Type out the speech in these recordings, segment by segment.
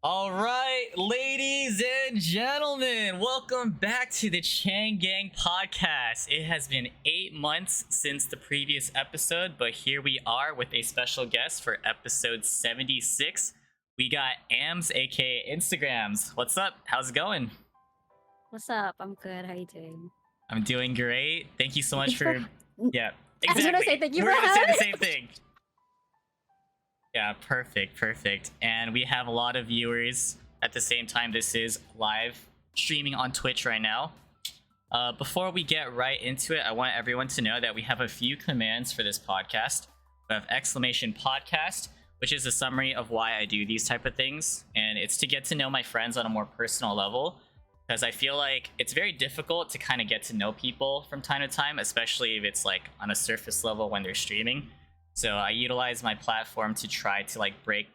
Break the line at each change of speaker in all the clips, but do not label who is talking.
All right, ladies and gentlemen, welcome back to the Chang Gang podcast. It has been 8 months since the previous episode, but here we are with a special guest for episode 76. We got Ams, aka Instagrams. What's up? How's it going?
What's up? I'm good. How you doing?
I'm doing great. Thank you so much
Thanks for.
for. Yeah,
I was gonna say
exactly.
thank you
We're
for
gonna say the
having.
same thing. Yeah, perfect, perfect. And we have a lot of viewers at the same time. This is live streaming on Twitch right now. Before we get right into it, I want everyone to know that we have a few commands for this podcast. We have exclamation podcast, which is a summary of why I do these type of things, and it's to get to know my friends on a more personal level. Because I feel like it's very difficult to kind of get to know people from time to time, especially if it's like on a surface level when they're streaming. So I utilize my platform to try to like break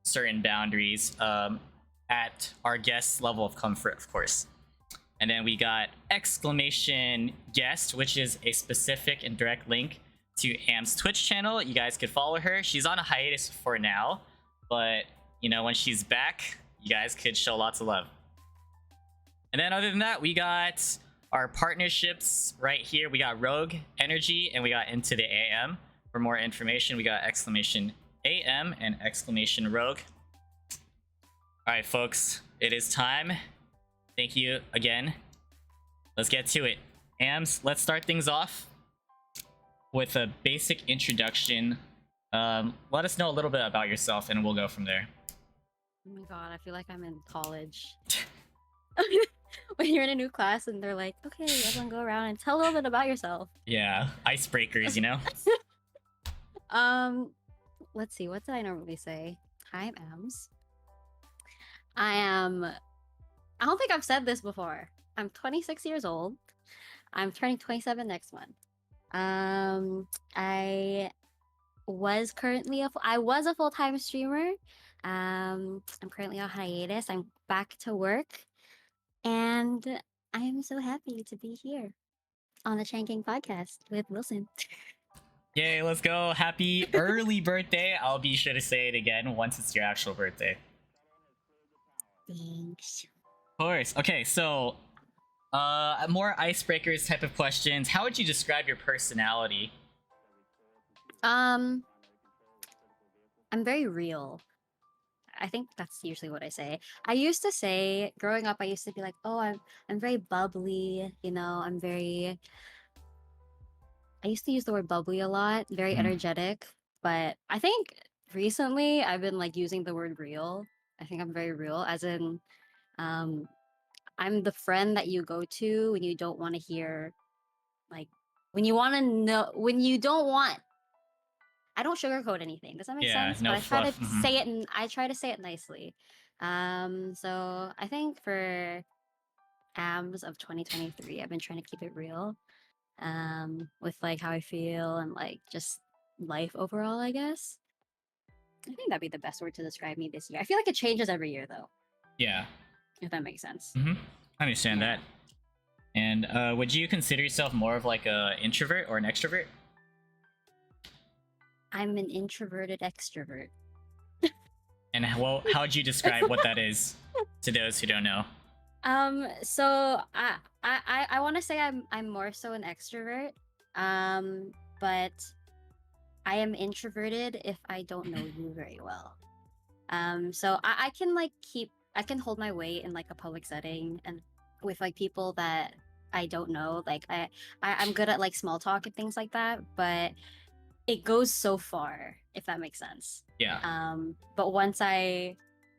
certain boundaries at our guest's level of comfort, of course. And then we got exclamation guest, which is a specific and direct link to Am's Twitch channel. You guys could follow her. She's on a hiatus for now, but when she's back, you guys could show lots of love. And then other than that, we got our partnerships right here. We got Rogue Energy and we got Into the AM. For more information, we got exclamation AM and exclamation Rogue. All right, folks, it is time. Thank you again. Let's get to it. Ams, let's start things off with a basic introduction. Let us know a little bit about yourself and we'll go from there.
Oh my god, I feel like I'm in college. When you're in a new class and they're like, "Okay, everyone go around and tell a little bit about yourself."
Yeah, icebreakers,
Let's see. What did I normally say? Hi, I'm Ams. I don't think I've said this before. I'm 26 years old. I'm turning 27 next month. I was a full-time streamer. I'm currently on hiatus. I'm back to work, and I am so happy to be here on the Chang Gang podcast with Wilson.
Yay, let's go. Happy early birthday. I'll be sure to say it again once it's your actual birthday.
Thanks.
Of course. Okay, so more icebreakers type of questions. How would you describe your personality?
I'm very real. I think that's usually what I say. I used to say growing up, I used to be like, "Oh, I'm very bubbly, I used to use the word bubbly a lot, very energetic, but I think recently I've been like using the word real. I think I'm very real, as in I'm the friend that you go to when you don't want to hear, like, when you want to know, when you don't want. I don't sugarcoat anything. Does that make sense?
No
But I try to
fluff.
say it, and I try to say it nicely. So I think for AMS of 2023, I've been trying to keep it real, with like how I feel and like just life overall, I guess. I think that'd be the best word to describe me this year. I feel like it changes every year though,
Yeah.
if that makes sense.
I understand
Yeah.
that. And would you consider yourself more of like a introvert or an extrovert?
I'm an introverted extrovert.
And how would you describe what that is to those who don't know?
So I want to say I'm more so an extrovert. But I am introverted if I don't know you very well. So I can I can hold my weight in like a public setting and with like people that I don't know. Like I'm good at like small talk and things like that, but it goes so far, if that makes sense.
Yeah.
But once I,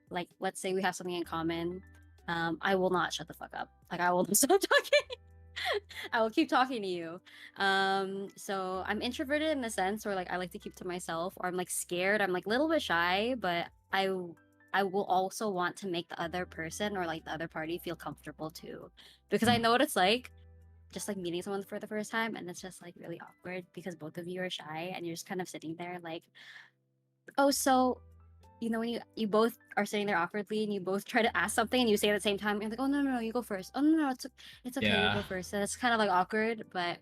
like, let's say we have something in common, I will not shut the fuck up. Like, I will stop talking. I will keep talking to you. So I'm introverted in the sense where like I like to keep to myself, or I'm like scared. I'm like a little bit shy, but I will also want to make the other person or like the other party feel comfortable too, because I know what it's like, just like meeting someone for the first time, and it's just like really awkward because both of you are shy and you're just kind of sitting there like, oh, so when you both are sitting there awkwardly and you both try to ask something and you say it at the same time, and you're like, oh no, you go first. Oh no, it's okay, you
Yeah.
go first. And it's kind of like awkward, but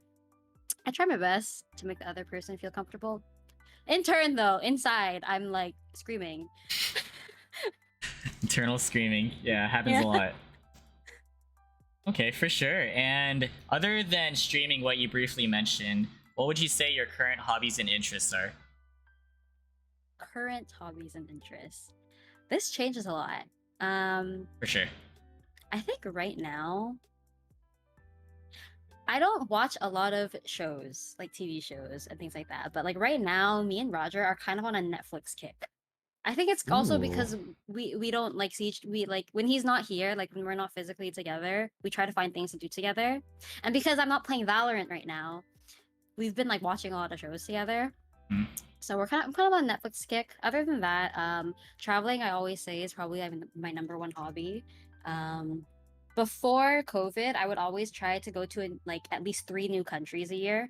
I try my best to make the other person feel comfortable. In turn, though, inside I'm like screaming.
Eternal screaming. Yeah, happens
Yeah.
a lot. Okay, for sure. And other than streaming, what you briefly mentioned, what would you say your current hobbies and interests are?
Current hobbies and interests. This changes a lot. Um,
For sure.
I think right now I don't watch a lot of shows, like TV shows and things like that. But like right now, me and Roger are kind of on a Netflix kick. I think it's also
Ooh.
because we don't like see we like when he's not here, like when we're not physically together, we try to find things to do together. And because I'm not playing Valorant right now, we've been like watching a lot of shows together.
Hmm.
So I'm kind of on Netflix kick. Other than that, traveling I always say is probably my number one hobby. Um, before COVID, I would always try to go to like at least 3 new countries a year.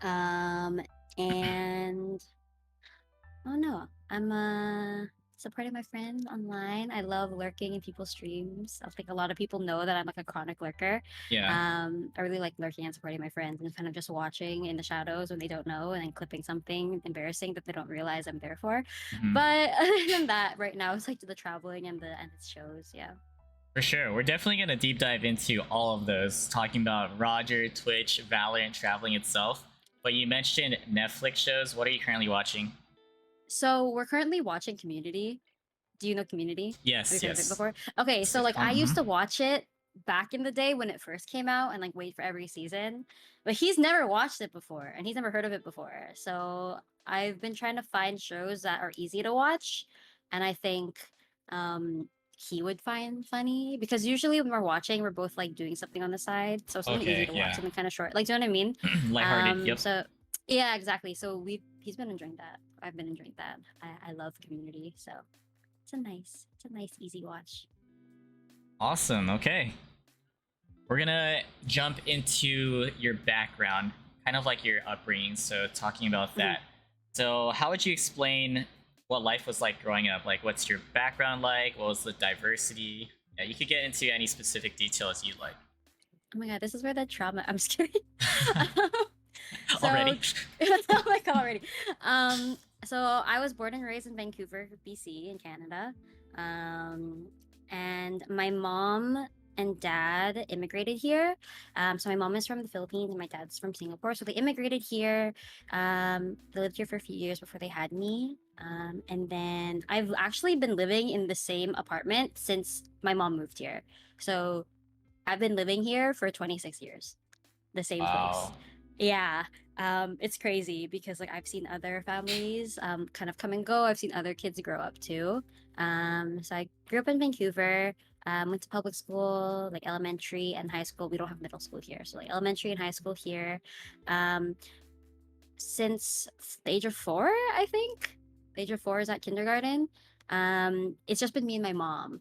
Um, and oh no, I'm supporting my friend online. I love lurking in people's streams. I think a lot of people know that I'm like a chronic lurker.
Yeah.
I really like lurking and supporting my friends and kind of just watching in the shadows when they don't know and then clipping something embarrassing that they don't realize I'm there for.
Mhm.
But other than that, right now it's like the traveling and the shows. Yeah.
For sure. We're definitely going to deep dive into all of those, talking about Roger, Twitch, Valorant, traveling itself. But you mentioned Netflix shows. What are you currently watching?
So we're currently watching Community. Do you know Community? Have you
Yes,
heard of it
yes.
before? Okay, so like I
Sitcom.
used
Mhm.
to watch it back in the day when it first came out and like wait for every season. But he's never watched it before and he's never heard of it before. So I've been trying to find shows that are easy to watch and I think um he would find funny because usually when we're watching we're both like doing something on the side. So something easy
Okay,
to watch,
yeah.
something kind of short. Like do you know what I mean?
Lighthearted. Yep.
So yeah, exactly. So he's been enjoying that. I've been enjoying that. I love Community, so it's a nice easy watch.
Awesome. Okay. We're going to jump into your background, kind of like your upbringing. So, talking about
Mhm.
that. So, how would you explain what life was like growing up? Like, what's your background like? What was the diversity? Yeah, you could get into any specific details you'd like.
Oh my god, this is where the trauma. I'm just kidding. So,
Already?
oh my god, already. So I was born and raised in Vancouver, BC, in Canada. Um, and my mom and dad immigrated here. So my mom is from the Philippines and my dad's from Singapore. So they immigrated here. They lived here for a few years before they had me. And then I've actually been living in the same apartment since my mom moved here. So I've been living here for 26 years, the same place.
Wow.
Yeah. It's crazy because like I've seen other families kind of come and go. I've seen other kids grow up too. So I grew up in Vancouver, went to public school, like elementary and high school. We don't have middle school here. So like elementary and high school here. Um, since the age of 4, I think. The age of 4 is at kindergarten. It's just been me and my mom.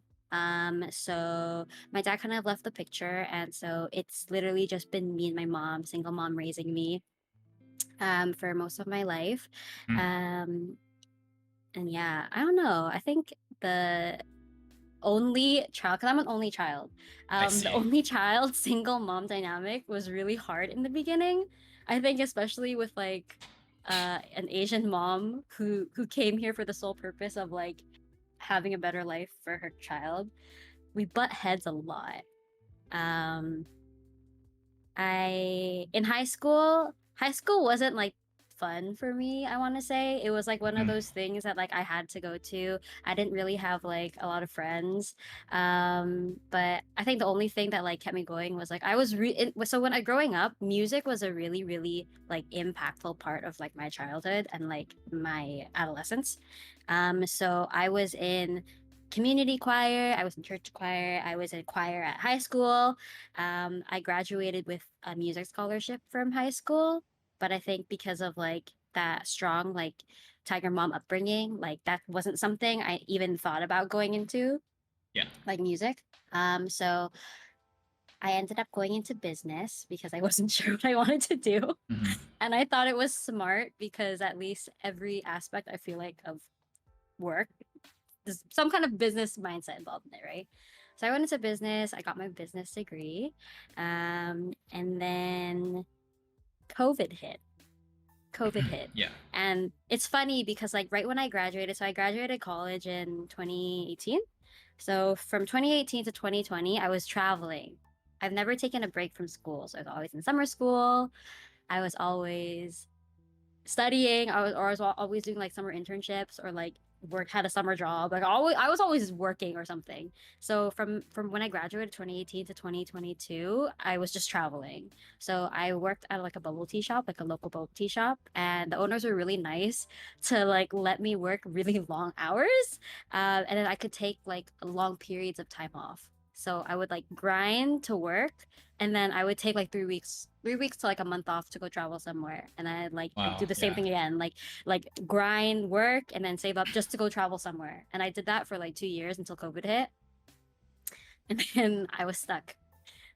So my dad kind of left the picture, and so it's literally just been me and my mom, single mom raising me, for most of my life.
Mm,
Um, and yeah, I don't know. I think the only child, because I'm an only child.
I
The
see.
only child single mom dynamic was really hard in the beginning. I think especially with like an Asian mom who came here for the sole purpose of like having a better life for her child. We butt heads a lot. Um I in high school wasn't like fun for me, I want to say. It was like one of
Mm,
those things that like I had to go to. I didn't really have like a lot of friends. But I think the only thing that like kept me going was like I was so when I growing up, music was a really like impactful part of like my childhood and like my adolescence. So I was in community choir, I was in church choir, I was in choir at high school. I graduated with a music scholarship from high school, but I think because of like that strong like Tiger Mom upbringing, like that wasn't something I even thought about going into,
yeah.
like music. So I ended up going into business because I wasn't sure what I wanted to do.
Hmm.
And I thought it was smart because at least every aspect I feel like of work, there's some kind of business mindset involved in it, right? So I went into business, I got my business degree. And then COVID hit. COVID hit.
Yeah.
And it's funny because like right when I graduated, so I graduated college in 2018. So from 2018 to 2020, I was traveling. I've never taken a break from school. So I was always in summer school. I was always studying. I was always doing like summer internships or like work had a summer job. Like I was always working or something. So from when I graduated 2018 to 2022, I was just traveling. So I worked at like a bubble tea shop, like a local bubble tea shop, and the owners were really nice to like let me work really long hours, and then I could take like long periods of time off. So I would like grind to work, and then I would take like 3 weeks to like a month off to go travel somewhere, and then I'd do
Wow.
the same
Yeah.
thing again, like grind, work, and then save up just to go travel somewhere. And I did that for like 2 years until COVID hit, and then I was stuck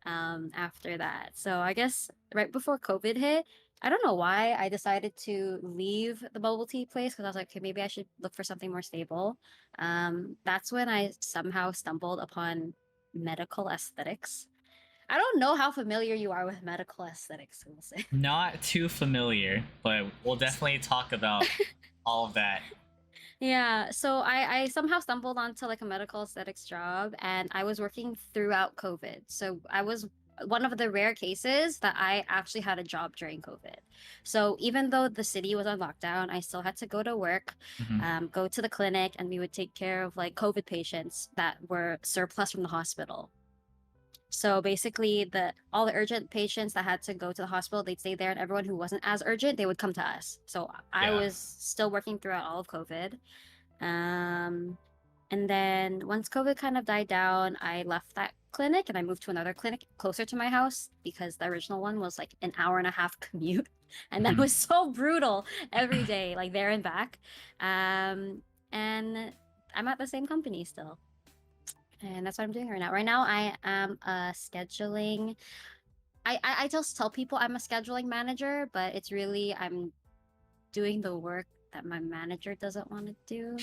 after that. So I guess right before COVID hit, I don't know why I decided to leave the bubble tea place because I was like, okay, maybe I should look for something more stable. That's when I somehow stumbled upon medical aesthetics. I don't know how familiar you are with medical aesthetics, Wilson.
Not too familiar, but we'll definitely talk about all of that.
Yeah, so I somehow stumbled onto like a medical aesthetics job, and I was working throughout COVID. So I was one of the rare cases that I actually had a job during COVID. So even though the city was on lockdown, I still had to go to work,
Mhm.
go to the clinic, and we would take care of like COVID patients that were surplus from the hospital. So basically, the all the urgent patients that had to go to the hospital, they'd stay there, and everyone who wasn't as urgent, they would come to us. So I
Yeah.
was still working throughout all of COVID. Um, and then once COVID kind of died down, I left that clinic and I moved to another clinic closer to my house because the original one was like an hour and a half commute. And that
Mhm.
was so brutal every day, like there and back. And I'm at the same company still. And that's what I'm doing right now. Right now, I am scheduling. I just tell people I'm a scheduling manager, but it's really I'm doing the work that my manager doesn't want to do.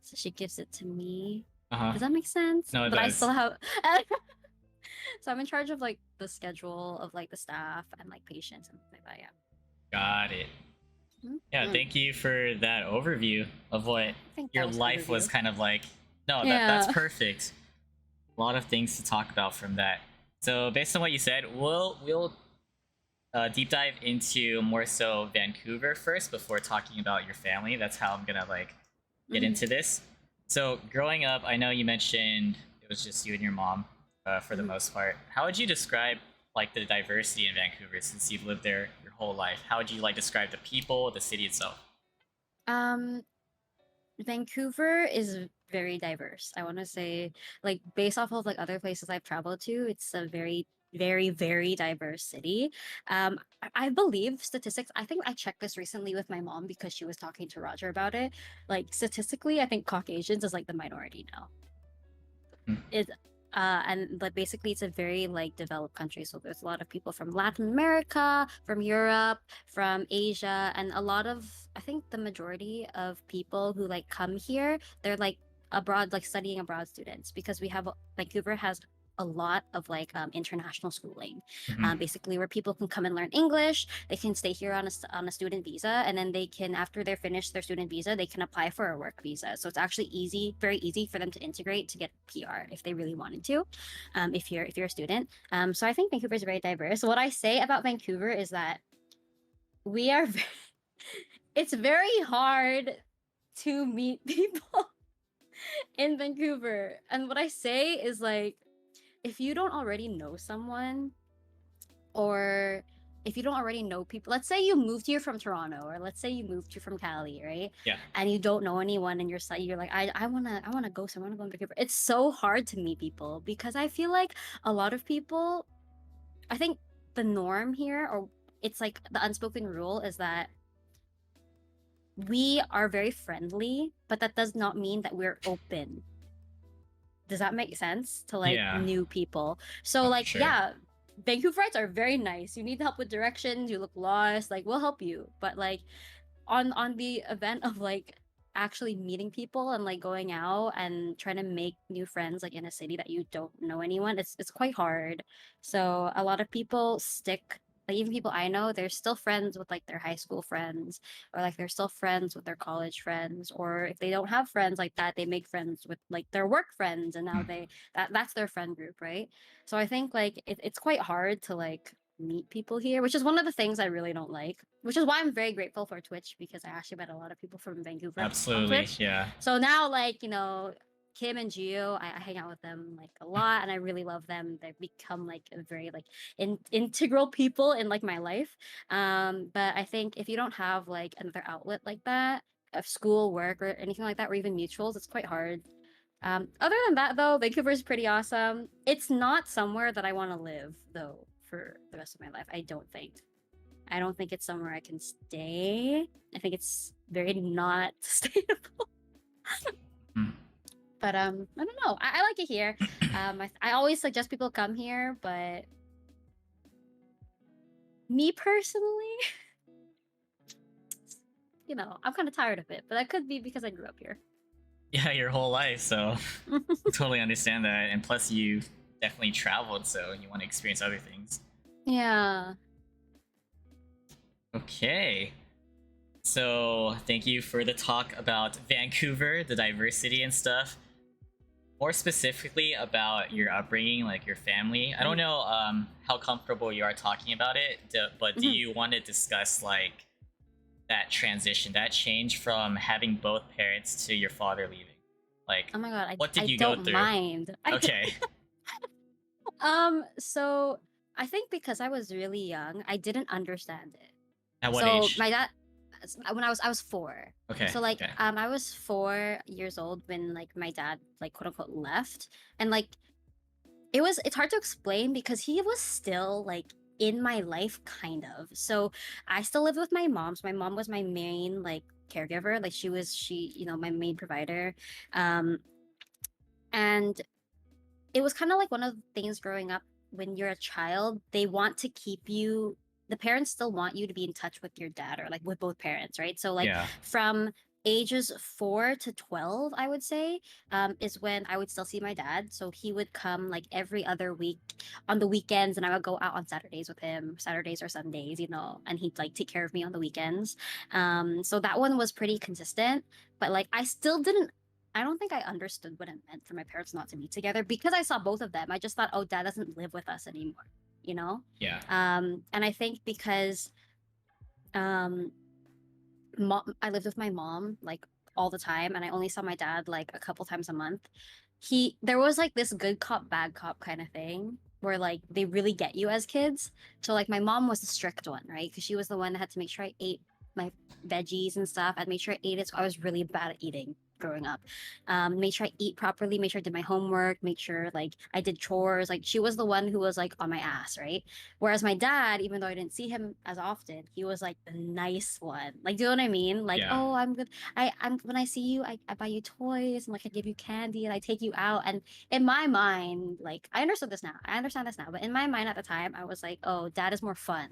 So she gives it to me.
Uh-huh.
Does that make sense?
No, it
But I
does.
still have so I'm in charge of like the schedule of like the staff and like patients and things like that.
Got it.
Yeah.
Yeah,
Mm.
thank you for that overview of what
I think that
your
was
life was
overview.
kind of like. No, that's
Yeah.
perfect. A lot of things to talk about from that. So based on what you said, we'll deep dive into more so Vancouver first before talking about your family. That's how I'm gonna like get
Mhm.
into this. So growing up, I know you mentioned it was just you and your mom for the
Mhm.
most part. How would you describe like the diversity in Vancouver since you've lived there your whole life? How would you like describe the people, the city itself?
Um, Vancouver is very diverse. I want to say, like, based off of like other places I've traveled to, it's a very diverse city. I believe statistics. I think I checked this recently with my mom because she was talking to Roger about it. Like statistically, I think Caucasians is like the minority now.
Hmm.
Is and like basically it's a very like developed country, so there's a lot of people from Latin America, from Europe, from Asia, and a lot of, I think the majority of people who like come here, they're like abroad, like studying abroad students, because we have Vancouver has a lot of like international schooling,
Hmm.
basically where people can come and learn English. They can stay here on a student visa, and then they can, after they're finished their student visa, they can apply for a work visa. So it's actually easy, very easy for them to integrate to get PR if they really wanted to, if you're a student. So I think Vancouver is very diverse. What I say about Vancouver is that we are it's very hard to meet people in Vancouver. And what I say is like, if you don't already know someone, or if you don't already know people, let's say you moved here from Toronto, or let's say you moved here from Cali, right?
Yeah.
And you don't know anyone, and you're like, I wanna go somewhere, I wanna go to Vancouver. It's so hard to meet people because I feel like a lot of people, I think the norm here, or it's like the unspoken rule, is that we are very friendly, but that does not mean that we're open. Does that make sense to like
Yeah.
new people? So
Oh, for
like,
sure.
yeah, Vancouverites are very nice. You need help with directions, you look lost, like we'll help you. But like on the event of like actually meeting people and like going out and trying to make new friends like in a city that you don't know anyone, it's quite hard. So a lot of people stick like even people I know, they're still friends with like their high school friends, or like they're still friends with their college friends, or if they don't have friends like that, they make friends with like their work friends, and now
Mm.
that's their friend group, right? So I think like it's quite hard to like meet people here, which is one of the things I really don't like, which is why I'm very grateful for Twitch, because I actually met a lot of people from Vancouver on
Absolutely,
Twitch.
yeah.
So now, like, Kim and Gio, I hang out with them like a lot, and I really love them. They've become like a very like integral people in like my life. But I think if you don't have like another outlet like that of school, work, or anything like that, or even mutuals, it's quite hard. Other than that, though, Vancouver is pretty awesome. It's not somewhere that I want to live, though, for the rest of my life. I don't think. I don't think it's somewhere I can stay. I think it's very not sustainable.
Mm.
But I don't know. I like it here. I always suggest people come here, but me personally, I'm kind of tired of it. But that could be because I grew up here.
Yeah, your whole life, so totally understand that. And plus, you definitely traveled, so you want to experience other things.
Yeah.
Okay. So, thank you for the talk about Vancouver, the diversity and stuff. More specifically about your upbringing, like your family. I don't know how comfortable you are talking about it, but do
Mhm.
you want to discuss like that transition, that change from having both parents to your father leaving? Like,
Oh my god,
what
I
did you go
don't
through?
mind.
Okay.
So I think because I was really young, I didn't understand it.
At what
So
age?
my dad, when I was 4.
Okay.
So like
Okay.
I was 4 years old when like my dad like quote unquote left, and like it's hard to explain because he was still like in my life kind of. So I still lived with my mom. So my mom was my main like caregiver. Like she my main provider. Um and it was kind of like one of the things growing up. When you're a child, they want to keep you, the parents still want you to be in touch with your dad, or like with both parents, right? So like
Yeah.
from ages 4 to 12, I would say, is when I would still see my dad. So he would come like every other week on the weekends, and I would go out on Saturdays with him, Saturdays or Sundays, and he'd like take care of me on the weekends. So that one was pretty consistent, but like I don't think I understood what it meant for my parents not to be together, because I saw both of them. I just thought, oh, dad doesn't live with us anymore, you know?
Yeah.
And I think because um, I lived with my mom like all the time, and I only saw my dad like a couple times a month. There was like this good cop, bad cop kind of thing where like they really get you as kids. So like my mom was the strict one, right? Because she was the one that had to make sure I ate my veggies and stuff. I'd make sure I ate it. So I was really bad at eating growing up. Make sure I eat properly, make sure I did my homework, make sure like I did chores. Like she was the one who was like on my ass, right? Whereas my dad, even though I didn't see him as often, he was like the nice one. Like, do you know what I mean? Like,
Yeah.
oh, I'm good. I'm when I see you, I buy you toys, and like I give you candy, and I take you out. And in my mind, like I understood this now. I understand this now. But in my mind at the time, I was like, oh, dad is more fun.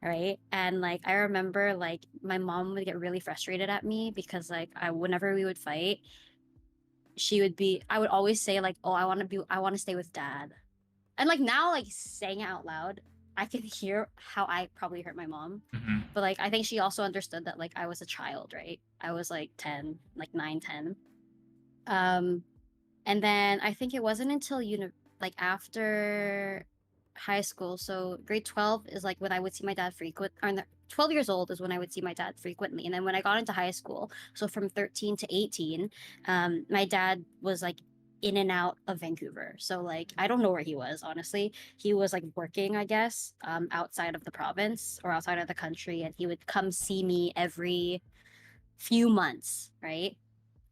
Right. And like I remember like my mom would get really frustrated at me because like whenever we would fight, I would always say like, oh, I want to stay with dad. And like now, like saying it out loud, I can hear how I probably hurt my mom.
Hmm.
But like I think she also understood that like I was a child, right? I was like 10, like 9, 10. Um and then I think it wasn't until like after high school, so grade 12 is like when I would see my dad 12 years old is when I would see my dad frequently. And then when I got into high school, so from 13 to 18, my dad was like in and out of Vancouver. So like I don't know where he was, honestly. He was like working, I guess, outside of the province or outside of the country, and he would come see me every few months, right?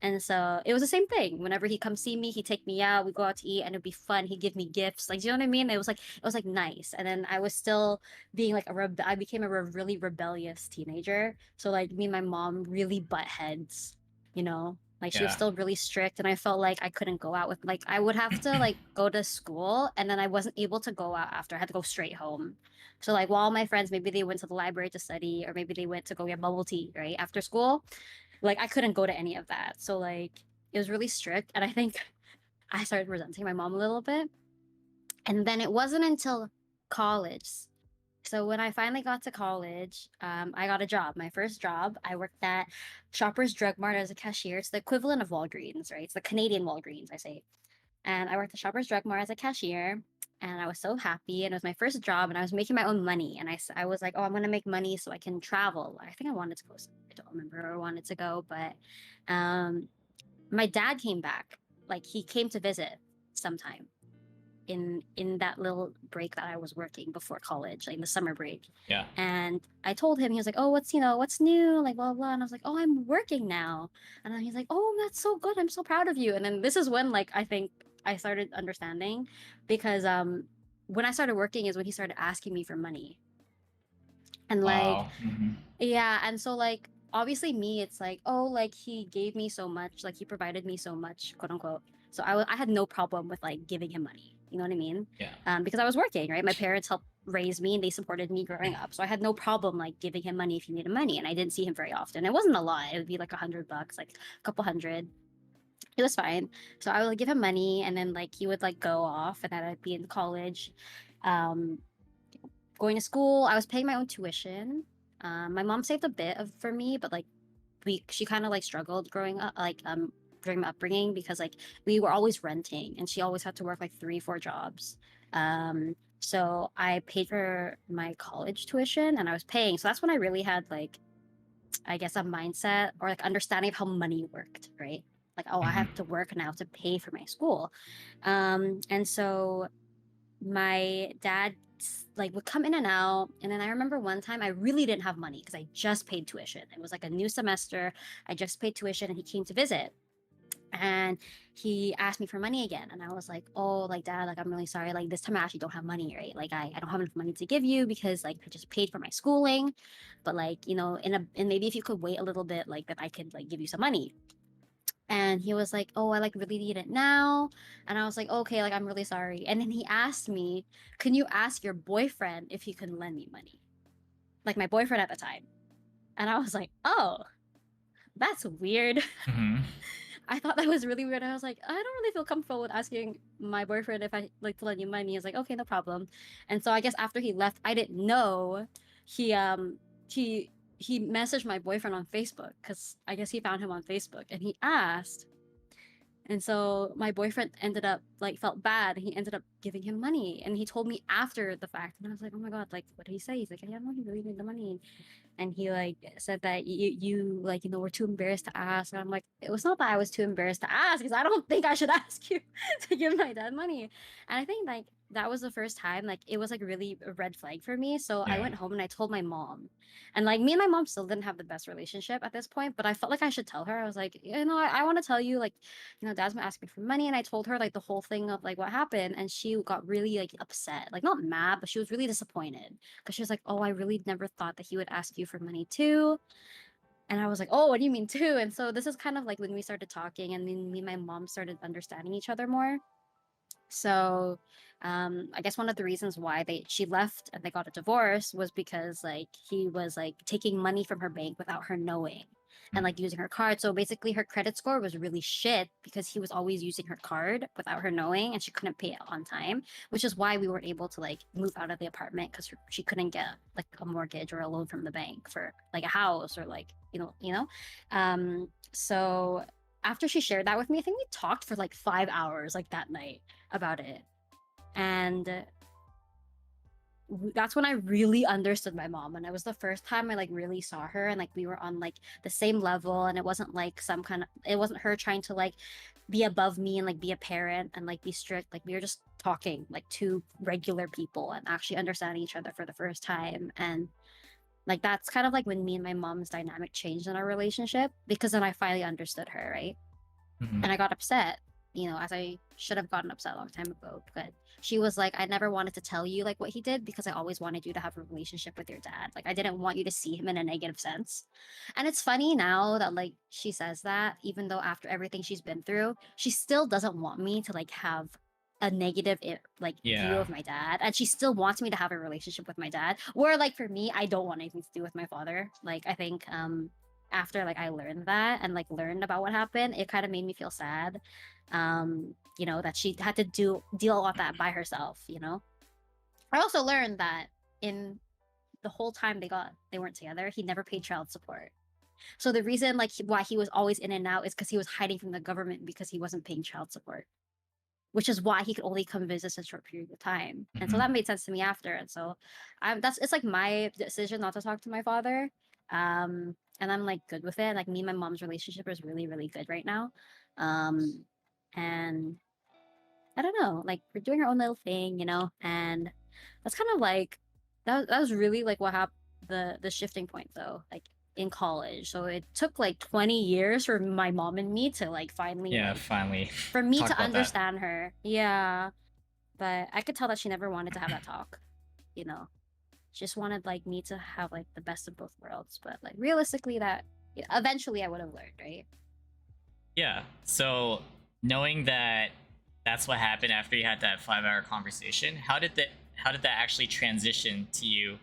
And so it was the same thing. Whenever he come see me, he'd take me out, we go out to eat, and it'd be fun. He'd give me gifts. Like, do you know what I mean? It was like nice. And then I was still being like I became a really rebellious teenager. So like me and my mom really butt heads, you know? Like she was
Yeah.
still really strict, and I felt like I couldn't go out with like I would have to like go to school, and then I wasn't able to go out after. I had to go straight home. So like while my friends, maybe they went to the library to study, or maybe they went to go get bubble tea, right? After school, like I couldn't go to any of that. So like it was really strict, and I think I started resenting my mom a little bit. And then it wasn't until college, So when I finally got to college, I got a job. My first job, I worked at Shoppers Drug Mart as a cashier. It's the equivalent of Walgreens, right? It's the Canadian Walgreens, I say. And I worked at Shoppers Drug Mart as a cashier, and I was so happy. And it was my first job, and I was making my own money. And I was like, oh, I'm gonna make money so I can travel. I think I wanted to go. I don't remember where I wanted to go, but um, my dad came back. Like he came to visit sometime in that little break that I was working before college, like in the summer break.
Yeah.
And I told him, he was like, "Oh, what's new?" Like blah blah. And I was like, "Oh, I'm working now." And then he's like, "Oh, that's so good. I'm so proud of you." And then this is when like I think I started understanding, because when I started working is when he started asking me for money. And like
Wow. Hmm.
yeah, and so like obviously me, it's like, oh, like he gave me so much, like he provided me so much, quote unquote. So I had no problem with like giving him money. You know what I mean?
Yeah.
Because I was working, right? My parents helped raise me and they supported me growing up. So I had no problem like giving him money if he needed money. And I didn't see him very often. It wasn't a lot. It would be like $100, like a couple hundred. It was fine. So I would like, give him money, and then like he would like go off, and then I'd be in college. Um, Going to school, I was paying my own tuition. My mom saved a bit of for me, but like she kind of like struggled growing up, like during my upbringing, because like we were always renting, and she always had to work like 3 4 jobs. So I paid for my college tuition, and I was paying. So that's when I really had like, I guess, a mindset or like understanding of how money worked, right? Like, oh, I
Hmm.
have to work now to pay for my school. And so my dad like would come in and out, and then I remember one time I really didn't have money because I just paid tuition. It was like a new semester. I just paid tuition, and he came to visit, and he asked me for money again, and I was like, oh, like dad, like I'm really sorry, like this time I actually don't have money, right? Like I don't have enough money to give you because like I just paid for my schooling, but like, and maybe if you could wait a little bit, like that I could like give you some money. And he was like, "Oh, I like really need it now." And I was like, "Okay, like I'm really sorry." And then he asked me, "Can you ask your boyfriend if he can lend me money?" Like my boyfriend at the time. And I was like, "Oh, that's weird."
Hmm.
I thought that was really weird. I was like, "I don't really feel comfortable with asking my boyfriend if I like to lend you money." He was like, "Okay, no problem." And so I guess after he left, I didn't know he he he messaged my boyfriend on Facebook, because I guess he found him on Facebook, and he asked. And so my boyfriend ended up like felt bad. He ended up giving him money, and he told me after the fact. And I was like, "Oh my god, like what did he say?" He's like, "Yeah, no, he really needed the money." And he like said that you like were too embarrassed to ask. And I'm like, it was not that I was too embarrassed to ask, because I don't think I should ask you to give my dad money. And I think like that was the first time like it was like really a red flag for me. So I
Yeah.
went home and I told my mom. And like me and my mom still didn't have the best relationship at this point, but I felt like I should tell her. I was like, I want to tell you, like, dad's been asking me for money. And I told her like the whole thing of like what happened, and she got really like upset, like not mad, but she was really disappointed, because she was like, "Oh, I really never thought that he would ask you for money too." And I was like, "Oh, what do you mean too?" And so this is kind of like when we started talking, and then me and my mom started understanding each other more. So I guess one of the reasons why she left and they got a divorce was because like he was like taking money from her bank without her knowing, and like using her card. So basically her credit score was really shit because he was always using her card without her knowing, and she couldn't pay it on time, which is why we weren't able to like move out of the apartment, because she couldn't get like a mortgage or a loan from the bank for like a house, or like so after she shared that with me, I think we talked for like 5 hours like that night about it. And that's when I really understood my mom. And it was the first time I like really saw her, and like we were on like the same level, and it wasn't like it wasn't her trying to like be above me and like be a parent and like be strict. Like we were just talking like two regular people and actually understanding each other for the first time. And like that's kind of like when me and my mom's dynamic changed in our relationship, because then I finally understood her, right?
Hmm.
And I got upset, as I should have gotten upset a long time ago. But she was like, "I never wanted to tell you like what he did, because I always wanted you to have a relationship with your dad. Like I didn't want you to see him in a negative sense." And it's funny now that like she says that, even though after everything she's been through, she still doesn't want me to like have a negative like view
Yeah.
of my dad, and she still wants me to have a relationship with my dad, where like for me, I don't want anything to do with my father. Like I think after like I learned that and like learned about what happened, it kind of made me feel sad. That she had to deal with that by herself. I also learned that in the whole time they weren't together, he never paid child support. So the reason like why he was always in and out is because he was hiding from the government because he wasn't paying child support, which is why he could only come visit a short period of time. And so
Mhm.
that made sense to me after. And so that's it's like my decision not to talk to my father. And I'm like good with it. Like me and my mom's relationship is really, really good right now. Um, and I don't know, like we're doing our own little thing, and that's kind of like that was really like what happened the shifting point though, like in college. So it took like 20 years for my mom and me to like finally
Yeah,
like
finally
for me
talk
to
about that.
understand her. Yeah. But I could tell that she never wanted to have that talk, you know. She just wanted like me to have like the best of both worlds. But like realistically that eventually I would have learned, right?
Yeah. So knowing that that's what happened after you had that 5 hour conversation, how did that actually transition to you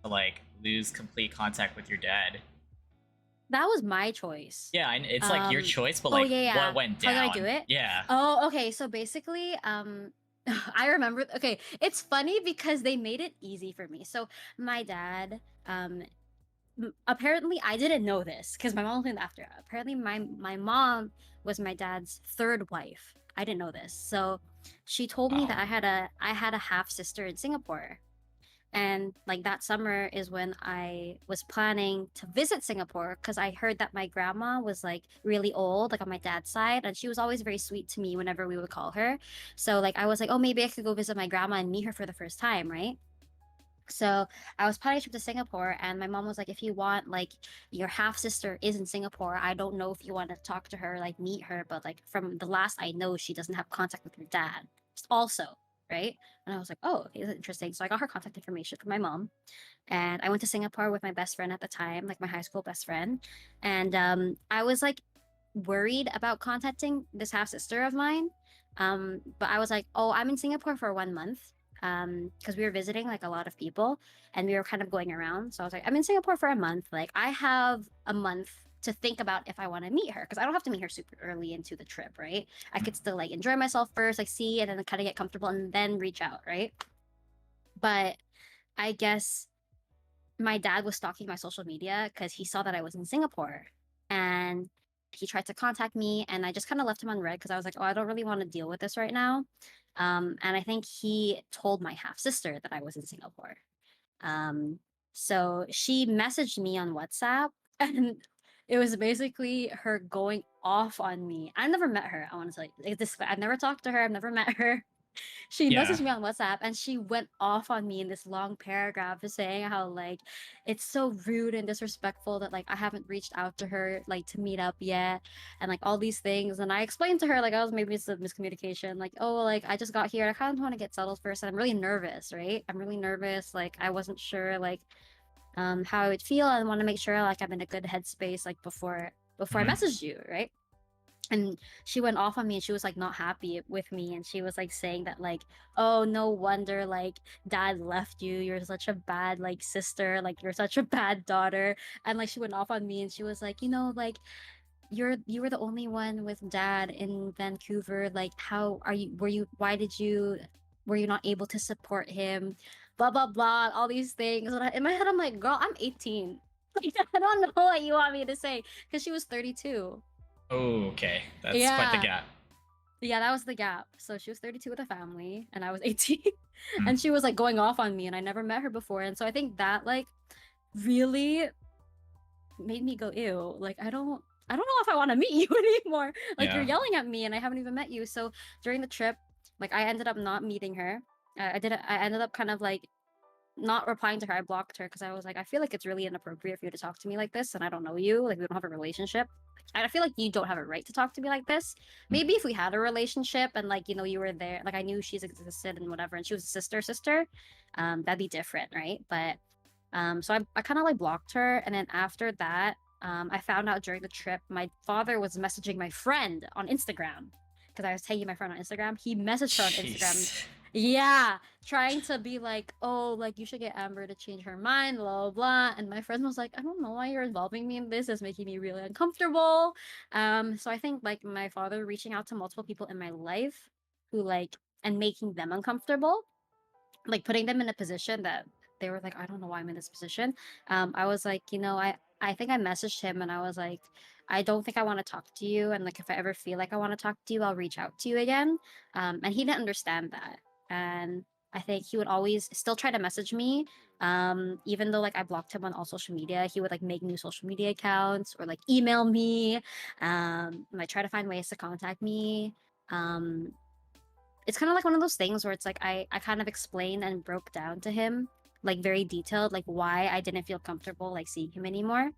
to like lose complete contact with your dad?
That was my choice.
Yeah, it's like your choice, but
Oh
like
yeah,
what
yeah.
went
How did I do
down?
it?
Yeah.
Oh, okay. So basically, I remember. Okay, it's funny because they made it easy for me. So my dad, apparently I didn't know this because my mom came after. Apparently, my mom was my dad's third wife. I didn't know this. So she told me
Wow.
that I had a half sister in Singapore. And like that summer is when I was planning to visit Singapore because I heard that my grandma was like really old, like on my dad's side, and she was always very sweet to me whenever we would call her. So like I was like, oh, maybe I could go visit my grandma and meet her for the first time, right? So I was planning a trip to Singapore, and my mom was like, if you want, like, your half sister is in Singapore. I don't know if you want to talk to her, like, meet her, but like from the last I know, she doesn't have contact with her dad. Also, right? And I was like, oh, okay, that's interesting. So I got her contact information from my mom, and I went to Singapore with my best friend at the time, like my high school best friend, and I was like worried about contacting this half sister of mine, but I was like, oh, I'm in Singapore for 1 month, because we were visiting like a lot of people, and we were kind of going around. So I was like, I'm in Singapore for a month. Like I have a month to think about if I want to meet her because I don't have to meet her super early into the trip, right? I could still like enjoy myself first, like see, and then kind of get comfortable, and then reach out, right? But I guess my dad was stalking my social media because he saw that I was in Singapore, and he tried to contact me, and I just kind of left him on red because I was like, oh, I don't really want to deal with this right now. And I think he told my half sister that I was in Singapore. Um, so she messaged me on WhatsApp, and it was basically her going off on me. I never met her. I want to tell you, I've never talked to her. I've never met her. She
Yeah.
messaged me on WhatsApp and she went off on me in this long paragraph saying how like it's so rude and disrespectful that like I haven't reached out to her like to meet up yet and like all these things. And I explained to her like I was maybe it's a miscommunication, like, oh, like I just got here. I kind of want to get settled first and I'm really nervous, right? I'm really nervous. Like I wasn't sure like how I would feel and want to make sure like I'm in a good headspace like before I
Mhm.
messaged you, right? And she went off on me and she was like not happy with me and she was like saying that like, oh, no wonder like dad left you, you're such a bad like sister, like you're such a bad daughter. And like she went off on me and she was like, like you were the only one with dad in Vancouver, like how are you, were you not able to support him, blah blah blah, all these things. And in my head I'm like, girl, I'm 18. Like I don't know what you want me to say because she was 32.
Oh, okay. That's quite the
Yeah.
gap.
Yeah, that was the gap. So she was 32 with a family and I was 18.
Mm.
And she was like going off on me and I never met her before. And so I think that like really made me go, ew, like I don't know if I want to meet you anymore. Like you're
Yeah.
yelling at me and I haven't even met you. So during the trip, like I ended up not meeting her. I ended up kind of like not replying to her. I blocked her because I was like, I feel like it's really inappropriate for you to talk to me like this, and I don't know you. Like we don't have a relationship. And I feel like you don't have a right to talk to me like this.
Mm.
Maybe if we had a relationship and like you were there, like I knew she's existed and whatever, and she was a sister, that'd be different, right? But so I kind of like blocked her, and then after that, I found out during the trip my father was messaging my friend on Instagram because I was tagging my friend on Instagram. He messaged her on Instagram,
Jeez.
yeah, trying to be like, oh, like you should get Amber to change her mind, blah blah blah. And my friend was like, I don't know why you're involving me in this. It's making me really uncomfortable. So I think like my father reaching out to multiple people in my life who like and making them uncomfortable, like putting them in a position that they were like, I don't know why I'm in this position. I was like, I think I messaged him and I was like, I don't think I want to talk to you. And like, if I ever feel like I want to talk to you, I'll reach out to you again. And he didn't understand that. And I think he would always still try to message me. Even though like I blocked him on all social media, he would like make new social media accounts or like email me. And try to find ways to contact me. Um, it's kind of like one of those things where it's like I kind of explained and broke down to him like very detailed like why I didn't feel comfortable like seeing him anymore.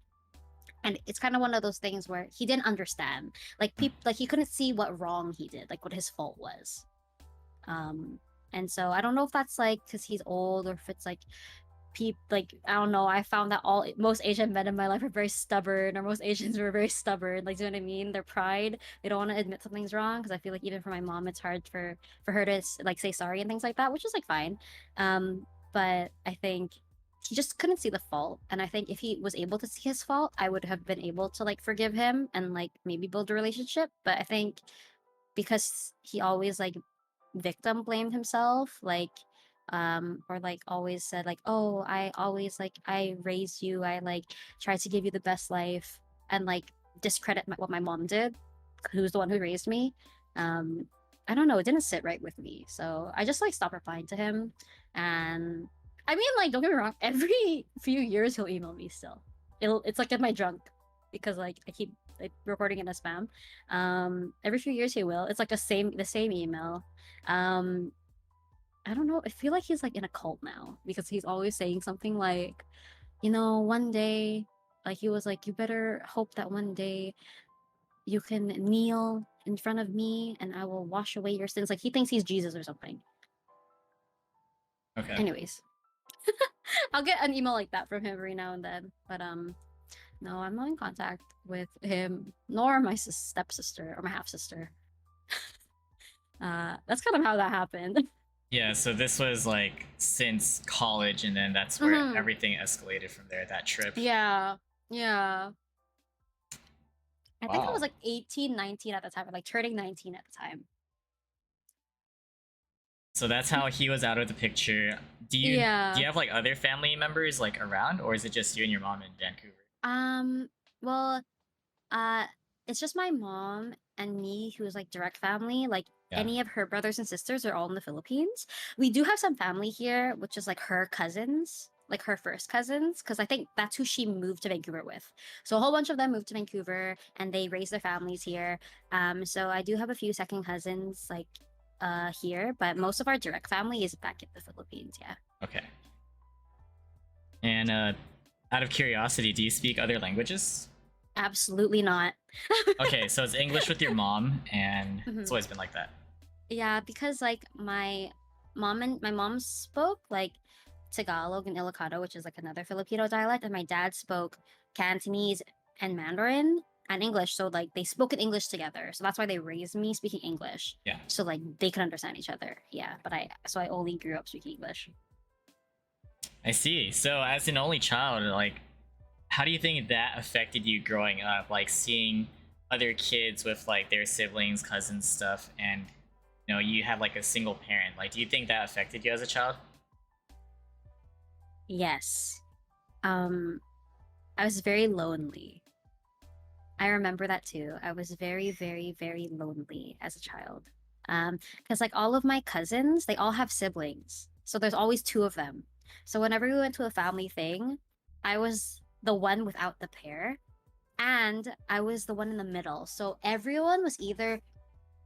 And it's kind of one of those things where he didn't understand. Like people like he couldn't see what wrong he did, like what his fault was. Um and so I don't know if that's like cuz he's old or if it's like like I don't know. I found that all most Asian men in my life are very stubborn, or most Asians were very stubborn. Like, do you know what I mean? Their pride, they don't want to admit something's wrong. Because I feel like even for my mom, it's hard for her to like say sorry and things like that, which is like fine. But I think he just couldn't see the fault, and I think if he was able to see his fault, I would have been able to like forgive him and like maybe build a relationship. But I think because he always like victim blamed himself or like always said like, oh, I always like I raised you, I like tried to give you the best life, and like discredit what my mom did, who's the one who raised me. I don't know, it didn't sit right with me, so I just like stopped replying to him. And I mean, like, don't get me wrong, every few years he'll email me still. It's like in my junk because like I keep like recording it as spam. Every few years he will. It's like the same email. Um, I don't know. I feel like he's like in a cult now because he's always saying something like, one day, like he was like, you better hope that one day you can kneel in front of me and I will wash away your sins. Like he thinks he's Jesus or something.
Okay.
Anyways, I'll get an email like that from him every now and then. But no, I'm not in contact with him nor my stepsister or my half sister. That's kind of how that happened.
Yeah, so this was like since college, and then that's where
Mhm.
everything escalated from there. That trip.
Yeah. Yeah. I think I was
Wow.
like 18, 19 at the time, or like turning 19 at the time.
So that's how he was out of the picture. Do you
Yeah.
have like other family members like around, or is it just you and your mom in Vancouver?
Um, well, uh, it's just my mom and me who is like direct family. Like
Yeah.
any of her brothers and sisters are all in the Philippines. We do have some family here, which is like her cousins, like her first cousins, because I think that's who she moved to Vancouver with. So a whole bunch of them moved to Vancouver and they raised their families here. So I do have a few second cousins like here, but most of our direct family is back in the Philippines, yeah.
Okay. And out of curiosity, do you speak other languages?
Absolutely not.
Okay, so it's English with your mom, and it's
Mhm.
always been like that.
Yeah, because like my mom spoke like Tagalog and Ilocano, which is like another Filipino dialect, and my dad spoke Cantonese and Mandarin and English. So like they spoke in English together. So that's why they raised me speaking English.
Yeah.
So like they could understand each other. Yeah, but I only grew up speaking English.
I see. So as an only child, like, how do you think that affected you growing up? Like seeing other kids with like their siblings, cousins, stuff, and you have like a single parent. Like, do you think that affected you as a child?
Yes. Um, I was very lonely. I remember that too. I was very, very, very lonely as a child. Because like all of my cousins, they all have siblings. So there's always two of them. So whenever we went to a family thing, I was the one without the pair, and I was the one in the middle. So everyone was either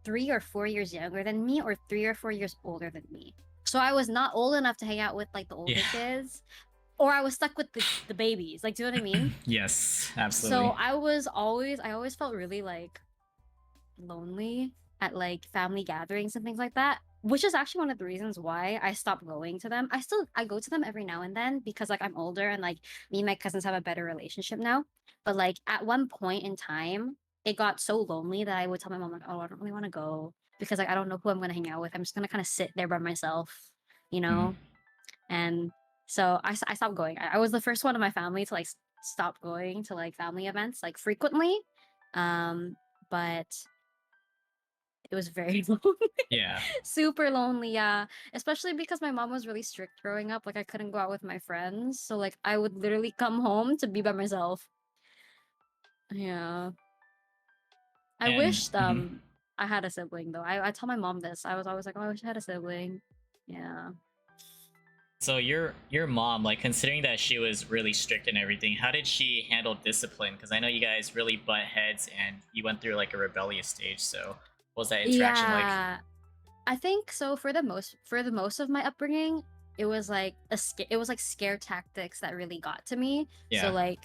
3 or 4 years younger than me or 3 or 4 years older than me. So I was not old enough to hang out with like the older
Yeah.
kids, or I was stuck with the babies. Like, do you know what I mean?
Yes, absolutely.
So I always felt really like lonely at like family gatherings and things like that, which is actually one of the reasons why I stopped going to them. I go to them every now and then because like I'm older and like me and my cousins have a better relationship now. But like at one point in time, it got so lonely that I would tell my mom like, "Oh, I don't really want to go because like I don't know who I'm going to hang out with. I'm just going to kind of sit there by myself, you
Mhm.
know?" And so I stopped going. I was the first one in my family to like stop going to like family events like frequently. But it was very lonely.
Yeah.
Super lonely, yeah. Especially because my mom was really strict growing up. Like I couldn't go out with my friends. So like I would literally come home to be by myself. Yeah. I
And
wished
mhm.
I had a sibling though. I tell my mom this. I was always like, oh, I wish I had a sibling. Yeah.
So your mom, like considering that she was really strict and everything, how did she handle discipline? Because I know you guys really butt heads and you went through like a rebellious stage. So what was that interaction like?
Yeah. I think so for the most of my upbringing, it was like it was like scare tactics that really got to me. So
Yeah.
like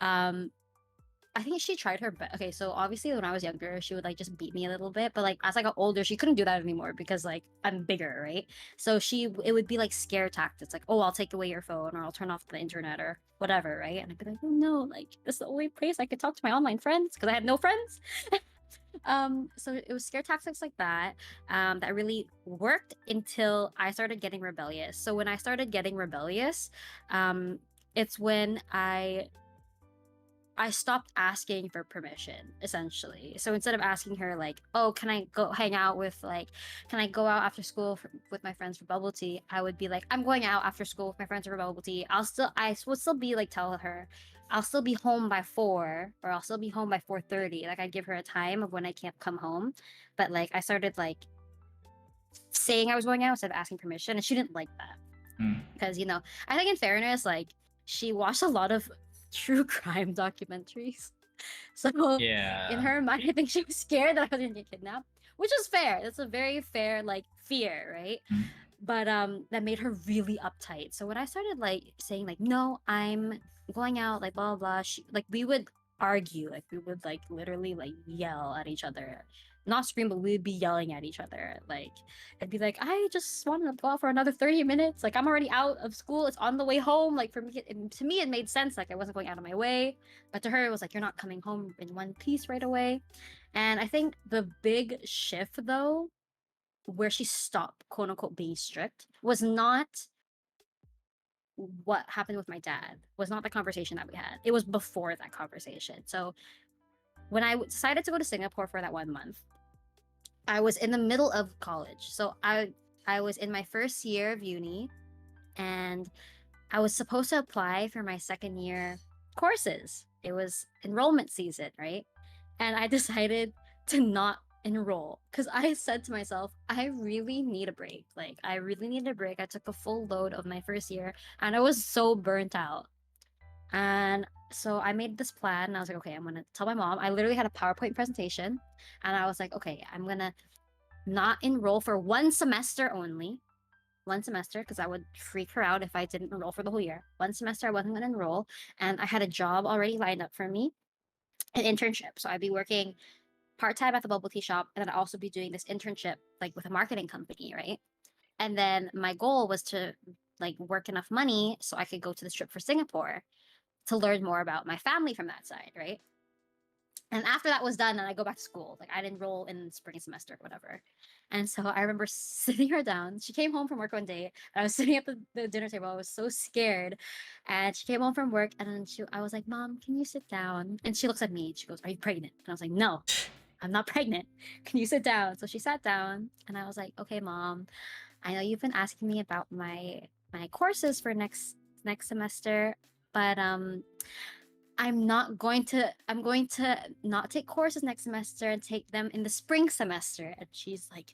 um I think she tried her best. Okay, so obviously when I was younger, she would like just beat me a little bit, but like as I got older, she couldn't do that anymore because like I'm bigger, right? So it would be like scare tactics, like, oh, I'll take away your phone or I'll turn off the internet or whatever, right? And I'd be like, oh no, like this is the only place I could talk to my online friends because I had no friends. So it was scare tactics like that, that really worked until I started getting rebellious. So when I started getting rebellious, um, it's when I stopped asking for permission, essentially. So instead of asking her like, "Oh, can I go hang out with like, can I go out after school with my friends for bubble tea?" I would be like, "I'm going out after school with my friends for bubble tea." I would still be like, tell her, "I'll still be home by 4, or I'll still be home by 4:30." Like I give her a time of when I can't come home, but like I started like saying I was going out instead of asking permission, and she didn't like that
Hmm.
because I think in fairness, like she watched a lot of true crime documentaries. So in
Yeah.
her mind, I think she was scared that I was gonna get kidnapped, which is fair. That's a very fair like fear, right?
Hmm.
But that made her really uptight. So when I started like saying like, no, I'm going out, like blah blah blah, like we would argue, like we would like literally like yell at each other. Not scream, but we'd be yelling at each other. Like I'd be like, I just wanted to go out for another 30 minutes. Like I'm already out of school. It's on the way home. Like for me, to me, it made sense. Like I wasn't going out of my way. But to her, it was like, you're not coming home in one piece right away. And I think the big shift though, where she stopped quote unquote being strict, was not what happened with my dad, was not the conversation that we had. It was before that conversation. So when I decided to go to Singapore for that 1 month, I was in the middle of college. So I was in my first year of uni, and I was supposed to apply for my second year courses. It was enrollment season, right? And I decided to not enroll because I said to myself, I really need a break. Like, I really need a break. I took a full load of my first year and I was so burnt out. And so I made this plan and I was like, okay, I'm going to tell my mom. I literally had a PowerPoint presentation and I was like, okay, I'm going to not enroll for 1 semester only. 1 semester, because I would freak her out if I didn't enroll for the whole year. 1 semester I wasn't going to enroll, and I had a job already lined up for me, an internship. So I'd be working part time at the bubble tea shop, and then I'd also be doing this internship like with a marketing company, right? And then my goal was to like work enough money so I could go to this trip for Singapore to learn more about my family from that side, right? And after that was done, then I go back to school. Like I'd enroll in spring semester, whatever. And so I remember sitting her down. She came home from work one day. And I was sitting at the dinner table. I was so scared. And she came home from work, and then I was like, "Mom, can you sit down?" And she looks at me. She goes, "Are you pregnant?" And I was like, "No, I'm not pregnant. Can you sit down?" So she sat down, and I was like, "Okay, Mom, I know you've been asking me about my courses for next semester, but I'm going to not take courses next semester and take them in the spring semester." And she's like,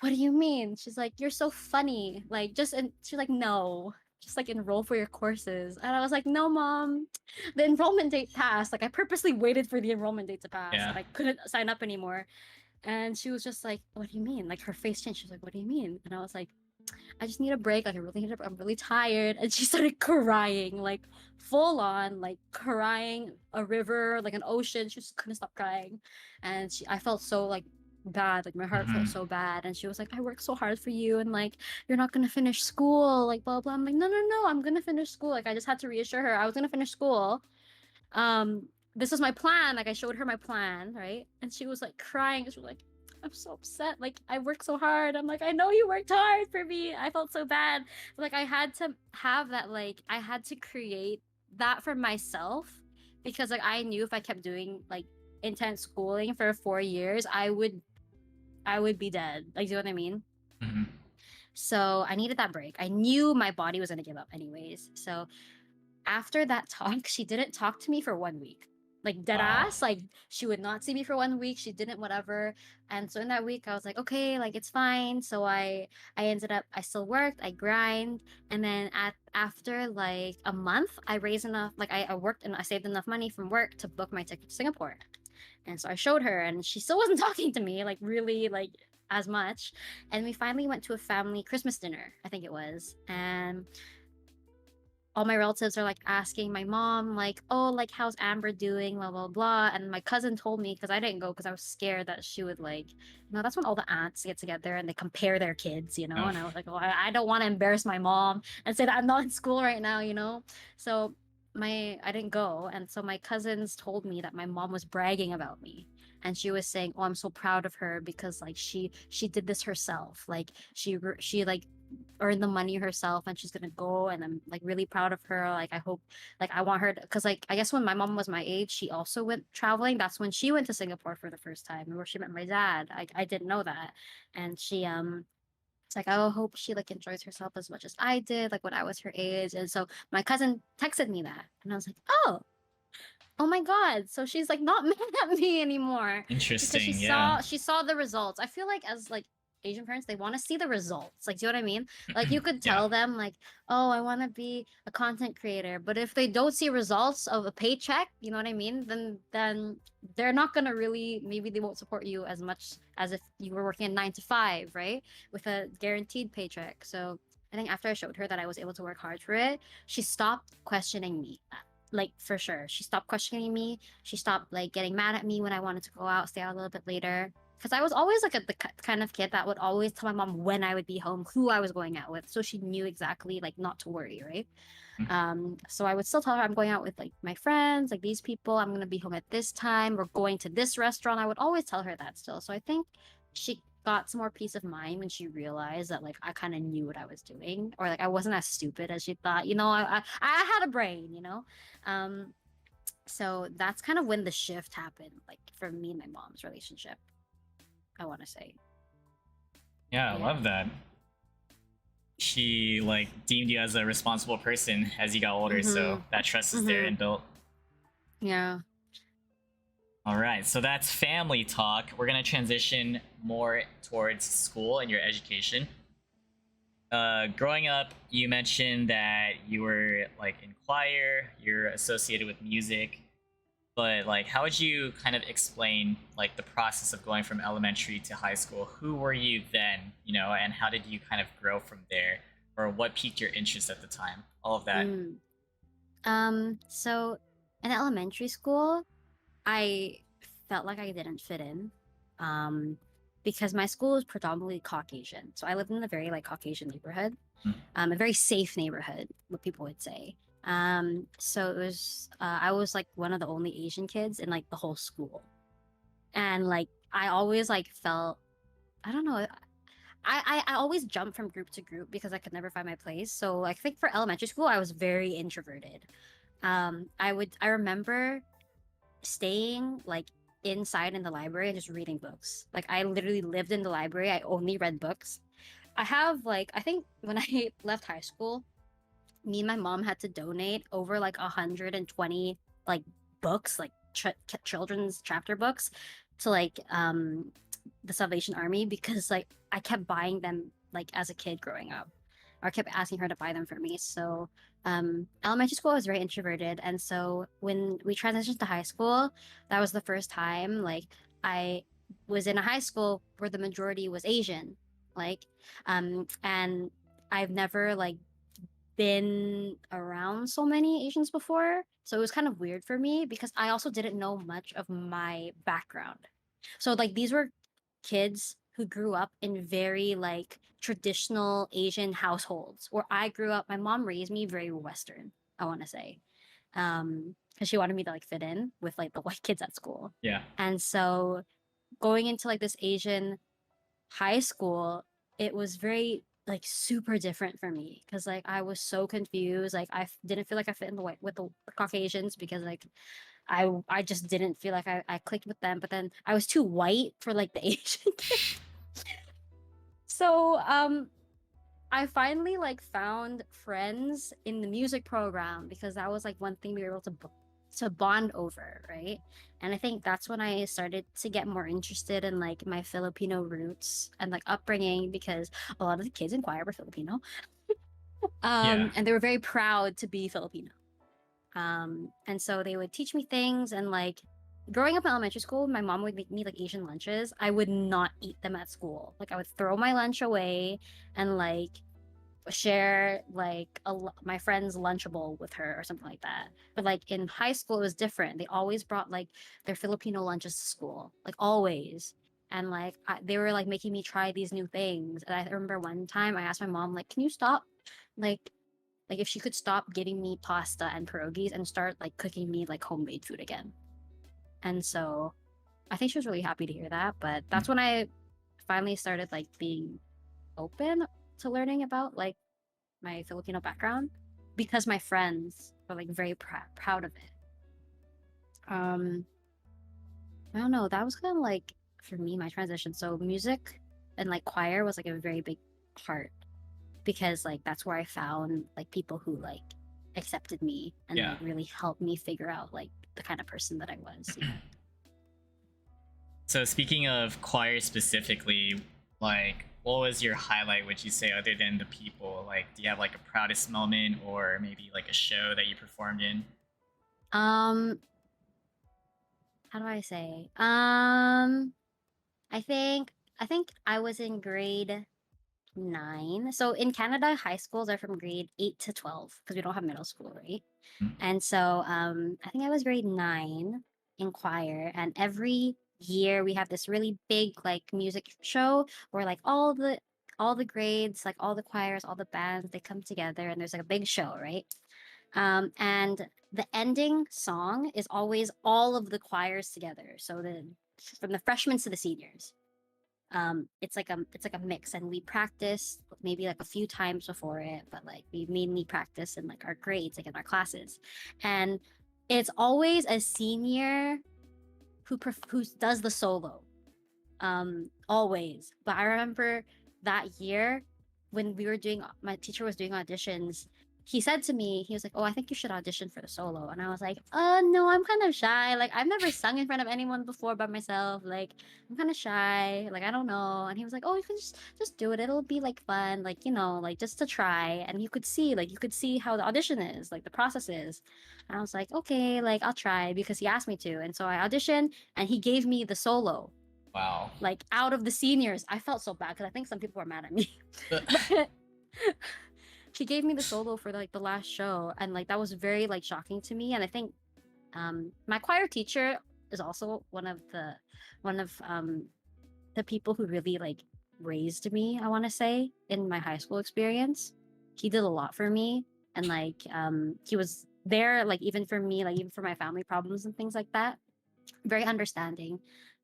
"What do you mean?" She's like, "You're so funny. Like she's like, "No. Just like enroll for your courses." And I was like, "No, Mom. The enrollment date passed. Like I purposely waited for the enrollment date to pass
Yeah.
and I couldn't sign up anymore." And she was just like, "What do you mean?" Like her face changed. She was like, "What do you mean?" And I was like, "I just need a break. Like I'm really tired." And she started crying, like full on, like crying a river, like an ocean. She just couldn't stop crying. And I felt so like bad. Like my heart felt
Hmm.
so bad. And she was like, "I worked so hard for you, and like you're not gonna finish school, like blah blah." I'm like, "No, no, no, I'm gonna finish school." Like I just had to reassure her I was gonna finish school. um this was my plan. Like I showed her my plan, right? And she was like crying. She was like, "I'm so upset. Like I worked so hard." I'm like, "I know you worked hard for me." I felt so bad. Like I had to have that, like I had to create that for myself, because like I knew if I kept doing like intense schooling for 4 years, I would be dead. Like, do you know what I mean?
Mhm.
So I needed that break. I knew my body was gonna give up anyways. So after that talk, she didn't talk to me for 1 week. Like dead
Wow.
ass, like she would not see me for 1 week. She didn't whatever. And so in that week, I was like, okay, like it's fine. So I ended up I still worked, I grind, and then at after like a month, I raised enough, like I worked and I saved enough money from work to book my ticket to Singapore. And so I showed her, and she still wasn't talking to me, like really, like as much. And we finally went to a family Christmas dinner, I think it was. And all my relatives are like asking my mom, like, oh, like, how's Amber doing? Blah, blah, blah. And my cousin told me, because I didn't go because I was scared that she would, like, that's when all the aunts get together and they compare their kids,
Oh.
And I was like, oh, I don't want to embarrass my mom and say that I'm not in school right now. So I didn't go. And so my cousins told me that my mom was bragging about me. And she was saying, "Oh, I'm so proud of her because like she did this herself. Like she like earn the money herself and she's gonna go, and I'm like really proud of her. Like I hope, like I want her because like I guess when my mom was my age she also went traveling. That's when she went to Singapore for the first time where she met my dad. I didn't know that. And she it's like I hope she like enjoys herself as much as I did like when I was her age. And so my cousin texted me that and I was like, oh my god, so she's like not mad at me anymore because
Interesting. Yeah.
she saw the results. I feel like as like Asian parents, they want to see the results. Like, do you know what I mean? Like you could
Yeah.
tell them like, oh, I want to be a content creator, but if they don't see results of a paycheck, you know what I mean? Then they're not gonna really, maybe they won't support you as much as if you were working a 9 to 5, right? With a guaranteed paycheck. So I think after I showed her that I was able to work hard for it, she stopped questioning me, like for sure. She stopped questioning me. She stopped like getting mad at me when I wanted to go out, stay out a little bit later. Because I was always like the kind of kid that would always tell my mom when I would be home, who I was going out with, so she knew exactly like not to worry, right? So I would still tell her I'm going out with like my friends, like these people. I'm gonna be home at this time. We're going to this restaurant. I would always tell her that still. So I think she got some more peace of mind when she realized that like I kind of knew what I was doing, or like I wasn't as stupid as she thought. I had a brain. Um, so that's kind of when the shift happened, like for me and my mom's relationship, I want to say.
Yeah. I
Yeah.
love that. She like deemed you as a responsible person as you got older, so
Mm-hmm.
that trust is there
Mm-hmm.
and built.
Yeah.
All right, so that's family talk. We're gonna transition more towards school and your education. Growing up, you mentioned that you were like in choir, you're associated with music, but like, how would you kind of explain like the process of going from elementary to high school? Who were you then, and how did you kind of grow from there, or what piqued your interest at the time? All of that.
Mm. So in elementary school, I felt like I didn't fit in. Um, because my school was predominantly Caucasian. So I lived in a very like Caucasian neighborhood,
Hmm.
a very safe neighborhood, what people would say. So it was I was like one of the only Asian kids in like the whole school. And like I always like felt, I don't know, I always jumped from group to group because I could never find my place. So I think for elementary school I was very introverted. I remember staying like inside in the library and just reading books. Like I literally lived in the library. I only read books. I have like, I think when I left high school, me and my mom had to donate over like 120 like books, like children's chapter books to like the Salvation Army because like I kept buying them like as a kid growing up, or kept asking her to buy them for me. So elementary school I was very introverted, and so when we transitioned to high school, that was the first time like I was in a high school where the majority was Asian, like and I've never like been around so many Asians before. So it was kind of weird for me because I also didn't know much of my background. So like these were kids who grew up in very like traditional Asian households where I grew up. My mom raised me very Western, I want to say. Because she wanted me to like fit in with like the white kids at school.
Yeah.
And so going into like this Asian high school, it was very like super different for me because like I was so confused. Like didn't feel like I fit in the white with the Caucasians because like I just didn't feel like I clicked with them. But then I was too white for like the Asian kids. So I finally like found friends in the music program because that was like one thing we were able to bond over, right? And I think that's when I started to get more interested in like my Filipino roots and like upbringing because a lot of the kids in choir were Filipino.
Yeah.
And they were very proud to be Filipino. And so they would teach me things and like growing up in elementary school, my mom would make me like Asian lunches. I would not eat them at school. Like I would throw my lunch away and like share like my friend's lunchable with her or something like that. But like in high school, it was different. They always brought like their Filipino lunches to school, like always. And like they were like making me try these new things. And I remember one time I asked my mom like, "Can you stop like if she could stop giving me pasta and pierogies and start like cooking me like homemade food again?" And so I think she was really happy to hear that. But
Mm.
that's when I finally started like being open to learning about like my Filipino background because my friends were like very proud of it. Um, I don't know. That was kind of like for me my transition. So music and like choir was like a very big part because like that's where I found like people who like accepted me and
Yeah.
like really helped me figure out like the kind of person that I was. You know.
So speaking of choir specifically, like what was your highlight, would you say, other than the people? Like do you have like a proudest moment or maybe like a show that you performed in?
Um, how do I say? I think I was in grade 9. So in Canada, high schools are from grade 8 to 12 because we don't have middle school, right?
Mm.
And so I think I was grade 9 in choir, and every year we have this really big like music show where like all the grades, like all the choirs, all the bands, they come together and there's like a big show, right? And the ending song is always all of the choirs together. So the from the freshmen to the seniors. It's like a mix, and we practice maybe like a few times before it, but like we mainly practice in like our grades, like in our classes. And it's always a senior who does the solo, always. But I remember that year when we were doing my teacher was doing auditions, he said to me, he was like, "Oh, I think you should audition for the solo." And I was like, no, I'm kind of shy. Like I've never sung in front of anyone before by myself. Like I'm kind of shy. Like I don't know." And he was like, "Oh, you can just do it. It'll be like fun, like, you know, like just to try." And you could see how the audition is, like the process is. And I was like, "Okay, like I'll try," because he asked me to. And so I auditioned and he gave me the solo
Wow.
like out of the seniors. I felt so bad because I think some people were mad at me. But she gave me the solo for like the last show, and like that was very like shocking to me. And I think my choir teacher is also one of the people who really like raised me, I want to say, in my high school experience. He did a lot for me, and like he was there like even for me, like even for my family problems and things like that, very understanding.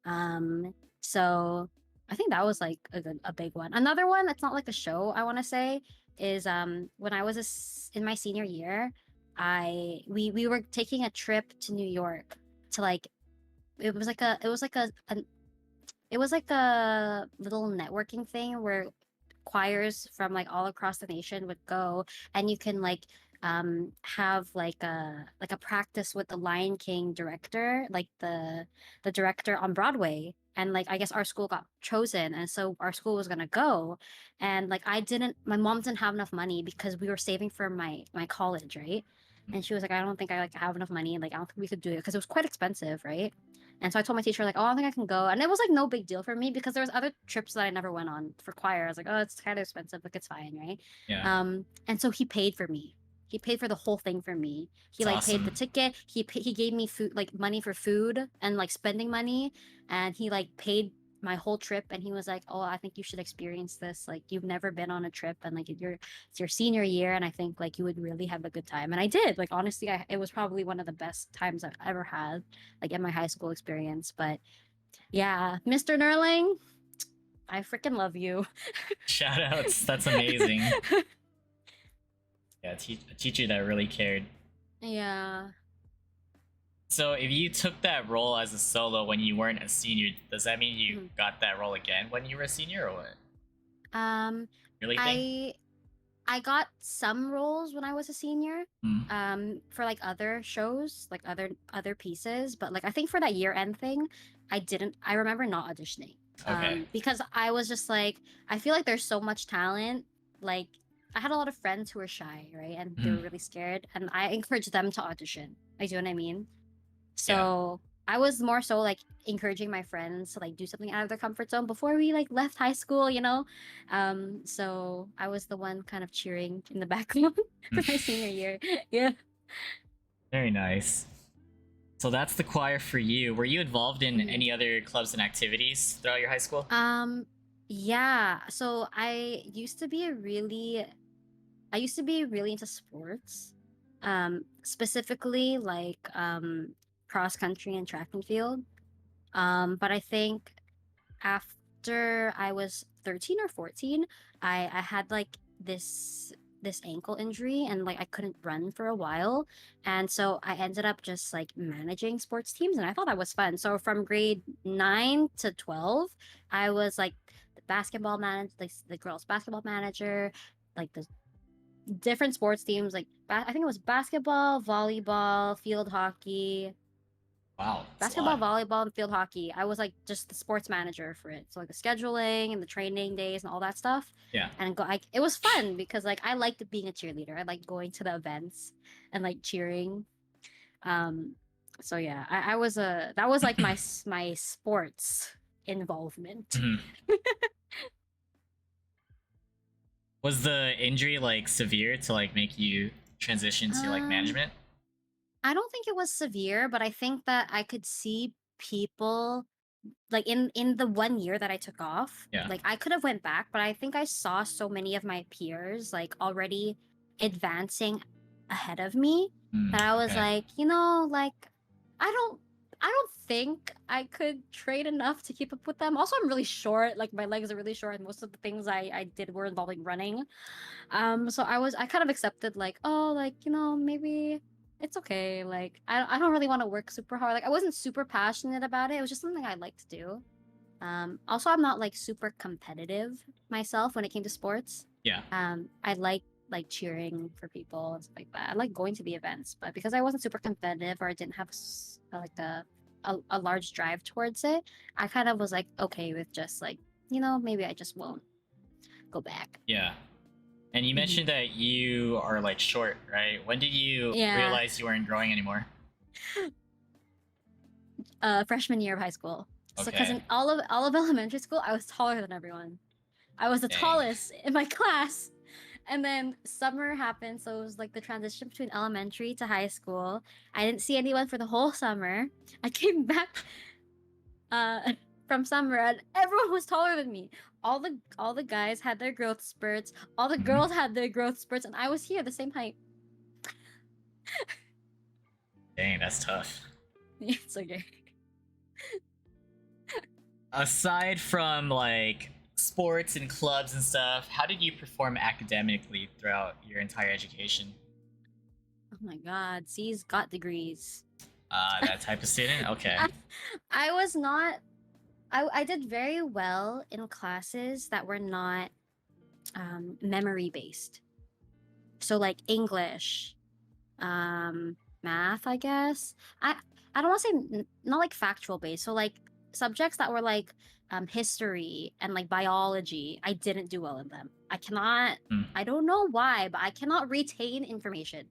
Um, so I think that was like a big one. Another one that's not like a show, I want to say, is when I was in my senior year, we were taking a trip to New York to like it was like a little networking thing where choirs from like all across the nation would go, and you can like have like a practice with the Lion King director, like the director on Broadway. And like I guess our school got chosen, and so our school was gonna go. And like my mom didn't have enough money because we were saving for my college, right? And she was like, "I don't think I like have enough money. Like I don't think we could do it because it was quite expensive, right?" And so I told my teacher like, "Oh, I don't think I can go." And it was like no big deal for me because there was other trips that I never went on for choir. I was like, "Oh, it's kind of expensive, like it's fine, right?"
Yeah.
And so he paid for me. He paid for the whole thing for me. He
It's
like paid the
awesome.
ticket. He gave me food, like money for food and like spending money, and he like paid my whole trip. And he was like, "Oh, I think you should experience this. Like you've never been on a trip, and like it's your senior year, and I think like you would really have a good time." And I did. Like honestly, it was probably one of the best times I've ever had, like in my high school experience. But yeah, Mr. Nerling, I freaking love you.
Shout outs. That's amazing. Yeah, a teacher that really cared.
Yeah.
So if you took that role as a solo when you weren't a senior, does that mean you
Mhm.
got that role again when you were a senior or what?
Um,
Really thing?
I I got some roles when I was a senior,
Mm.
for like other shows, like other pieces. But like I think for that year end thing, I didn't. I remember not auditioning,
Okay.
because I was just like, I feel like there's so much talent. Like I had a lot of friends who were shy, right, and they were
Mhm.
really scared, and I encouraged them to audition. Like, do you know what I mean?
Yeah.
So I was more so like encouraging my friends to like do something out of their comfort zone before we like left high school, you know? So I was the one kind of cheering in the background for my senior year. Yeah.
Very nice. So that's the choir for you. Were you involved in
Mhm.
any other clubs and activities throughout your high school?
Um, yeah. So I used to be really into sports. Specifically like cross country and track and field. But I think after I was 13 or 14, I had like this ankle injury, and like I couldn't run for a while. And so I ended up just like managing sports teams, and I thought that was fun. So from grade 9 to 12, I was like the basketball manager, like the girls basketball manager, like the different sports teams, like I think it was basketball, volleyball, field hockey,
Wow, it's a
basketball,
lot.
volleyball, and field hockey. I was like just the sports manager for it. So like the scheduling and the training days and all that stuff.
Yeah.
And go like it was fun because like I liked being a cheerleader. I liked going to the events and like cheering. Um so yeah, I was a that was like my sports involvement.
Mhm. Was the injury like severe to like make you transition to like
Um
management?
I don't think it was severe, but I think that I could see people like in the 1 year that I took off,
Yeah.
like I could have went back, but I think I saw so many of my peers like already advancing ahead of me
Mm,
that I was
okay.
like, like I don't I don't think I could train enough to keep up with them. Also, I'm really short, like my legs are really short, and most of the things I did were involving running. So I kind of accepted like, oh, like, maybe it's okay. Like I don't really want to work super hard. Like I wasn't super passionate about it. It was just something I like to do. Also I'm not like super competitive myself when it came to sports.
Yeah.
I like cheering for people and stuff like that. I like going to the events, but because I wasn't super competitive or I didn't have like a large drive towards it, I kind of was like okay with just like, maybe I just won't go back.
Yeah. And you
Mhm.
mentioned that you are like short, right? When did you
Yeah.
realize you weren't growing anymore?
Freshman year of high school. So, because
Okay.
in all of elementary school, I was taller than everyone. I was the
Dang.
tallest in my class. And then summer happened, so it was like the transition between elementary to high school. I didn't see anyone for the whole summer. I came back uh from summer, and everyone was taller than me. All the guys had their growth spurts. All the
Mhm.
girls had their growth spurts, and I was here the same height.
Dang, that's tough.
It's okay.
Aside from like sports and clubs and stuff, how did you perform academically throughout your entire education?
Oh my God, C's got degrees.
That type of student? Okay.
I, I was not I did very well in classes that were not memory based. So like English, math, I guess. I don't want to say not like factual based. So like subjects that were like history and like biology, I didn't do well in them.
Hmm.
I don't know why, but I cannot retain information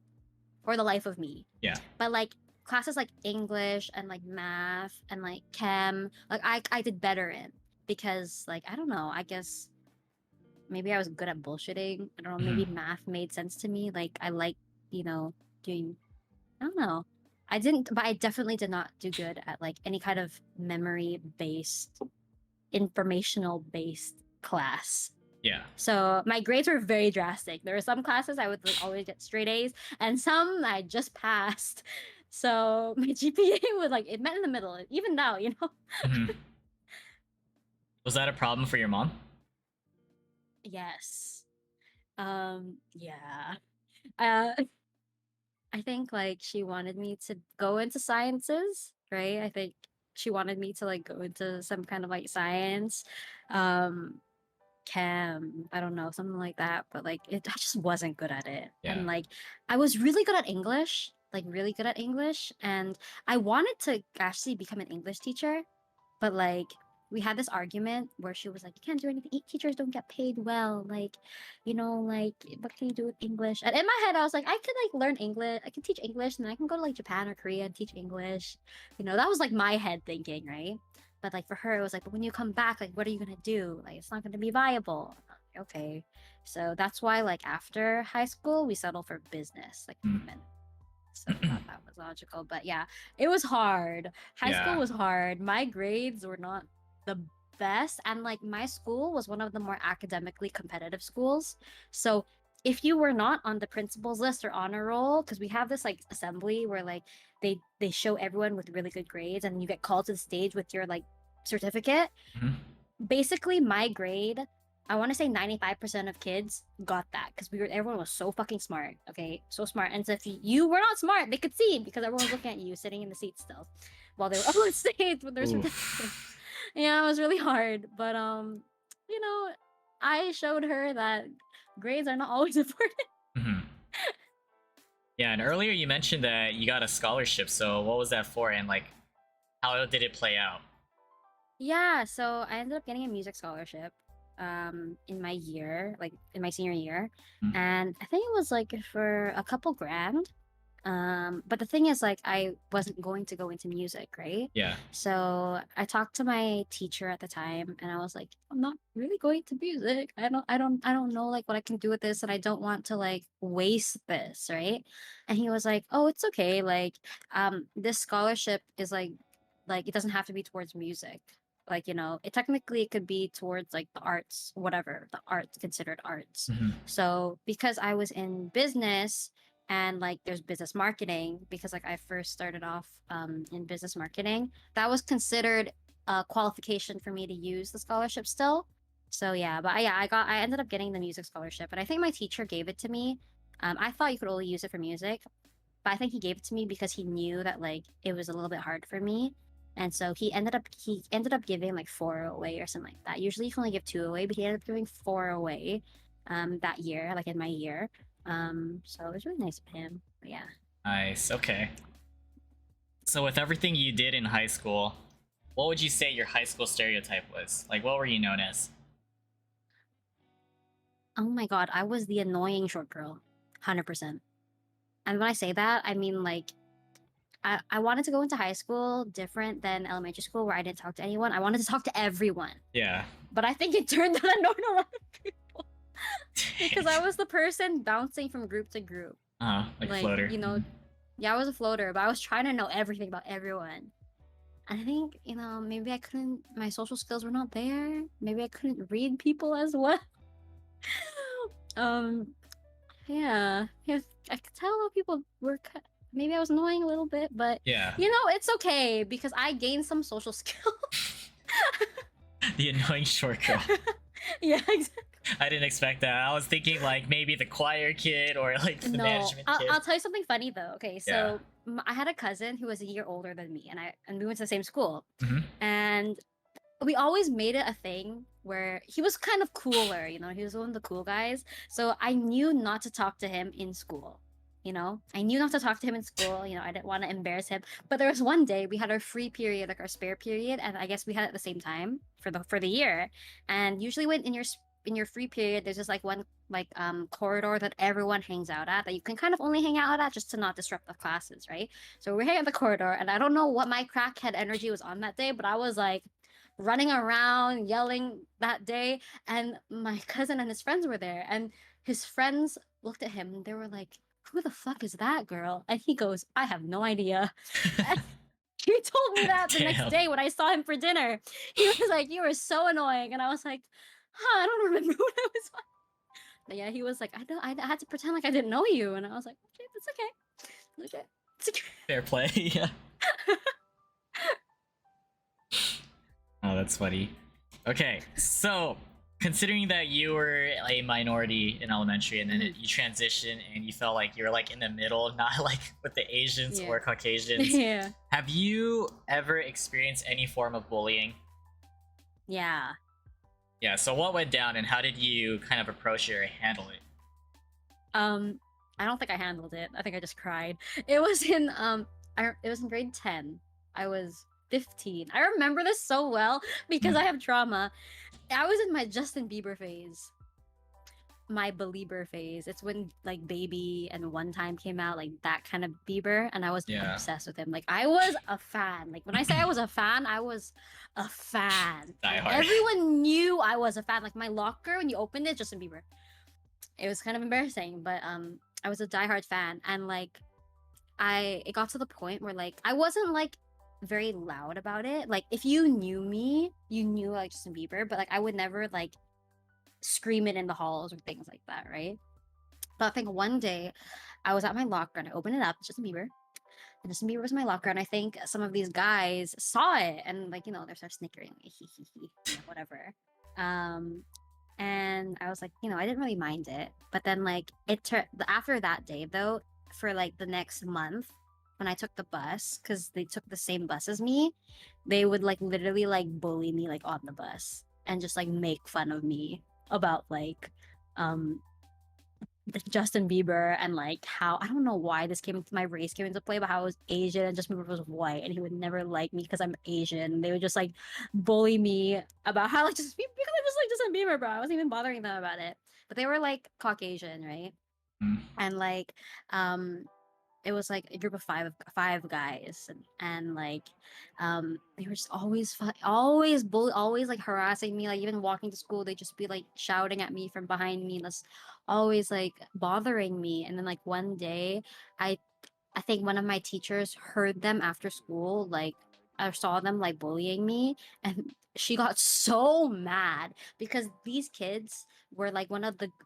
for the life of me.
Yeah.
But like classes like English and like math and like chem, like I did better in because like I don't know, I guess maybe I was good at bullshitting. I don't know, maybe
Mhm.
math made sense to me. Like I like, doing I don't know. I didn't but I definitely did not do good at like any kind of memory based, informational based class.
Yeah.
So my grades were very drastic. There were some classes I would like always get straight A's, and some I just passed. So my GPA would like it met in the middle. Even now, you know.
Mhm. Was that a problem for your mom?
Yes. Yeah. Uh, I think like she wanted me to go into sciences, right? I think she wanted me to like go into some kind of like science. Um, chem, I don't know, something like that. But like I just wasn't good at it.
Yeah.
And like I was really good at English, like really good at English, and I wanted to actually become an English teacher, but like we had this argument where she was like, "You can't do anything. Teachers don't get paid well. Like, like what can you do with English?" And in my head, I was like, I could like learn English. I can teach English, and then I can go to like Japan or Korea and teach English. That was like my head thinking, right? But like for her, it was like, but when you come back, like, what are you gonna do? Like, it's not gonna be viable. Okay, so that's why like after high school, we settled for business, like movement. So I thought that was logical. But yeah, it was hard. High school
Yeah.
was hard. My grades were not the best, and like my school was one of the more academically competitive schools. So if you were not on the principal's list or honor roll, because we have this like assembly where like they show everyone with really good grades, and you get called to the stage with your like certificate.
Mhm.
Basically, my grade, I want to say 95% of kids got that because everyone was so fucking smart. Okay, so smart. And so if you were not smart, they could see because everyone was looking at you sitting in the seat still while they were on stage with their certificate. Yeah, it was really hard, but I showed her that grades are not always important.
Mhm. Yeah, and earlier you mentioned that you got a scholarship. So what was that for, and like, how did it play out?
Yeah, so I ended up getting a music scholarship in my year, like in my senior year.
Mm.
And I think it was like for a couple grand. But the thing is like I wasn't going to go into music, right?
Yeah.
So I talked to my teacher at the time and I was like, I'm not really going to music. I don't know like what I can do with this, and I don't want to like waste this, right? And he was like, "Oh, it's okay. Like this scholarship is like it doesn't have to be towards music. Like, it technically it could be towards like the arts, whatever the arts considered arts."
Mhm.
So because I was in business and like there's business marketing, because like I first started off in business marketing, that was considered a qualification for me to use the scholarship still. So yeah, but yeah, I ended up getting the music scholarship, and I think my teacher gave it to me. I thought you could only use it for music, but I think he gave it to me because he knew that like it was a little bit hard for me. And so he ended up giving like four away or something like that. Usually you can only give two away, but he ended up giving four away that year, like in my year. So it was really nice of him. But yeah.
Nice. Okay. So with everything you did in high school, what would you say your high school stereotype was? Like, what were you known as?
Oh my god, I was the annoying short girl. 100%. And when I say that, I mean like I wanted to go into high school different than elementary school where I didn't talk to anyone. I wanted to talk to everyone.
Yeah.
But I think it turned out I know a lot of people. Because I was the person bouncing from group to group.
Like floater.
Yeah, I was a floater, but I was trying to know everything about everyone. And I think, maybe my social skills were not there. Maybe I couldn't read people as well. um, yeah, I could tell that people were, maybe I was annoying a little bit, but
Yeah.
it's okay because I gained some social skills.
The annoying short girl.
Yeah, exactly.
I didn't expect that. I was thinking like maybe the choir kid or like the
No,
management kid.
I'll tell you something funny though. Okay, so I had a cousin who was a year older than me, and we went to the same school,
Mhm.
and we always made it a thing where he was kind of cooler. He was one of the cool guys. So I knew not to talk to him in school. I knew not to talk to him in school. I didn't want to embarrass him. But there was one day we had our free period, like our spare period, and I guess we had it at the same time for the year. And usually when in your free period, there's just like one like corridor that everyone hangs out at that you can kind of only hang out at just to not disrupt the classes, right? So we're hanging at the corridor, and I don't know what my crackhead energy was on that day, but I was like running around yelling that day, and my cousin and his friends were there, and his friends looked at him and they were like, "Who the fuck is that girl?" And he goes, "I have no idea." And he told me that the next
Damn.
day when I saw him for dinner. He was like, "You were so annoying," and I was like, "Huh, I don't remember what I was on." But yeah, he was like, I had to pretend like I didn't know you," and I was like, "Okay, it's okay, okay, it's okay."
Fair play. Yeah. Oh, that's funny. Okay, so considering that you were a minority in elementary and then you transitioned and you felt like you're like in the middle, not like with the Asians
Yeah.
or Caucasians,
Yeah.
have you ever experienced any form of bullying?
Yeah.
Yeah, so what went down and how did you kind of approach it or handle it?
I don't think I handled it. I think I just cried. It was in it was in grade 10. I was 15. I remember this so well because
Mm.
I have trauma. I was in my Justin Bieber phase. My Belieber phase. It's when like Baby and One Time came out, like that kind of Bieber, and I was
Yeah.
obsessed with him. Like I was a fan. Like when I say I was a fan, I was a fan.
Die
And
hard.
everyone knew I was a fan. Like my locker, when you opened it, Justin Bieber. It was kind of embarrassing, but I was a diehard fan, and like it got to the point where like I wasn't like very loud about it. Like if you knew me, you knew like Justin Bieber, but like I would never like scream it in the halls or things like that, right? But I think one day I was at my locker and I opened it up, Justin Bieber. And Justin Bieber was in my locker, and I think some of these guys saw it and like, they start snickering, like, hee hee hee, whatever. Um and I was like, I didn't really mind it. But then like after that day though, for like the next month, when I took the bus, because they took the same bus as me, they would like literally like bully me like on the bus and just like make fun of me about like um Justin Bieber, and like how I don't know why this came into my race came into play, but how I was Asian and Justin Bieber was white and he would never like me because I'm Asian. They would just like bully me about how like just because I just like Justin Bieber, bro. I wasn't even bothering them about it. But they were like Caucasian, right?
Mm.
And like um it was like a group of five guys, and like they were just always always always like harassing me, like even walking to school they just be like shouting at me from behind me, that's always like bothering me. And then like one day i I think one of my teachers heard them after school, like I saw them like bullying me, and she got so mad because these kids were like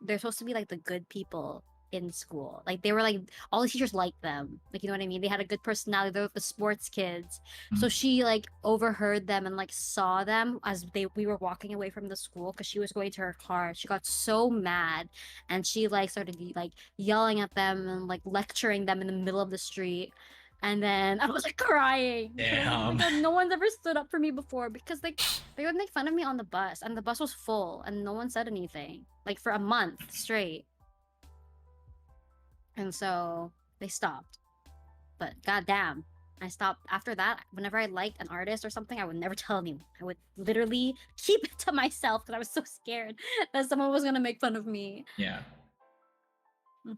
they're supposed to be like the good people in school. Like they were like all the teachers liked them. Like you know what I mean? They had a good personality. They were the sports kids. So
Mm.
she like overheard them and like saw them as we were walking away from the school because she was going to her car. She got so mad and she like started like yelling at them and like lecturing them in the middle of the street. And then I was like crying. I was like, oh my
Damn.
god, no one's ever stood up for me before, because like they would make fun of me on the bus and the bus was full and no one said anything. Like for a month straight. And so they stopped. But goddamn, I stopped after that. Whenever I liked an artist or something, I would never tell anyone. I would literally keep it to myself because I was so scared that someone was gonna make fun of me.
Yeah.
Mm.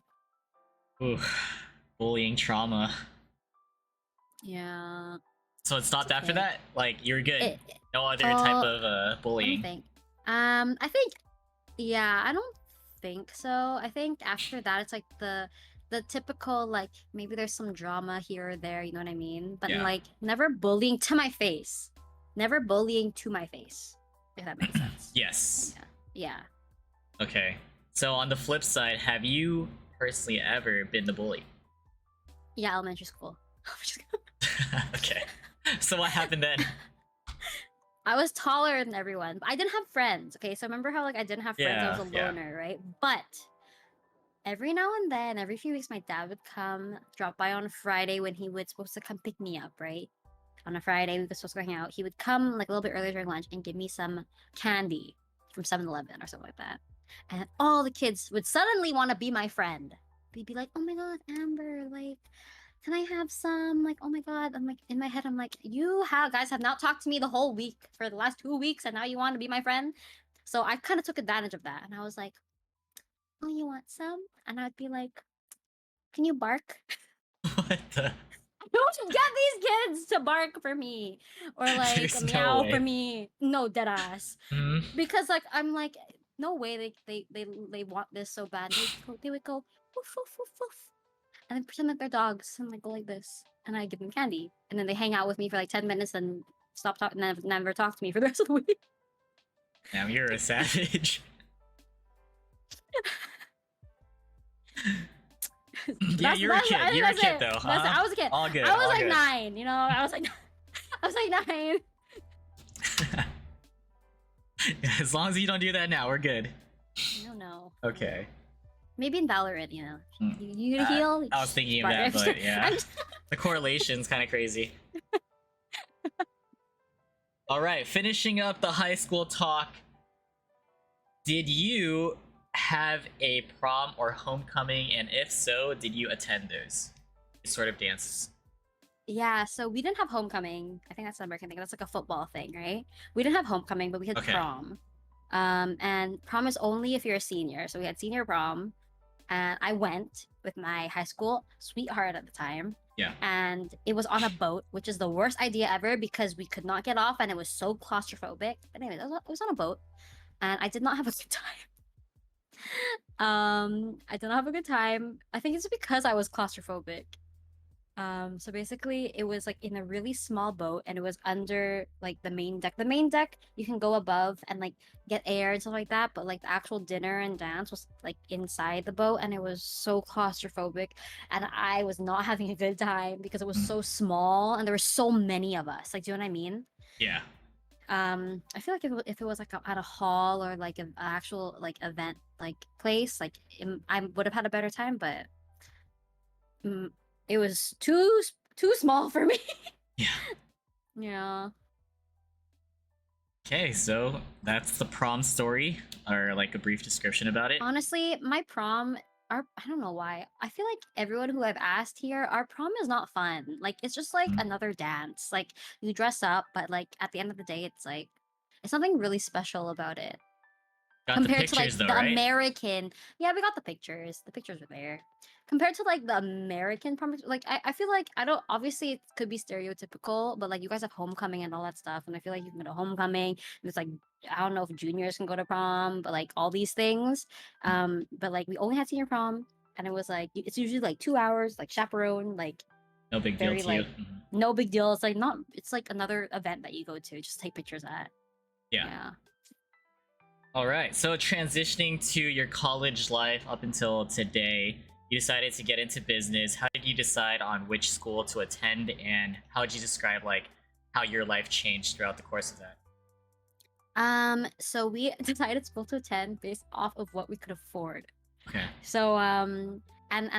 Oof. Bullying trauma.
Yeah.
So it stopped after
okay.
that? Like you're good.
It,
No other type of
let me
bullying.
think. I think, yeah, I don't think so. I think after that, it's like the typical like maybe there's some drama here or there, you know what I mean? But
Yeah.
like never bullying to my face. Never bullying to my face. If that makes sense.
Yes.
Yeah.
Okay. So on the flip side, have you personally ever been the bully?
Yeah, elementary school.
Okay. So what happened then?
I was taller than everyone. But I didn't have friends. Okay, so remember how like I didn't have friends? I was a
Yeah, yeah.
loner, right? But every now and then, every few weeks, my dad would come, drop by on a Friday when he was supposed to come pick me up, right? On a Friday, we were supposed to go hang out. He would come like a little bit earlier during lunch and give me some candy from 7-Eleven or something like that. And all the kids would suddenly want to be my friend. They'd be like, oh my god, Amber, like, can I have some? Like, oh my god. I'm like, in my head, I'm like, guys have not talked to me the whole week for the last 2 weeks, and now you want to be my friend? So I kind of took advantage of that. And I was like, oh, you want some? And I'd be like, can you bark?
What the?
Don't get these kids to bark for me or like
There's no
meow
way.
for me. No, dead ass.
Hmm?
Because like I'm like, no way they want this so bad. They would go woof woof woof woof, and then pretend that they're dogs and like go like this, and I give them candy, and then they hang out with me for like 10 minutes and stop talking, never talk to me for the rest of the week.
Now you're a savage. Yeah, you're a kid. You're a kid though, huh?
I was a kid.
All good.
I was
all
like
good.
9. You know, I was like, I was like 9.
As long as you don't do that now, we're good.
No, no.
Okay.
Maybe in Valorant, you know,
Mm.
you heal.
I was thinking of that, but yeah. The correlation's kind of crazy. All right, finishing up the high school talk. Did you have a prom or homecoming, and if so, did you attend those sort of dances?
Yeah, so we didn't have homecoming. I think that's an American thing. That's like a football thing, right? We didn't have homecoming, but we had
Okay.
prom. And prom is only if you're a senior. So we had senior prom, and I went with my high school sweetheart at the time.
Yeah.
And it was on a boat, which is the worst idea ever because we could not get off and it was so claustrophobic. But anyway, it was on a boat, and I did not have a good time. I did not have a good time. I think it's because I was claustrophobic. So basically it was like in a really small boat and it was under like the main deck. The main deck you can go above and like get air and stuff like that, but like the actual dinner and dance was like inside the boat and it was so claustrophobic and I was not having a good time because it was
Mm.
so small and there were so many of us. Like, do you know what I mean?
Yeah.
I feel like if it was like at a hall or like an actual like event like place, like I would have had a better time, but mm, it was too small for me.
Yeah.
Yeah.
Okay, so that's the prom story, or like a brief description about it.
Honestly, my prom, I don't know why. I feel like everyone who I've asked here, our prom is not fun. Like it's just like
Mm.
another dance. Like you dress up, but like at the end of the day, it's like it's something really special about it.
Got the
Compared to like
pictures though,
the
right?
American, yeah, we got the pictures were there. Compared to like the American prom, like I feel like I don't, obviously it could be stereotypical, but like you guys have homecoming and all that stuff, and I feel like you can go to homecoming. It's like I don't know if juniors can go to prom, but like all these things. But like we only had senior prom, and it was like it's usually like 2 hours, like chaperone, like
No big deal
very
to you.
like no big deal. It's like not, it's like another event that you go to, just take pictures at.
Yeah.
Yeah.
All right. So transitioning to your college life up until today, you decided to get into business. How did you decide on which school to attend, and how would you describe like how your life changed throughout the course of that?
So we decided school to attend based off of what we could afford.
Okay.
So and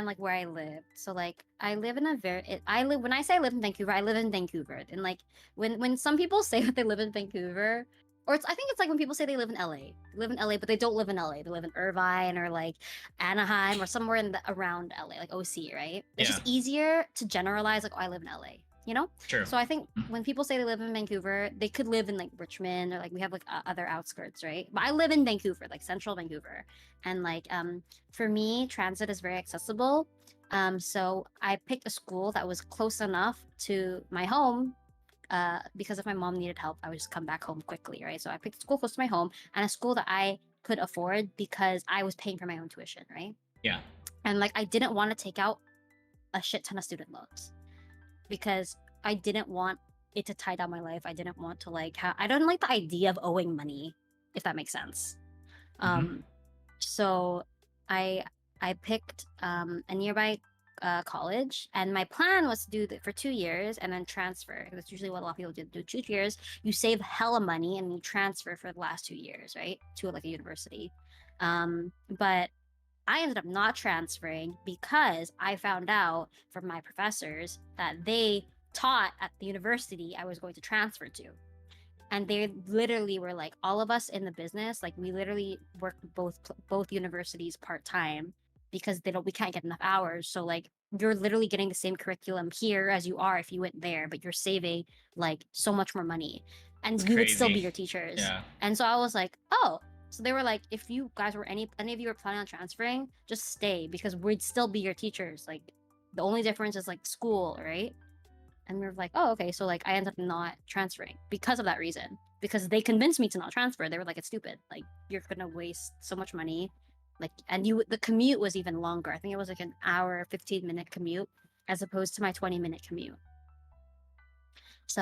like where I live. So like I live in a I live, when I say I live in Vancouver, I live in Vancouver. And like when some people say that they live in Vancouver, or I think it's like when people say they live in LA. They live in LA, but they don't live in LA. They live in Irvine or like Anaheim or somewhere in the around LA, like OC, right? It's
Yeah.
just easier to generalize like, oh, I live in LA, you know?
True.
So I think when people say they live in Vancouver, they could live in like Richmond or like we have like other outskirts, right? But I live in Vancouver, like central Vancouver. And like for me, transit is very accessible. So I picked a school that was close enough to my home, because if my mom needed help, I would just come back home quickly, right? So I picked a school close to my home and a school that I could afford because I was paying for my own tuition, right?
Yeah.
And like I didn't want to take out a shit ton of student loans because I didn't want it to tie down my life. I didn't want to like I don't like the idea of owing money, if that makes sense.
Mhm.
So I I picked a nearby college, and my plan was to do that for 2 years and then transfer. That's usually what a lot of people do 2 years. You save hella money and you transfer for the last 2 years, right, to like a university. But I ended up not transferring because I found out from my professors that they taught at the university I was going to transfer to. And they literally were like, all of us in the business, like we literally work both universities part-time because we can't get enough hours. So like you're literally getting the same curriculum here as you are if you went there, but you're saving like so much more money. And
It's
we would still be
crazy.
your teachers.
Yeah.
And so I was like, oh, so they were like, if you guys were any of you were planning on transferring, just stay because we'd still be your teachers. Like the only difference is like school, right? And we were like, oh, okay. So like I ended up not transferring because of that reason. Because they convinced me to not transfer. They were like, it's stupid. Like you're gonna waste so much money. Like, and the commute was even longer. I think it was like an hour, 15-minute commute as opposed to my 20-minute commute. So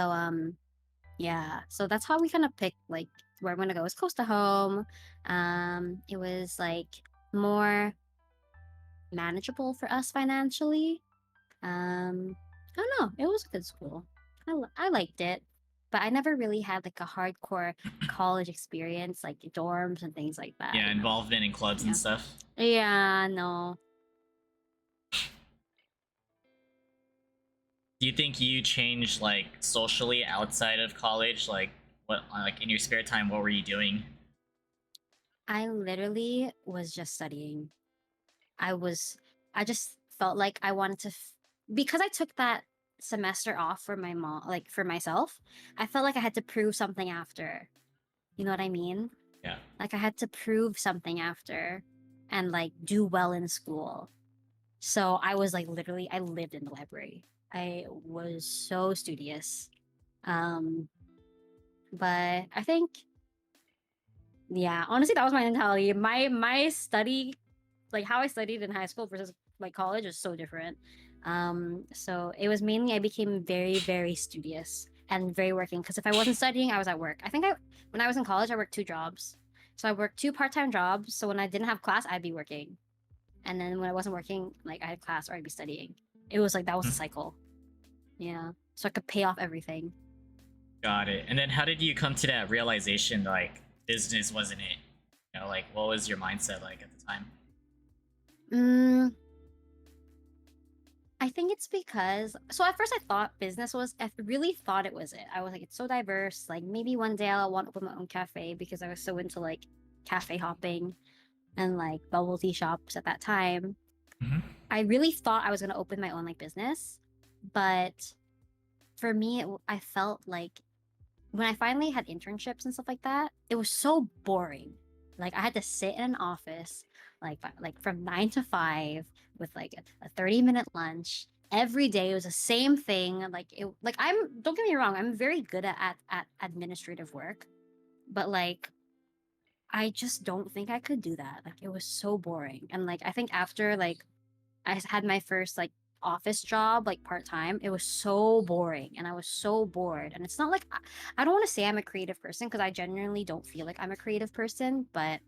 yeah. So that's how we kind of picked like where I'm gonna go. It's close to home. It was like more manageable for us financially. I don't know. It was a good school. I liked it, but I never really had like a hardcore college experience, like dorms and things like that.
Yeah,
You know?
involvement in clubs
Yeah.
and stuff.
Yeah, no.
Do you think you changed like socially outside of college? Like what, like in your spare time, what were you doing?
I literally was just studying. I was I just felt like I wanted to because I took that semester off for my mom, like for myself. I felt like I had to prove something after. You know what I mean?
Yeah.
Like I had to prove something after and like do well in school. So I was like literally I lived in the library. I was so studious. Um but I think yeah, honestly that was my mentality. My study, like how I studied in high school versus like college, is so different. So it was mainly I became very, very studious and very working because if I wasn't studying, I was at work. I think I when I was in college, I worked two jobs. So I worked two part-time jobs. So when I didn't have class, I'd be working. And then when I wasn't working, like I had class or I'd be studying. It was like that was the
Mhm.
cycle. Yeah. So I could pay off everything.
Got it. And then how did you come to that realization like business wasn't it? You know, like what was your mindset like at the time?
Mm, I think it's because so at first I thought business was I really thought it was it. I was like, it's so diverse. Like maybe one day I'll want to open my own cafe because I was so into like cafe hopping and like bubble tea shops at that time.
Hmm.
I really thought I was gonna open my own like business, but for me, I felt like when I finally had internships and stuff like that, it was so boring. Like I had to sit in an office, like from 9 to 5, with like a 30-minute lunch every day. It was the same thing. Like it, like I'm. Don't get me wrong. I'm very good at administrative work, but like I just don't think I could do that. Like it was so boring. And like I think after like I had my first like office job, like part time. It was so boring and I was so bored. And it's not like I don't want to say I'm a creative person because I genuinely don't feel like I'm a creative person, but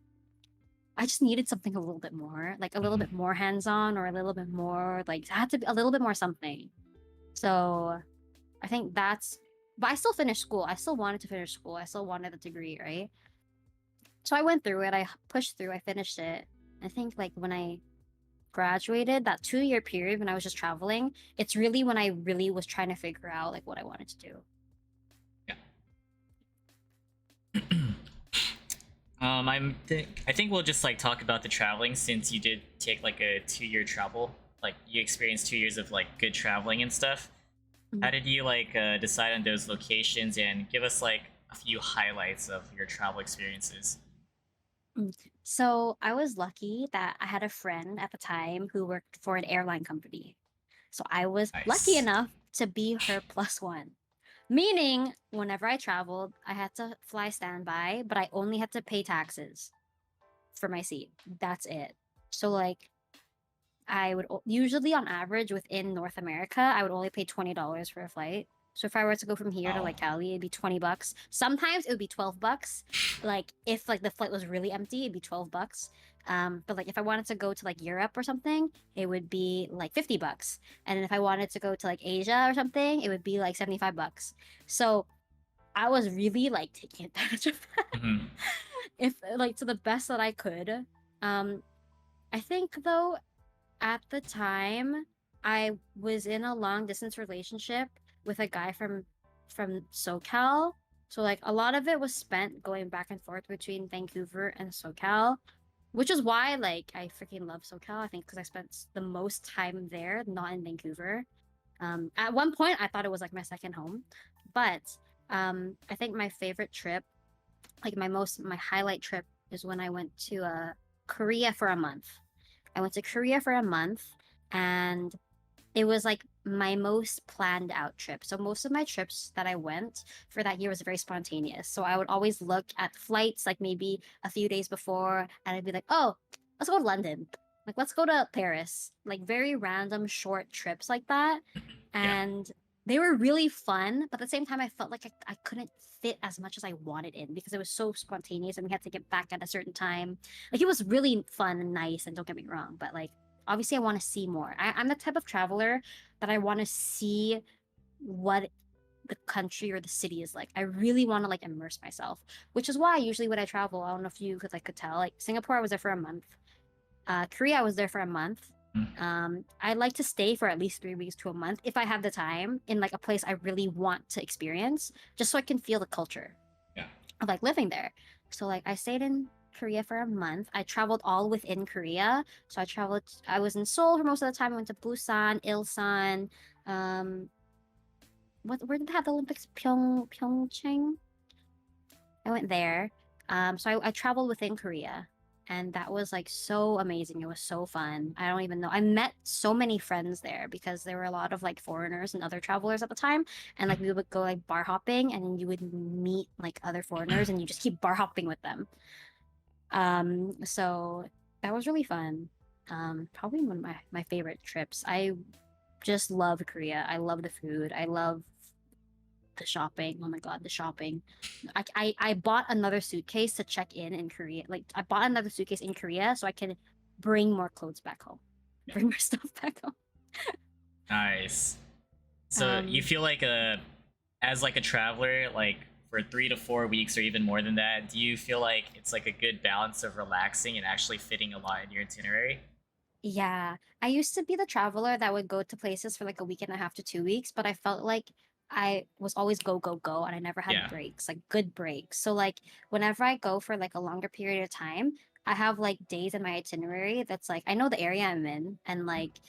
I just needed something a little bit more, like a little
Hmm.
bit more hands on or a little bit more, like, it had to be a little bit more something. So I think that's, but I still finished school. I still wanted to finish school. I still wanted a degree, right? So I went through it. I pushed through. I finished it. I think like when I graduated, that 2 year period when I was just traveling, it's really when I really was trying to figure out like what I wanted to do.
Yeah. I think we'll just like talk about the traveling since you did take like a 2 year travel. Like you experienced 2 years of like good traveling and stuff. How
Mm,
did you like decide on those locations and give us like a few highlights of your travel experiences?
mm. So I was lucky that I had a friend at the time who worked for an airline company. So I was lucky
Nice.
enough to be her plus one. Meaning, whenever I traveled, I had to fly standby, but I only had to pay taxes for my seat. That's it. So like I would usually on average within North America, I would only pay $20 for a flight. So if I were to go from here to
Oh.
like Cali, it'd be $20. Sometimes it would be $12. Like if like the flight was really empty, it'd be $12. But like if I wanted to go to like Europe or something, it would be like $50. And then if I wanted to go to like Asia or something, it would be like $75. So I was really like taking advantage of that.
Hmm.
If like to the best that I could. Um, I think though at the time I was in a long distance relationship with a guy from SoCal. So like a lot of it was spent going back and forth between Vancouver and SoCal, which is why like I freaking love SoCal. I think because I spent the most time there, not in Vancouver. At one point I thought it was like my second home, but I think my favorite trip, like my highlight trip, is when I went to Korea for a month. I went to Korea for a month and it was like my most planned out trip. So most of my trips that I went for that year was very spontaneous. So I would always look at flights like maybe a few days before and I'd be like, "Oh, let's go to London. Like let's go to Paris." Like very random short trips like that.
Yeah.
And they were really fun, but at the same time I felt like I couldn't fit as much as I wanted in because it was so spontaneous and we had to get back at a certain time. Like it was really fun and nice, and don't get me wrong, but like obviously I want to see more. I'm the type of traveler that I want to see what the country or the city is like. I really want to like immerse myself, which is why usually when I travel, I don't know if you could tell, like Singapore, I was there for a month. Korea, I was there for a month.
Mm.
I like to stay for at least 3 weeks to a month if I have the time in like a place I really want to experience, just so I can feel the culture
Yeah.
of like living there. So like I stayed in Korea for a month. I traveled all within Korea. So I was in Seoul for most of the time. I went to Busan, Ilsan, um, where did they have the Olympics? Pyeongchang? I went there. So I traveled within Korea, and that was like so amazing. It was so fun. I don't even know. I met so many friends there because there were a lot of like foreigners and other travelers at the time, and like we would go like bar hopping, and then you would meet like other foreigners, and you just keep bar hopping with them. So that was really fun. Probably one of my favorite trips. I just love Korea. I love the food. I love the shopping. Oh my god, the shopping. I bought another suitcase to check in Korea. Like I bought another suitcase in Korea so I can bring more clothes back home. Bring more stuff back home.
Nice. So you
Um
feel like as like a traveler, like for 3 to 4 weeks or even more than that, do you feel like it's like a good balance of relaxing and actually fitting a lot in your itinerary?
yeah, I used to be the traveler that would go to places for like a week and a half to 2 weeks, but I felt like I was always go, go, go, and I never had
Yeah.
breaks, like good breaks. So like whenever I go for like a longer period of time, I have like days in my itinerary that's like I know the area I'm in and like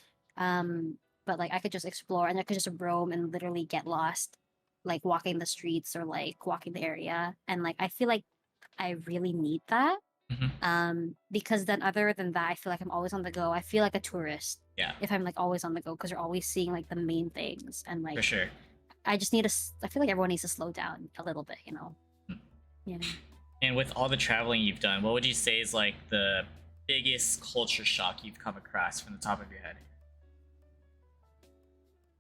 but like I could just explore and I could just roam and literally get lost like walking the streets or like walking the area and like I feel like I really need that
Hmm.
because then other than that I feel like I'm always on the go. I feel like a tourist
Yeah,
if I'm like always on the go because you're always seeing like the main things and
for
like
sure.
I just need to I feel like everyone needs to slow down a little bit,
Mm.
you know.
And with all the traveling you've done, what would you say is like the biggest culture shock you've come across from the top of your head?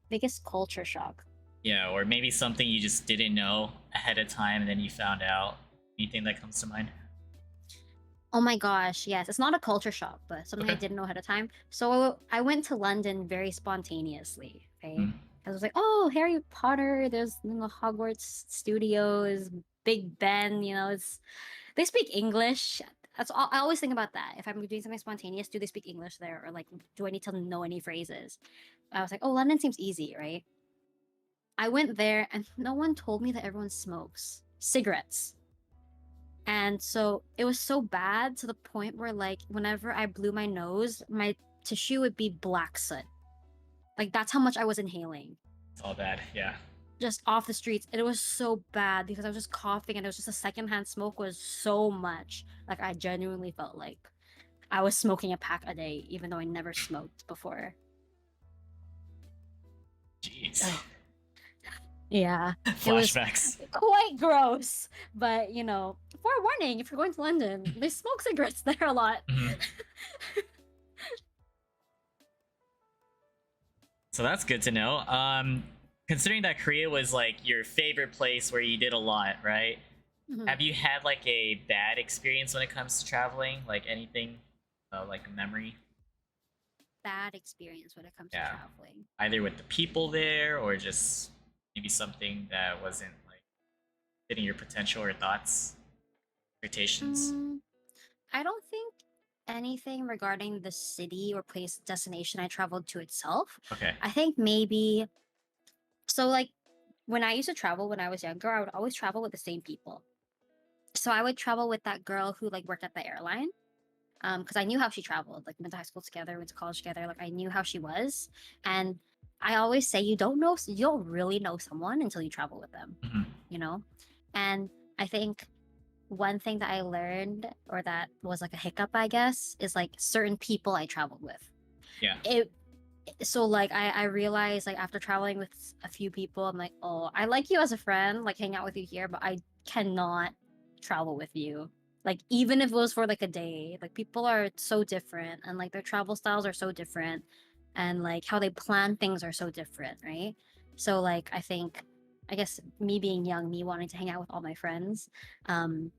Biggest culture shock.
Yeah, or maybe something you just didn't know ahead of time and then you found out. Anything that comes to mind?
Oh my gosh, yes. It's not a culture shock, but something I
Okay.
didn't know ahead of time. So I went to London very spontaneously, okay?
Mm.
I was like, oh, Harry Potter, there's Hogwarts Studios, Big Ben, it's they speak English. That's all I always think about that. If I'm doing something spontaneous, do they speak English there? Or like do I need to know any phrases? I was like, oh, London seems easy, right? I went there and no one told me that everyone smokes cigarettes. And so it was so bad to the point where like whenever I blew my nose, my tissue would be black soot. Like that's how much I was inhaling
It's all bad. Yeah.
just off the streets. And it was so bad because I was just coughing and it was just a secondhand smoke was so much. Like I genuinely felt like I was smoking a pack a day, even though I never smoked before.
Jeez.
Oh, yeah. It was
Flashbacks.
quite gross. But forewarning, if you're going to London, they smoke cigarettes there a lot.
Mhm. So that's good to know. Considering that Korea was like your favorite place where you did a lot, right?
Mhm.
Have you had like a bad experience when it comes to traveling? Like anything, like a memory?
Bad experience when it comes to
Yeah.
traveling.
Either with the people there or just maybe something that wasn't like fitting your potential or thoughts, expectations.
Mm, I don't think anything regarding the city or place destination I traveled to itself.
Okay.
I think maybe so like when I used to travel when I was younger, I would always travel with the same people. So I would travel with that girl who like worked at the airline. Because I knew how she traveled, like went to high school together, went to college together, like I knew how she was. And I always say you don't really know someone until you travel with them,
Hmm.
you know? And I think one thing that I learned or that was like a hiccup, I guess, is like certain people I traveled with.
Yeah.
It so like I realized like after traveling with a few people, I'm like, oh, I like you as a friend, like hang out with you here, but I cannot travel with you. Like even if it was for like a day, like people are so different and like their travel styles are so different and like how they plan things are so different, right? So like I guess me being young, me wanting to hang out with all my friends, um,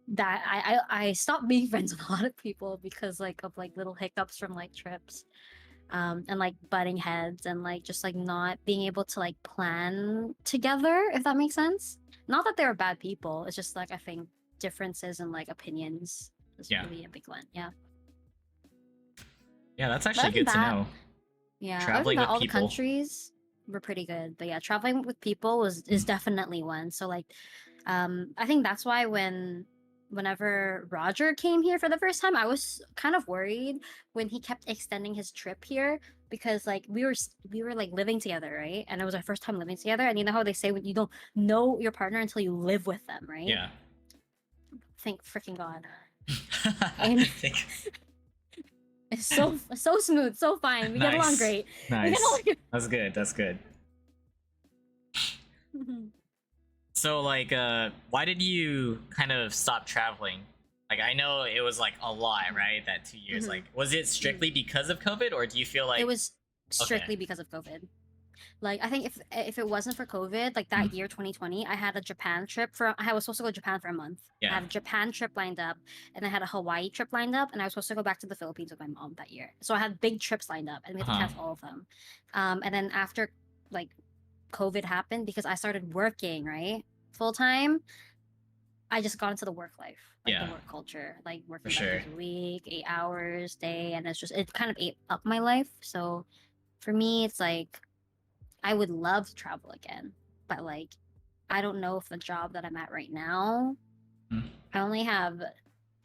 that I stopped being friends with a lot of people because like of like little hiccups from like trips and like butting heads and like just like not being able to like plan together, if that makes sense. Not that they're bad people, it's just like I think differences in like opinions is
Yeah.
really a big one. Yeah.
Yeah, that's
But
actually
other than
good to
that,
know.
yeah, other than
Traveling
that,
with
all the
people.
countries were pretty good. But yeah, traveling with people was is
Mm.
definitely one. So like I think that's why when whenever Roger came here for the first time, I was kind of worried when he kept extending his trip here because like we were like living together, right? And it was our first time living together. And you know how they say when you don't know your partner until you live with them, right?
Yeah.
Thank freaking God. And it's so smooth, so fine. We get along
Nice.
great. We get
Nice.
along.
That's good. That's good. So like why did you kind of stop traveling? Like I know it was like a lot, right? That 2 years.
Mhm.
Like was it strictly because of COVID or do you feel like
It was strictly because of COVID. Like I think if it wasn't for COVID, like that year 2020, I had a Japan trip for I was supposed to go to Japan for a month. I
Yeah.
had a Japan trip lined up and I had a Hawaii trip lined up and I was supposed to go back to the Philippines with my mom that year. So I had big trips lined up and we had to
Uh-huh.
cancel all of them. And then after like COVID happened because I started working, right? Full time, I just got into the work life, like the
Yeah.
work culture, like working
For
5 days
sure.
a week, 8 hours day, and it kind of ate up my life. So for me, it's like I would love to travel again, but like I don't know if the job that I'm at right now,
Mm.
I only have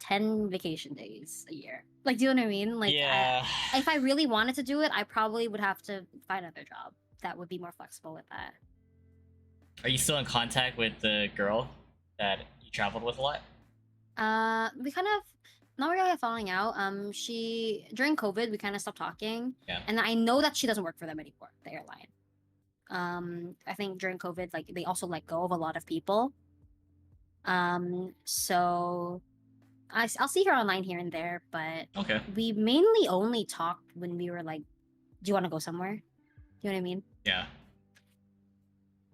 10 vacation days a year. Like, do you know what I mean? Like,
Yeah.
if I really wanted to do it, I probably would have to find another job that would be more flexible with that.
Are you still in contact with the girl that you traveled with a lot?
We kind of not really falling out. She during COVID we kind of stopped talking,
Yeah.
and I know that she doesn't work for them anymore, the airline. I think during COVID, like they also let go of a lot of people. So I'll see her online here and there, but
Okay.
we mainly only talked when we were like, "Do you want to go somewhere?" Do you know what I mean?
Yeah.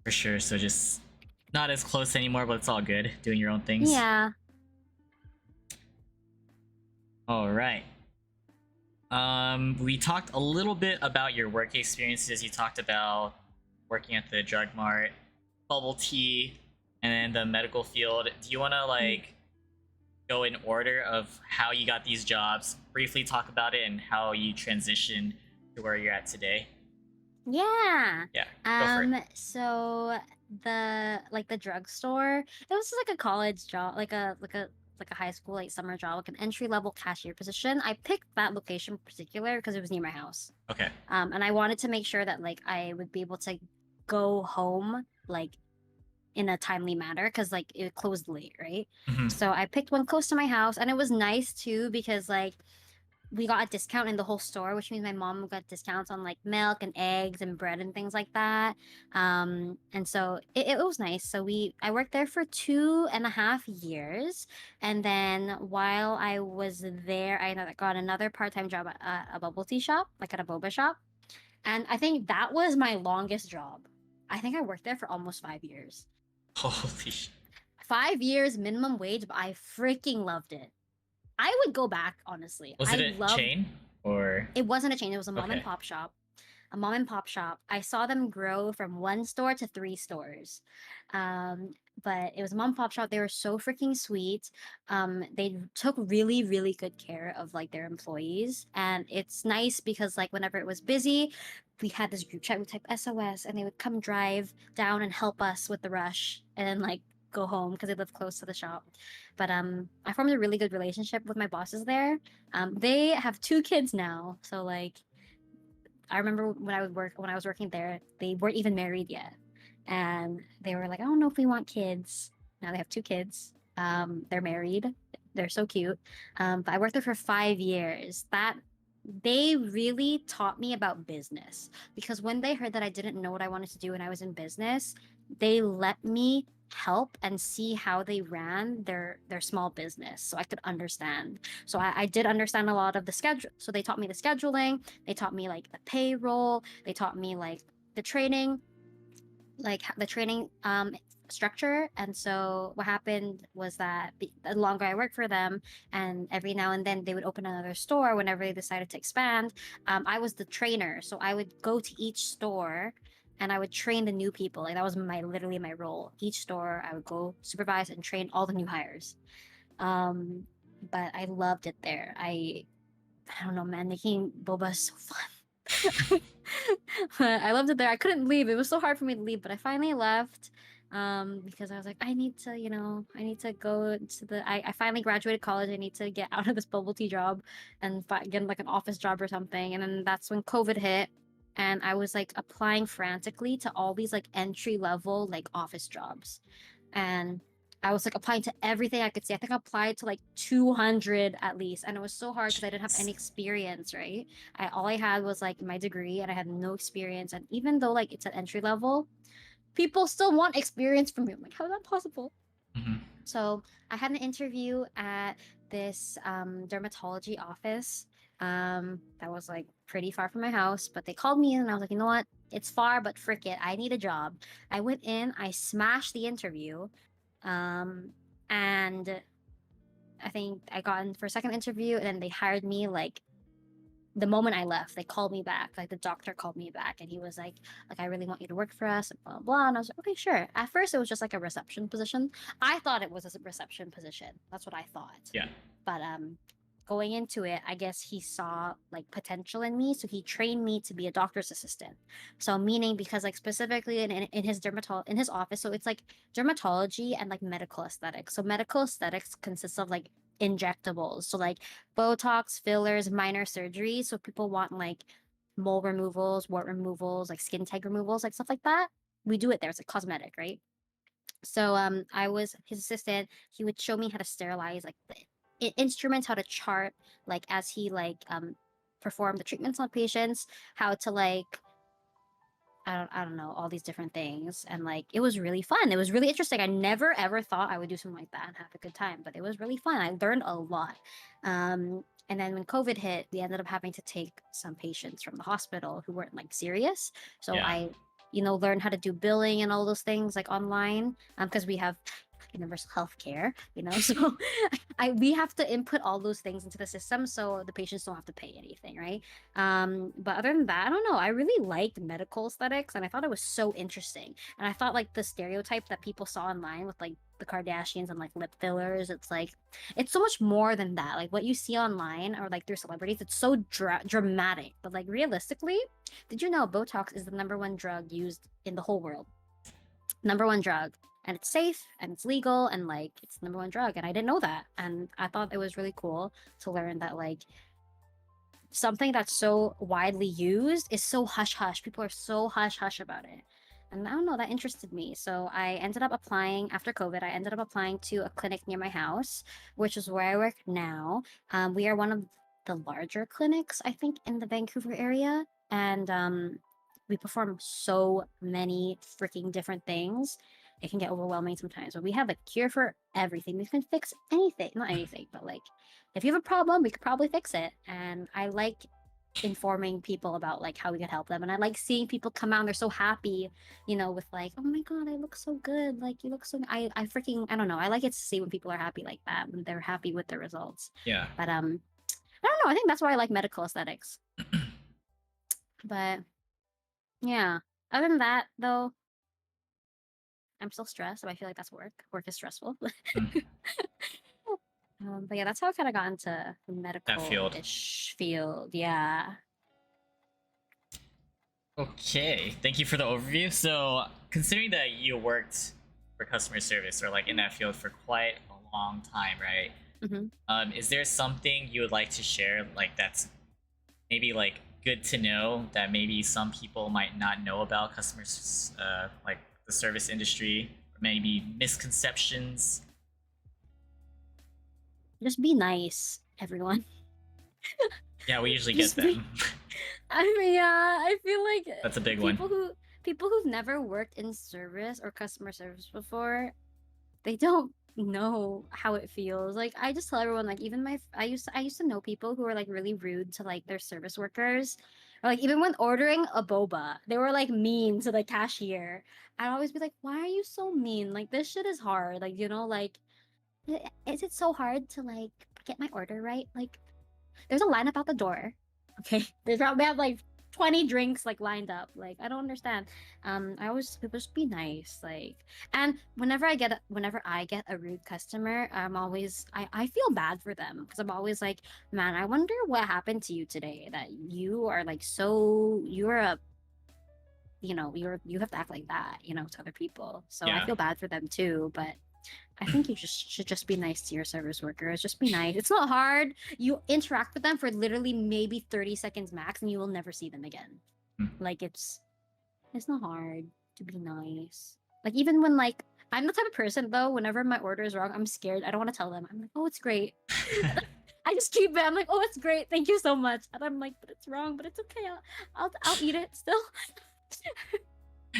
For sure. So just not as close anymore, but it's all good. Doing your own things.
Yeah.
All right. We talked a little bit about your work experiences. You talked about working at the drug mart, bubble tea, and then the medical field. Do you want to like go in order of how you got these jobs? Briefly talk about it and how you transitioned to where you're at today.
Yeah.
Yeah, go for it.
So the drugstore, it was just like a college job, like a high school like summer job, like an entry level cashier position. I picked that location in particular because it was near my house.
Okay.
And I wanted to make sure that like I would be able to go home like in a timely manner because like it closed late, right?
Mhm.
So I picked one close to my house and it was nice too because like we got a discount in the whole store, which means my mom got discounts on like milk and eggs and bread and things like that. And so it was nice. So I worked there for 2.5 years, and then while I was there, got another part-time job at a bubble tea shop, like at a boba shop, and I think that was my longest job. I think I worked there for almost 5 years.
Holy.
5 years minimum wage, but I freaking loved it. I would go back, honestly.
Was
I
it a
loved
chain or?
it wasn't a chain, it was a mom and
Okay.
pop shop. A mom and pop shop. I saw them grow from one store to three stores. Um, but it was a mom and pop shop. They were so freaking sweet. They took really, really good care of like their employees. And it's nice because like whenever it was busy, we had this group chat, we type SOS and they would come drive down and help us with the rush and then like go home because they live close to the shop. But I formed a really good relationship with my bosses there. They have two kids now, so like I remember when I was working there, they weren't even married yet, and they were like, I don't know if we want kids. Now they have two kids. They're married. They're so cute. But I worked there for 5 years. That they really taught me about business because when they heard that I didn't know what I wanted to do when I was in business, they let me help and see how they ran their small business so I could understand. So I did understand a lot of the schedule. So they taught me the scheduling, they taught me like the payroll, they taught me the training, like the training structure. And so what happened was that the longer I worked for them, and every now and then they would open another store whenever they decided to expand, I was the trainer. So I would go to each store and I would train the new people. Like that was my literally my role. Each store I would go supervise and train all the new hires. Um, but I loved it there. I don't know, man, making boba is so fun. I loved it there. I couldn't leave. It was so hard for me to leave, but I finally left. because I was like, I need to, you know, I need to go to the. I finally graduated college. I need to get out of this bubble tea job and get like an office job or something. And then that's when COVID hit, and I was like applying frantically to all these like entry level like office jobs, and I was like applying to everything I could see. I think I applied to like 200 at least, and it was so hard because I didn't have any
Jeez.
experience, right? All I had was like my degree, and I had no experience. And even though like it's an entry level, people still want experience from me. I'm like, how is that possible?
Mhm.
So I had an interview at this dermatology office that was like pretty far from my house, but they called me in and I was like, you know what? It's far, but frick it. I need a job. I went in, I smashed the interview, um, and I think I got in for a second interview, and then they hired me like the moment I left. They called me back. Like the doctor called me back, and he was like I really want you to work for us, and blah blah. Blah. And I was like, okay, sure. At first, it was just like a reception position. I thought it was a reception position. That's what I thought.
Yeah.
But going into it, I guess he saw like potential in me, so he trained me to be a doctor's assistant. So meaning because like specifically in his in his office, so it's like dermatology and like medical aesthetics. So medical aesthetics consists of like injectables. So like Botox, fillers, minor surgery. So people want like mole removals, wart removals, like skin tag removals, like stuff like that. We do it there. It's like cosmetic, right? So I was his assistant. He would show me how to sterilize like the instruments, how to chart like as he like perform the treatments on patients, how to like I don't know, all these different things. And like it was really fun. It was really interesting. I never ever thought I would do something like that and have a good time, but it was really fun. I learned a lot. And then when COVID hit, we ended up having to take some patients from the hospital who weren't like serious. So
Yeah.
I, you know, learned how to do billing and all those things like online because we have universal health care, you know. So we have to input all those things into the system so the patients don't have to pay anything, right? But other than that, I don't know. I really liked medical aesthetics and I thought it was so interesting. And I thought like the stereotype that people saw online with like the Kardashians and like lip fillers, it's like it's so much more than that. Like what you see online or like through celebrities, it's so dramatic. But like realistically, did you know Botox is the number one drug used in the whole world? Number one drug, and it's safe and it's legal and like it's number one drug, and I didn't know that, and I thought it was really cool to learn that like something that's so widely used is so hush hush. People are so hush hush about it. And I don't know, that interested me. So I ended up applying after COVID. I ended up applying to a clinic near my house, which is where I work now. We are one of the larger clinics, I think, in the Vancouver area. And we perform so many freaking different things. It can get overwhelming sometimes, but we have a cure for everything. We can fix anything, not anything, but like if you have a problem, we could probably fix it. And I like informing people about like how we could help them. And I like seeing people come out and they're so happy, you know, with like, oh my god, I look so good. Like you look so I freaking I don't know. I like it to see when people are happy like that, when they're happy with their results.
Yeah.
But I don't know. I think that's why I like medical aesthetics. But yeah. Other than that though, I'm still stressed. So I feel like that's work. Work is stressful.
Mm.
But yeah, that's how I kind of got into the
That field.
medical-ish field. Yeah.
Okay. Thank you for the overview. So, considering that you worked for customer service or like in that field for quite a long time, right?
Hmm.
Is there something you would like to share, like that's maybe like good to know that maybe some people might not know about customers, like the service industry, or maybe misconceptions?
Just be nice, everyone.
Yeah, we usually get
Just be.
them.
I mean, yeah, I feel like
That's a big one.
people who've never worked in service or customer service before, they don't know how it feels. Like I just tell everyone, like even I used to know people who were like really rude to like their service workers, or like even when ordering a boba, they were like mean to the cashier. I'd always be like, why are you so mean? Like this shit is hard. Like you know, like is it so hard to like get my order right? Like there's a line up out the door. Okay. There's probably have like 20 drinks like lined up. Like I don't understand. I always people just be nice. Like and whenever I get a rude customer, I feel bad for them because I'm always like, man, I wonder what happened to you today that you are like so you have to act like that, to other people. So I
Yeah.
feel bad for them too, but I think you should just be nice to your service workers. Just be nice. It's not hard. You interact with them for literally maybe 30 seconds max, and you will never see them again.
Hmm.
Like it's not hard to be nice. Like even when like I'm the type of person though, whenever my order is wrong, I'm scared. I don't want to tell them. I'm like, oh, it's great. I just keep it. I'm like, oh, it's great. Thank you so much. And I'm like, but it's wrong. But it's okay. I'll eat it still.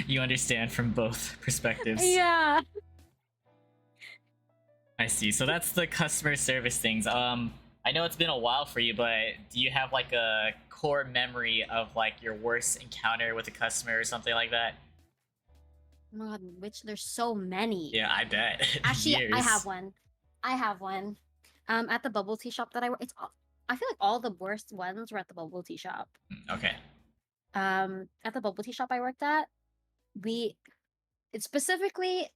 You understand from both perspectives.
Yeah.
I see. So that's the customer service things. I know it's been a while for you, but do you have like a core memory of like your worst encounter with a customer or something like that?
Oh my God, which there's so many.
Yeah, I bet.
Actually, I
Years.
have one. I have one. At the bubble tea shop that I work, I feel like all the worst ones were at the bubble tea shop.
Okay.
At the bubble tea shop I worked at, we it's specifically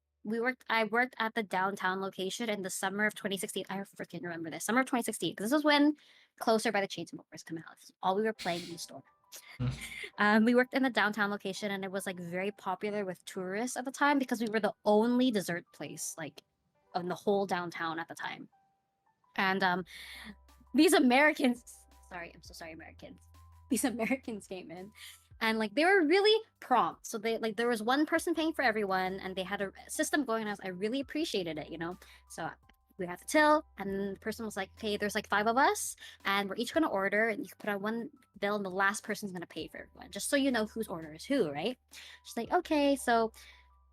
I worked at the downtown location in the summer of 2016. I freaking remember this. Summer of 2016, because this was when Closer by the Chainsmokers come out. This is all we were playing in the store. We worked in the downtown location, and it was like very popular with tourists at the time because we were the only dessert place like in the whole downtown at the time. And these Americans, sorry, I'm so sorry, Americans. These Americans came in, and like they were really prompt. So they like there was one person paying for everyone, and they had a system going. And I really appreciated it, So we had to till, and the person was like, "Okay, there's like 5 of us, and we're each gonna order, and you can put on one bill, and the last person's gonna pay for everyone, just so you know whose order is who, right?" She's like, "Okay." So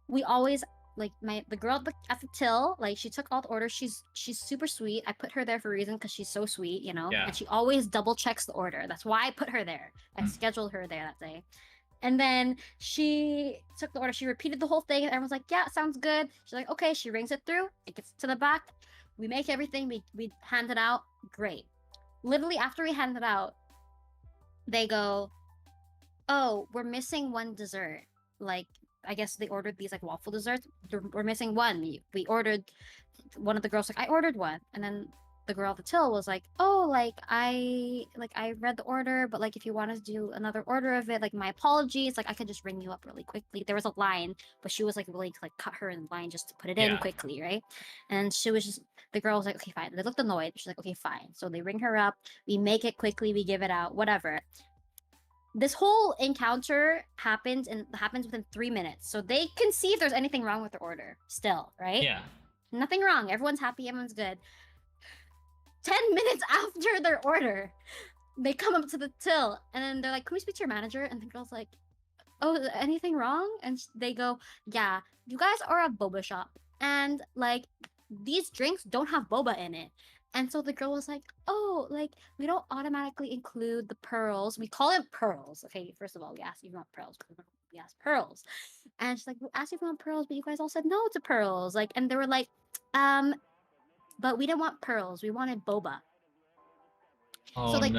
we always like the girl at the till, like she took all the orders. She's super sweet. I put her there for a reason because she's so sweet,
Yeah.
and she always double checks the order. That's why I put her there. I scheduled her there that day. And then she took the order. She repeated the whole thing, and everyone's like, "Yeah, sounds good." She's like, "Okay." She rings it through. It gets to the back. We make everything. We hand it out. Great. Literally after we hand it out, they go, "Oh, we're missing one dessert." Like I guess they ordered these like waffle desserts. We're missing one. We ordered one of the girls like I ordered one, and then the girl at the till was like, "Oh, like I read the order, but like if you want to do another order of it, like my apologies. Like I could just ring you up really quickly." There was a line, but she was like willing to like cut her in line just to put it in
Yeah.
quickly, right? And she was just the girl was like, "Okay, fine." They looked annoyed. She's like, "Okay, fine." So they ring her up. We make it quickly. We give it out. Whatever. This whole encounter happens within 3 minutes. So they can see if there's anything wrong with their order still, right?
Yeah.
Nothing wrong. Everyone's happy. Everyone's good. 10 minutes after their order, they come up to the till and then they're like, "Can we speak to your manager?" And the girl's like, "Oh, is anything wrong?" And they go, "Yeah, you guys are a boba shop. And like these drinks don't have boba in it." And so the girl was like, "Oh, like we don't automatically include the pearls. We call it pearls." Okay, first of all, we asked if you want pearls. We asked pearls. And she's like, "We asked if you want pearls, but you guys all said no to pearls." Like, and they were like, "But we didn't want pearls. We wanted boba."
Oh,
So like
no.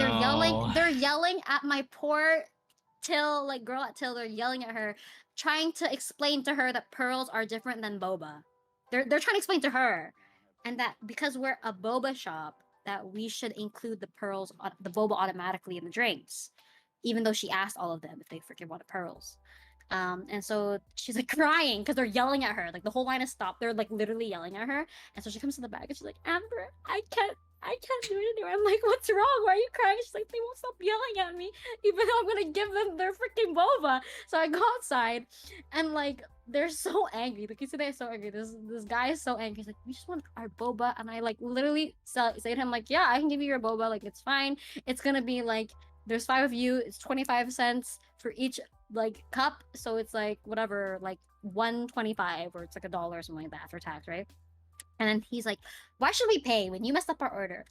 they're yelling at my poor till like girl at till. They're yelling at her, trying to explain to her that pearls are different than boba. They're trying to explain to her, and that because we're a boba shop, that we should include the boba automatically in the drinks, even though she asked all of them if they freaking wanted pearls. And so she's like crying because they're yelling at her. Like the whole line is stopped. They're like literally yelling at her. And so she comes to the back and she's like, "Amber, I can't do it anymore." I'm like, "What's wrong? Why are you crying?" She's like, "They won't stop yelling at me, even though I'm gonna give them their freaking boba." So I go outside, and like they're so angry. Like you see, they're so angry. This guy is so angry. He's like, "We just want our boba," and I like literally say to him like, "Yeah, I can give you your boba. Like it's fine. It's gonna be like there's 5 of you. It's 25 cents for each like cup, so it's like whatever, like 125 or it's like $1 or something like that after tax, right?" And then he's like, "Why should we pay when you messed up our order?"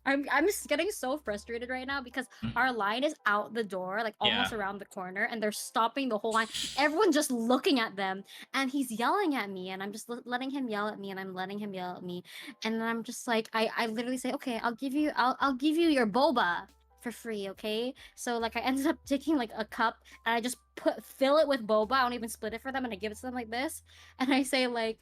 I'm just getting so frustrated right now because our line is out the door, like almost
Yeah.
around the corner, and they're stopping the whole line. Everyone's just looking at them, and he's yelling at me, and I'm just letting him yell at me, and I'm letting him yell at me, and then I'm just like, I literally say, "Okay, I'll give you your boba for free, okay?" So like I ended up taking like a cup and I just fill it with boba. I don't even split it for them, and I give it to them like this, and I say like,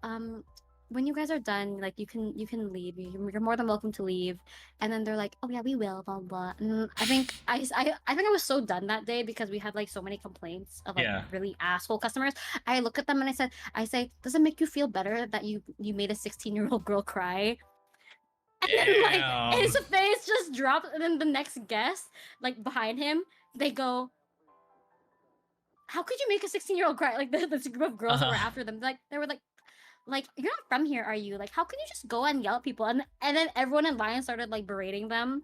um when you guys are done, like you can leave. You're more than welcome to leave. And then they're like, oh yeah, we will, blah blah. And I think I think I was so done that day because we had like so many complaints of like
Yeah.
really asshole customers. I look at them and I say, does it make you feel better that you made a 16-year-old girl cry? And then like
Damn.
his face just dropped, and then the next guest, like behind him, they go, how could you make a 16-year-old cry? Like this group of girls that were
Uh-huh.
after them, like they were like you're not from here, are you? Like how can you just go and yell at people? And then everyone in line started like berating them,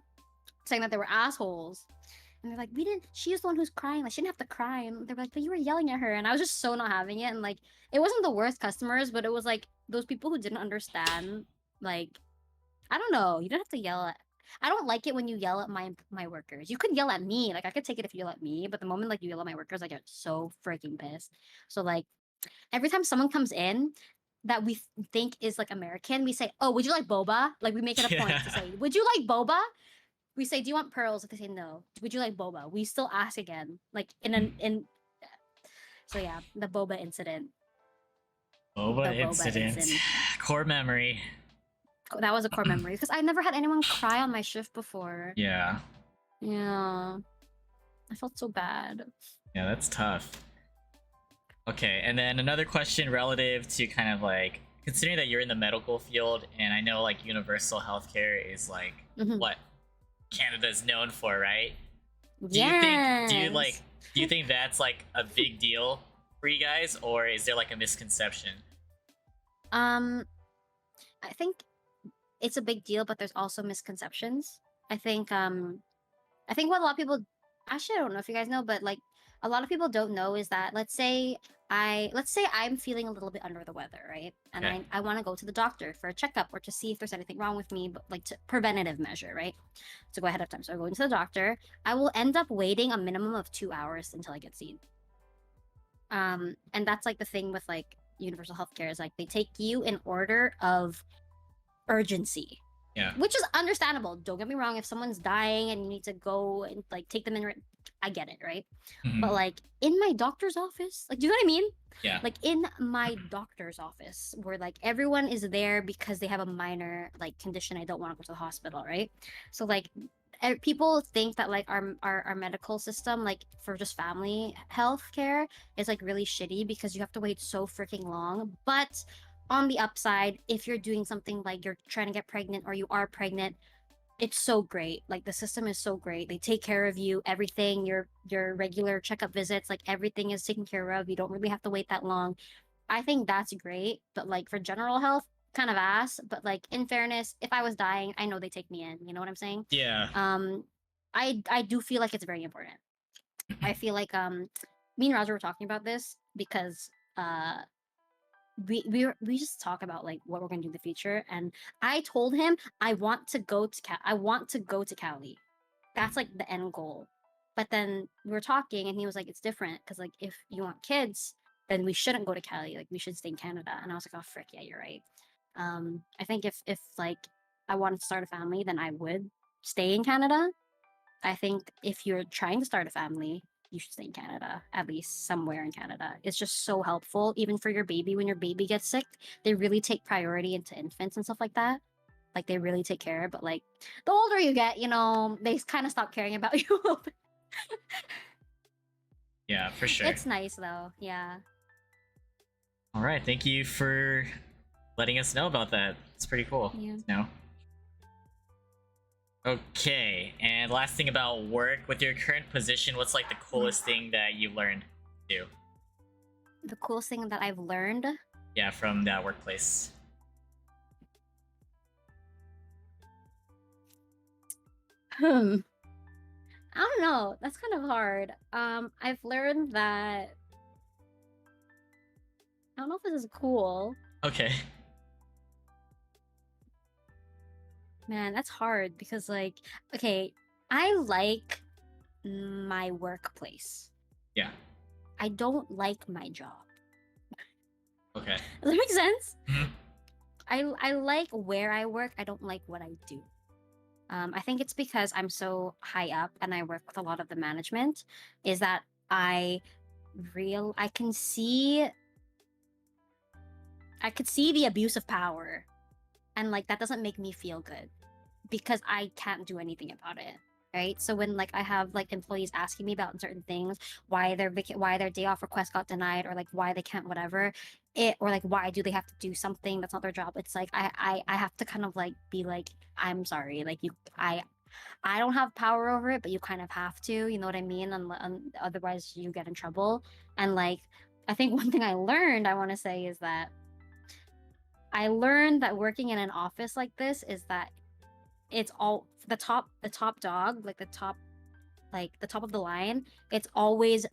saying that they were assholes. And they're like, we didn't. She was the one who's crying. Like she didn't have to cry. And they were like, but you were yelling at her. And I was just so not having it. And like, it wasn't the worst customers, but it was like those people who didn't understand. Like, I don't know. You don't have to yell at. I don't like it when you yell at my workers. You could yell at me. Like I could take it if you yell at me, but the moment like you yell at my workers, I get so freaking pissed. So like every time someone comes in that we think is like American, we say, "Oh, would you like boba?" Like we make it a point to
Yeah.
say, "Would you like boba?" We say, "Do you want pearls?" If they say no, "Would you like boba?" We still ask again, like in. So yeah, the boba incident.
Boba
The boba
incident.
incident.
Core memory.
That was a core memory because I never had anyone cry on my shift before.
Yeah.
Yeah, I felt so bad.
Yeah, that's tough. Okay, and then another question relative to kind of like considering that you're in the medical field, and I know like universal healthcare is like
Mhm.
what Canada is known for, right? Do you think
Yes.
do you think that's like a big deal for you guys, or is there like a misconception?
Um, I think it's a big deal, but there's also misconceptions. I think I think what a lot of people actually I don't know if you guys know, but like a lot of people don't know is that let's say I'm feeling a little bit under the weather, right? And
Okay.
I want to go to the doctor for a checkup or to see if there's anything wrong with me, but like to preventative measure, right? To go ahead of time. So I go into the doctor. I will end up waiting a minimum of 2 hours until I get seen. And that's like the thing with like universal healthcare is like they take you in order of urgency,
Yeah.
which is understandable. Don't get me wrong. If someone's dying and you need to go and like take them in, I get it, right?
Mhm.
But like in my doctor's office, like, do you know what I mean?
Yeah.
Like in my doctor's office, where like everyone is there because they have a minor like condition. I don't want to go to the hospital, right? So like people think that like our medical system like for just family health care is like really shitty because you have to wait so freaking long. But on the upside, if you're doing something like you're trying to get pregnant or you are pregnant, it's so great. Like the system is so great. They take care of you, everything, your regular checkup visits, like everything is taken care of. You don't really have to wait that long. I think that's great. But like for general health, kind of ass. But like in fairness, if I was dying, I know they take me in. You know what I'm saying?
Yeah.
Um, I do feel like it's very important. I feel like me and Roger were talking about this because uh we just talk about like what we're gonna do in the future, and I told him I want to go to Cali. That's like the end goal. But then we were talking, and he was like, "It's different because like if you want kids, then we shouldn't go to Cali. Like we should stay in Canada." And I was like, "Oh frick, yeah, you're right." I think if like I wanted to start a family, then I would stay in Canada. I think if you're trying to start a family, you should stay in Canada, at least somewhere in Canada. It's just so helpful, even for your baby. When your baby gets sick, they really take priority into infants and stuff like that. Like they really take care. But like the older you get, you know, they kind of stop caring about you a little bit.
Yeah, for sure.
It's nice though. Yeah.
All right, thank you for letting us know about that. It's pretty cool.
Yeah.
No. Okay, and last thing about work with your current position, what's like the coolest thing that you learned to do?
The coolest thing that I've learned.
Yeah, from that workplace.
Hmm. I don't know. That's kind of hard. I've learned that I don't know if this is cool.
Okay.
Man, that's hard because like okay, I like my workplace.
Yeah.
I don't like my job.
Okay.
Does that make sense?
Mhm.
I like where I work. I don't like what I do. I think it's because I'm so high up and I work with a lot of the management. Is that I can see I could see the abuse of power, and like that doesn't make me feel good because I can't do anything about it. Right. So when like I have like employees asking me about certain things, why their day off request got denied, or like why they can't whatever, or like why do they have to do something that's not their job? It's like I have to kind of like be like, I'm sorry, like I don't have power over it, but you kind of have to, you know what I mean? Otherwise you get in trouble. And like I think one thing I learned, I want to say, is that I learned that working in an office like this is that it's all the top dog, like the top of the line, it's always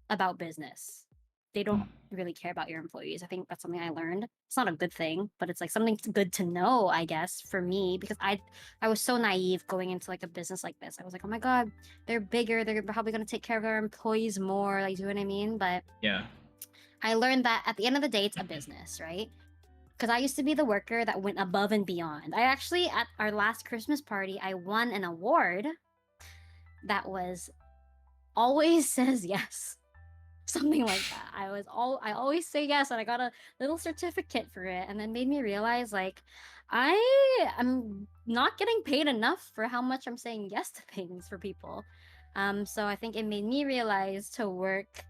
about business. They don't really care about your employees. I think that's something I learned. It's not a good thing, but it's like something good to know, I guess, for me, because I was so naive going into like a business like this. I was like, oh my god, they're bigger, they're probably going to take care of their employees more, like, do you know what I mean? But
Yeah.
I learned that at the end of the day, it's a business, right? Because I used to be the worker that went above and beyond. I actually, at our last Christmas party, I won an award that was always says yes. Something like that. I always say yes, and I got a little certificate for it, and then made me realize like I am not getting paid enough for how much I'm saying yes to things for people. So I think it made me realize to work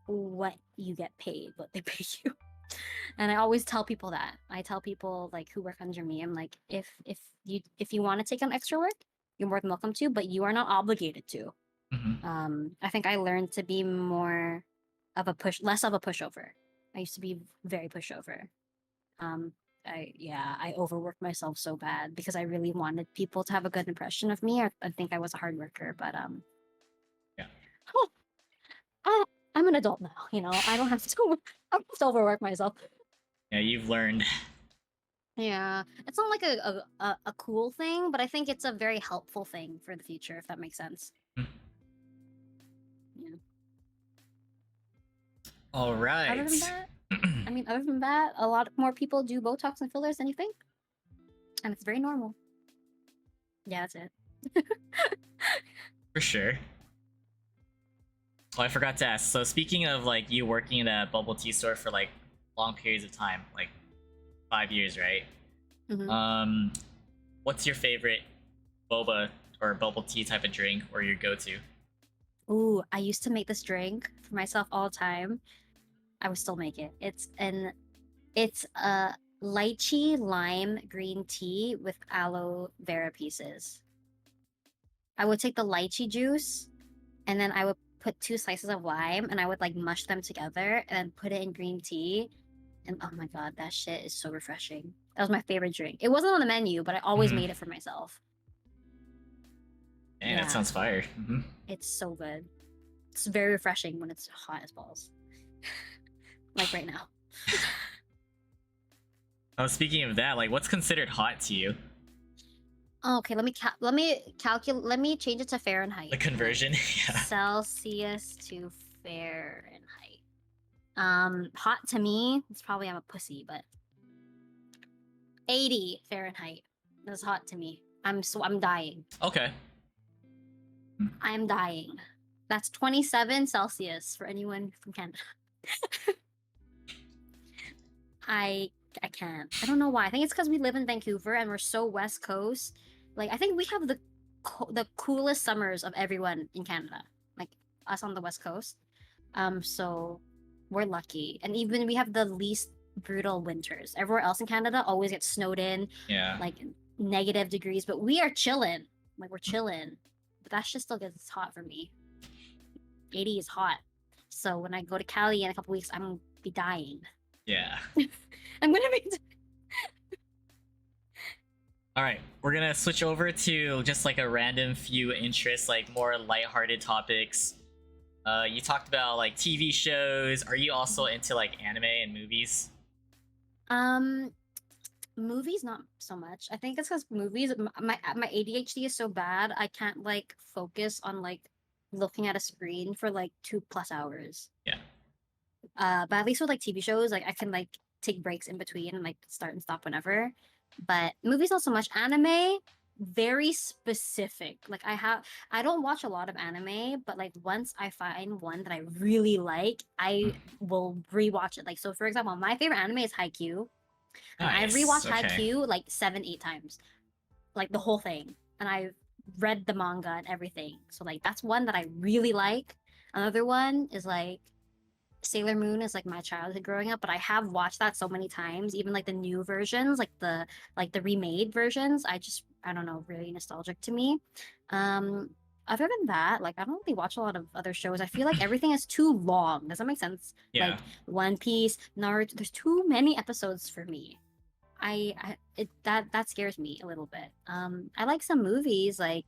what you get paid, what they pay you. And I always tell people that. I tell people like who work under me, I'm like, if you want to take on extra work, you're more than welcome to, but you are not obligated to. I think I learned to be more of less of a pushover. I used to be very pushover. I overworked myself so bad because I really wanted people to have a good impression of me. I think I was a hard worker, but
Yeah.
oh, I'm an adult now. You know, I don't have to. I don't have to overwork myself.
Yeah, you've learned.
Yeah, it's not like a cool thing, but I think it's a very helpful thing for the future, if that makes sense. Yeah.
All right.
Other than that, I mean, other than that, a lot more people do Botox and fillers than you think, and it's very normal. Yeah, that's it.
For sure. Oh, I forgot to ask. So speaking of like you working in a bubble tea store for like long periods of time, like 5 years, right?
Mhm.
What's your favorite boba or bubble tea type of drink, or your go-to?
Ooh, I used to make this drink for myself all the time. I would still make it. It's a lychee lime green tea with aloe vera pieces. I would take the lychee juice, and then I would put 2 slices of lime, and I would like mush them together and then put it in green tea. And oh my god, that shit is so refreshing. That was my favorite drink. It wasn't on the menu, but I always made it for myself.
Dang,
Yeah.
that sounds fire.
It's so good. It's very refreshing when it's hot as balls. Like right now.
Oh, speaking of that, like, what's considered hot to you?
Okay, let me calculate. Let me change it to Fahrenheit.
The conversion? Yeah.
Celsius to Fahrenheit. Hot to me, it's probably I'm a pussy, but 80 Fahrenheit. That's hot to me. I'm dying.
Okay.
I'm dying. That's 27 Celsius for anyone from Canada. I can't. I don't know why. I think it's because we live in Vancouver and we're so West Coast. Like I think we have the coolest summers of everyone in Canada. Like us on the West Coast. So we're lucky, and even we have the least brutal winters. Everywhere else in Canada always gets snowed in.
Yeah.
Like negative degrees, but we are chilling. Like we're chilling. But that shit still gets hot for me. 80 is hot. So when I go to Cali in a couple weeks, I'm gonna be dying.
Yeah.
I'm gonna be.
All right, we're gonna switch over to just like a random few interests, like more lighthearted topics. You talked about like TV shows. Are you also into like anime and movies?
Movies not so much. I think it's because movies, my ADHD is so bad. I can't like focus on like looking at a screen for like 2+ hours.
Yeah.
But at least with like TV shows, like I can like take breaks in between and like start and stop whenever. But movies not so much. Anime, very specific. Like I don't watch a lot of anime, but like once I find one that I really like, I will rewatch it. Like so for example, my favorite anime is Haikyuu, and I've
Nice.
rewatched
Okay.
Haikyuu like 7, 8 times, like the whole thing. And I've read the manga and everything. So like that's one that I really like. Another one is like Sailor Moon is like my childhood growing up, but I have watched that so many times, even like the new versions, like the remade versions. I don't know, really nostalgic to me. Um Other than that, like I don't really watch a lot of other shows. I feel like everything is too long. Does that make sense?
Yeah.
Like One Piece, Naruto, there's too many episodes for me. That scares me a little bit. I like some movies like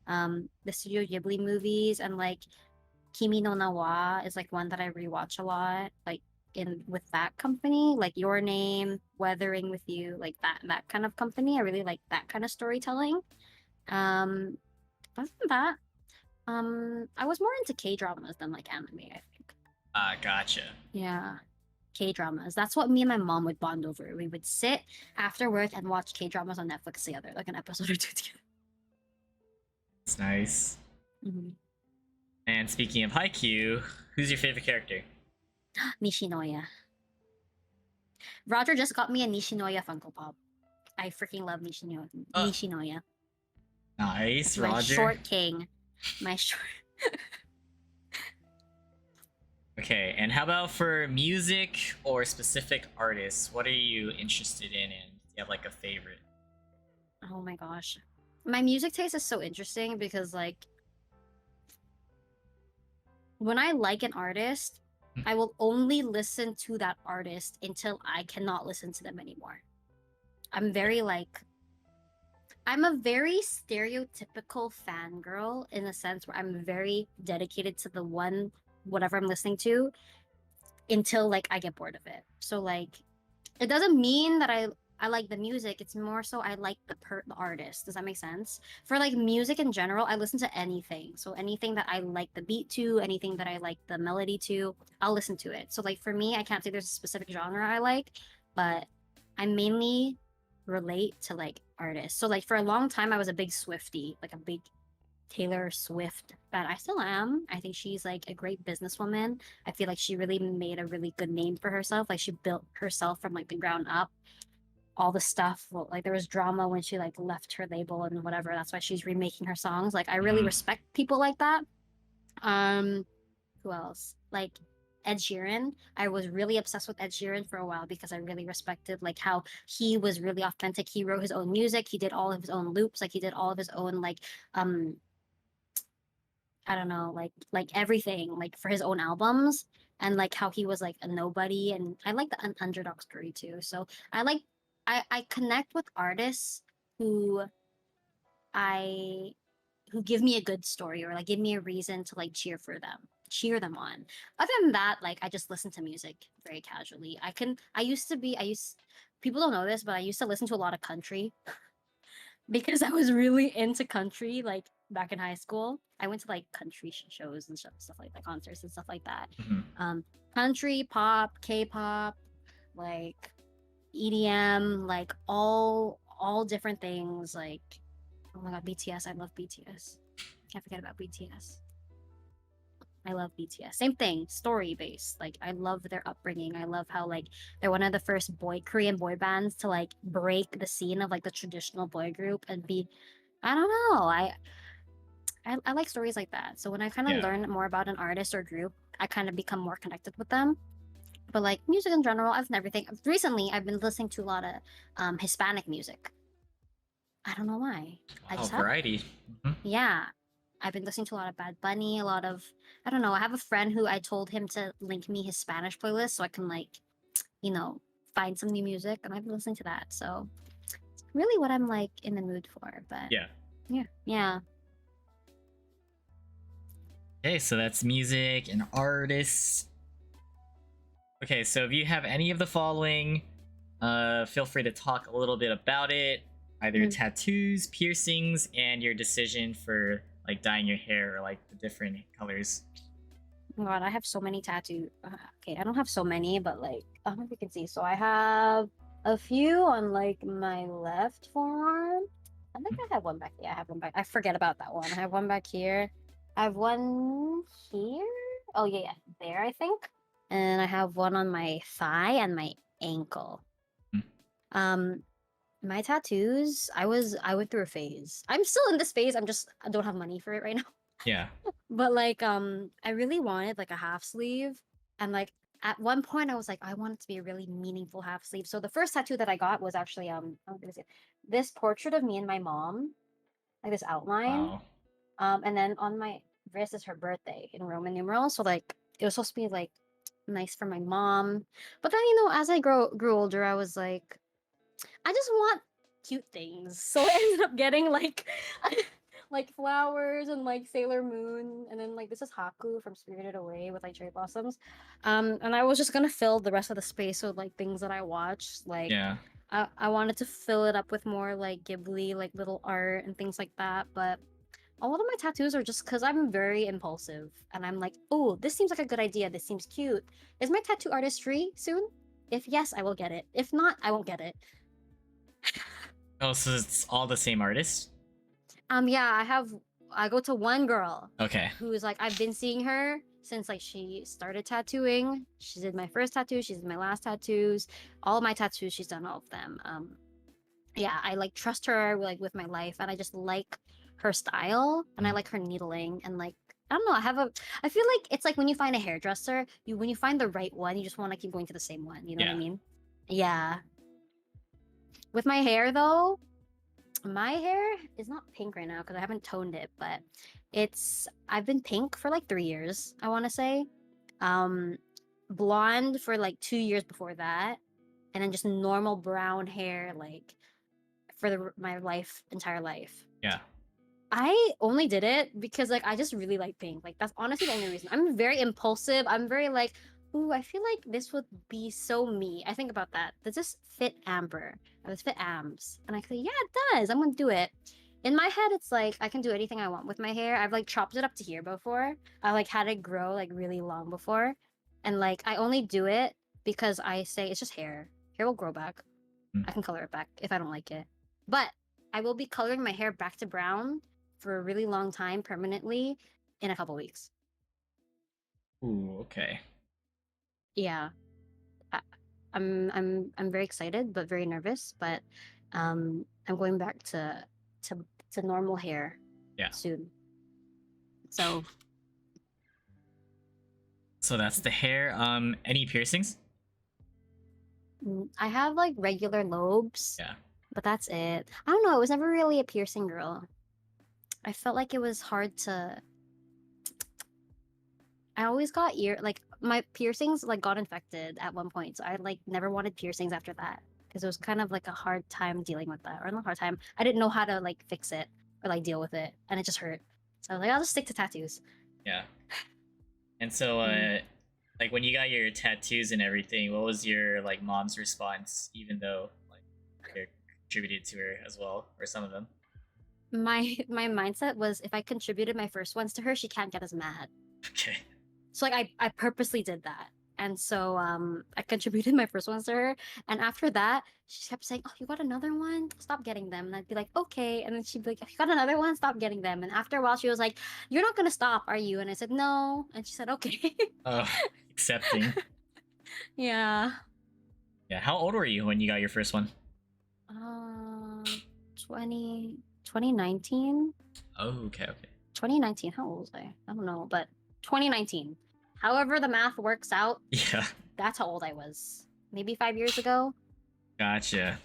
the Studio Ghibli movies, and like Kimi no Na wa is like one that I rewatch a lot, like in with that company, like Your Name, Weathering with You, like that kind of company. I really like that kind of storytelling. Um, Other than that, I was more into K dramas than like anime, I think.
Gotcha.
Yeah. K dramas. That's what me and my mom would bond over. We would sit after work and watch K dramas on Netflix together, like an episode or two together.
It's nice.
Mhm.
And speaking of Haikyuu, who's your favorite character?
Nishinoya. Roger just got me a Nishinoya Funko Pop. I freaking love Nishinoya.
Uh,
Nishinoya.
nice,
That's my
Roger.
short king. My short.
Okay, and how about for music or specific artists? What are you interested in, and do you have like a favorite?
Oh my gosh. My music taste is so interesting because like when I like an artist, I will only listen to that artist until I cannot listen to them anymore. I'm very like I'm a very stereotypical fangirl in a sense where I'm very dedicated to the one whatever I'm listening to until like I get bored of it. So like it doesn't mean that I like the music. It's more so I like the artist. Does that make sense? For like music in general, I listen to anything. So anything that I like the beat to, anything that I like the melody to, I'll listen to it. So like for me, I can't say there's a specific genre I like, but I mainly relate to like artists. So like for a long time I was a big Swiftie, like a big Taylor Swift fan. I still am. I think she's like a great businesswoman. I feel like she really made a really good name for herself. Like she built herself from like the ground up. All the stuff, well, like there was drama when she like left her label and whatever. That's why she's remaking her songs. Like I really
Mhm.
respect people like that. Um, who else? Like Ed Sheeran. I was really obsessed with Ed Sheeran for a while because I really respected like how he was really authentic. He wrote his own music. He did all of his own loops. Like he did all of his own like um I don't know, like everything, like for his own albums, and like how he was like a nobody, and I like the underdog story too. So I like I connect with artists who I who give me a good story or like give me a reason to like cheer them on. Other than that, like I just listen to music very casually. I used people don't know this, but I used to listen to a lot of country because I was really into country like back in high school. I went to like country shows and stuff like that, concerts and stuff like that.
Mhm.
Um, Country, pop, K-pop, like EDM, like all different things. Like oh my god, BTS! I love BTS. Can't forget about BTS. I love BTS. Same thing, story based. Like I love their upbringing. I love how like they're one of the first Korean boy bands to like break the scene of like the traditional boy group and be I don't know. I like stories like that. So when I kind of
Yeah.
learn more about an artist or group, I kind of become more connected with them. But like music in general, I've never think recently I've been listening to a lot of Hispanic music. I don't know why. I
Wow,
just have.
variety. Mhm.
Yeah. I've been listening to a lot of Bad Bunny, a lot of I don't know. I have a friend who I told him to link me his Spanish playlist so I can like, you know, find some new music and I've been listening to that. So it's really what I'm like in the mood for. But
Yeah.
yeah. Yeah.
Okay, so that's music and artists. Okay, so if you have any of the following, feel free to talk a little bit about it. Either
Mhm.
tattoos, piercings, and your decision for like dyeing your hair or like the different colors.
Oh my God, I have so many tattoos. Okay, I don't have so many, but like, I don't know if you can see. So I have a few on like my left forearm. I think I have one back. Yeah, I have one back. I forget about that one. I have one back here. I have one here. Oh yeah, yeah, there I think. And I have one on my thigh and my ankle.
Hmm.
Um, my tattoos. I went through a phase. I'm still in this phase. I don't have money for it right now.
Yeah.
But like I really wanted like a half sleeve, and like at one point I was like I want it to be a really meaningful half sleeve. So the first tattoo that I got was actually I'm gonna say this portrait of me and my mom, like this outline.
Wow.
And then on my wrist is her birthday in Roman numerals. So like it was supposed to be like nice for my mom. But then as I grew older, I was like, I just want cute things. So I ended up getting like like flowers and like Sailor Moon, and then like this is Haku from Spirited Away with like cherry blossoms. And I was just gonna fill the rest of the space with like things that I watched. Like
Yeah.
I wanted to fill it up with more like Ghibli, like little art and things like that. But a lot of my tattoos are just because I'm very impulsive and I'm like, oh, this seems like a good idea. This seems cute. Is my tattoo artist free soon? If yes, I will get it. If not, I won't get it.
Oh, so it's all the same artist?
Yeah, I go to one girl
Okay.
who is like I've been seeing her since like she started tattooing. She did my first tattoo, she did my last tattoos. All of my tattoos, she's done all of them. Yeah, I like trust her like with my life, and I just like her style, and I
Mm.
like her needling, and like I don't know, I feel like it's like when you find a hairdresser, when you find the right one, you just want to keep going to the same one, you know what I
Yeah.
mean? Yeah. With my hair though, my hair is not pink right now because I haven't toned it, but I've been pink for like 3 years, I want to say. Um, blonde for like 2 years before that, and then just normal brown hair like for my entire life.
Yeah.
I only did it because like I just really like pink. Like that's honestly the only reason. I'm very impulsive. I'm very like, ooh, I feel like this would be so me. I think about that. Does this fit Amber? Or does this fit Ams? And I say, yeah, it does. I'm gonna do it. In my head, it's like I can do anything I want with my hair. I've like chopped it up to here before. I like had it grow like really long before. And like I only do it because I say it's just hair. Hair will grow back.
Mm.
I can color it back if I don't like it. But I will be coloring my hair back to brown for a really long time permanently in a couple weeks.
Ooh, okay.
Yeah. I, I'm very excited but very nervous, but I'm going back to to normal hair
Yeah.
soon. So
So that's the hair. Any piercings?
I have like regular lobes,
Yeah.
but that's it. I don't know, I was never really a piercing girl. I felt like it was hard to I always got like my piercings like got infected at one point. So I like never wanted piercings after that because it was kind of like a hard time dealing with that. Or not hard time. I didn't know how to like fix it or like deal with it, and it just hurt. So I was like, I'll just stick to tattoos.
Yeah. And so,
Mm.
like when you got your tattoos and everything, what was your like mom's response? Even though like you contributed to her as well, or some of them.
My mindset was if I contributed my first ones to her, she can't get as mad.
Okay.
So like I purposely did that. And so I contributed my first ones to her. And after that, she kept saying, oh, you got another one? Stop getting them. And I'd be like, okay. And then she'd be like, you got another one? Stop getting them. And after a while, she was like, you're not gonna stop, are you? And I said, no. And she said, okay.
Accepting.
Yeah.
Yeah. How old were you when you got your first one?
Uh 2019.
Oh, okay, okay.
2019. How old was I? I don't know, but 2019. However the math works out,
Yeah.
that's how old I was. Maybe 5 years ago.
Gotcha.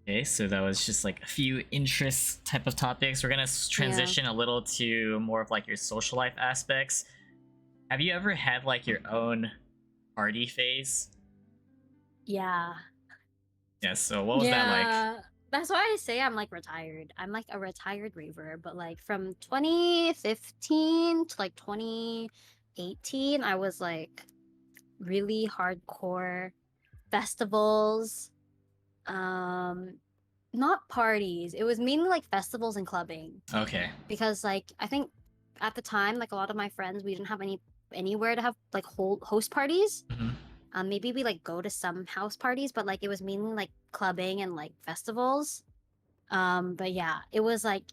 Okay, so that was just like a few interest type of topics. We're gonna transition a little to more of like your social life aspects. Have you ever had like your own party phase?
Yeah.
Yeah, so what was that like?
That's why I say I'm like retired. I'm like a retired raver, but like from 2015 to like 2018, I was like really hardcore festivals. Not parties. It was mainly like festivals and clubbing
Okay.
because like I think at the time like a lot of my friends we didn't have anywhere to have like host parties.
Mhm.
Maybe we like go to some house parties, but like it was mainly like clubbing and like festivals. But yeah, it was like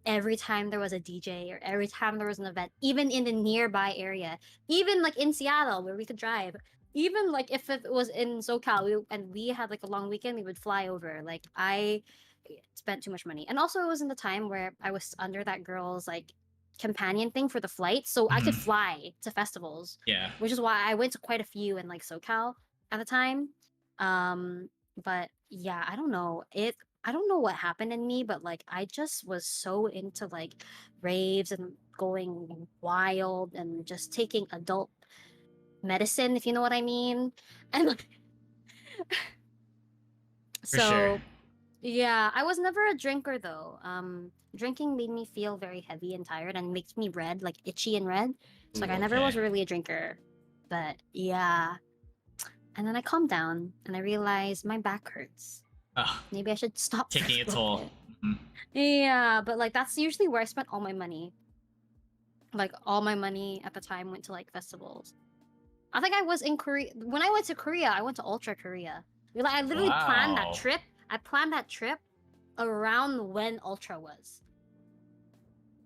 every time there was a DJ or every time there was an event, even in the nearby area, even like in Seattle where we could drive, even like if it was in SoCal, and we had like a long weekend, we would fly over. Like I spent too much money, and also it was in the time where I was under that girl's like companion thing for the flight, so I could
Mhm.
fly to festivals,
Yeah.
which is why I went to quite a few in like SoCal at the time. Um, but yeah, I don't know. I don't know what happened in me, but like I just was so into like raves and going wild and just taking adult medicine, if you know what I mean. And like,
For sure.
so yeah, I was never a drinker though. Drinking made me feel very heavy and tired and makes me red, like itchy and red. So like
Ooh,
I never
okay.
was really a drinker. But yeah. And then I calmed down and I realized my back hurts.
Oh,
Maybe I should stop for
taking a
a little
toll.
bit.
Mhm.
Yeah, but like that's usually where I spent all my money. Like all my money at the time went to like festivals. I think I was in Korea when I went to Korea. I went to Ultra Korea. Like I literally planned that
Wow.
trip. I planned that trip around when Ultra was.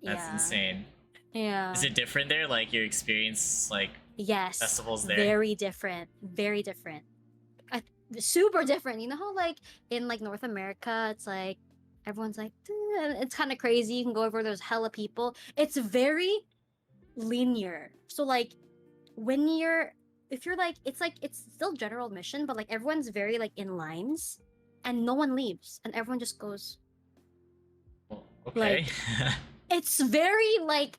That's
Yeah,
insane. Is
yeah.
it different there? Like your experience, like
Yes,
festivals there?
very different. Very different. I, Super different. You know how like in like North America, it's like everyone's like it's kind of crazy. You can go over there's hella people. It's very linear. So like when you're if you're like it's still general admission, but like everyone's very like in lines and no one leaves and everyone just goes
Well, okay.
like it's very like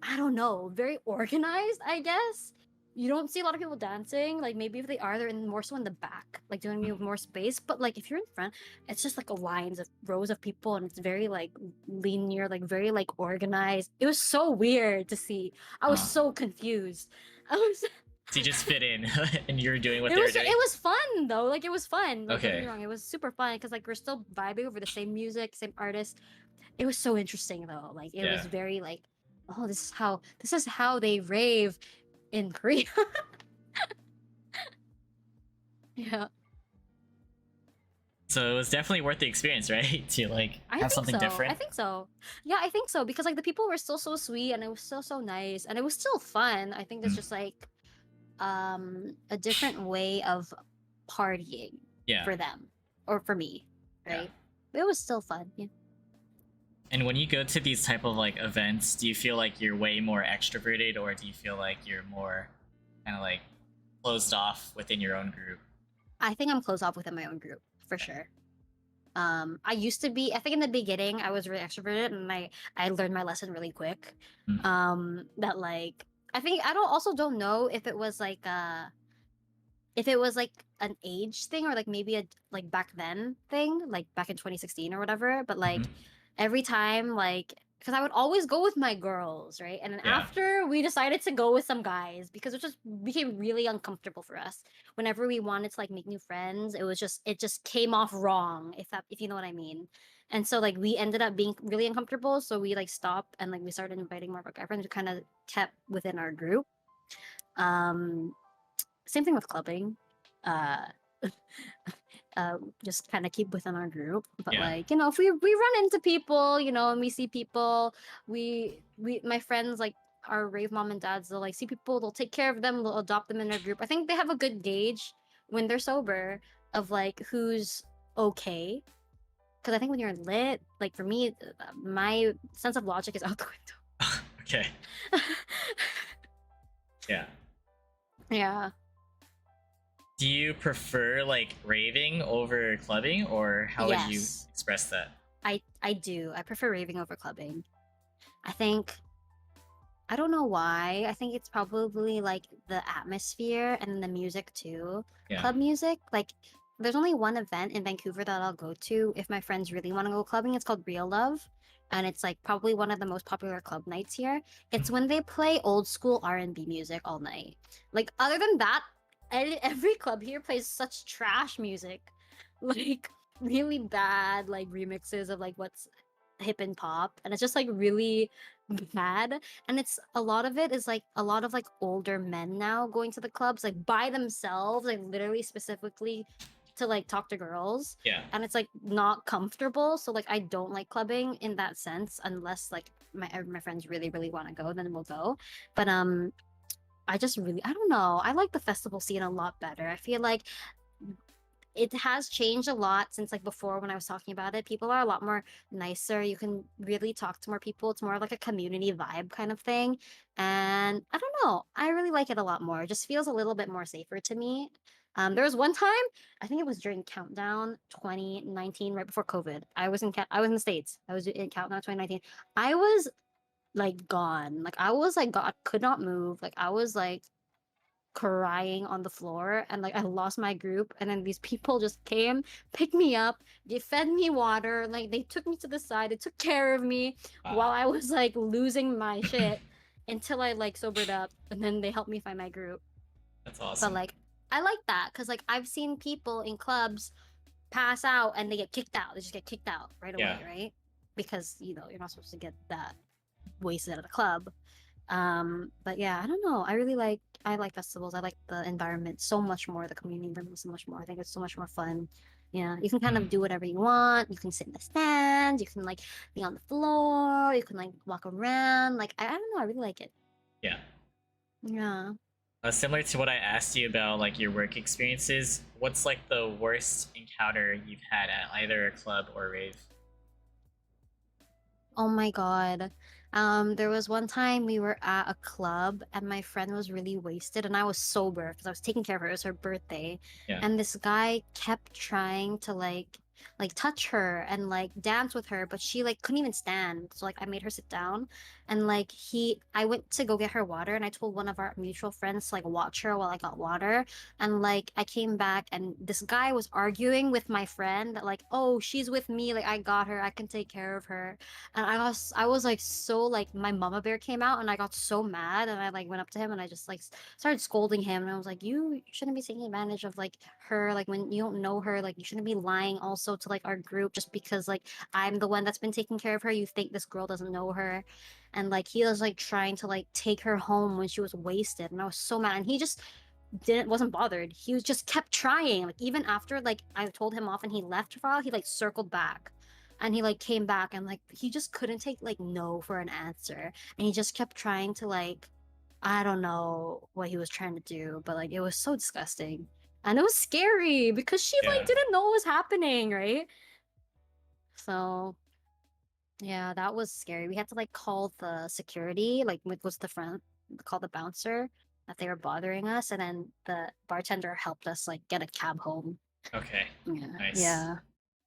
I don't know, very organized, I guess. You don't see a lot of people dancing. Like maybe if they are, they're in more so in the back, like doing me with more space. But like if you're in front, it's just like a lines of rows of people, and it's very like linear, like very like organized. It was so weird to see. I was
Uh,
so confused. I was.
so you just fit in, and you're doing what
It
they were
was
doing.
it was fun though. Like it was fun. Like don't get
Okay.
me wrong, it was super fun because like we're still vibing over the same music, same artist. It was so interesting though. Like it
Yeah.
was very like, oh, this is how they rave in Korea. Yeah,
So it was definitely worth the experience, right? To like
I
have
think
something
so. I
different.
think so. Yeah, I think so because like the people were still so sweet and it was still so nice and it was still fun. I think it's
Mm.
just like a different way of partying
Yeah.
for them or for me,
Yeah.
right? But it was still fun. Yeah.
And when you go to these type of like events, do you feel like you're way more extroverted, or do you feel like you're more kind of like closed off within your own group?
I think I'm closed off within my own group for sure. I used to be. I think in the beginning I was really extroverted, and I learned my lesson really quick.
Mm.
That like I think I don't know if it was like an age thing or like maybe a like back then thing, like back in 2016 or whatever. But like
Mhm.
every time like because I would always go with my girls, right? And then
Yeah.
after we decided to go with some guys because it just became really uncomfortable for us. Whenever we wanted to like make new friends, it just came off wrong, if you know what I mean. And so like we ended up being really uncomfortable. So we like stopped and like we started inviting more of our guy who kind of kept within our group. Um Same thing with clubbing. Uh just kind of keep within our group, but
Yeah.
like you know if we run into people, you know, and we see people, we my friends like our rave mom and dads, they'll like see people, they'll take care of them, they'll adopt them in their group. I think they have a good gauge when they're sober of like who's okay, because I think when you're lit, like for me, my sense of logic is out the
Okay.
window.
Yeah.
Yeah.
Do you prefer like raving over clubbing, or how would you
Yes,
express that?
I do. I prefer raving over clubbing. I think I don't know why. I think it's probably like the atmosphere and the music too.
Yeah.
Club music, like there's only one event in Vancouver that I'll go to if my friends really want to go clubbing. It's called Real Love, and it's like probably one of the most popular club nights here. It's when they play old school R&B music all night. Like other than that, every club here plays such trash music. Like really bad like remixes of like what's hip and pop, and it's just like really bad. And it's a lot of it is like a lot of like older men now going to the clubs like by themselves, like literally specifically to like talk to girls,
Yeah.
and it's like not comfortable. So like I don't like clubbing in that sense unless like my friends really want to go, then we'll go. But I just really, I don't know. I like the festival scene a lot better. I feel like it has changed a lot since like before when I was talking about it. People are a lot more nicer. You can really talk to more people. It's more of like a community vibe kind of thing. And I don't know. I really like it a lot more. It just feels a little bit more safer to me. There was one time, I think it was during Countdown 2019, right before COVID. I was in the States. I was in Countdown 2019. I was like gone. Like I was like God could not move. Like I was like crying on the floor, and like I lost my group, and then these people just came, picked me up, they fed me water, like they took me to the side, they took care of me while
Wow.
I was like losing my shit until I like sobered up, and then they helped me find my group.
That's
But
awesome.
like I like that because like I've seen people in clubs pass out and they get kicked out. They just get kicked out right
Yeah.
away, right? Because you know you're not supposed to get that wasted at a club. But yeah, I don't know. I like festivals. I like the environment so much more, the community environment so much more. I think it's so much more fun. Yeah, you can kind
Mm.
of do whatever you want. You can sit in the stands, you can like be on the floor, you can like walk around. Like I don't know, I really like it.
Yeah.
Yeah.
Similar to what I asked you about, like your work experiences, what's like the worst encounter you've had at either a club or rave?
Oh my God. There was one time we were at a club and my friend was really wasted and I was sober because I was taking care of her. It was her birthday.
Yeah.
And this guy kept trying to like touch her and like dance with her, but she like couldn't even stand. So like I made her sit down and like I went to go get her water and I told one of our mutual friends to like watch her while I got water. And like I came back and this guy was arguing with my friend that like, oh, she's with me, like I got her, I can take care of her. And I was like so like my mama bear came out and I got so mad and I like went up to him and I just like started scolding him and I was like, you shouldn't be taking advantage of like her, like when you don't know her, like you shouldn't be lying also to like our group just because like I'm the one that's been taking care of her. You think this girl doesn't know her. And like he was like trying to like take her home when she was wasted and I was so mad and he just didn't wasn't bothered. He was just kept trying. Like even after like I told him off and he left for a while, he like circled back and he like came back and like he just couldn't take like no for an answer. And he just kept trying to like I don't know what he was trying to do, but like it was so disgusting. And it was scary because she like
Yeah.
didn't know what was happening, right? So yeah, that was scary. We had to like call the security, like with was the front, call the bouncer that they were bothering us, and then the bartender helped us like get a cab home.
Okay.
Yeah,
Nice.
yeah,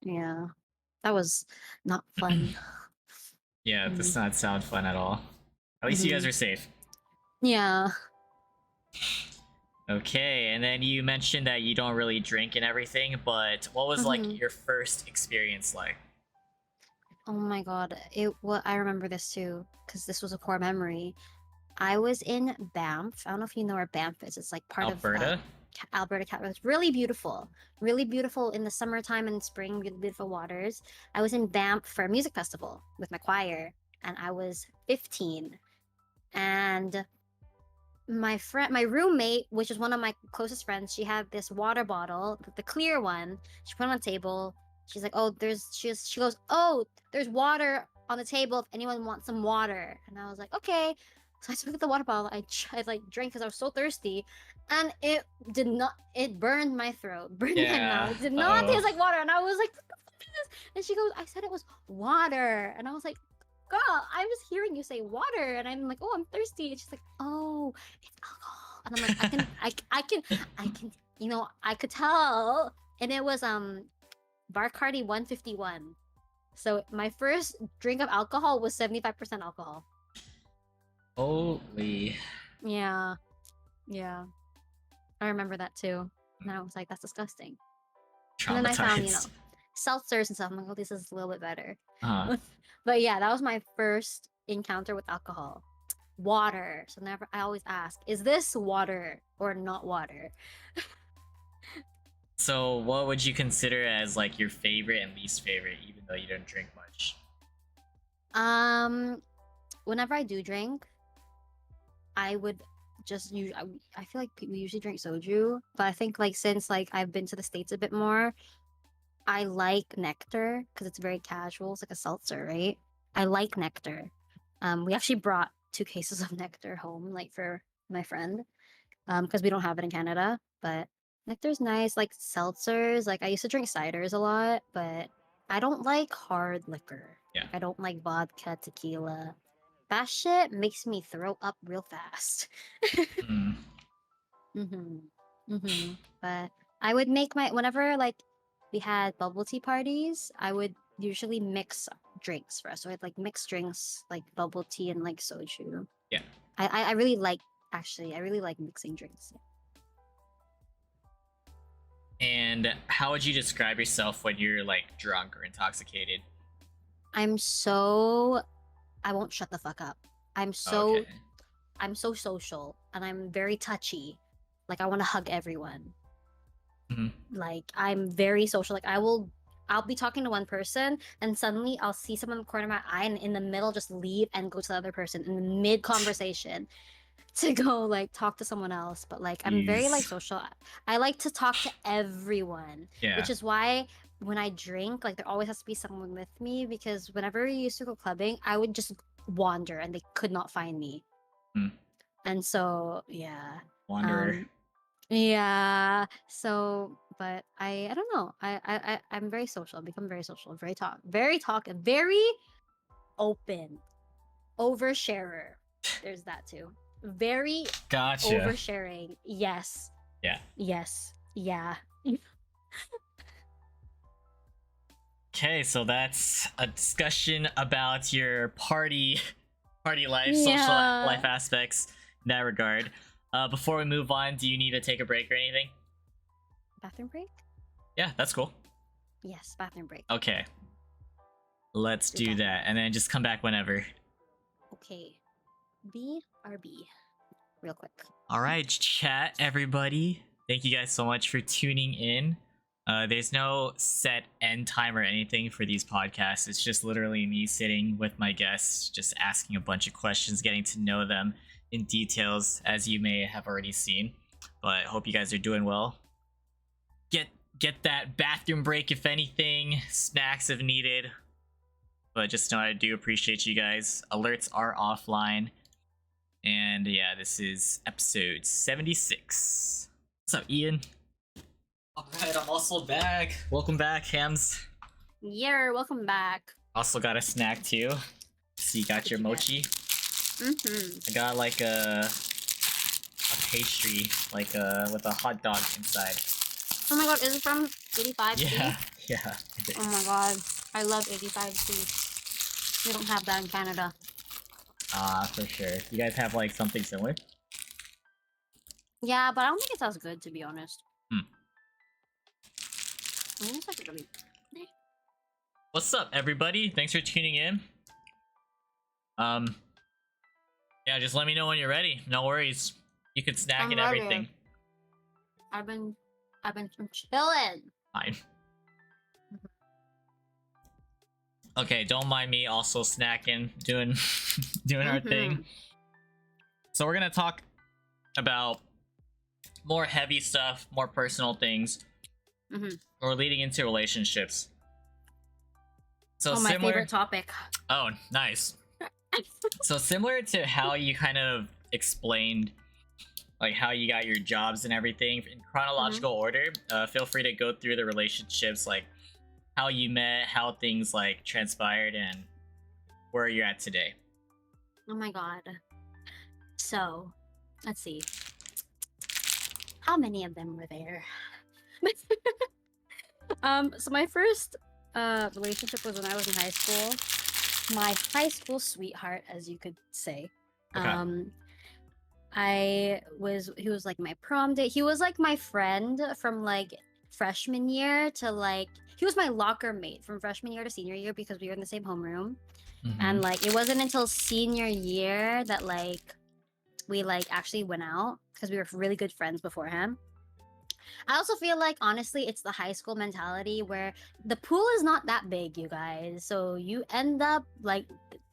yeah. That was not fun.
Yeah,
Mm.
does not sound fun at all. At least you guys
Hmm.
are safe.
Yeah.
Okay, and then you mentioned that you don't really drink and everything, but what was like
Hmm.
your first experience like?
Oh my God. I remember this too, because this was a core memory. I was in Banff. I don't know if you know where Banff is. It's like part of
Alberta?
Alberta. It's really beautiful in the summertime and spring. Really beautiful waters. I was in Banff for a music festival with my choir, and I was 15. And my roommate, which is one of my closest friends, she had this water bottle, the clear one. She put it on the table. She's like, "Oh, she goes, oh, there's water on the table if anyone wants some water." And I was like, "Okay." So I took the water bottle. I like drank because I was so thirsty, and it burned my throat, burned my mouth.
Yeah.
It did not
Oh.
taste like water, and I was like, "What the fuck is this?" And she goes, "I said it was water," and I was like, "Girl, I'm just hearing you say water," and I'm like, "Oh, I'm thirsty." And she's like, "Oh, it's alcohol." And I'm like, I can, I could tell. And it was Bacardi 151. So my first drink of alcohol was 75% alcohol.
Holy.
Yeah, yeah. I remember that too. And I was like, that's disgusting. And then I found,
Traumatized.
seltzers and stuff. I'm like, oh, this is a little bit better.
Uh,
But yeah, that was my first encounter with alcohol. Water. So never I always ask, is this water or not water?
so what would you consider as like your favorite and least favorite, even though you don't drink much?
Um, whenever I do drink, I would just use. I feel like we usually drink soju, but I think like since like I've been to the States a bit more, I like nectar because it's very casual. It's like a seltzer, right? I like nectar. We actually brought 2 cases of nectar home, like for my friend, because we don't have it in Canada. But nectar's nice. Like seltzers, like I used to drink ciders a lot, but I don't like hard liquor.
Yeah.
Like I don't like vodka, tequila. That shit makes me throw up real fast.
Mm.
Mm-hmm. Mm-hmm. But I would make my whenever like we had bubble tea parties, I would usually mix drinks for us. So I'd like mix drinks like bubble tea and like soju.
Yeah.
I really like actually I really like mixing drinks.
And how would you describe yourself when you're like drunk or intoxicated?
I'm so I won't shut the fuck up.
Okay.
I'm so social and I'm very touchy. Like I want to hug everyone.
Hmm.
Like I'm very social. Like I'll be talking to one person and suddenly I'll see someone in the corner of my eye and in the middle just leave and go to the other person in the mid conversation to go like talk to someone else. But like I'm very like
Jeez.
social. I like to talk to everyone,
Yeah.
which is why when I drink, like there always has to be someone with me because whenever we used to go clubbing, I would just wander and they could not find me.
Hmm.
And so yeah.
Wanderer.
Um yeah. So, but I don't know. I'm very social. I've become very social, very talkative, very open, oversharer. There's that too. Very
Gotcha.
oversharing. Yes.
Yeah.
Yes. Yeah.
Okay, so that's a discussion about your party life, social
Yeah.
life aspects in that regard. Before we move on, do you need to take a break or anything?
Bathroom break?
Yeah, that's cool.
Yes, bathroom break.
Okay, let's
Do
do
that.
that, and then just come back whenever.
Okay. BRB. Real quick.
All right, chat, everybody. Thank you guys so much for tuning in. There's no set end time or anything for these podcasts. It's just literally me sitting with my guests, just asking a bunch of questions, getting to know them in details, as you may have already seen. But hope you guys are doing well. Get that bathroom break if anything, snacks if needed. But just know I do appreciate you guys. Alerts are offline. And yeah, this is episode 76. What's up, Ian? Alright, I'm also back. Welcome back, Hams.
Yeah, welcome back.
Also got a snack too. So you got your
What did
mochi.
Mm-hmm.
I got like a pastry, like with a hot dog inside.
Oh my god, is it from 85?
Yeah, yeah.
Oh my god, I love 85C. We don't have that in Canada.
For sure. You guys have like something similar?
Yeah, but I don't think it's as good to be honest.
Hmm.
I think it's like really.
What's up, everybody? Thanks for tuning in. Yeah, just let me know when you're ready. No worries. You can snack
I'm
and
ready.
everything.
I've been chilling.
Fine. Okay, don't mind me also snacking, doing doing our thing. So we're gonna talk about more heavy stuff, more personal things. We're leading into relationships. So
my favorite topic.
Oh, nice. So similar to how you kind of explained like how you got your jobs and everything in chronological order, feel free to go through the relationships, like how you met, how things like transpired, and where you're at today.
Oh my god. So, let's see. How many of them were there? So my first relationship was when I was in high school. My high school sweetheart, as you could say.
Okay.
He was like my prom date. He was like my friend from like freshman year to like he was my locker mate from freshman year to senior year because we were in the same homeroom. And like it wasn't until senior year that like we like actually went out because we were really good friends beforehand. I also feel like honestly it's the high school mentality where the pool is not that big, you guys. So you end up like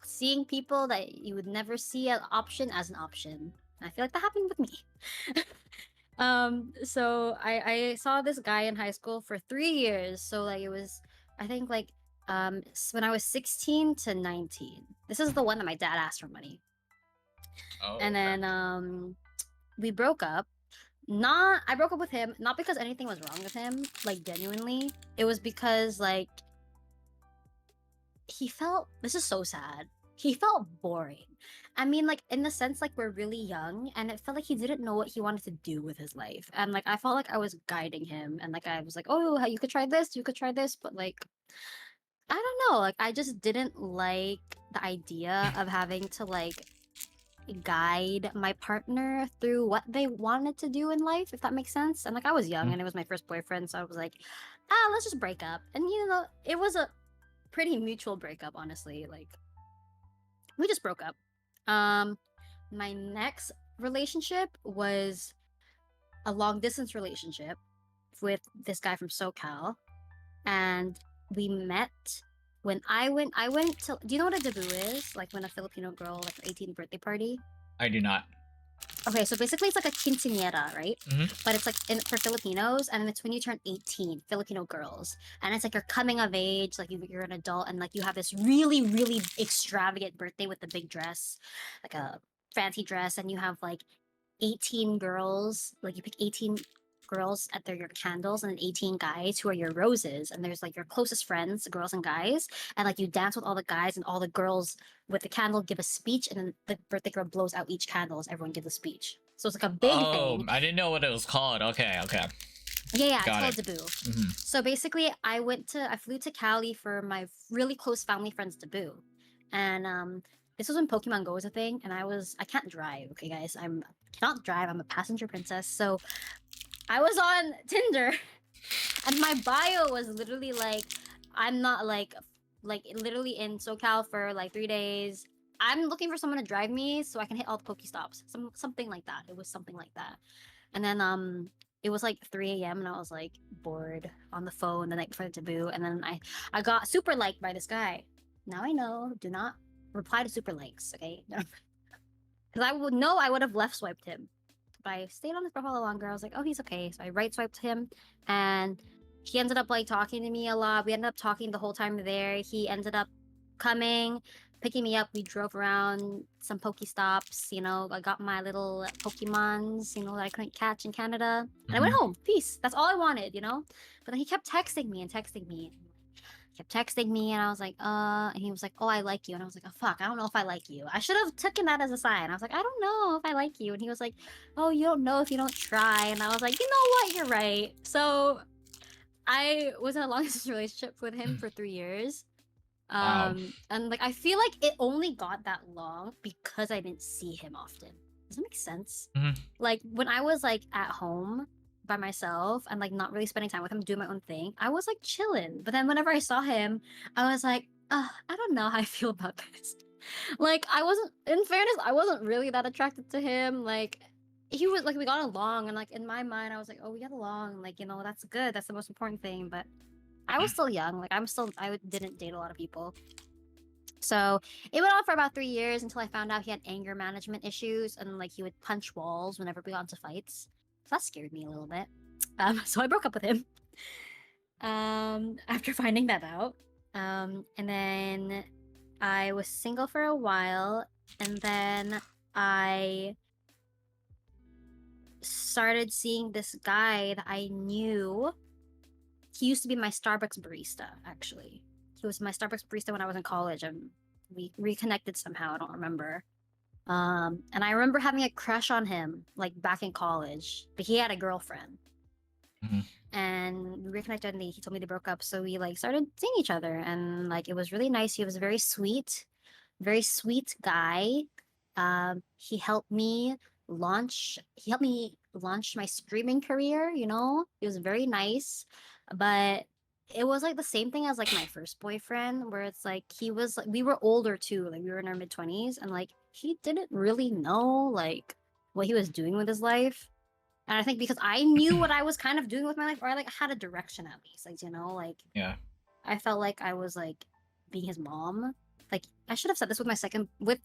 seeing people that you would never see an option as an option. And I feel like that happened with me. So I saw this guy in high school for 3 years. So like it was, I think like when I was 16 to 19. This is the one that my dad asked for money.
Oh,
And
okay.
then we broke up. Not I broke up with him not because anything was wrong with him, like genuinely. It was because like he felt, this is so sad. He felt boring. I mean, like in the sense like we're really young, and it felt like he didn't know what he wanted to do with his life. And like I felt like I was guiding him, and like I was like, "Oh, you could try this, you could try this," but like I don't know, like I just didn't like the idea of having to like guide my partner through what they wanted to do in life, if that makes sense. And like I was young
Mhm.
and it was my first boyfriend, so I was like, ah, let's just break up. And you know, it was a pretty mutual breakup, honestly. Like we just broke up. Um my next relationship was a long distance relationship with this guy from SoCal, and we met when I went to, do you know what a debut is? Like when a Filipino girl, like her 18th birthday party.
I do not.
Okay, so basically it's like a quinceañera, right?
Mhm.
But it's like for Filipinos, and it's when you turn 18, Filipino girls. And it's like you're coming of age, like you're an adult, and like you have this really, really extravagant birthday with the big dress, like a fancy dress, and you have like 18 girls, like you pick 18 girls at their your candles, and then 18 guys who are your roses, and there's like your closest friends, girls and guys, and like you dance with all the guys, and all the girls with the candle give a speech, and then the birthday girl blows out each candle as everyone gives a speech. So it's like a big
Oh,
thing.
I didn't know what it was called. Okay, okay.
Yeah, it's
Got
called
it.
debut.
Mhm.
So basically, I flew to Cali for my really close family friend's debut, and this was when Pokemon Go was a thing, and I can't drive. Okay, guys, cannot drive. I'm a passenger princess, so I was on Tinder, and my bio was literally like, I'm not like literally in SoCal for like 3 days. I'm looking for someone to drive me so I can hit all the Pokestops. Something like that. It was something like that. And then it was like 3 a.m. and I was like bored on the phone the night before the debut, and then I got super liked by this guy. Now I know, do not reply to super likes, okay? Because I would have left swiped him. But I stayed on his profile longer. I was like, oh, he's okay. So I right swiped him, and he ended up like talking to me a lot. We ended up talking the whole time there. He ended up coming, picking me up. We drove around some Pokestops. You know, I got my little Pokemons, you know, that I couldn't catch in Canada. And I went
Mhm.
home. Peace. That's all I wanted, you know? But then he kept texting me and texting me. Kept texting me, and I was like, and he was like, oh, I like you. And I was like, oh, fuck, I don't know if I like you. I should have taken that as a sign. I was like, I don't know if I like you. And he was like, oh, you don't know if you don't try. And I was like, you know what? You're right. So I was in a long distance relationship with him for 3 years.
Wow.
And like, I feel like it only got that long because I didn't see him often. Does that make sense?
Mhm.
Like when I was like at home by myself and like not really spending time with him, doing my own thing, I was like chilling. But then whenever I saw him, I was like, I don't know how I feel about this. Like I wasn't, in fairness, I wasn't really that attracted to him. Like he was like, we got along, and like in my mind, I was like, oh, we get along. Like, you know, that's good. That's the most important thing. But I was still young. Like didn't date a lot of people. So it went on for about 3 years until I found out he had anger management issues, and like he would punch walls whenever we got into fights. So that scared me a little bit. So I broke up with him. After finding that out. And then I was single for a while, and then I started seeing this guy that I knew. He used to be my Starbucks barista, actually. He was my Starbucks barista when I was in college, and we reconnected somehow. I don't remember. And I remember having a crush on him, like back in college, but he had a girlfriend.
Mhm.
And we reconnected, and he told me they broke up. So we like started seeing each other, and like it was really nice. He was a very sweet guy. He helped me launch my streaming career, you know? He was very nice. But it was like the same thing as like my first boyfriend, where it's like he was like, we were older too, like we were in our mid-20s, and like he didn't really know like what he was doing with his life. And I think because I knew what I was kind of doing with my life, or I like had a direction at least, like, you know, like
Yeah.
I felt like I was like being his mom. like I should have said this with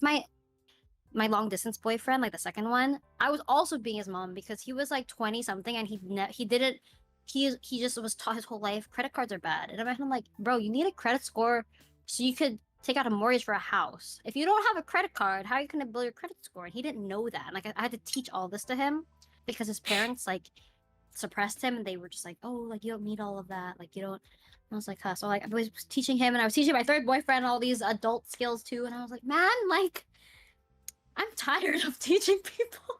my long distance boyfriend, like the second one. I was also being his mom because he was like 20 something and he didn't he just was taught his whole life credit cards are bad. And I'm like, bro, you need a credit score so you could take out a mortgage for a house. If you don't have a credit card, how are you gonna build your credit score? And he didn't know that. And, like I had to teach all this to him because his parents like suppressed him and they were just like, oh, like you don't need all of that. Like you don't. I was like, huh. So like I was teaching him and I was teaching my third boyfriend all these adult skills too. And I was like, man, like I'm tired of teaching people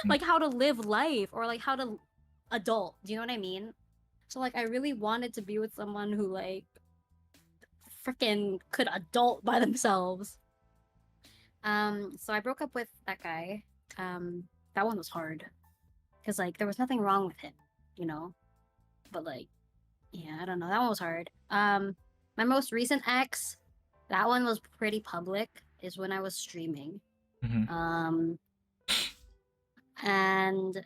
like how to live life or like how to adult. Do you know what I mean? So like I really wanted to be with someone who like freaking could adult by themselves. So I broke up with that guy. That one was hard because like there was nothing wrong with him, you know. But like, yeah, I don't know. That one was hard. My most recent ex, that one was pretty public. Is when I was streaming.
Mhm.
And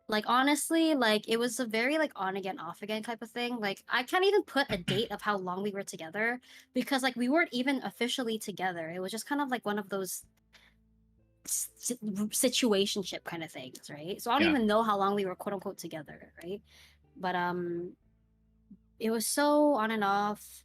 like honestly, like it was a very like on again, off again type of thing. Like I can't even put a date of how long we were together because like we weren't even officially together. It was just kind of like one of those situationship kind of things, right? So I don't
Yeah.
even know how long we were quote unquote together, right? But it was so on and off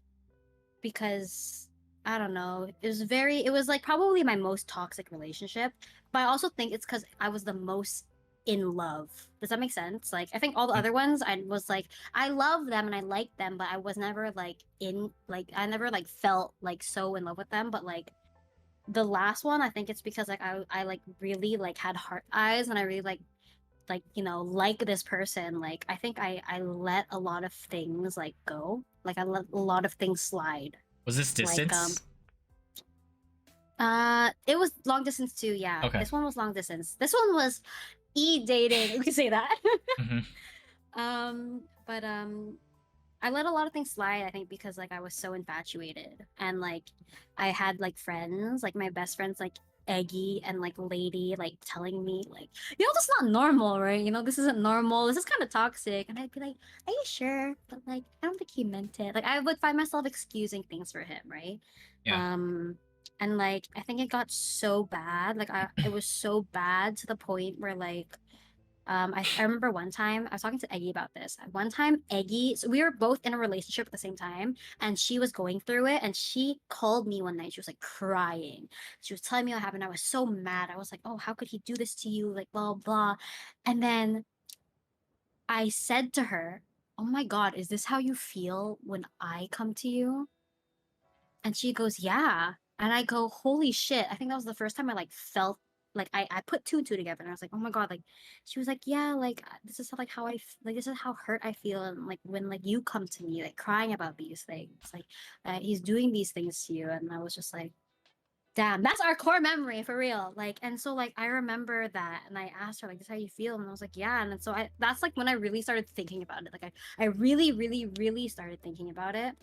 because I don't know. It was like probably my most toxic relationship. But I also think it's because I was the most in love. Does that make sense? Like I think all the
Mm.
other ones I was like I love them and I like them, but I was never like I never like felt like so in love with them. But like the last one, I think it's because like I like really like had heart eyes and I really like you know like this person. Like I think I let a lot of things like go. Like I let a lot of things slide.
Was this
Like
distance?
it was long distance too, yeah.
Okay.
This one was long distance. This one was e-dating. We can say that.
Hmm.
But I let a lot of things slide, I think, because like I was so infatuated. And like I had like friends, like my best friends like Eggy and like Lady like telling me like, you know, this is not normal, right? You know, this isn't normal. This is kind of toxic. And I'd be like, are you sure? But like I don't think he meant it. Like I would find myself excusing things for him, right?
Yeah.
Um and like I think it got so bad. Like it was so bad to the point where like I remember one time I was talking to Eggy about this. One time, Eggy, so we were both in a relationship at the same time, and she was going through it. And she called me one night. She was like crying. She was telling me what happened. I was so mad. I was like, "Oh, how could he do this to you?" Like blah blah. And then I said to her, "Oh my God, is this how you feel when I come to you?" And she goes, yeah. And I go, holy shit. I think that was the first time I like felt like I put two and two together and I was like, oh my God, like she was like, yeah, like this is like how like this is how hurt I feel and like when like you come to me like crying about these things. Like he's doing these things to you. And I was just like, damn, that's our core memory for real. Like and so like I remember that and I asked her like this is how you feel and I was like yeah and then so I that's like when I really started thinking about it. Like I really really really started thinking about it,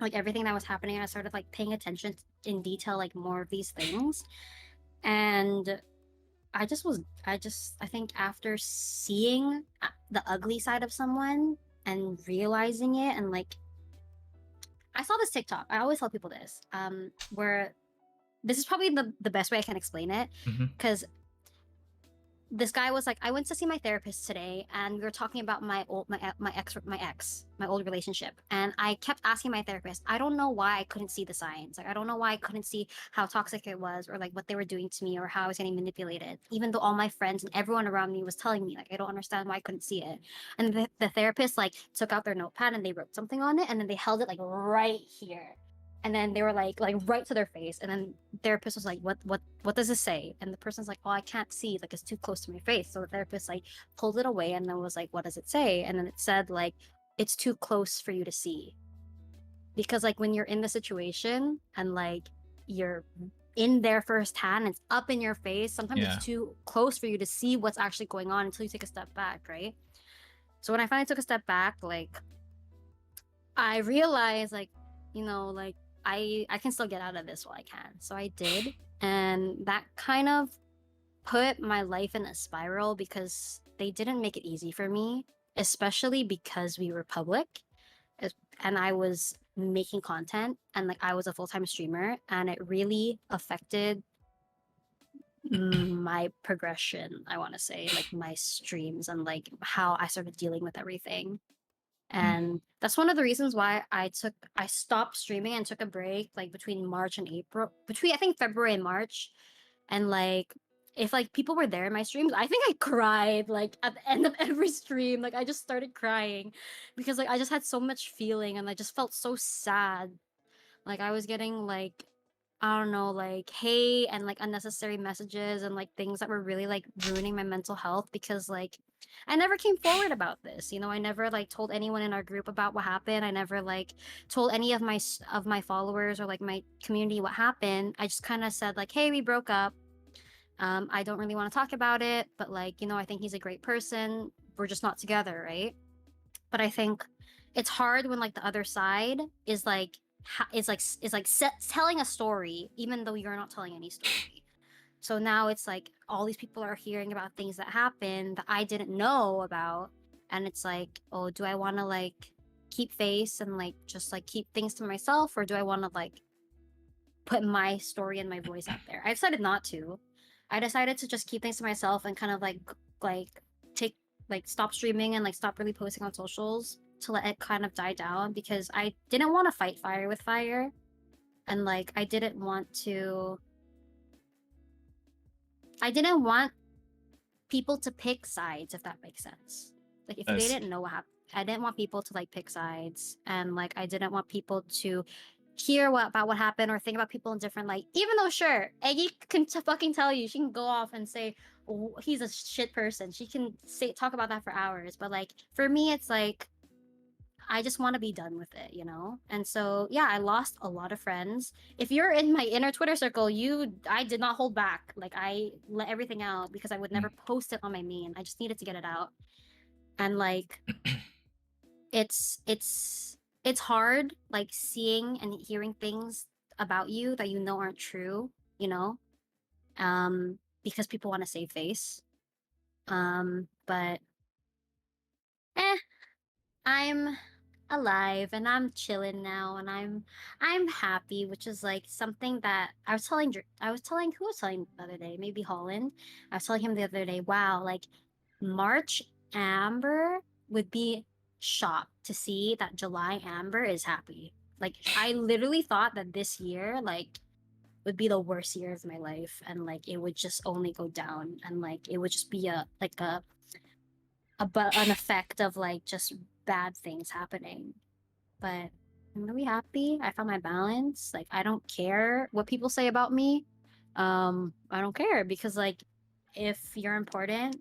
like everything that was happening. I started like paying attention in detail like more of these things. And I think after seeing the ugly side of someone and realizing it and like I saw this TikTok. I always tell people this where this is probably the best way I can explain it
Hmm.
because this guy was like, I went to see my therapist today, and we were talking about my old relationship, and I kept asking my therapist, I don't know why I couldn't see the signs, like I don't know why I couldn't see how toxic it was, or like what they were doing to me, or how I was getting manipulated, even though all my friends and everyone around me was telling me, like I don't understand why I couldn't see it. And the therapist like took out their notepad and they wrote something on it, and then they held it like right here. And then they were like right to their face, and then therapist was like, what does this say? And the person's like, oh, I can't see, like it's too close to my face. So the therapist like pulled it away and then was like, what does it say? And then it said like, it's too close for you to see. Because like when you're in the situation and like you're in there firsthand, it's up in your face, sometimes
Yeah.
it's too close for you to see what's actually going on until you take a step back, right? So when I finally took a step back, like I realized like, you know, like I can still get out of this while I can. So I did. And that kind of put my life in a spiral because they didn't make it easy for me, especially because we were public. And I was making content, and like I was a full-time streamer, and it really affected my progression, I want to say, like my streams and like how I started dealing with everything. And that's one of the reasons why I stopped streaming and took a break like between March and April, between I think February and March. And like if like people were there in my streams, I think I cried like at the end of every stream. Like I just started crying because like I just had so much feeling and I just felt so sad. Like I was getting like, I don't know, like hate and like unnecessary messages and like things that were really like ruining my mental health because like I never came forward about this. You know, I never like told anyone in our group about what happened. I never like told any of my followers or like my community what happened. I just kind of said like, "Hey, we broke up. I don't really want to talk about it, but like, you know, I think he's a great person. We're just not together, right?" But I think it's hard when like the other side is like telling a story even though you're not telling any story. So now it's like all these people are hearing about things that happened that I didn't know about, and it's like, oh, do I want to like keep face and like just like keep things to myself, or do I want to like put my story and my voice out there? I decided not to. I decided to just keep things to myself and kind of like take like stop streaming and like stop really posting on socials to let it kind of die down because I didn't want to fight fire with fire, and like I didn't want people to pick sides, if that makes sense. Like if they
Yes.
didn't know what happened, I didn't want people to like pick sides, and like I didn't want people to hear about what happened or think about people in different light. Even though sure, Eggy can fucking tell you, she can go off and say, "Oh, he's a shit person." She can say talk about that for hours, but like for me, it's like I just want to be done with it, you know? And so, yeah, I lost a lot of friends. If you're in my inner Twitter circle, I did not hold back. Like I let everything out because I would never post it on my main. I just needed to get it out. And like it's hard like seeing and hearing things about you that you know aren't true, you know? Because people want to save face. But eh, I'm alive and I'm chilling now and I'm happy, which is like something that I was telling who was telling the other day, maybe Holland. I was telling him the other day, wow, like March Amber would be shocked to see that July Amber is happy. Like I literally thought that this year like would be the worst year of my life and like it would just only go down and like it would just be an effect of like just bad things happening. But I'm really happy. I found my balance. Like I don't care what people say about me. I don't care because like if you're important,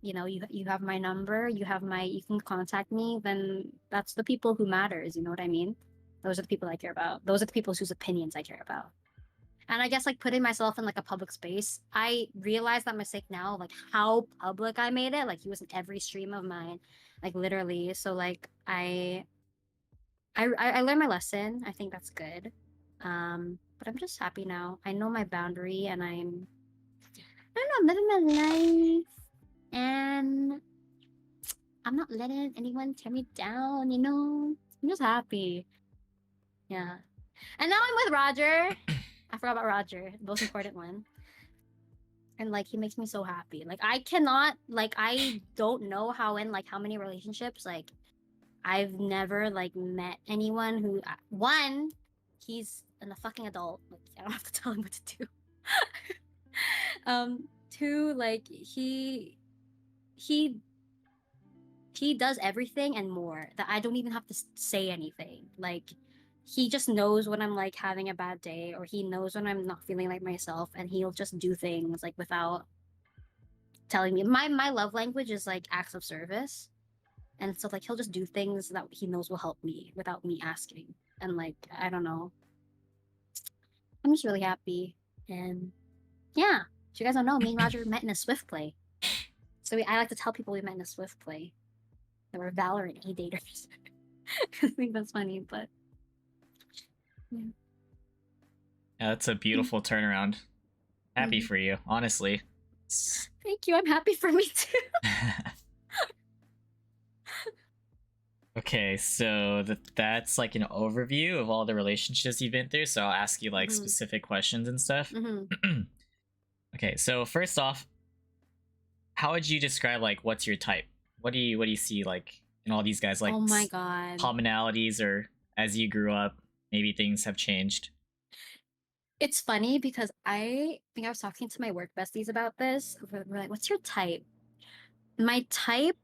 you know, you have my number, you can contact me, then that's the people who matters, you know what I mean? Those are the people I care about. Those are the people whose opinions I care about. And I guess like putting myself in like a public space, I realized that mistake now, like how public I made it. Like he was in every stream of mine, like literally. So like I learned my lesson. I think that's good. But I'm just happy now. I know my boundary, and I don't know, I'm living my life, and I'm not letting anyone tear me down. You know, I'm just happy. Yeah. And now I'm with Roger. I forgot about Roger, the most important one. And like he makes me so happy. Like I cannot like I don't know how in like how many relationships like I've never like met anyone who one he's a fucking adult. Like I don't have to tell him what to do. Two like he he does everything and more that I don't even have to say anything. Like he just knows when I'm like having a bad day or he knows when I'm not feeling like myself and he'll just do things like without telling me. My love language is like acts of service. And so like he'll just do things that he knows will help me without me asking. And like I don't know. I'm just really happy. And yeah. So you guys don't know, me and Roger met in a Swift play. So I like to tell people we met in a Swift play. That we're Valorant e-daters. I think that's funny, but yeah.
Yeah, that's a beautiful turnaround. Happy for you, honestly.
Thank you. I'm happy for me too.
Okay, so that's like an overview of all the relationships you've been through. So I'll ask you like
Mm-hmm.
specific questions and stuff.
Mm-hmm.
Okay, so first off, how would you describe like what's your type? What do you see like in all these guys like
Oh my god.
commonalities or as you grew up, maybe things have changed?
It's funny because I think I was talking to my work besties about this. We're like, what's your type? My type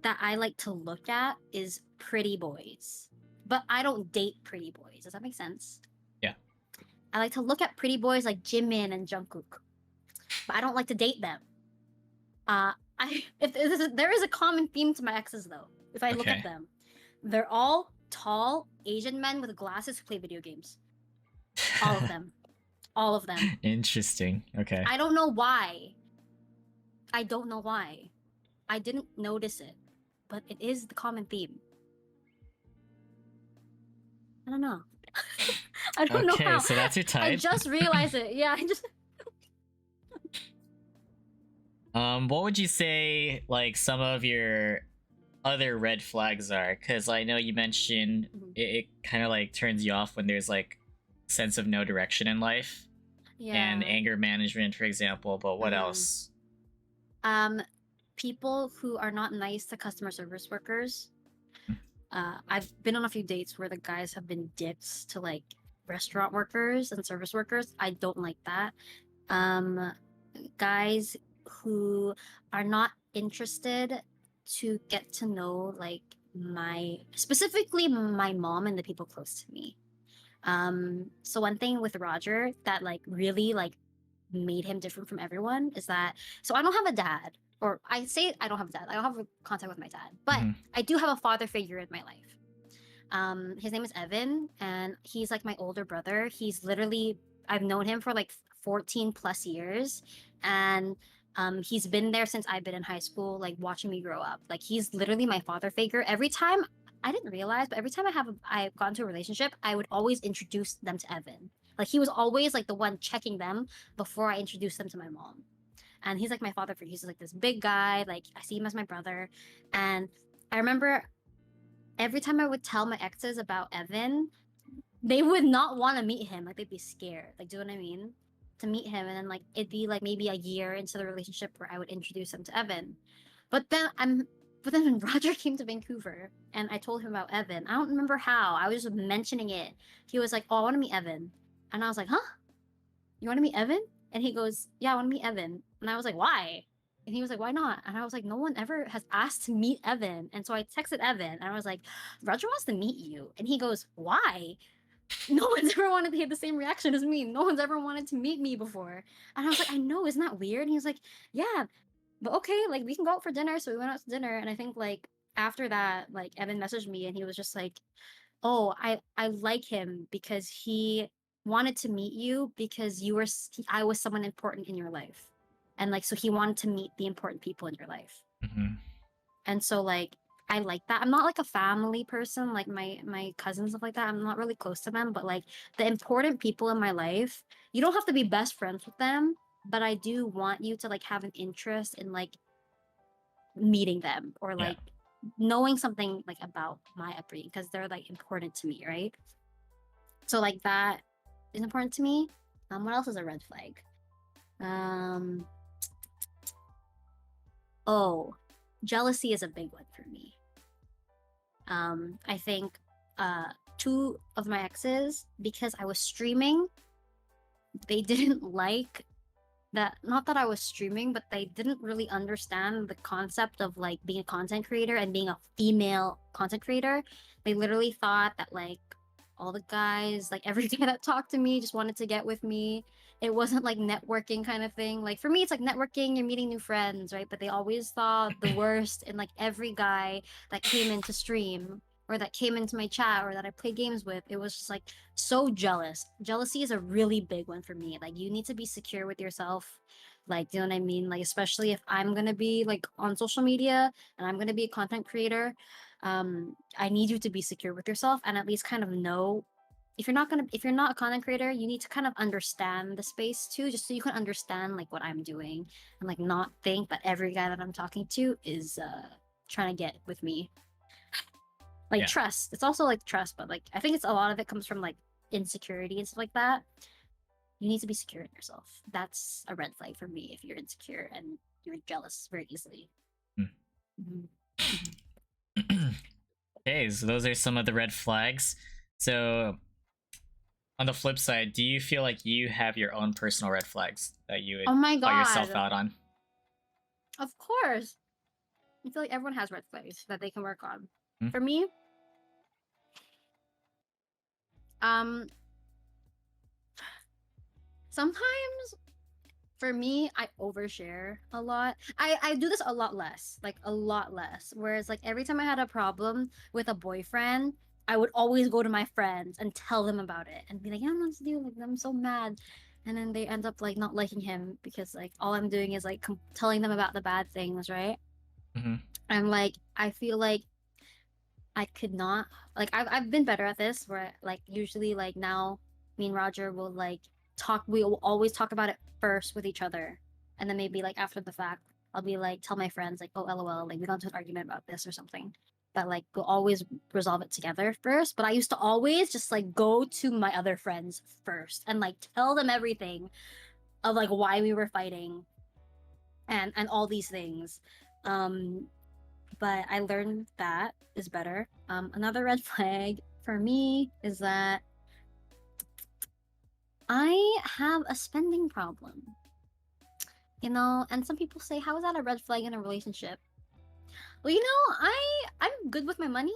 that I like to look at is pretty boys. But I don't date pretty boys. Does that make sense?
Yeah.
I like to look at pretty boys like Jimin and Jungkook, but I don't like to date them. I if there is a common theme to my exes though. If I look at
Okay.
them, they're all tall Asian men with glasses who play video games. All of them. All of them.
Interesting. Okay.
I don't know why. I don't know why. I didn't notice it, but it is the common theme. I don't know. I don't know
Okay,
how.
so that's your
I
type.
just realized it. Yeah, I just
What would you say like some of your other red flags are? Because I know you mentioned
Mhm.
it kind of like turns you off when there's like sense of no direction in life and
yeah.
anger management, for example. But what
Mhm.
else?
Um, people who are not nice to customer service workers. I've been on a few dates where the guys have been dicks to like restaurant workers and service workers. I don't like that. Um, guys who are not interested to get to know like my specifically my mom and the people close to me. So one thing with Roger that like really like made him different from everyone is that so I don't have a dad, or I say I don't have a dad. I don't have a contact with my dad, but
Mhm.
I do have a father figure in my life. His name is Evan, and he's like my older brother. He's literally I've known him for like 14 plus years, and he's been there since I've been in high school, like watching me grow up. Like he's literally my father figure. Every time I didn't realize, but every time I've gone to a relationship, I would always introduce them to Evan. Like he was always like the one checking them before I introduced them to my mom. And he's like my father figure. He's like this big guy. Like I see him as my brother, and I remember every time I would tell my exes about Evan, they would not want to meet him. Like they'd be scared. Like, do you know what I mean? To meet him, and then like it'd be like maybe a year into the relationship where I would introduce them to Evan. But then but then when Roger came to Vancouver and I told him about Evan, I don't remember how. I was just mentioning it. He was like, "Oh, I want to meet Evan," and I was like, "Huh? You want to meet Evan?" And he goes, "Yeah, I want to meet Evan." And I was like, "Why?" And he was like, "Why not?" And I was like, "No one ever has asked to meet Evan." And so I texted Evan and I was like, "Roger wants to meet you." And he goes, "Why?" No one's ever wanted to get the same reaction as me. No one's ever wanted to meet me before. And I was like, "I know, isn't that weird?" And he was like, "Yeah, but okay, like we can go out for dinner." So we went out to dinner. And I think like after that, like Evan messaged me and he was just like, "Oh, I like him because he wanted to meet you because I was someone important in your life." And like so he wanted to meet the important people in your life.
Mhm.
And so like I like that. I'm not like a family person, like my cousins stuff like that. I'm not really close to them, but like the important people in my life, you don't have to be best friends with them, but I do want you to like have an interest in like meeting them or
Yeah.
like knowing something like about my upbringing because they're like important to me, right? So like that is important to me. What else is a red flag? Um, oh, jealousy is a big one for me. I think two of my exes, because I was streaming, they didn't like that, not that I was streaming, but they didn't really understand the concept of like being a content creator and being a female content creator. They literally thought that like all the guys, like every guy that talked to me just wanted to get with me. It wasn't like networking kind of thing. Like for me, it's like networking, you're meeting new friends, right? But they always thought the worst in like every guy that came into stream or that came into my chat or that I play games with. It was just like so jealous. Jealousy is a really big one for me. Like you need to be secure with yourself. Like, do you know what I mean? Like, especially if I'm gonna be like on social media and I'm gonna be a content creator, I need you to be secure with yourself and at least kind of know if you're not a content creator, you need to kind of understand the space too, just so you can understand like what I'm doing and like not think that every guy that I'm talking to is trying to get with me. Like
Yeah.
trust. It's also like trust, but like I think it's a lot of it comes from like insecurity and stuff like that. You need to be secure in yourself. That's a red flag for me if you're insecure and you're jealous very easily.
Hmm.
Mhm.
Okay, so those are some of the red flags. So on the flip side, do you feel like you have your own personal red flags that you would
Oh my
call yourself
god.
out on?
Of course. I feel like everyone has red flags that they can work on.
Hmm?
For me, um, sometimes for me, I overshare a lot. I do this a lot less, like a lot less. Whereas like every time I had a problem with a boyfriend, I would always go to my friends and tell them about it and be like, "Yeah, I'm to do like I'm so mad," and then they end up like not liking him because like all I'm doing is like telling them about the bad things, right?
Mm-hmm.
And like I feel like I could not like I've been better at this where like usually like now me and Roger will like talk we will always talk about it first with each other. And then maybe like after the fact I'll be like tell my friends like, oh LOL, like we got into an argument about this or something. But like we'll always resolve it together first. But I used to always just like go to my other friends first and like tell them everything of like why we were fighting and all these things. Um but I learned that is better. Another red flag for me is that I have a spending problem. You know, and some people say, "How is that a red flag in a relationship?" Well, you know, I'm good with my money,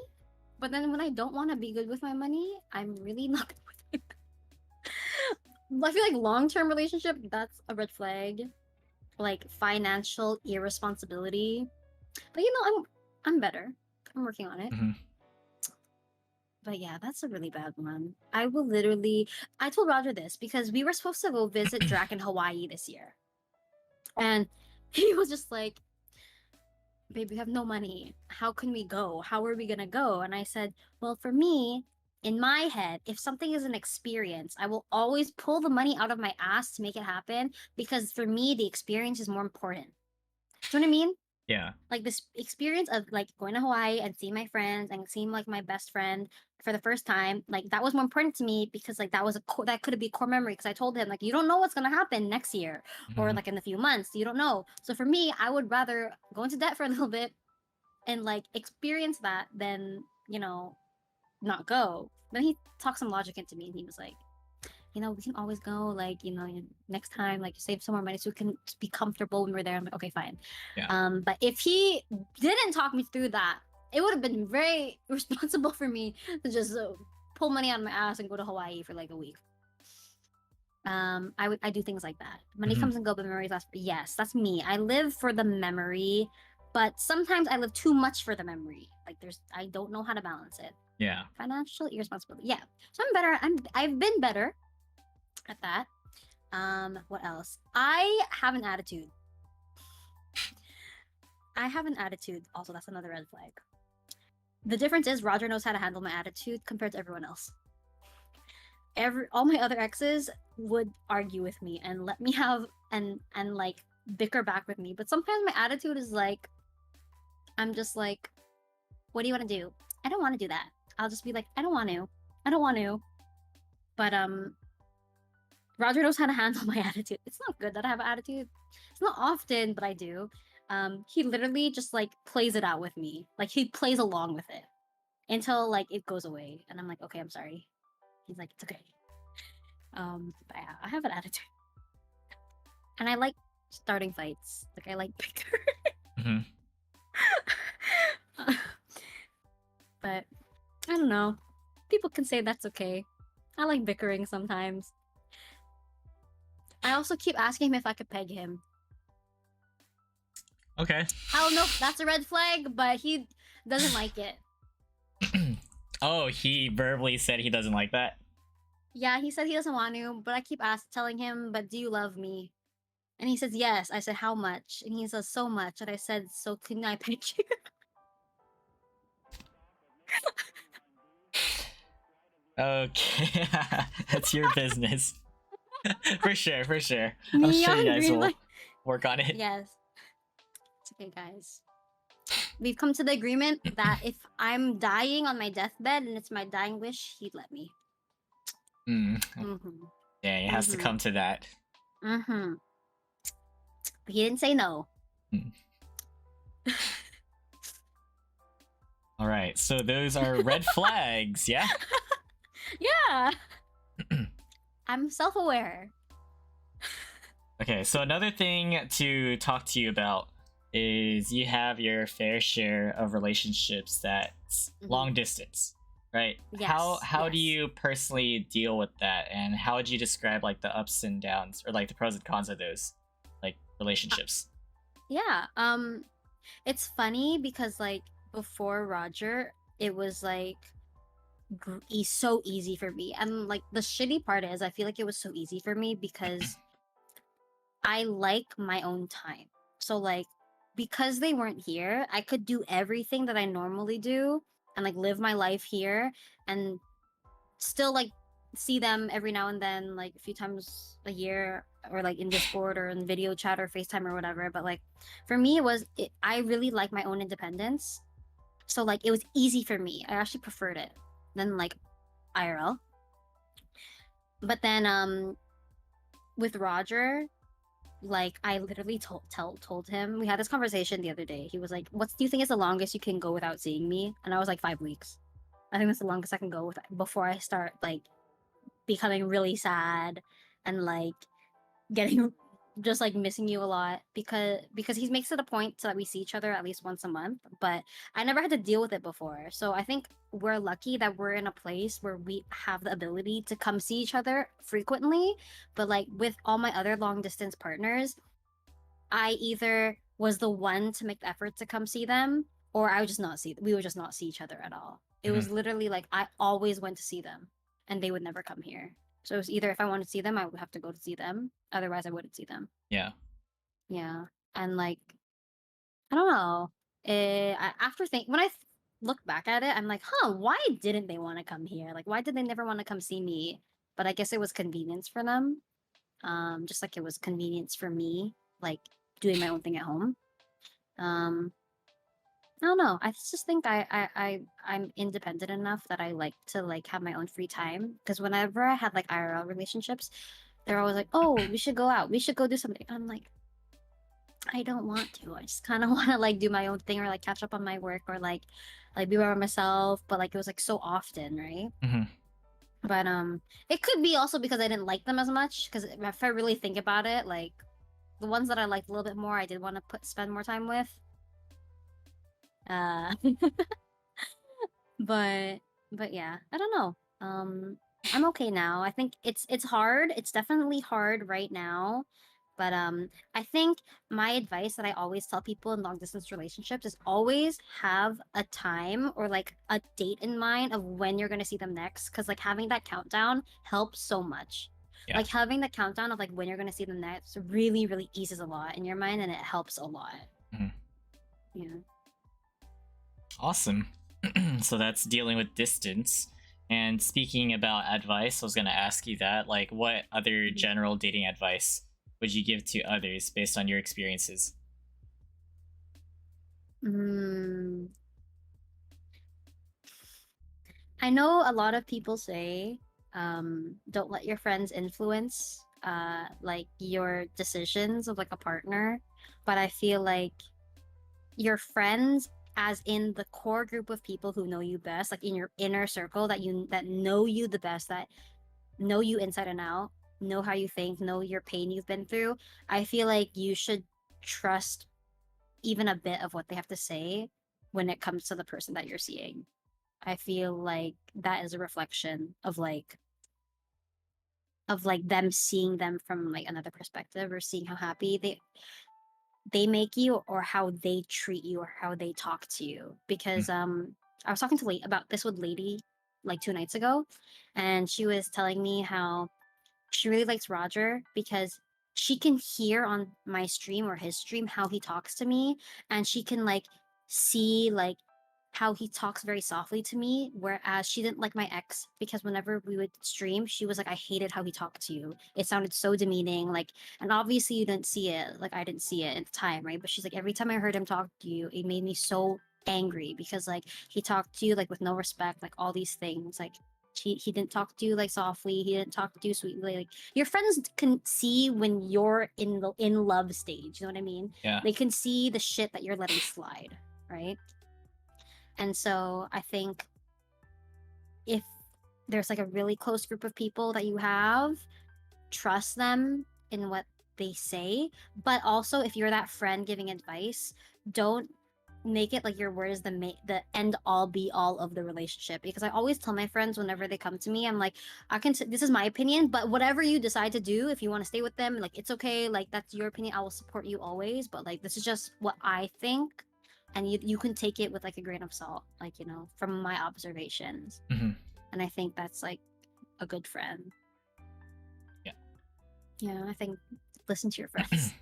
but then when I don't want to be good with my money, I'm really not good with it. I feel like long-term relationship, that's a red flag. Like financial irresponsibility. But you know, I'm better. I'm working on it.
Mm-hmm.
But yeah, that's a really bad one. I will literally. I told Roger this because we were supposed to go visit Drac in Hawaii this year. And he was just like, babe, we have no money. How can we go? How are we going to go? And I said, well, for me, in my head, if something is an experience, I will always pull the money out of my ass to make it happen because for me, the experience is more important. Do you know what I mean?
Yeah.
Like this experience of like going to Hawaii and seeing my friends and seeing like my best friend for the first time, like that was more important to me because like that was that could be a core memory because I told him like you don't know what's gonna happen next year or
Mm-hmm.
like in a few months, you don't know. So for me, I would rather go into debt for a little bit and like experience that than not go. Then he talked some logic into me and he was like, we can always go, like, next time, like, save some more money so we can be comfortable when we're there. I'm like, okay, fine.
Yeah.
But if he didn't talk me through that, it would have been very responsible for me to just pull money out of my ass and go to Hawaii for like a week. I do things like that. Money
Mhm.
comes and go, but memories last. Yes, that's me. I live for the memory, but sometimes I live too much for the memory. Like I don't know how to balance it.
Yeah.
Financial irresponsibility. Yeah. So I'm better. I've been better at that. What else? I have an attitude. I have an attitude. Also, that's another red flag. The difference is Roger knows how to handle my attitude compared to everyone else. All my other exes would argue with me and let me have and like bicker back with me. But sometimes my attitude is like, I'm just like, what do you want to do? I don't want to do that. I'll just be like, I don't want to. I don't want to. But Roger knows how to handle my attitude. It's not good that I have an attitude. It's not often, but I do. He literally just like plays it out with me. Like he plays along with it until like it goes away, and I'm like, okay, I'm sorry. He's like, it's okay. But yeah, I have an attitude, and I like starting fights. Like I like bicker.
Mm-hmm.
But I don't know. People can say that's okay. I like bickering sometimes. I also keep asking him if I could peg him.
Okay.
I don't know if that's a red flag, but he doesn't like it.
Oh, he verbally said he doesn't like that.
Yeah, he said he doesn't want to, but I keep telling him, but do you love me? And he says yes. I said, how much? And he says, so much. And I said, so can I peg you?
Okay. That's your business. For sure, for sure. I'm sure you
Neon
guys
green
will
light.
work on it.
Yes. It's okay, guys. we've come to the agreement that if I'm dying on my deathbed and it's my dying wish, he'd let me.
Hmm.
Mm-hmm.
Dang, it has to
Mm-hmm.
come to that.
Mm-hmm. But he didn't say no.
Hmm. All right, so those are red flags, yeah?
Yeah. I'm self-aware.
Okay, so another thing to talk to you about is you have your fair share of relationships that's long distance, right? How
Yes.
how do
Yes.
you personally deal with that, and how would you describe like the ups and downs or like the pros and cons of those like relationships?
Yeah. It's funny because like before Roger, it was like so easy for me. And like the shitty part is I feel like it was so easy for me because I like my own time. So like because they weren't here, I could do everything that I normally do and like live my life here and still like see them every now and then, like a few times a year or like in Discord or in video chat or FaceTime or whatever. But like for me I really like my own independence. So like it was easy for me. I actually preferred it than like IRL. But then with Roger, like I literally told him, we had this conversation the other day. He was like, "What do you think is the longest you can go without seeing me?" And I was like, 5 weeks. I think that's the longest I can go with before I start like becoming really sad and like getting just like missing you a lot because he makes it a point so that we see each other at least once a month, but I never had to deal with it before. So I think we're lucky that we're in a place where we have the ability to come see each other frequently. But like with all my other long distance partners, I either was the one to make the effort to come see them, or I would just not see we would just not see each other at all. It
Mhm.
was literally like I always went to see them and they would never come here. So it was either if I wanted to see them, I would have to go to see them. Otherwise I wouldn't see them.
Yeah.
Yeah. And like I don't know. After think when look back at it, I'm like, huh, why didn't they want to come here? Like why did they never want to come see me? But I guess it was convenience for them. Just like it was convenience for me, like doing my own thing at home. Um, I don't know. I just think I'm independent enough that I like to like have my own free time. Because whenever I had like IRL relationships, they're always like, "Oh, we should go out. We should go do something." I'm like, I don't want to. I just kind of want to like do my own thing or like catch up on my work or like be by myself. But like it was like so often, right?
Hmm.
But it could be also because I didn't like them as much. Because if I really think about it, like the ones that I liked a little bit more, I did want to spend more time with. Uh, but but yeah, I don't know. I'm okay now. I think it's hard. It's definitely hard right now. But I think my advice that I always tell people in long distance relationships is always have a time or like a date in mind of when you're gonna see them next. Cause like having that countdown helps so much.
Yeah.
Like having the countdown of like when you're gonna see them next really, really eases a lot in your mind and it helps a lot.
Mhm.
Yeah.
Awesome. So that's dealing with distance. And speaking about advice, I was going to ask you that. Like, what other
Mhm.
general dating advice would you give to others based on your experiences?
Mm, I know a lot of people say, don't let your friends influence like your decisions of like a partner, but I feel like your friends as in the core group of people who know you best, like in your inner circle that know you the best, that know you inside and out, know how you think, know your pain you've been through. I feel like you should trust even a bit of what they have to say when it comes to the person that you're seeing. I feel like that is a reflection of like them seeing them from like another perspective or seeing how happy they make you or how they treat you or how they talk to you.
Mm.
Because I was talking to late about this with lady like 2 nights ago, and she was telling me how she really likes Roger because she can hear on my stream or his stream how he talks to me, and she can like see like how he talks very softly to me, whereas she didn't like my ex because whenever we would stream, she was like, I hated how he talked to you. It sounded so demeaning. Like, and obviously you didn't see it. Like, I didn't see it at the time, right? But she's like, every time I heard him talk to you, it made me so angry because like he talked to you like with no respect, like all these things. Like he didn't talk to you like softly, he didn't talk to you sweetly. Like your friends can see when you're in the in love stage, you know what I mean?
Yeah.
They can see the shit that you're letting slide, right? And so I think if there's like a really close group of people that you have, trust them in what they say. But also, if you're that friend giving advice, don't make it like your word is the end all be all of the relationship. Because I always tell my friends whenever they come to me, I'm like, this is my opinion, but whatever you decide to do, if you want to stay with them, like it's okay, like that's your opinion. I will support you always. But like this is just what I think, and you can take it with like a grain of salt, like from my observations.
Mm-hmm.
And I think that's like a good friend.
Yeah.
Yeah, I think listen to your friends.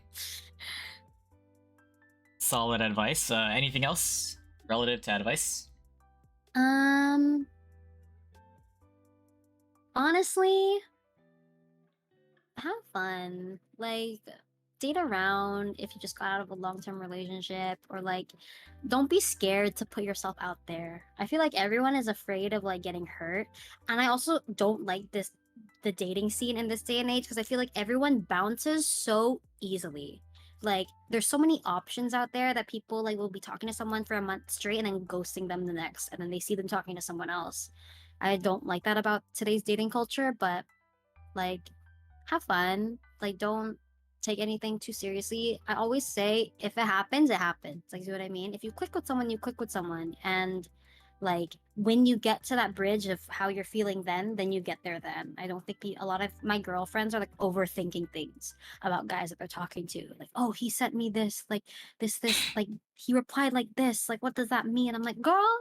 Solid advice. Anything else relative to advice?
Honestly, have fun. Like, date around if you just got out of a long-term relationship, or like don't be scared to put yourself out there. I feel like everyone is afraid of like getting hurt, and I also don't like the dating scene in this day and age because I feel like everyone bounces so easily. Like there's so many options out there that people like will be talking to someone for a month straight and then ghosting them the next, and then they see them talking to someone else. I don't like that about today's dating culture, but like have fun. Like don't take anything too seriously. I always say if it happens, it happens. Like see what I mean? If you click with someone, you click with someone. And like when you get to that bridge of how you're feeling then you get there then. I don't think a lot of my girlfriends are like overthinking things about guys that they're talking to. Like, oh, he sent me this, like this, like he replied like this. Like what does that mean? I'm like, girl,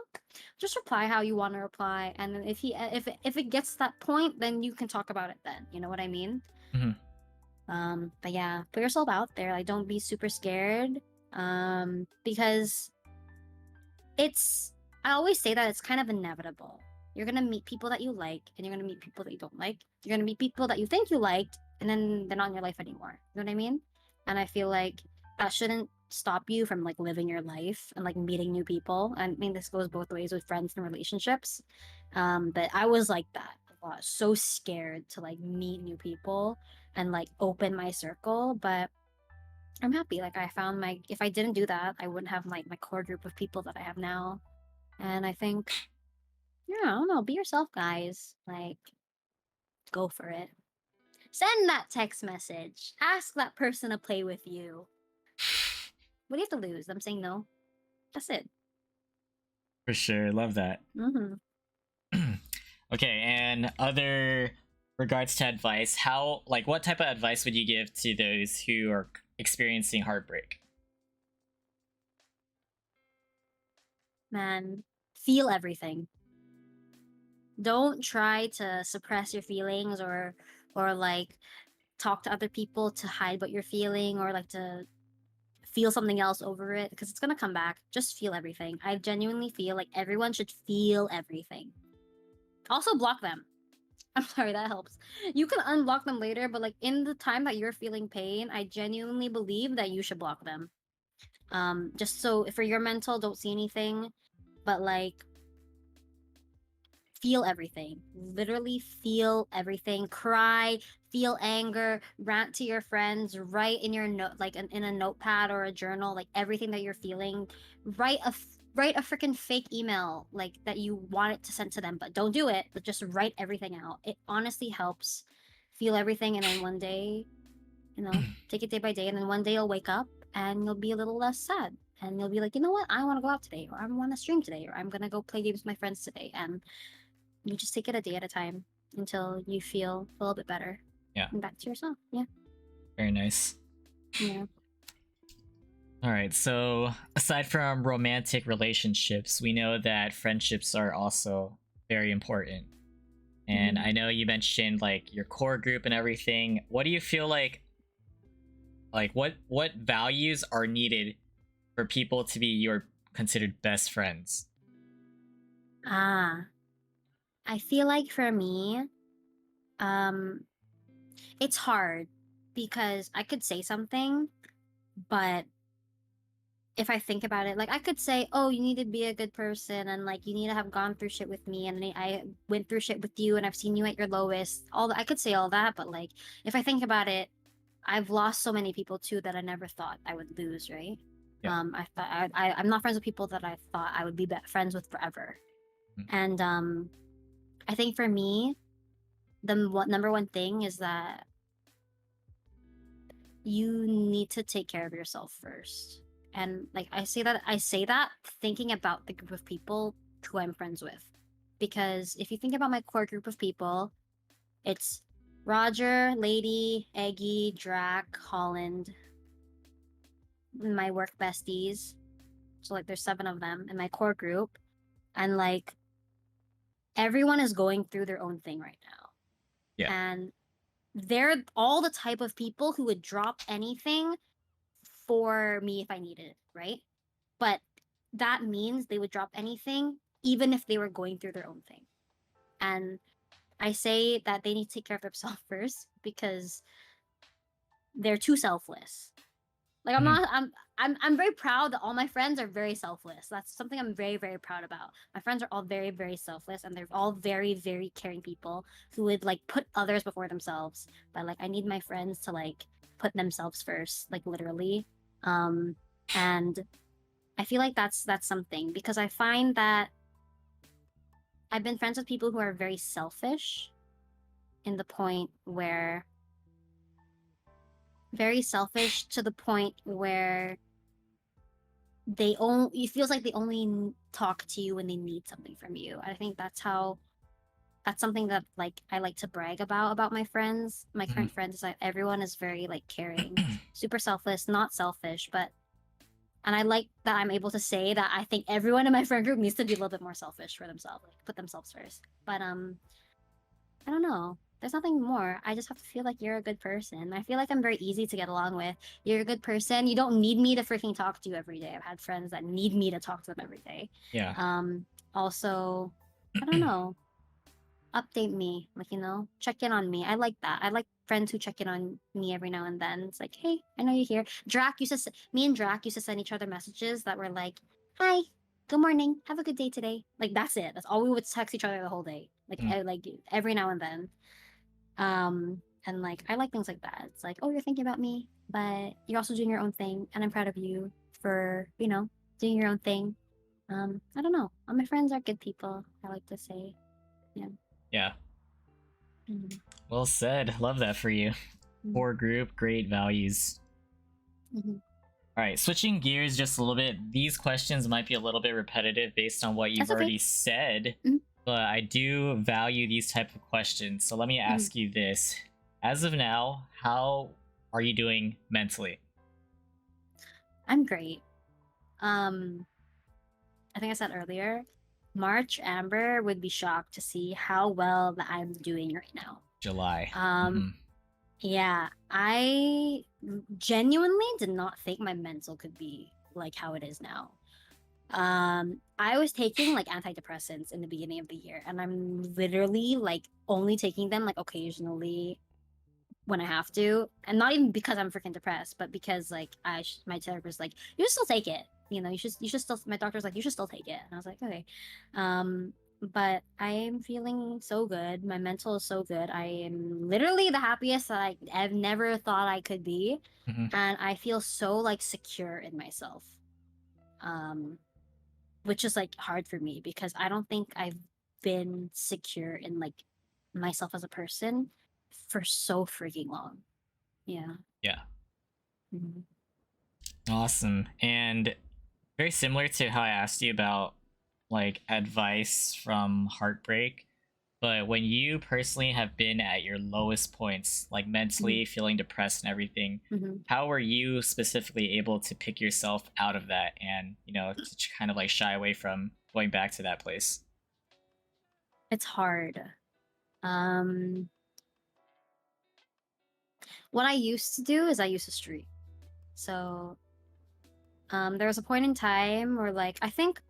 just reply how you want to reply. And then if it gets to that point, then you can talk about it then. You know what I mean?
Mm-hmm.
But yeah, put yourself out there. Like, don't be super scared. Because it's, I always say that it's kind of inevitable. You're gonna meet people that you like, and you're gonna meet people that you don't like. You're gonna meet people that you think you liked, and then they're not in your life anymore. You know what I mean? And I feel like that shouldn't stop you from like living your life and like meeting new people. I mean, this goes both ways with friends and relationships. But I was like that a lot, so scared to like meet new people and like open my circle. But I'm happy. Like I found my, if I didn't do that, I wouldn't have like my core group of people that I have now. And I think, yeah, I don't know, be yourself, guys. Like, go for it. Send that text message. Ask that person to play with you. What do you have to lose? I'm saying no. That's it.
For sure. Love that.
Mm-hmm.
Okay, and other regards to advice, how like what type of advice would you give to those who are experiencing heartbreak?
Man, feel everything. Don't try to suppress your feelings or like talk to other people to hide what you're feeling or like to feel something else over it because it's gonna come back. Just feel everything. I genuinely feel like everyone should feel everything. Also block them. I'm sorry, that helps. You can unblock them later, but like in the time that you're feeling pain, I genuinely believe that you should block them. Just so for your mental, don't see anything, but like feel everything. Literally feel everything. Cry, feel anger, rant to your friends, write in your note, like in a notepad or a journal, like everything that you're feeling. Write a freaking fake email like that you want it to send to them, but don't do it. But just write everything out. It honestly helps. Feel everything, and then one day, take it day by day, and then one day you'll wake up and you'll be a little less sad. And you'll be like, you know what? I want to go out today, or I want to stream today, or I'm gonna go play games with my friends today. And you just take it a day at a time until you feel a little bit better.
Yeah.
And back to yourself. Yeah.
Very nice.
Yeah.
All right, so aside from romantic relationships, we know that friendships are also very important. And I know you mentioned like your core group and everything. What do you feel like what values are needed for people to be your considered best friends?
Ah, I feel like for me, um, it's hard because I could say something, but if I think about it, like I could say, "Oh, you need to be a good person, and like you need to have gone through shit with me, and I went through shit with you, and I've seen you at your lowest." All that I could say all that, but like if I think about it, I've lost so many people too that I never thought I would lose. Right?
Yeah.
I thought I'm not friends with people that I thought I would be friends with forever,
Mm.
and I think for me, number one thing is that you need to take care of yourself first. And like I say that thinking about the group of people who I'm friends with. Because if you think about my core group of people, it's Roger, Lady, Eggy, Drac, Holland, my work besties. So like there's 7 of them in my core group. And like everyone is going through their own thing right now.
Yeah.
And they're all the type of people who would drop anything for me if I needed it, right? But that means they would drop anything even if they were going through their own thing. And I say that they need to take care of themselves first because they're too selfless. Like I'm
Mhm.
not I'm very proud that all my friends are very selfless. That's something I'm very, very proud about. My friends are all very, very selfless and they're all very, very caring people who would like put others before themselves. But like I need my friends to like put themselves first, like literally. Um and I feel like that's something because I find that I've been friends with people who are very selfish in the point where very selfish to the point where they only it feels like they only talk to you when they need something from you. I think that's something that like I like to brag about my friends, my
Mhm.
current friends is that everyone is very like caring, super selfless, not selfish, but and I like that I'm able to say that I think everyone in my friend group needs to be a little bit more selfish for themselves, like put themselves first. But I don't know. There's nothing more. I just have to feel like you're a good person. I feel like I'm very easy to get along with. You're a good person. You don't need me to freaking talk to you every day. I've had friends that need me to talk to them every day.
Yeah.
Also, I don't know. Update me, like check in on me. I like that. I like friends who check in on me every now and then. It's like, hey, I know you're here. Me and Drac used to send each other messages that were like, hi, good morning, have a good day today. Like that's it. That's all we would text each other the whole day. Like
Mm.
like every now and then. And like I like things like that. It's like, oh, you're thinking about me, but you're also doing your own thing, and I'm proud of you for doing your own thing. I don't know. All my friends are good people. I like to say, yeah.
Yeah.
Mhm.
Well said. Love that for you.
Mhm.
Core group, great values.
Mhm.
All right, switching gears just a little bit. These questions might be a little bit repetitive based on what you've
That's okay.
already said,
Mhm.
but I do value these type of questions. So let me
Mhm.
ask you this. As of now, how are you doing mentally?
I'm great. Um, I think I said earlier, March Amber would be shocked to see how well that I'm doing right now.
July.
Um, yeah, I genuinely did not think my mental could be like how it is now. I was taking like antidepressants in the beginning of the year, and I'm literally like only taking them like occasionally when I have to, and not even because I'm freaking depressed, but because like my therapist like you should still take it. You should still. My doctor's like you should still take it, and I was like okay. But I am feeling so good. My mental is so good. I am literally the happiest that I've never thought I could be,
Hmm.
and I feel so like secure in myself. Um, which is like hard for me because I don't think I've been secure in like myself as a person for so freaking long. Yeah.
Yeah.
Mhm.
Awesome. And very similar to how I asked you about like advice from heartbreak, but when you personally have been at your lowest points, like
Mhm.
mentally feeling depressed and everything,
Mhm.
how were you specifically able to pick yourself out of that and, to kind of like shy away from going back to that place?
It's hard. Um, what I used to do is I used to streak. So, there was a point in time where like I think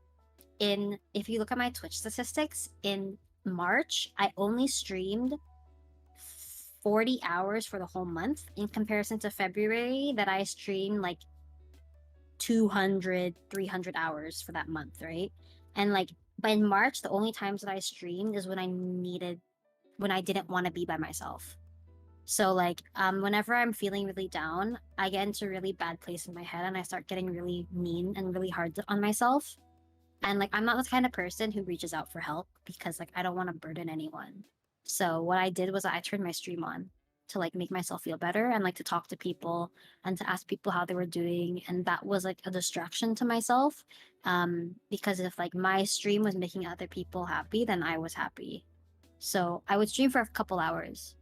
if you look at my Twitch statistics, in March, I only streamed 40 hours for the whole month in comparison to February that I streamed like 200, 300 hours for that month, right? And like, but in March, the only times that I streamed is when I didn't want to be by myself. So like, whenever I'm feeling really down, I get into a really bad place in my head and I start getting really mean and really hard on myself. And like, I'm not the kind of person who reaches out for help because like I don't want to burden anyone. So what I did was I turned my stream on to like make myself feel better and like to talk to people and to ask people how they were doing. And that was like a distraction to myself. Because if like my stream was making other people happy, then I was happy. So I would stream for a couple hours.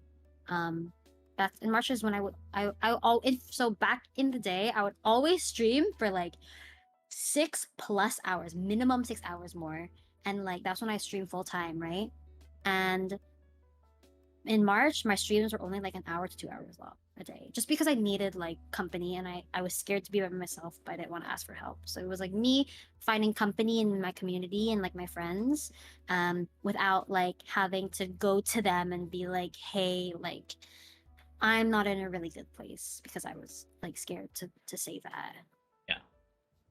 Um, that's in March is when I all so back in the day I would always stream for like 6+ hours, minimum 6 hours more. And like that's when I stream full time, right? And in March, my streams were only like an hour to 2 hours long a day, just because I needed like company and I was scared to be by myself, but I didn't want to ask for help. So it was like me finding company in my community and like my friends, without like having to go to them and be like, hey, like I'm not in a really good place because I was like scared to say that.
Yeah.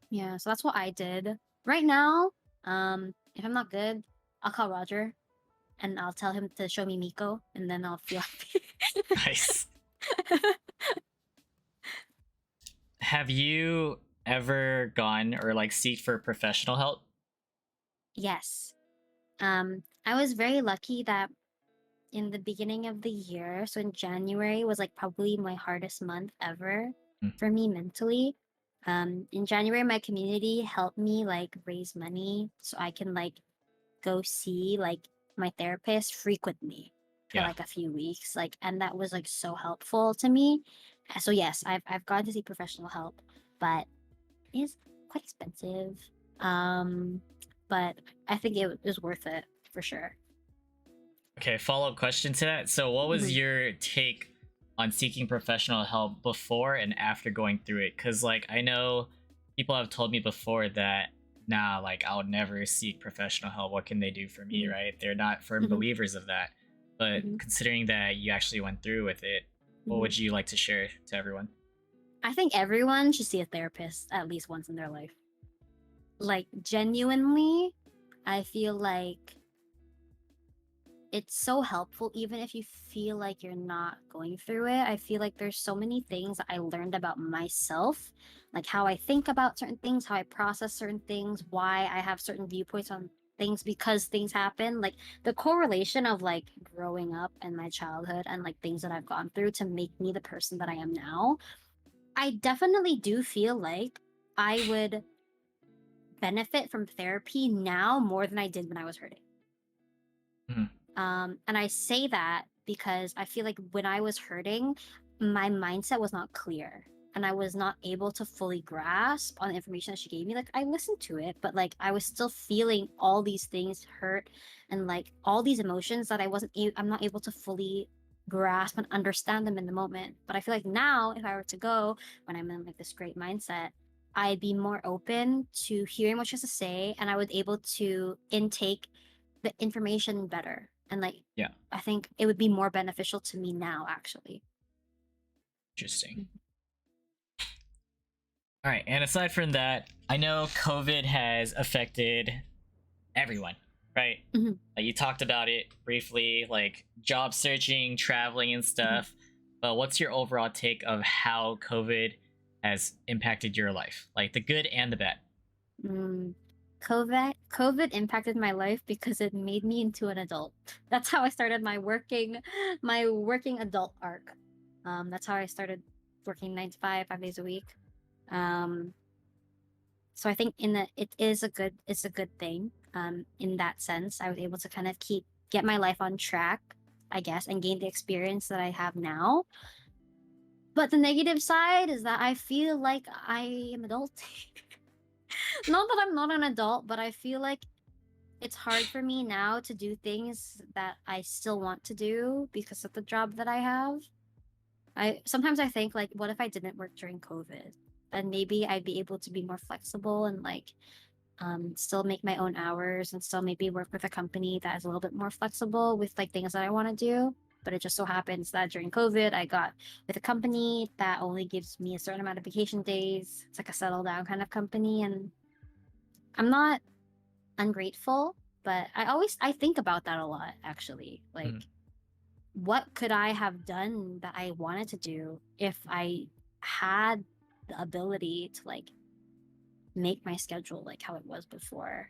Yeah, so that's what I did. Right now, if I'm not good, I'll call Roger and I'll tell him to show me Miko, and then I'll feel happy.
Nice. Have you ever gone or like seek for professional help?
Yes. I was very lucky that in the beginning of the year, so in January was like probably my hardest month ever
Mm.
for me mentally. In January, my community helped me like raise money so I can like go see like my therapist frequently for
Yeah.
like a few weeks, like, and that was like so helpful to me. So yes, I've gone to see professional help, but it's quite expensive. Um, but I think it was worth it for sure.
Okay, follow-up question to that. So what was
Mhm.
your take on seeking professional help before and after going through it? Because like I know people have told me before that nah, like I'll never seek professional help. What can they do for me,
Mhm.
right? They're not firm
Mhm.
believers of that. But
Mhm.
considering that you actually went through with it, what
Mhm.
would you like to share to everyone?
I think everyone should see a therapist at least once in their life. Like genuinely, I feel like it's so helpful even if you feel like you're not going through it. I feel like there's so many things that I learned about myself, like how I think about certain things, how I process certain things, why I have certain viewpoints on things because things happen. Like the correlation of like growing up and my childhood and like things that I've gone through to make me the person that I am now. I definitely do feel like I would benefit from therapy now more than I did when I was hurting.
Mhm.
And I say that because I feel like when I was hurting, my mindset was not clear and I was not able to fully grasp on the information that she gave me. Like I listened to it, but like I was still feeling all these things hurt and like all these emotions that I'm not able to fully grasp and understand them in the moment. But I feel like now if I were to go when I'm in like this great mindset, I'd be more open to hearing what she has to say and I would able to intake the information better. And like
Yeah,
I think it would be more beneficial to me now actually.
interesting. All right, and aside from that, I know COVID has affected everyone, right?
Mm-hmm.
Like you talked about it briefly, like job searching, traveling, and
Mm-hmm.
stuff. But what's your overall take of how COVID has impacted your life, like the good and the bad?
Mm. COVID impacted my life because it made me into an adult. That's how I started my working adult arc. That's how I started working 9 to 5, 5 days a week. Um, so I think it's a good thing. In that sense, I was able to kind of get my life on track, I guess, and gain the experience that I have now. But the negative side is that I feel like I am adulting. Not that I'm not an adult, but I feel like it's hard for me now to do things that I still want to do because of the job that I have. I sometimes I think like what if I didn't work during COVID? Then maybe I'd be able to be more flexible and like still make my own hours and still maybe work with a company that is a little bit more flexible with like things that I want to do. But it just so happens that during COVID, I got with a company that only gives me a certain amount of vacation days. It's like a settle down kind of company, and I'm not ungrateful, but I think about that a lot actually. Like,
Mm.
what could I have done that I wanted to do if I had the ability to like make my schedule like how it was before?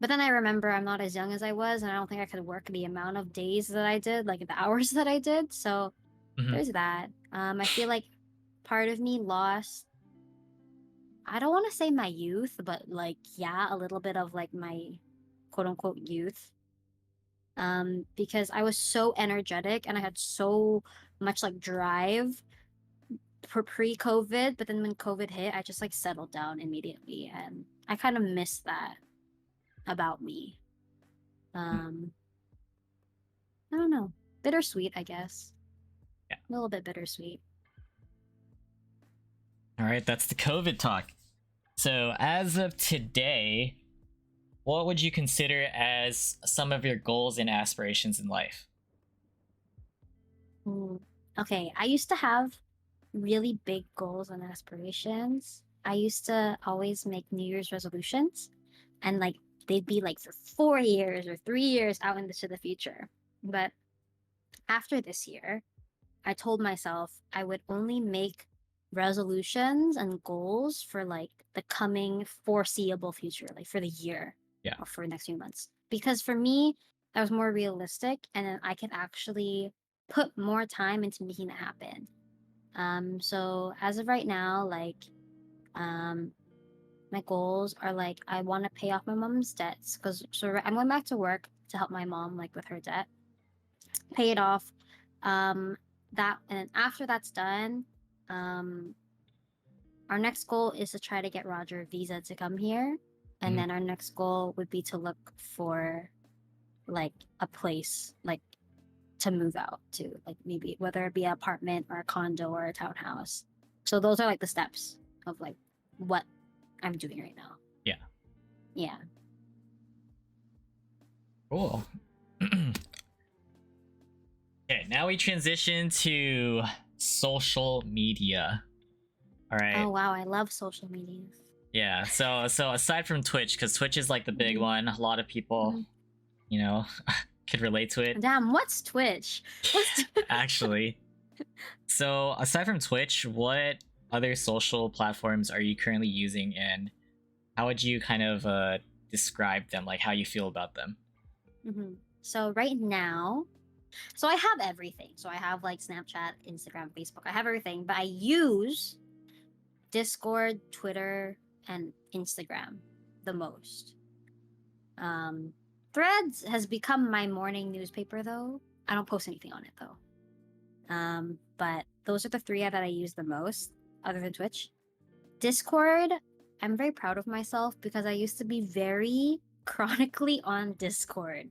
But then I remember I'm not as young as I was, and I don't think I could work the amount of days that I did, like the hours that I did. So
Mhm.
there's that. I feel like part of me lost, I don't want to say my youth, but like, yeah, a little bit of like my quote unquote youth. Because I was so energetic and I had so much like drive for pre-COVID, but then when COVID hit, I just like settled down immediately, and I kind of miss that about me.
Mm.
Um, I don't know, bittersweet, I guess.
Yeah.
A little bit bittersweet.
All right, that's the COVID talk. So, as of today, what would you consider as some of your goals and aspirations in life?
Mm. Okay, I used to have really big goals and aspirations. I used to always make New Year's resolutions, and like they'd be like for 4 years or 3 years out into the future. But after this year, I told myself I would only make resolutions and goals for like the coming foreseeable future, like for the year
Yeah.
or for the next few months. Because for me, that was more realistic, and then I could actually put more time into making it happen. So as of right now, like, um, my goals are like I want to pay off my mom's debts because I'm going back to work to help my mom like with her debt, pay it off. Um, that and then after that's done, um, our next goal is to try to get Roger a visa to come here, and
Mhm.
then our next goal would be to look for like a place like to move out to, like maybe whether it be an apartment or a condo or a townhouse. So those are like the steps of like what I'm doing right now.
Yeah.
Yeah.
Cool. Okay, now we transition to social media. All right.
Oh wow, I love social media.
Yeah. So aside from Twitch, because Twitch is like the big
Mhm,
one, a lot of people,
mhm.
you know, could relate to it.
Damn, what's Twitch? What's
Actually. So aside from Twitch, what other social platforms are you currently using, and how would you kind of describe them? Like how you feel about them?
Mhm. So right now, so I have everything. So I have like Snapchat, Instagram, Facebook. I have everything, but I use Discord, Twitter, and Instagram the most. Um, Threads has become my morning newspaper, though. I don't post anything on it though. But those are the three that I use the most, other than Twitch. Discord, I'm very proud of myself because I used to be very chronically on Discord.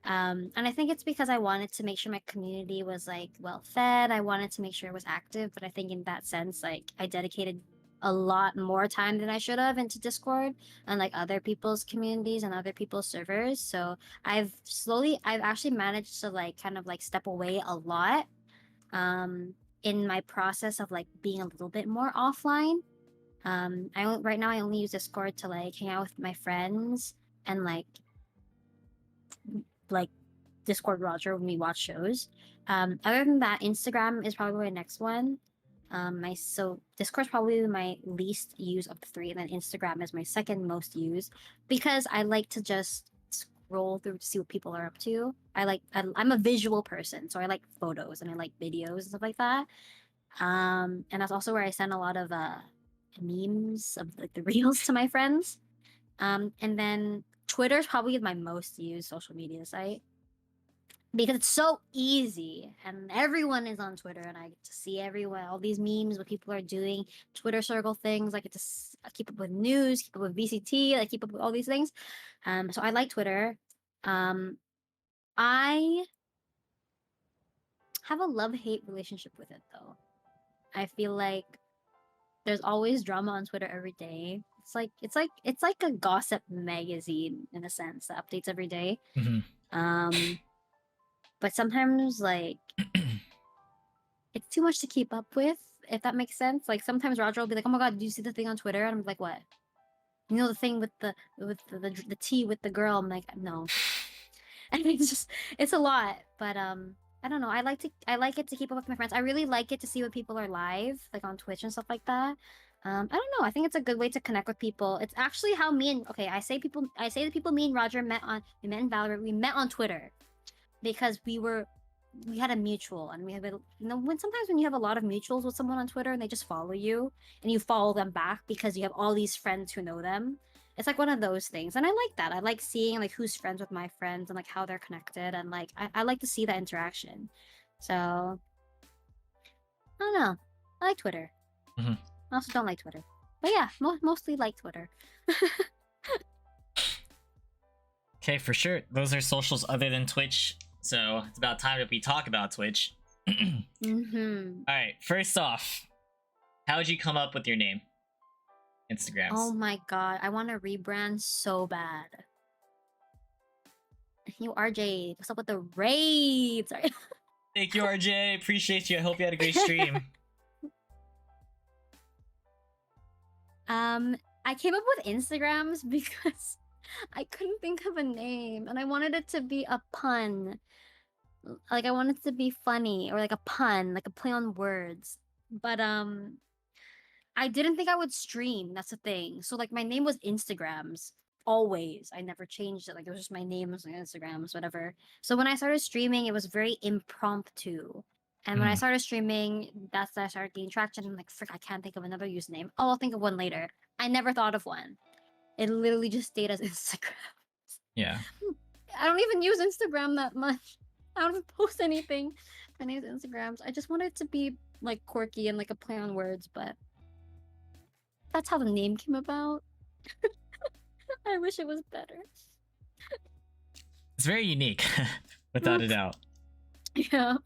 And I think it's because I wanted to make sure my community was like well fed. I wanted to make sure it was active, but I think in that sense, like I dedicated a lot more time than I should have into Discord and like other people's communities and other people's servers. So I've actually managed to like kind of like step away a lot um in my process of like being a little bit more offline. Right now I only use Discord to like hang out with my friends and like Discord Roger when we watch shows. Other than that, Instagram is probably my next one. My so Discord's probably my least used of the three, and then Instagram is my second most used because I like to just scroll through to see what people are up to. I'm a visual person, so I like photos and I like videos and stuff like that. And that's also where I send a lot of memes of like the reels to my friends. And then Twitter's probably my most used social media site because it's so easy and everyone is on Twitter, and I get to see everyone all these memes, what people are doing, Twitter circle things. I get to keep up with news, keep up with VCT, like keep up with all these things. So I like Twitter. Um, I have a love-hate relationship with it though. I feel like there's always drama on Twitter every day It's like a gossip magazine in a sense that updates every day.
Mhm.
But sometimes like it's too much to keep up with, if that makes sense. Like sometimes Roger will be like, "Oh my god, did you see the thing on Twitter?" And I'm like, "What?" You know the thing with the tea with the girl. I'm like, "No." And it's a lot. But I don't know. I like it to keep up with my friends. I really like it to see when people are live, like on Twitch and stuff like that. I don't know. I think it's a good way to connect with people. It's actually how me and okay, I say the people me and Roger we met in Valorant. We met on Twitter because we had a mutual and we have a, when sometimes when you have a lot of mutuals with someone on Twitter and they just follow you and you follow them back because you have all these friends who know them. It's like one of those things. And I like that. I like seeing like who's friends with my friends and like how they're connected and like I like to see that interaction. So I don't know. I like Twitter.
Mhm.
I also don't like Twitter. But yeah, mostly like Twitter.
Okay, for sure. Those are socials other than Twitch, so it's about time that we talk about Twitch.
Mm-hmm.
All right, first off, how did you come up with your name? Instagrams.
Oh my god, I want to rebrand so bad. You RJ, what's up with the raids? Sorry.
Thank you, RJ. Appreciate you. I hope you had a great stream.
I came up with Instagrams because I couldn't think of a name and I wanted it to be a pun. Like I wanted it to be funny or like a pun, like a play on words. But I didn't think I would stream. That's the thing. So like my name was Instagrams always. I never changed it. Like it was just my name was like Instagrams, whatever. So when I started streaming, it was very impromptu. And when I
Mm.
started streaming, that's when I started gaining traction. I'm like, frick, I can't think of another username. Oh, I'll think of one later. I never thought of one. It literally just stayed as Instagram.
Yeah.
I don't even use Instagram that much. I don't even post anything. My name's Instagrams. I just wanted it to be like quirky and like a play on words, but that's how the name came about. I wish it was better.
It's very unique, without a doubt.
Yeah.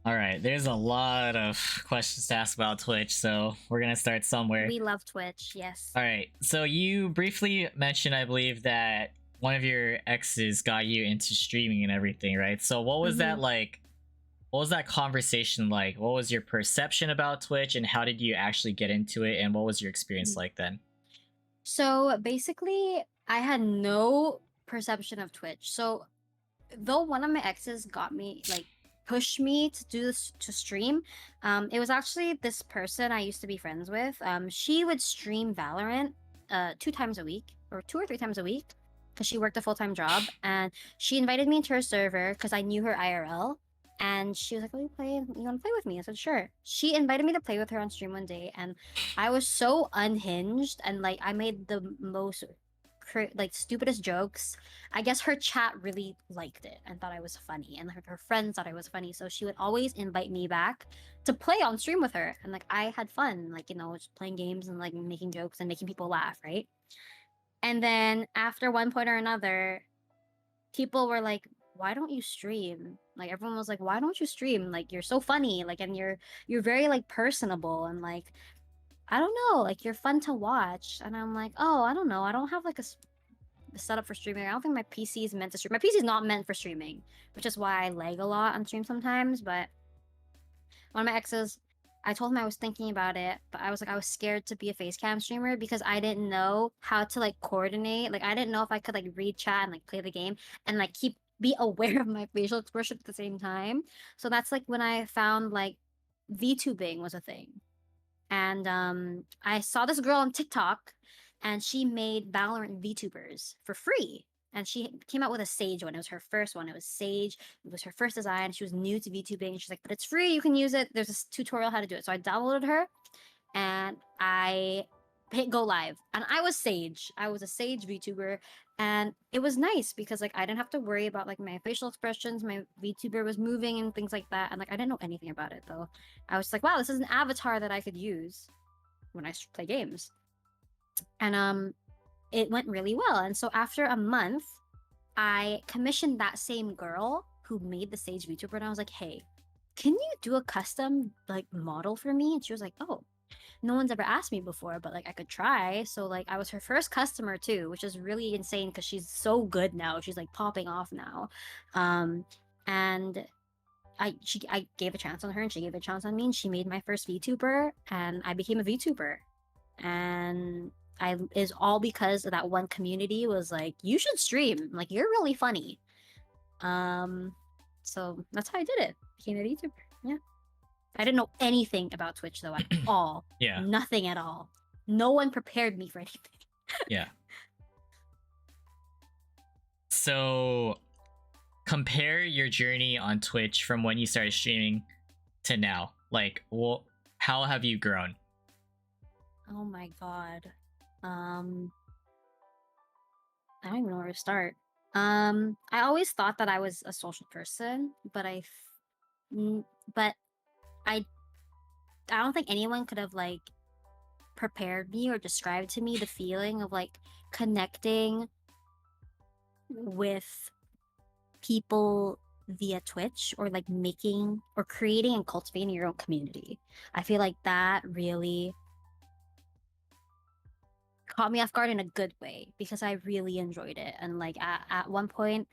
All right, there's a lot of questions to ask about Twitch, so we're gonna start somewhere.
We love Twitch, yes.
All right, so you briefly mentioned, I believe, that one of your exes got you into streaming and everything, right? So what was that like? What was that conversation like? What was your perception about Twitch, and how did you actually get into it? And what was your experience like then?
So basically, I had no perception of Twitch. So though one of my exes got me like pushed me to do this to stream, it was actually this person I used to be friends with. She would stream Valorant 2 times a week or 2 or 3 times a week because she worked a full-time job, and she invited me into her server because I knew her IRL. And she was like, "Oh, you want to play with me?" I said, "Sure." She invited me to play with her on stream one day, and I was so unhinged and like I made the most like stupidest jokes. I guess her chat really liked it and thought I was funny, and her friends thought I was funny. So she would always invite me back to play on stream with her, and like I had fun, like just playing games and like making jokes and making people laugh, right? And then after one point or another, people were like, "Why don't you stream?" Like everyone was like, "Why don't you stream? Like you're so funny, like and you're very like personable and like I don't know, like you're fun to watch." And I'm like, "Oh, I don't know. I don't have like a setup for streaming. I don't think my PC is meant to stream. My PC is not meant for streaming, which is why I lag a lot on stream sometimes." But one of my exes, I told him I was thinking about it, but I was like, I was scared to be a face cam streamer because I didn't know how to like coordinate. Like, I didn't know if I could like read chat and like play the game and like be aware of my facial expression at the same time. So that's like when I found like VTubing was a thing. And I saw this girl on TikTok, and she made Valorant VTubers for free. And she came out with a Sage one. It was her first one. It was Sage. It was her first design. She was new to VTubing. She's like, "But it's free. You can use it. There's a tutorial how to do it." So I downloaded her, and I hit go live. And I was Sage. I was a Sage VTuber, and it was nice because like I didn't have to worry about like my facial expressions. My VTuber was moving and things like that. And like I didn't know anything about it though. I was like, wow, this is an avatar that I could use when I play games. And it went really well. And so after a month, I commissioned that same girl who made the Sage VTuber, and I was like, "Hey, can you do a custom like model for me?" And she was like, "Oh." no one's ever asked me before, but like I could try. So like I was her first customer too, which is really insane because she's so good now. She's like popping off now. And I gave a chance on her and she gave a chance on me and she made my first VTuber and I became a VTuber. And I is all because of that one community was like, you should stream. Like you're really funny. Um so that's how I did it. Became a VTuber. Yeah. I didn't know anything about Twitch though at all.
Yeah.
Nothing at all. No one prepared me for anything.
Yeah. So compare your journey on Twitch from when you started streaming to now. Like, how have you grown?
Oh my god. I don't even know where to start. I always thought that I was a social person, but but I I don't think anyone could have like prepared me or described to me the feeling of like connecting with people via Twitch or like making or creating and cultivating your own community. I feel like that really caught me off guard in a good way because I really enjoyed it. And like at one point,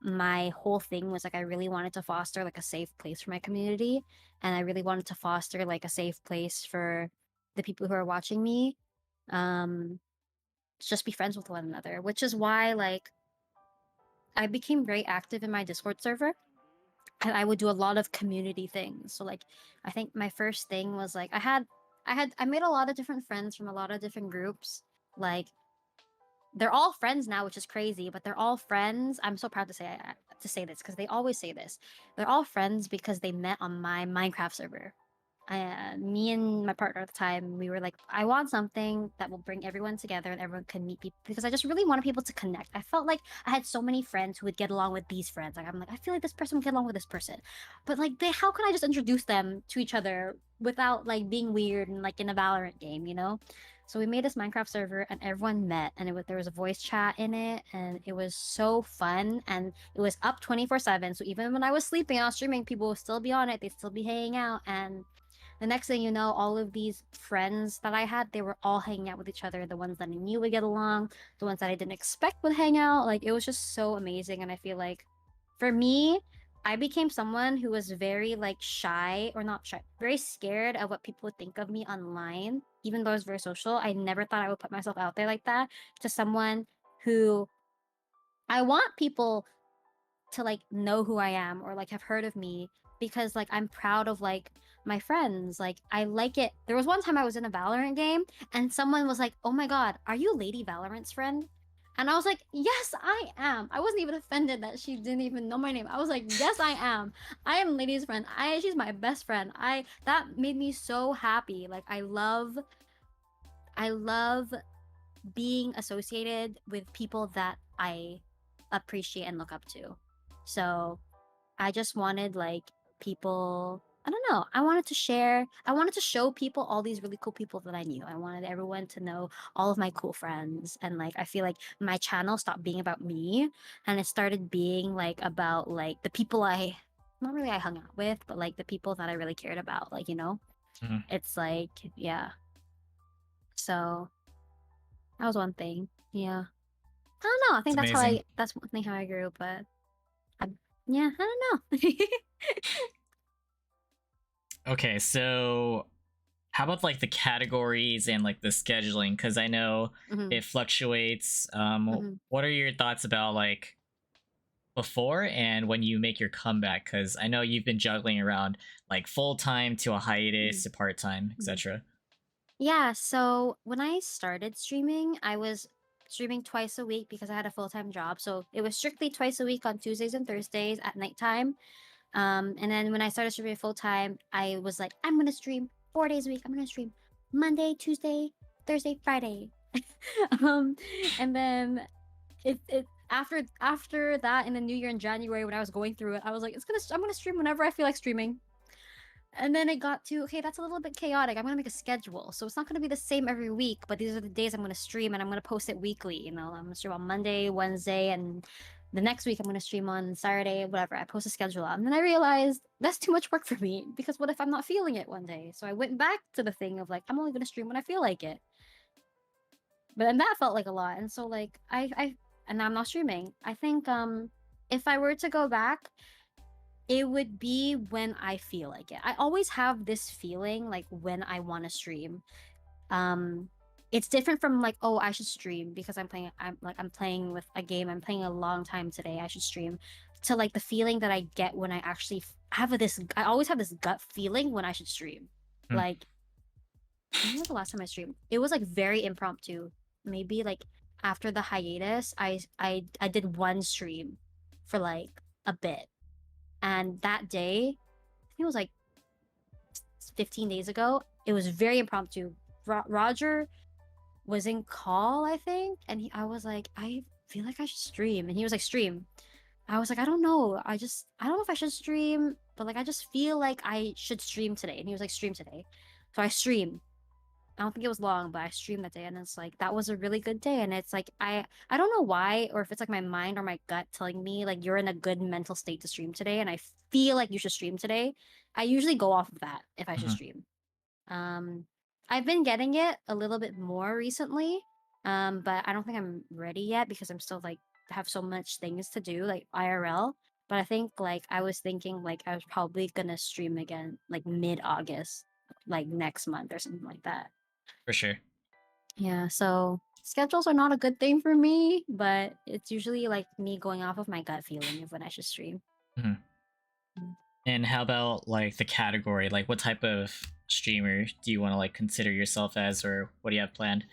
my whole thing was like I really wanted to foster like a safe place for my community. And I really wanted to foster like a safe place for the people who are watching me. To just be friends with one another, which is why like I became very active in my Discord server and I would do a lot of community things. So like I think my first thing was like I made a lot of different friends from a lot of different groups. Like they're all friends now, which is crazy, but they're all friends. I'm so proud to say this because they always say this. They're all friends because they met on my Minecraft server. Me and my partner at the time, we were like, I want something that will bring everyone together and everyone can meet people because I just really wanted people to connect. I felt like I had so many friends who would get along with these friends. Like I'm like, I feel like this person would get along with this person, but like how can I just introduce them to each other without like being weird and like in a Valorant game, you know? So we made this Minecraft server and everyone met and there was a voice chat in it and it was so fun and it was up 24/7. So even when I was sleeping, I was streaming, people would still be on it, they'd still be hanging out and the next thing you know, all of these friends that I had, they were all hanging out with each other. The ones that I knew would get along, the ones that I didn't expect would hang out. Like it was just so amazing. And I feel like for me, I became someone who was very like shy or not shy, very scared of what people would think of me online. Even though I was very social, I never thought I would put myself out there like that to someone who I want people to like know who I am or like have heard of me because like I'm proud of like my friends. Like I like it. There was one time I was in a Valorant game and someone was like, "Oh my god, are you Lady Valorant's friend?" And I was like, "Yes, I am." I wasn't even offended that she didn't even know my name. I was like, "Yes, I am. I am Lady's friend. She's my best friend." That made me so happy. Like I love being associated with people that I appreciate and look up to. So I just wanted like people, I don't know, I wanted to show people all these really cool people that I knew. I wanted everyone to know all of my cool friends. And like I feel like my channel stopped being about me and it started being like about like the people I not really I hung out with, but like the people that I really cared about. Like, you know?
Mhm.
It's like, yeah. So that was one thing. Yeah. I don't know. I
It's
think
amazing.
that's one thing how I grew, but I, yeah, I don't know.
Okay, so how about like the categories and like the scheduling? Because I know
hmm
it fluctuates.
hmm
What are your thoughts about like before and when you make your comeback? Because I know you've been juggling around like full time to a hiatus
hmm
to part time,
hmm
etc.
Yeah, so when I started streaming, I was streaming twice a week because I had a full-time job. So it was strictly twice a week on Tuesdays and Thursdays at nighttime. And then when I started streaming full-time, I was like, I'm gonna stream 4 days a week. I'm gonna stream Monday, Tuesday, Thursday, Friday. um, and then it after that in the new year in January when I was going through it, I was like, I'm gonna stream whenever I feel like streaming. And then it got to, okay, that's a little bit chaotic. I'm gonna make a schedule. So it's not gonna be the same every week, but these are the days I'm gonna stream and I'm gonna post it weekly. You know, I'm gonna stream on Monday, Wednesday, and the next week I'm gonna stream on Saturday, whatever. I post a schedule out, and then I realized that's too much work for me because what if I'm not feeling it one day? So I went back to the thing of like I'm only gonna stream when I feel like it. But then that felt like a lot, and so like I and now I'm not streaming. I think if I were to go back, it would be when I feel like it. I always have this feeling like when I want to stream. Um it's different from like, oh, I should stream because I'm playing with a game. I'm playing a long time today. I should stream. To like the feeling that I get when I actually have this I always have this gut feeling when I should stream.
Mm.
Like when was the last time I streamed? It was like very impromptu. Maybe like after the hiatus, I did one stream for like a bit. And that day, I think it was like 15 days ago, it was very impromptu. Roger was in call, I think, and I was like, I feel like I should stream. And he was like, stream. I was like, I don't know. I don't know if I should stream, but like, I just feel like I should stream today. And he was like, stream today. So I streamed. I don't think it was long, but I streamed that day, and it's like that was a really good day. And it's like I don't know why, or if it's like my mind or my gut telling me like you're in a good mental state to stream today, and I feel like you should stream today. I usually go off of that if I should
Mhm.
stream. Um, I've been getting it a little bit more recently, but I don't think I'm ready yet because I'm still like have so much things to do like IRL. But I think like I was thinking like I was probably gonna stream again like mid August, like next month or something like that.
For sure.
Yeah, so schedules are not a good thing for me, but it's usually like me going off of my gut feeling of when I should stream.
Mhm.
Mm.
And how about like the category? Like, what type of streamer do you want to like consider yourself as, or what do you have planned?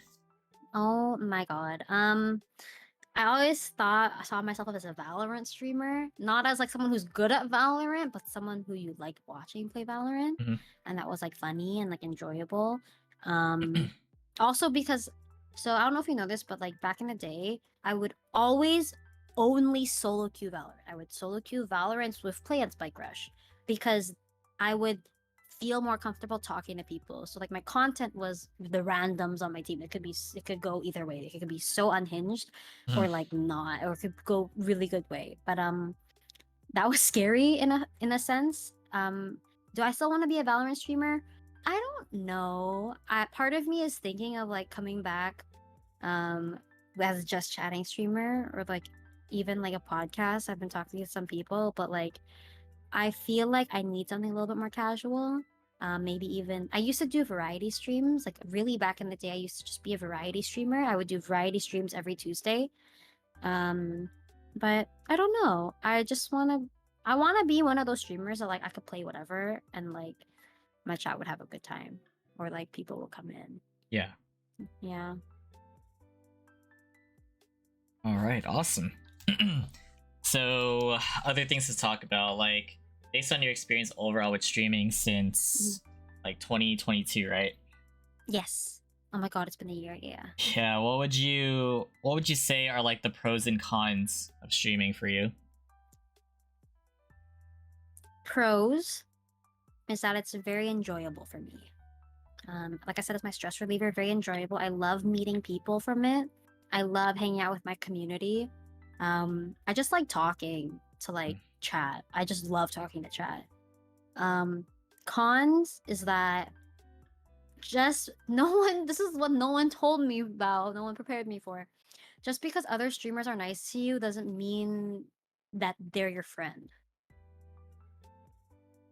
Oh my god. I always thought I saw myself as a Valorant streamer, not as like someone who's good at Valorant, but someone who you like watching play Valorant,
Mhm.
and that was like funny and like enjoyable. Um, also because, so I don't know if you know this, but like back in the day, I would always only solo queue Valorant. I would solo queue Valorant, Swift Play, and Spike Rush because I would feel more comfortable talking to people. So like my content was the randoms on my team. It could go either way. It could be so unhinged or
Mhm.
like not, or it could go really good way. But that was scary in a sense. Do I still want to be a Valorant streamer? I don't know. Part of me is thinking of like coming back um as a just chatting streamer or like even like a podcast. I've been talking to some people, but like I feel like I need something a little bit more casual. Maybe even I used to do variety streams. Like really back in the day, I used to just be a variety streamer. I would do variety streams every Tuesday. Um, but I don't know. I wanna be one of those streamers that like I could play whatever and like my chat would have a good time. Or like people will come in.
Yeah.
Yeah.
All right. Awesome. So, other things to talk about, like based on your experience overall with streaming since like 2022, right?
Yes. Oh my god, it's been a year, yeah.
Yeah. What would you say are like the pros and cons of streaming for you?
Pros is that it's very enjoyable for me. Like I said, it's my stress reliever, very enjoyable. I love meeting people from it. I love hanging out with my community. I just like talking to like
Mm.
chat. I just love talking to chat. Um, Cons is that just no one, this is what no one told me about, no one prepared me for. Just because other streamers are nice to you doesn't mean that they're your friend.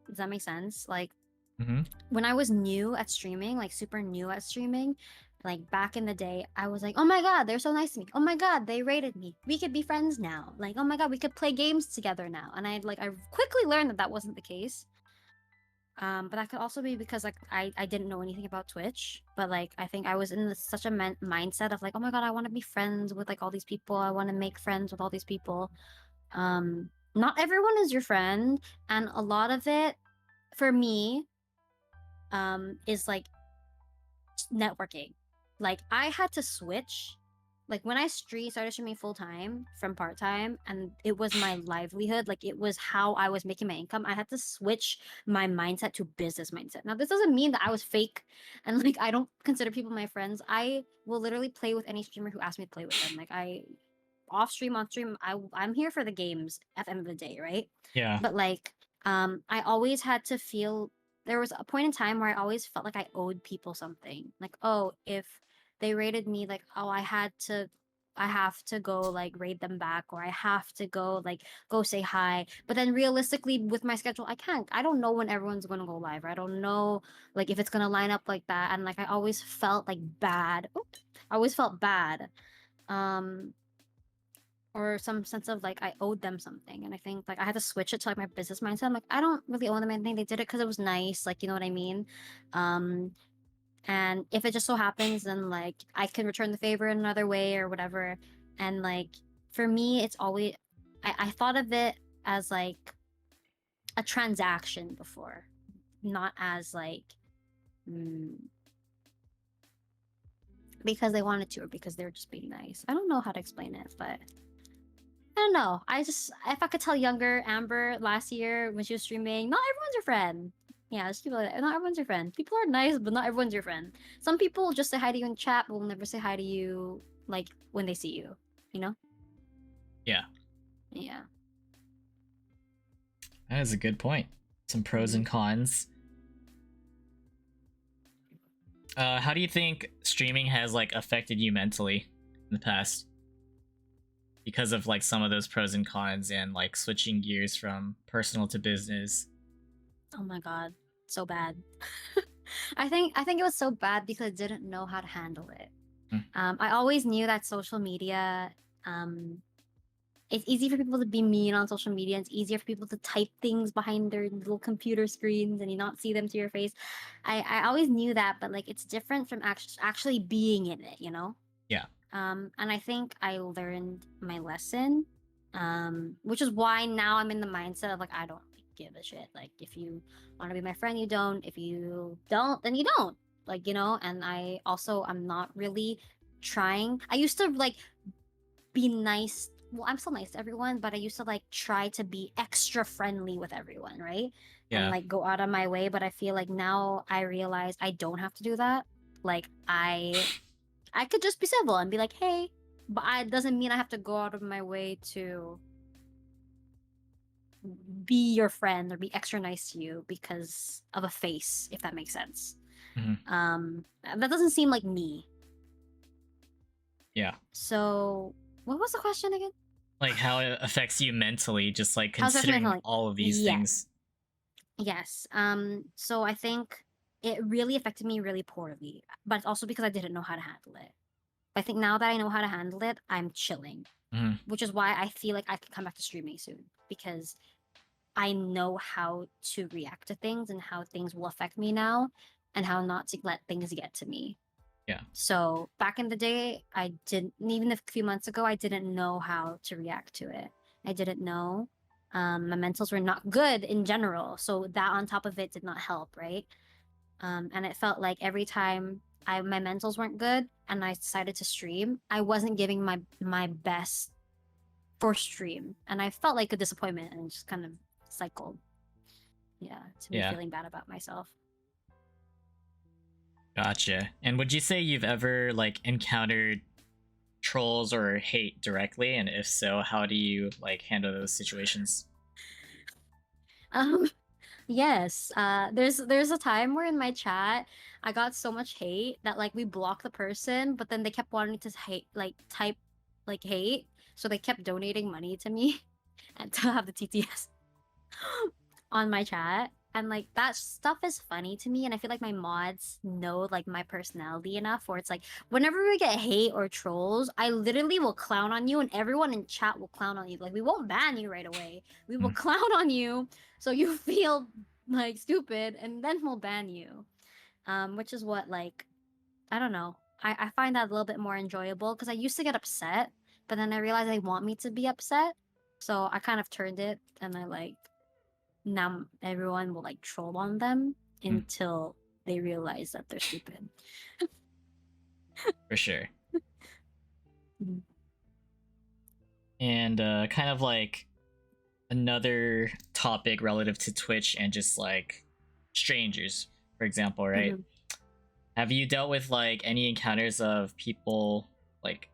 Does that make sense? Like,
Mm-hmm.
when I was new at streaming, like super new at streaming, like back in the day, I was like, oh my god, they're so nice to me. Oh my god, they rated me. We could be friends now. Like, oh my god, we could play games together now. And I quickly learned that that wasn't the case. But that could also be because like I didn't know anything about Twitch, but like I think I was in such a mindset of like, oh my god, I want to be friends with like all these people. I want to make friends with all these people. Not everyone is your friend, and a lot of it for me is like networking. Like I had to switch. Like when I started streaming full time from part time, and it was my livelihood. Like it was how I was making my income. I had to switch my mindset to business mindset. Now this doesn't mean that I was fake, and like I don't consider people my friends. I will literally play with any streamer who asks me to play with them. Like off stream, on stream, I'm here for the games at the end of the day, right?
Yeah.
But like, I always had to feel, there was a point in time where I always felt like I owed people something. Like, oh, if they rated me, like, oh, I have to go like raid them back, or I have to go like go say hi. But then realistically with my schedule, I can't. I don't know when everyone's gonna go live. I don't know like if it's gonna line up like that. And like I always felt like bad. Oops. I always felt bad. Um or some sense of like I owed them something. And I think like I had to switch it to like my business mindset. I'm like, I don't really owe them anything. They did it because it was nice, like you know what I mean? Um and if it just so happens, then like I can return the favor in another way or whatever. And like for me, it's always I thought of it as like a transaction before, not as like mm, because they wanted to or because they were just being nice. I don't know how to explain it, but I don't know. I just if I could tell younger Amber last year when she was streaming, not everyone's your friend. Yeah, just people like that. Not everyone's your friend. People are nice, but not everyone's your friend. Some people just say hi to you in chat, but will never say hi to you like when they see you. You know?
Yeah.
Yeah.
That is a good point. Some pros and cons. How do you think streaming has like affected you mentally in the past? Because of like some of those pros and cons and like switching gears from personal to business.
Oh my god, so bad. I think it was so bad because I didn't know how to handle it. I always knew that social media, it's easy for people to be mean on social media. It's easier for people to type things behind their little computer screens and you not see them to your face. I always knew that, but like it's different from actually being in it, you know?
Yeah.
And I think I learned my lesson, which is why now I'm in the mindset of like I don't give a shit. Like if you want to be my friend, you don't. If you don't, then you don't. Like you know. And I'm not really trying. I used to like be nice. Well, I'm still nice to everyone, but I used to like try to be extra friendly with everyone, right? And
Yeah.
like go out of my way. But I feel like now I realize I don't have to do that. Like I could just be civil and be like, hey, but it doesn't mean I have to go out of my way to be your friend or be extra nice to you because of a face, if that makes sense. That doesn't seem like me.
Yeah.
So, what was the question again?
Like how it affects you mentally, just like
How's it
considering
mentally?
all of these things.
Yes. So I think it really affected me really poorly, but it's also because I didn't know how to handle it. But I think now that I know how to handle it, I'm chilling, which is why I feel like I can come back to streaming soon because I know how to react to things and how things will affect me now and how not to let things get to me.
Yeah.
So back in the day, I didn't, even a few months ago, I didn't know how to react to it. I didn't know. My mentals were not good in general. So that on top of it did not help, right? And it felt like every time my mentals weren't good and I decided to stream, I wasn't giving my best for stream. And I felt like a disappointment and just kind of cycled. Yeah, to me feeling bad about myself.
Gotcha. And would you say you've ever like encountered trolls or hate directly? And if so, how do you like handle those situations?
Yes. There's a time where in my chat I got so much hate that like we blocked the person, but then they kept wanting to hate like type like hate, so they kept donating money to me and to have the TTS on my chat. And like that stuff is funny to me, and I feel like my mods know like my personality enough where it's like whenever we get hate or trolls, I literally will clown on you and everyone in chat will clown on you. Like we won't ban you right away. We will clown on you so you feel like stupid and then we'll ban you. Which is what like I don't know. I find that a little bit more enjoyable because I used to get upset, but then I realized they want me to be upset. So I kind of turned it and I like now everyone will like troll on them until they realize that they're stupid.
For sure. And kind of like another topic relative to Twitch and just like strangers, for example, right? Have you dealt with like any encounters of people like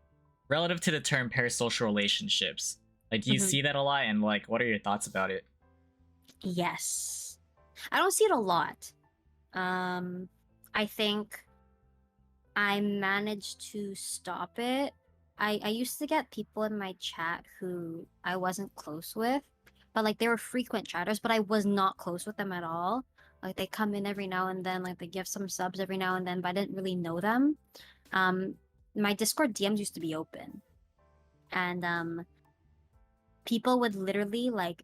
relative to the term parasocial relationships. Like, do you
Mhm.
see that a lot? And like, what are your thoughts about it?
Yes. I don't see it a lot. Um, I think I managed to stop it. I used to get people in my chat who I wasn't close with, but like they were frequent chatters, but I was not close with them at all. Like they come in every now and then, like they give some subs every now and then, but I didn't really know them. Um, my Discord DMs used to be open, and people would literally like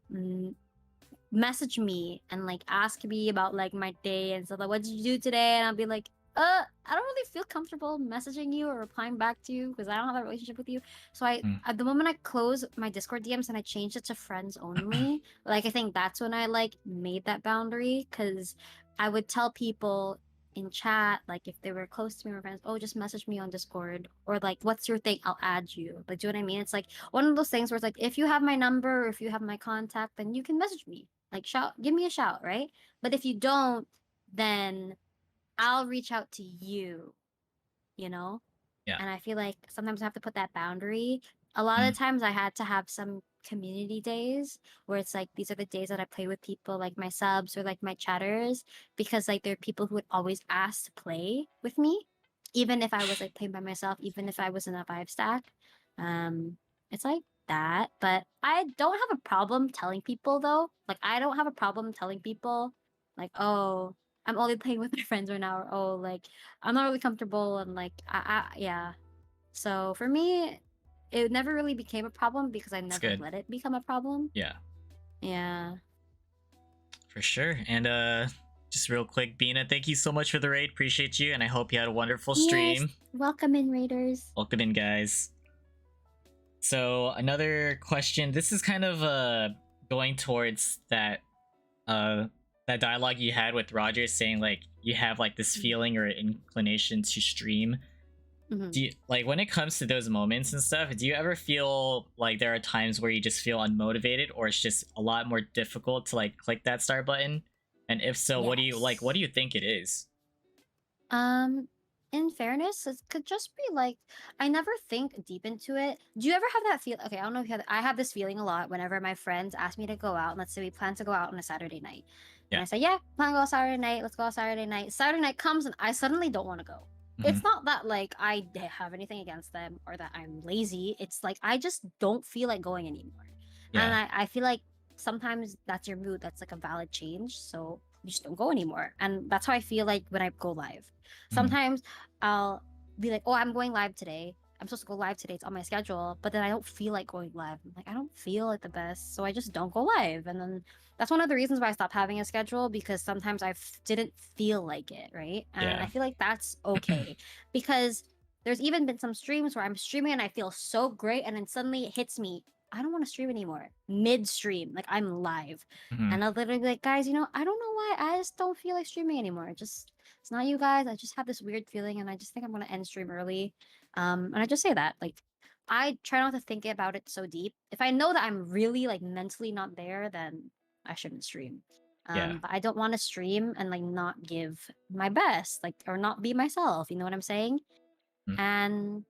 message me and like ask me about like my day and stuff like what did you do today, and I'll be like I don't really feel comfortable messaging you or replying back to you because I don't have a relationship with you. So I
Mm.
at the moment I close my Discord DMs and I changed it to friends only, like I think that's when I like made that boundary, because I would tell people in chat, like if they were close to me or friends, oh just message me on Discord, or like what's your thing, I'll add you. Like, do you know what I mean? It's like one of those things where it's like if you have my number or if you have my contact, then you can message me, like shout, give me a shout, right? But if you don't, then I'll reach out to you, you know?
Yeah.
And I feel like sometimes I have to put that boundary. A lot
Mm.
of times I had to have some community days where it's like these are the days that I play with people like my subs or like my chatters, because like there are people who would always ask to play with me, even if I was like playing by myself, even if I was in a 5 stack. Um, it's like that, but I don't have a problem telling people though. Like I don't have a problem telling people like, oh, I'm only playing with my friends right now, or oh, like I'm not really comfortable, and like yeah. So for me, it never really became a problem because I
It's
never
good.
let it become a problem.
Yeah,
Yeah.
for sure. And just real quick, Bina, thank you so much for the raid. Appreciate you, and I hope you had a wonderful
Yes.
stream.
Welcome in, Raiders.
Welcome in, guys. So another question. This is kind of going towards uh that dialogue you had with Roger, saying like you have like this feeling or inclination to stream.
Mm-hmm.
Do you, like when it comes to those moments and stuff, do you ever feel like there are times where you just feel unmotivated, or it's just a lot more difficult to like click that start button? And if so, what do you like, what
Yes.
do you think it is?
Um, in fairness, it could just be like I never think deep into it. Do you ever have that feel? Okay, I don't know if you have. I have this feeling a lot whenever my friends ask me to go out. And let's say we plan to go out on a Saturday night, and
Yeah.
I say, "Yeah, plan to go out Saturday night. Let's go out Saturday night." Saturday night comes, and I suddenly don't want to go.
Hmm.
It's not that like have anything against them or that I'm lazy. It's like I just don't feel like going anymore, and
Yeah.
I feel like sometimes that's your mood. That's like a valid change. So you just don't go anymore, and that's how I feel like when I go live.
Hmm.
Sometimes I'll be like, oh, I'm going live today. I'm supposed to go live today. It's on my schedule, but then I don't feel like going live. I'm like, I don't feel like the best, so I just don't go live. And then that's one of the reasons why I stopped having a schedule, because sometimes I didn't feel like it, right? And I
Yeah.
feel like that's okay, because there's even been some streams where I'm streaming and I feel so great, and then suddenly it hits me. I don't want to stream anymore mid-stream, like I'm live,
Hmm.
and I'll literally be like, guys, I don't know why, I just don't feel like streaming anymore. Just it's not you guys. I just have this weird feeling, and I just think I'm gonna end stream early. And I just say that, like, I try not to think about it so deep. If I know that I'm really like mentally not there, then I shouldn't stream.
Yeah.
But I don't want to stream and like not give my best, like, or not be myself. You know what I'm saying?
Mm.
And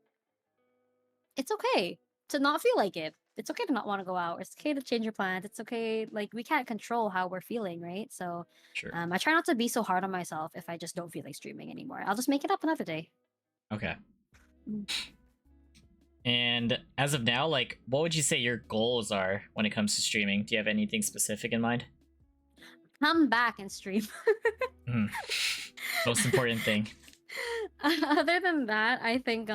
it's okay to not feel like it. It's okay to not want to go out. It's okay to change your plans. It's okay. Like we can't control how we're feeling, right? So,
Sure.
I try not to be so hard on myself if I just don't feel like streaming anymore. I'll just make it up another day.
Okay.
Mm.
And as of now, like, what would you say your goals are when it comes to streaming? Do you have anything specific in mind?
Come back and stream.
Mhm. Most important thing.
Other than that, I think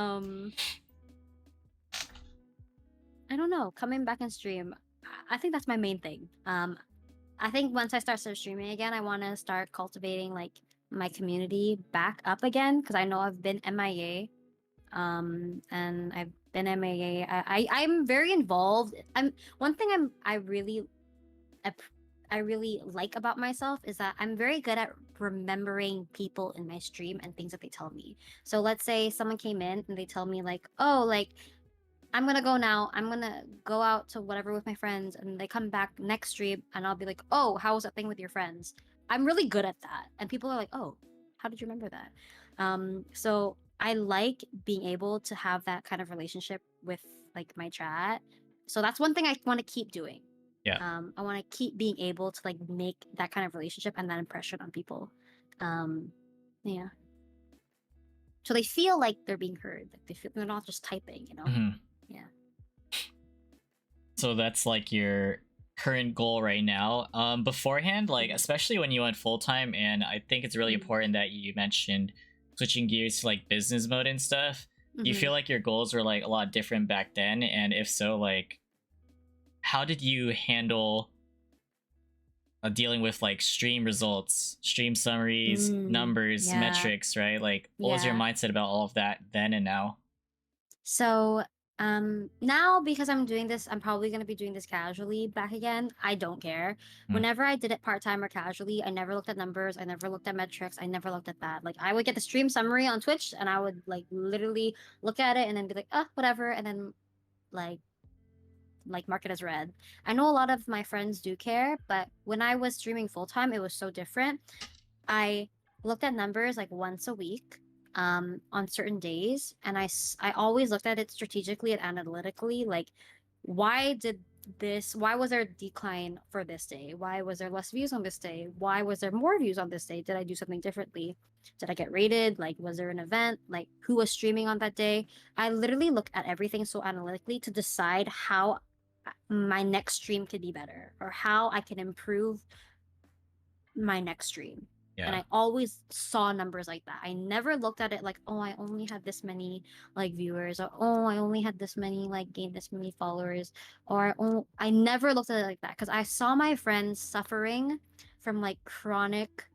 I don't know, coming back and stream. I think that's my main thing. I think once I start streaming again, I want to start cultivating like my community back up again, because I know I've been MIA. And I've been MIA. I'm very involved. I'm one thing I really I really like about myself is that I'm very good at remembering people in my stream and things that they tell me. So let's say someone came in and they tell me like, "Oh, like I'm gonna go now. I'm gonna go out to whatever with my friends," and they come back next stream and I'll be like, "Oh, how was that thing with your friends?" I'm really good at that, and people are like, "Oh, how did you remember that?" So I like being able to have that kind of relationship with like my chat. So that's one thing I want to keep doing.
Yeah.
I want to keep being able to like make that kind of relationship and that impression on people. Um, yeah. So they feel like they're being heard. Like they feel they're not just typing, you know?
Mhm.
Yeah.
So that's like your current goal right now. Beforehand, like
Mhm.
especially when you went full time, and I think it's really
Mhm.
important that you mentioned switching gears to like business mode and stuff. Do you feel
Mhm.
like your goals were like a lot different back then? And if so, like how did you handle dealing with like stream results, stream summaries,
Mm,
numbers,
yeah.
metrics, right? Like what was your
Yeah.
mindset about all of that then and now?
So now because I'm doing this, I'm probably gonna be doing this casually back again. I don't care.
Mm.
Whenever I did it part-time or casually, I never looked at numbers, I never looked at metrics, I never looked at that. Like I would get the stream summary on Twitch and I would like literally look at it and then be like, whatever, and then like mark it as read. I know a lot of my friends do care, but when I was streaming full-time, it was so different. I looked at numbers like once a week on certain days, and I always looked at it strategically and analytically, like why was there a decline for this day? Why was there less views on this day? Why was there more views on this day? Did I do something differently? Did I get rated? Like, was there an event? Like, who was streaming on that day? I literally look at everything so analytically to decide how my next stream could be better or how I can improve my next stream. And
Yeah.
I always saw numbers like that. I never looked at it like, oh, I only had this many like viewers, or oh, I only had this many like gained this many followers, or oh, I never looked at it like that because I saw my friends suffering from like chronic,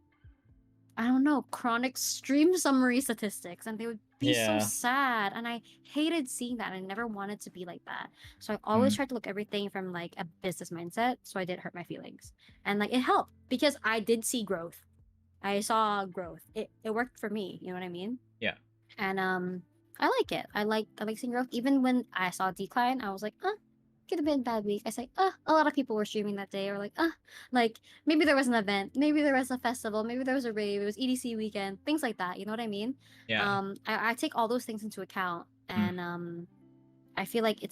I don't know, chronic stream summary statistics, and they would be so
Yeah.
sad. And I hated seeing that. I never wanted to be like that. So I always
Mm.
tried to look everything from like a business mindset so I didn't hurt my feelings. And like it helped because I did see growth. I saw growth. It worked for me, you know what I mean?
Yeah.
And I like it. I like seeing growth. Even when I saw a decline, I was like, could have been a bad week. I say, a lot of people were streaming that day, or like maybe there was an event, maybe there was a festival, maybe there was a rave, it was EDC weekend, things like that. You know what I mean?
Yeah.
I take all those things into account,
Mm.
and I feel like it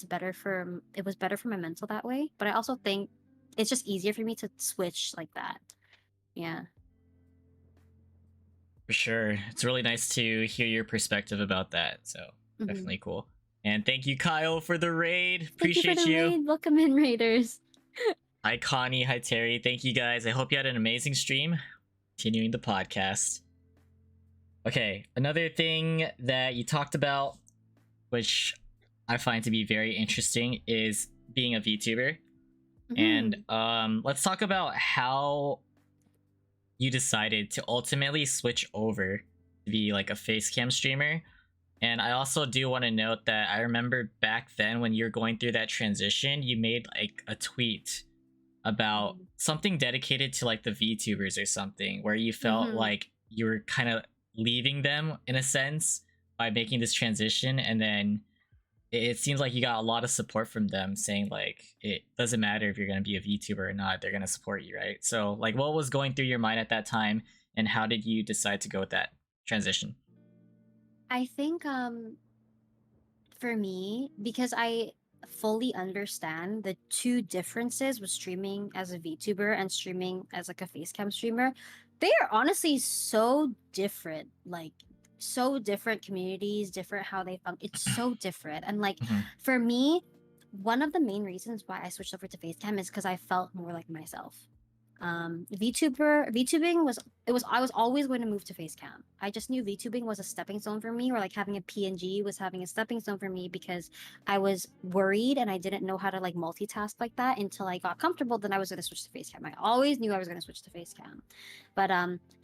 was better for my mental that way. But I also think it's just easier for me to switch like that. Yeah.
For sure. It's really nice to hear your perspective about that. So
Hmm.
definitely cool. And thank you, Kyle, for the raid.
Thank you for
Appreciate
the
you.
raid. Welcome in, Raiders.
Hi, Connie. Hi, Terry. Thank you guys. I hope you had an amazing stream. Continuing the podcast. Okay, another thing that you talked about, which I find to be very interesting, is being a VTuber. And
Hmm.
let's talk about how you decided to ultimately switch over to be like a facecam streamer. And I also do want to note that I remember back then when you're going through that transition, you made like a tweet about something dedicated to like the VTubers or something, where you felt
Hmm.
like you were kind of leaving them in a sense by making this transition. And then it seems like you got a lot of support from them saying like it doesn't matter if you're going to be a VTuber or not, they're going to support you, right? So like what was going through your mind at that time, and how did you decide to go with that transition?
I think for me, because I fully understand the two differences with streaming as a VTuber and streaming as like a facecam streamer, they are honestly so different. Like so different communities, different how they function. It's so different. And like
Mhm.
for me, one of the main reasons why I switched over to facecam is because I felt more like myself. VTubing was I was always going to move to Facecam. I just knew VTubing was a stepping stone for me, or like having a PNG was having a stepping stone for me because I was worried and I didn't know how to like multitask like that until I got comfortable. Then I was going to switch to Facecam. I always knew I was going to switch to Facecam, but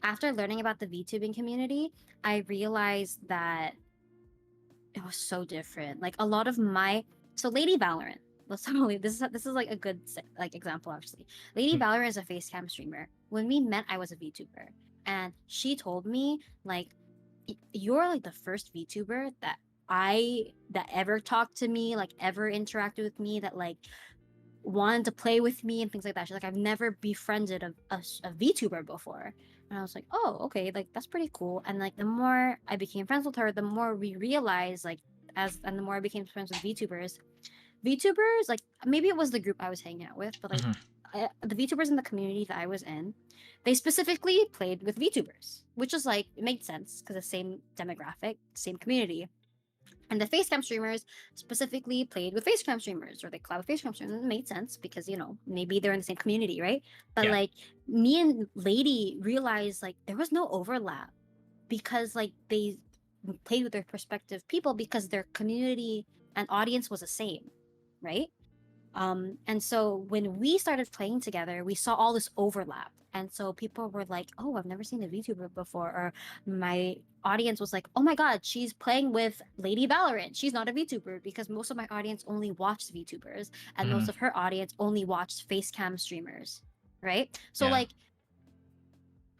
after learning about the VTubing community, I realized that it was so different. Like a lot of my Lady Valorant. Let's totally this is like a good like example actually. Lady
Mhm.
Valorant is a face cam streamer. When we met, I was a VTuber, and she told me like, You're like the first VTuber that ever talked to me, like ever interacted with me, that like wanted to play with me and things like that. She's like, I've never befriended a VTuber before. And I was like, oh, okay, like that's pretty cool. And like the more I became friends with her, the more we realized like and the more I became friends with VTubers, like maybe it was the group I was hanging out with, but like
Hmm.
the VTubers in the community that I was in, they specifically played with VTubers, which is like it made sense because the same demographic, same community. And the facecam streamers specifically played with facecam streamers, or they collab with facecam streamers. It made sense because maybe they're in the same community, right? But
Yeah.
like me and Lady realized like there was no overlap because like they played with their prospective people because their community and audience was the same, right? And so when we started playing together, we saw all this overlap. And so people were like, oh, I've never seen a VTuber before. Or my audience was like, oh my God, she's playing with Lady Valorant. She's not a VTuber because most of my audience only watched VTubers and
Hmm.
most of her audience only watched facecam streamers. Right. So
Yeah.
like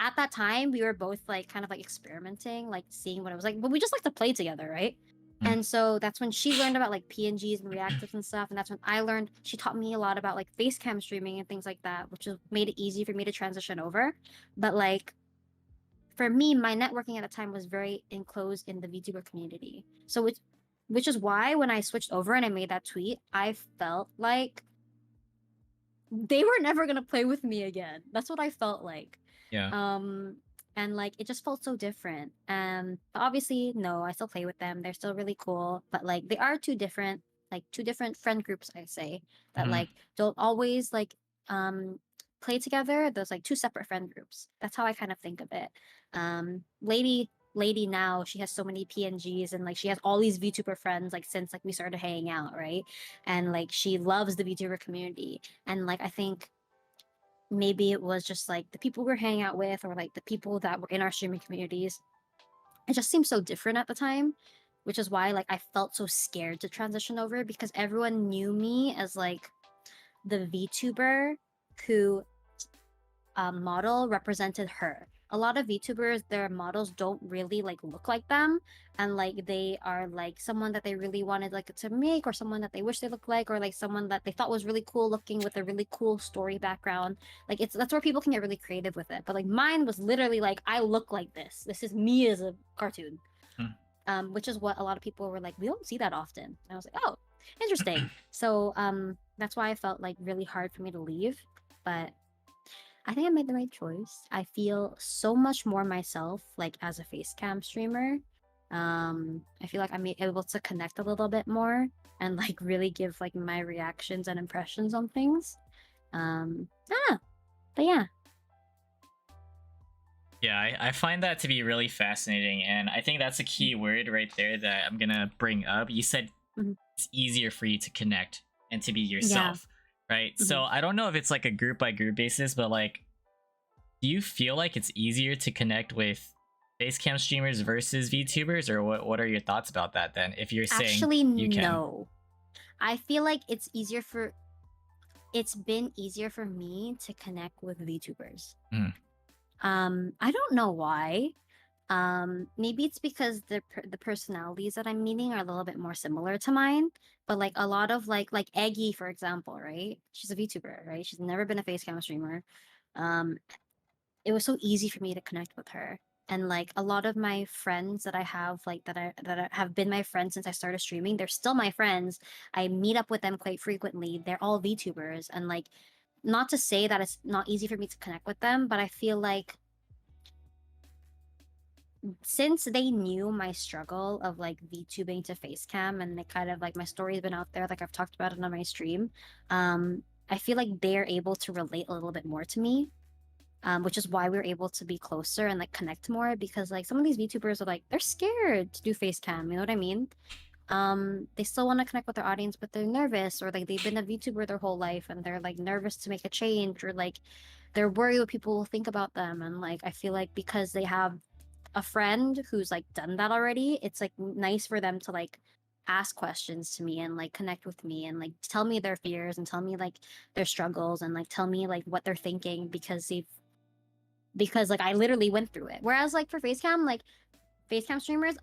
at that time we were both like kind of like experimenting, like seeing what it was like, but we just like to play together, right?
Mm.
And so that's when she learned about like PNGs and reactives and stuff, and that's when I learned. She taught me a lot about like facecam streaming and things like that, which made it easy for me to transition over. But like for me, my networking at the time was very enclosed in the VTuber community, so which is why when I switched over and I made that tweet, I felt like they were never gonna play with me again. That's what I felt like.
Yeah.
Um and like it just felt so different. But obviously, no, I still play with them. They're still really cool. But like they are two different friend groups, I say, that
Hmm.
like don't always like um play together. There's like two separate friend groups. That's how I kind of think of it. Lady now, she has so many PNGs and like she has all these VTuber friends like since like we started hanging out, right? And like she loves the VTuber community. And like I think maybe it was just like the people we are hanging out with or like the people that were in our streaming communities. It just seemed so different at the time, which is why like I felt so scared to transition over because everyone knew me as like the VTuber who model represented her. A lot of VTubers, their models don't really like look like them, and like they are like someone that they really wanted like to make, or someone that they wish they looked like, or like someone that they thought was really cool looking with a really cool story background. Like that's where people can get really creative with it. But like mine was literally like I look like this. This is me as a cartoon.
Mm.
Which is what a lot of people were like, we don't see that often. And I was like, oh, interesting. So that's why I felt like really hard for me to leave. But I think I made the right choice. I feel so much more myself, like as a face cam streamer. I feel like I'm able to connect a little bit more and like really give like my reactions and impressions on things. Ah, but yeah.
Yeah, I find that to be really fascinating, and I think that's a key word right there that I'm gonna bring up. You said
Mhm.
it's easier for you to connect and to be
Yeah.
yourself, right? So
Mhm.
I don't know if it's like a group by group basis, but like, do you feel like it's easier to connect with Basecamp streamers versus VTubers, or what are your thoughts about that then? If you're saying
Actually,
you can.
no. I feel like it's been easier for me to connect with VTubers.
Mm.
I don't know why. Maybe it's because the personalities that I'm meeting are a little bit more similar to mine. But like a lot of like Eggy, for example, right? She's a VTuber, right? She's never been a facecam streamer. Um, it was so easy for me to connect with her. And like a lot of my friends that I have, like have been my friends since I started streaming, they're still my friends. I meet up with them quite frequently. They're all VTubers, and like, not to say that it's not easy for me to connect with them, but I feel like since they knew my struggle of like VTubing to facecam and they kind of like my story's been out there, like I've talked about it on my stream, I feel like they're able to relate a little bit more to me, which is why we're able to be closer and like connect more because like some of these VTubers are like they're scared to do facecam, you know what I mean? They still want to connect with their audience, but they're nervous, or like they've been a VTuber their whole life and they're like nervous to make a change, or like they're worried what people will think about them. And like I feel like because they have a friend who's like done that already, it's like nice for them to like ask questions to me and like connect with me and like tell me their fears and tell me like their struggles and like tell me like what they're thinking because like I literally went through it. Whereas like for facecam, like facecam streamers,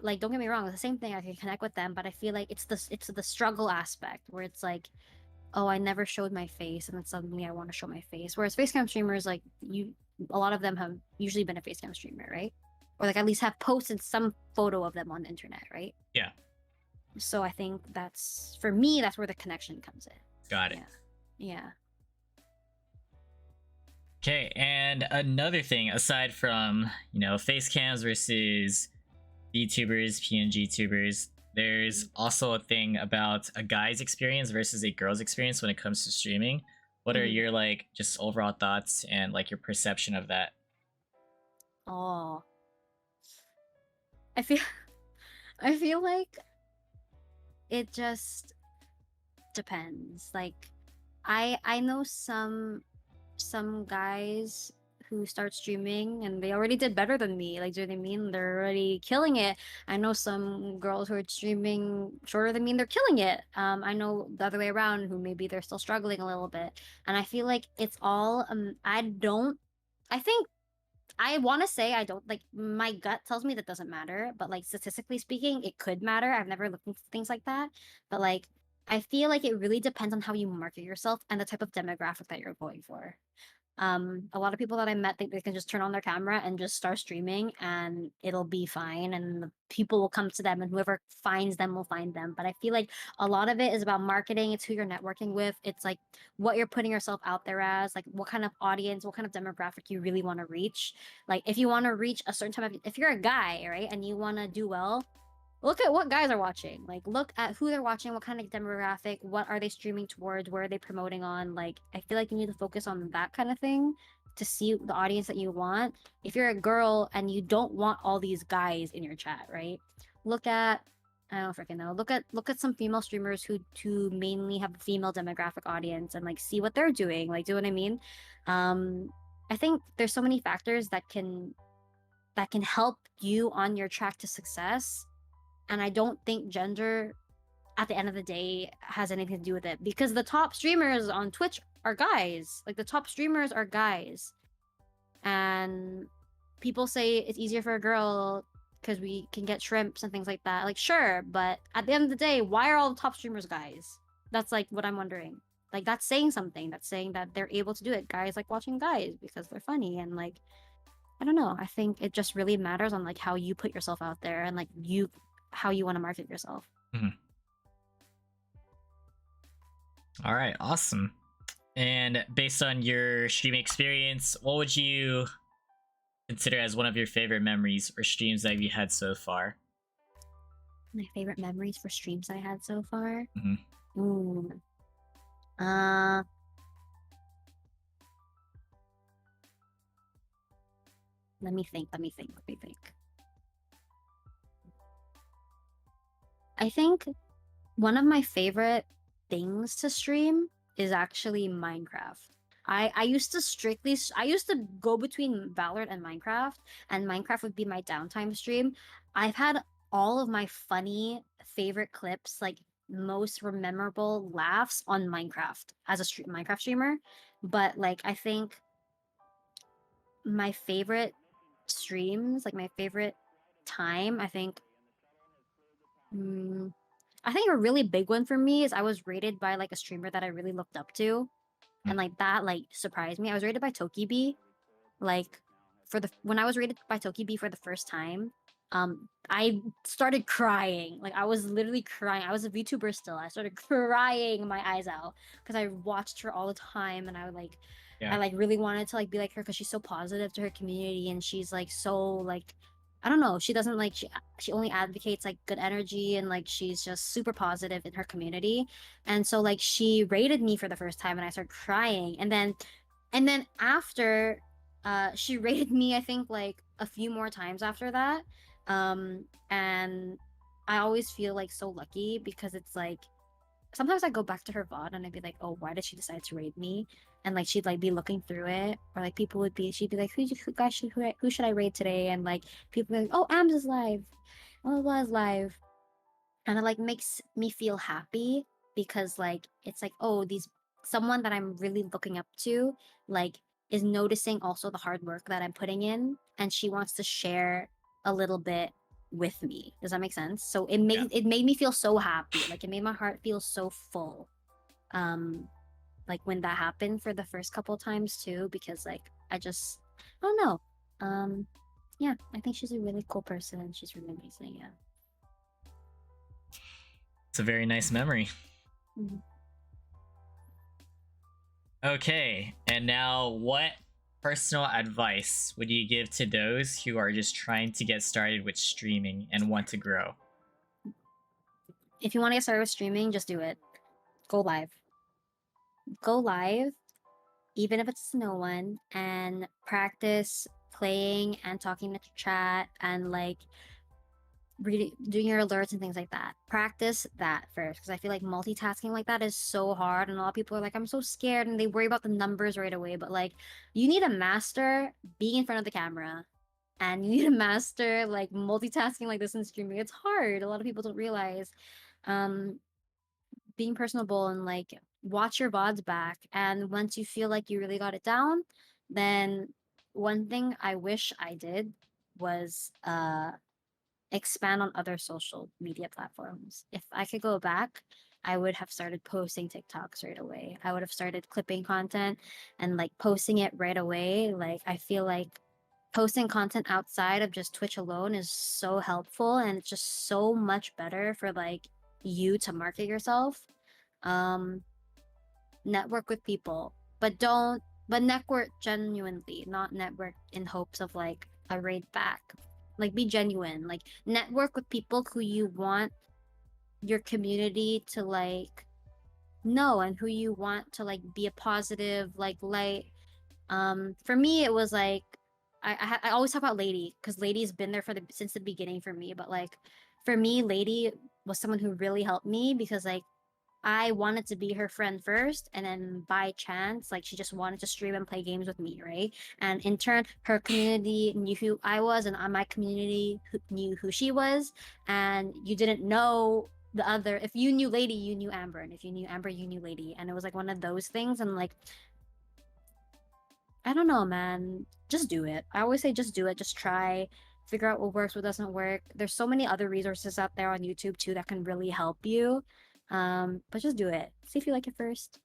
like don't get me wrong, it's the same thing. I can connect with them, but I feel like it's the struggle aspect where it's like, oh, I never showed my face, and then suddenly I want to show my face. Whereas facecam streamers, like a lot of them have usually been a face cam streamer, right? Or like at least have posted some photo of them on the internet, right?
Yeah,
So I think that's, for me, that's where the connection comes in.
got it.
Yeah.
Okay, and another thing aside from, face cams versus VTubers, PNG tubers, there's also a thing about a guy's experience versus a girl's experience when it comes to streaming. What are
Mhm.
your like just overall thoughts and like your perception of that?
Oh. I feel I feel like it just depends. Like I know some guys who start streaming and they already did better than me. Like, do you know what I mean? They're already killing it. I know some girls who are streaming shorter than me and they're killing it. I know the other way around who maybe they're still struggling a little bit. And I feel like it's all I think I want to say I don't like, my gut tells me that doesn't matter, but like statistically speaking, it could matter. I've never looked into things like that, but like I feel like it really depends on how you market yourself and the type of demographic that you're going for. A lot of people that I met think they can just turn on their camera and just start streaming and it'll be fine and the people will come to them and whoever finds them will find them. But I feel like a lot of it is about marketing. It's who you're networking with. It's like what you're putting yourself out there as, like what kind of audience, what kind of demographic you really want to reach. Like if you want to reach a certain type of, if you're a guy, right, and you want to do well, look at what guys are watching. Like look at who they're watching, what kind of demographic, what are they streaming towards, where are they promoting on. Like I feel like you need to focus on that kind of thing to see the audience that you want. If you're a girl and you don't want all these guys in your chat, right? Look at, I don't freaking know. Look at some female streamers who mainly have a female demographic audience and like see what they're doing. Like, do you know what I mean? I think there's so many factors that can help you on your track to success, and I don't think gender at the end of the day has anything to do with it, because the top streamers on Twitch are guys. Like the top streamers are guys. And people say it's easier for a girl because we can get shrimps and things like that. Like sure, but at the end of the day, why are all the top streamers guys? That's like what I'm wondering. Like that's saying something. That's saying that they're able to do it. Guys like watching guys because they're funny, and like I don't know. I think it just really matters on like how you put yourself out there and like how you want to market yourself.
All right, awesome. And based on your streaming experience, what would you consider as one of your favorite memories or streams that you had so far?
My favorite memories for streams I had so far.
Mhm.
Ooh. Uh, let me think. I think one of my favorite things to stream is actually Minecraft. I used to go between Valorant and Minecraft would be my downtime stream. I've had all of my funny favorite clips, like most memorable laughs on Minecraft as a Minecraft streamer. But like I think my favorite streams, like my favorite time, mm, I think a really big one for me is I was rated by like a streamer that I really looked up to, and like that like surprised me. I was rated by TokiB, like when I was rated by TokiB for the first time. I started crying. Like I was literally crying. I was a VTuber still. I started crying my eyes out because I watched her all the time, and I would like I like really wanted to like be like her because she's so positive to her community, and she's like so like I don't know, she doesn't like she only advocates like good energy, and like she's just super positive in her community. And so like she rated me for the first time and I started crying, and then after she rated me I think like a few more times after that. And I always feel like so lucky because it's like sometimes I go back to her VOD and I'd be like, oh, why did she decide to raid me? And like she'd like be looking through it, or like she'd be like, who should I raid today? And like people be like, oh, Ams is live, blah blah is live, and it like makes me feel happy because like it's like, oh, these someone that I'm really looking up to like is noticing also the hard work that I'm putting in, and she wants to share a little bit with me. Does that make sense? So it made me feel so happy. Like it made my heart feel so full. Um like when that happened for the first couple times too, because like Oh no. Yeah, I think she's a really cool person and she's really amazing. Yeah.
It's a very nice memory.
Mhm.
Okay, and now what personal advice would you give to those who are just trying to get started with streaming and want to grow?
If you want to get started with streaming, just do it. Go live. Go live, even if it's no one, and practice playing and talking to chat and like reading, doing your alerts and things like that. Practice that first, because I feel like multitasking like that is so hard, and a lot of people are like, "I'm so scared," and they worry about the numbers right away. But like, you need to master being in front of the camera, and you need to master like multitasking like this in streaming. It's hard. A lot of people don't realize. Um, being personable and like watch your VODs back. And once you feel like you really got it down, then one thing I wish I did was expand on other social media platforms. If I could go back, I would have started posting TikToks right away. I would have started clipping content and like posting it right away. Like I feel like posting content outside of just Twitch alone is so helpful and it's just so much better for like you to market yourself. Um network with people, but don't but network genuinely, not network in hopes of like a raid back. Like be genuine. Like network with people who you want your community to like know and who you want to like be a positive like light. For me it was like I always talk about Lady because Lady's been there for the since the beginning for me, but like for me Lady was someone who really helped me because like I wanted to be her friend first, and then by chance, like she just wanted to stream and play games with me, right? And in turn, her community knew who I was, and my community knew who she was. And you didn't know the other. If you knew Lady, you knew Amber, and if you knew Amber, you knew Lady. And it was like one of those things. And like, I don't know, man. Just do it. I always say, just do it. Just try. Figure out what works, what doesn't work. There's so many other resources out there on YouTube too that can really help you. But just do it. See if you like it first.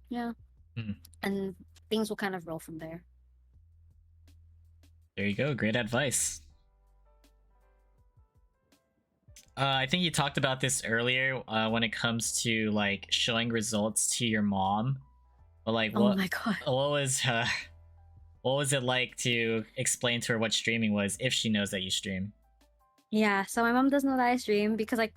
Yeah.
Hmm.
And things will kind of roll from there.
There you go. Great advice. I think you talked about this earlier when it comes to like showing results to your mom. But like,
Oh my god.
what was it like to explain to her what streaming was if she knows that you stream?
Yeah, so my mom doesn't know that I stream because I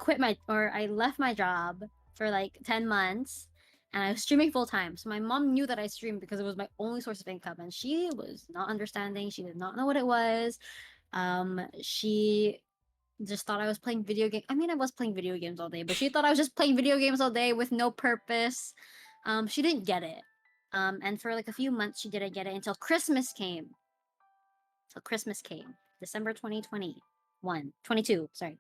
left my job for like 10 months and I was streaming full time. So my mom knew that I streamed because it was my only source of income and she was not understanding. She did not know what it was. She just thought I was playing video game. I mean, I was playing video games all day, but she thought I was just playing video games all day with no purpose. She didn't get it. And for like a few months, she didn't get it until Christmas came. Till Christmas came, December 2021, 22, sorry.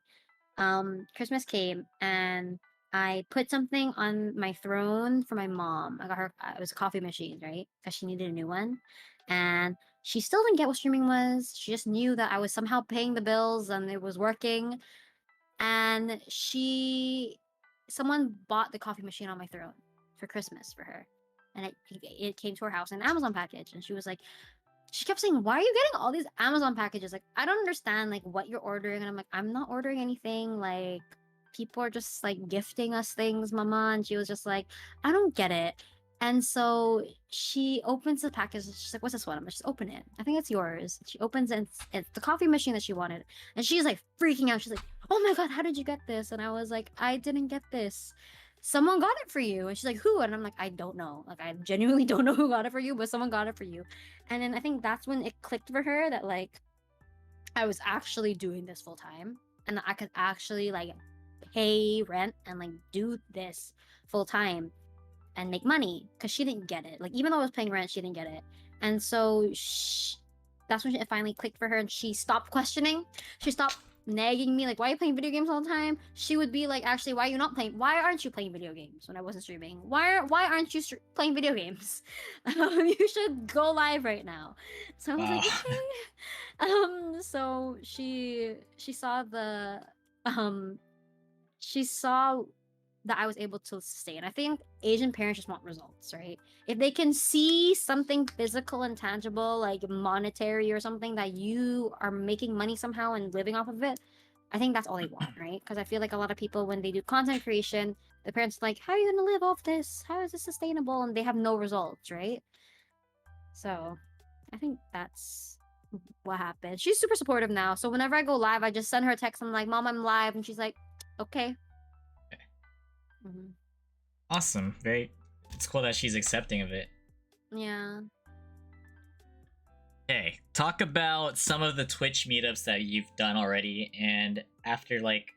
Christmas came and I put something on my throne for my mom. I got her, it was a coffee machine, right? Because she needed a new one. And she still didn't get what streaming was. She just knew that I was somehow paying the bills and it was working. And someone bought the coffee machine on my throne for Christmas for her. And it came to her house in an Amazon package. And she was like, she kept saying, "Why are you getting all these Amazon packages? Like, I don't understand like what you're ordering." And I'm like, "I'm not ordering anything. Like, people are just like gifting us things, mama." And she was just like, "I don't get it." And so she opens the package. She's like, "What's this one?" I'm like, "Just open it. I think it's yours." She opens it. And it's the coffee machine that she wanted. And she's like freaking out. She's like, "Oh my god, how did you get this?" And I was like, "I didn't get this. Someone got it for you." And she's like, "Who?" And I'm like, "I don't know. Like, I genuinely don't know who got it for you, but someone got it for you." And then I think that's when it clicked for her that like I was actually doing this full time and that I could actually like pay rent and like do this full time and make money because she didn't get it. Like even though I was paying rent, she didn't get it. And so that's when it finally clicked for her and she stopped questioning. She stopped nagging me like, "Why are you playing video games all the time?" She would be like, "Actually, why are you not playing? Why aren't you playing video games?" When I wasn't streaming. Why aren't you playing video games? You should go live right now. So I was
Wow.
like, "Okay." So she saw the um she saw that I was able to sustain. I think Asian parents just want results, right? If they can see something physical and tangible, like monetary or something, that you are making money somehow and living off of it, I think that's all they want, right? Because I feel like a lot of people, when they do content creation, the parents are like, how are you gonna live off this? How is this sustainable? And they have no results, right? So I think that's what happened. She's super supportive now. So whenever I go live, I just send her a text. I'm like, Mom, I'm live. And she's like, okay.
Okay.
Mhm.
Awesome. Very. It's cool that she's accepting of it.
Yeah.
Okay, talk about some of the Twitch meetups that you've done already, and after like,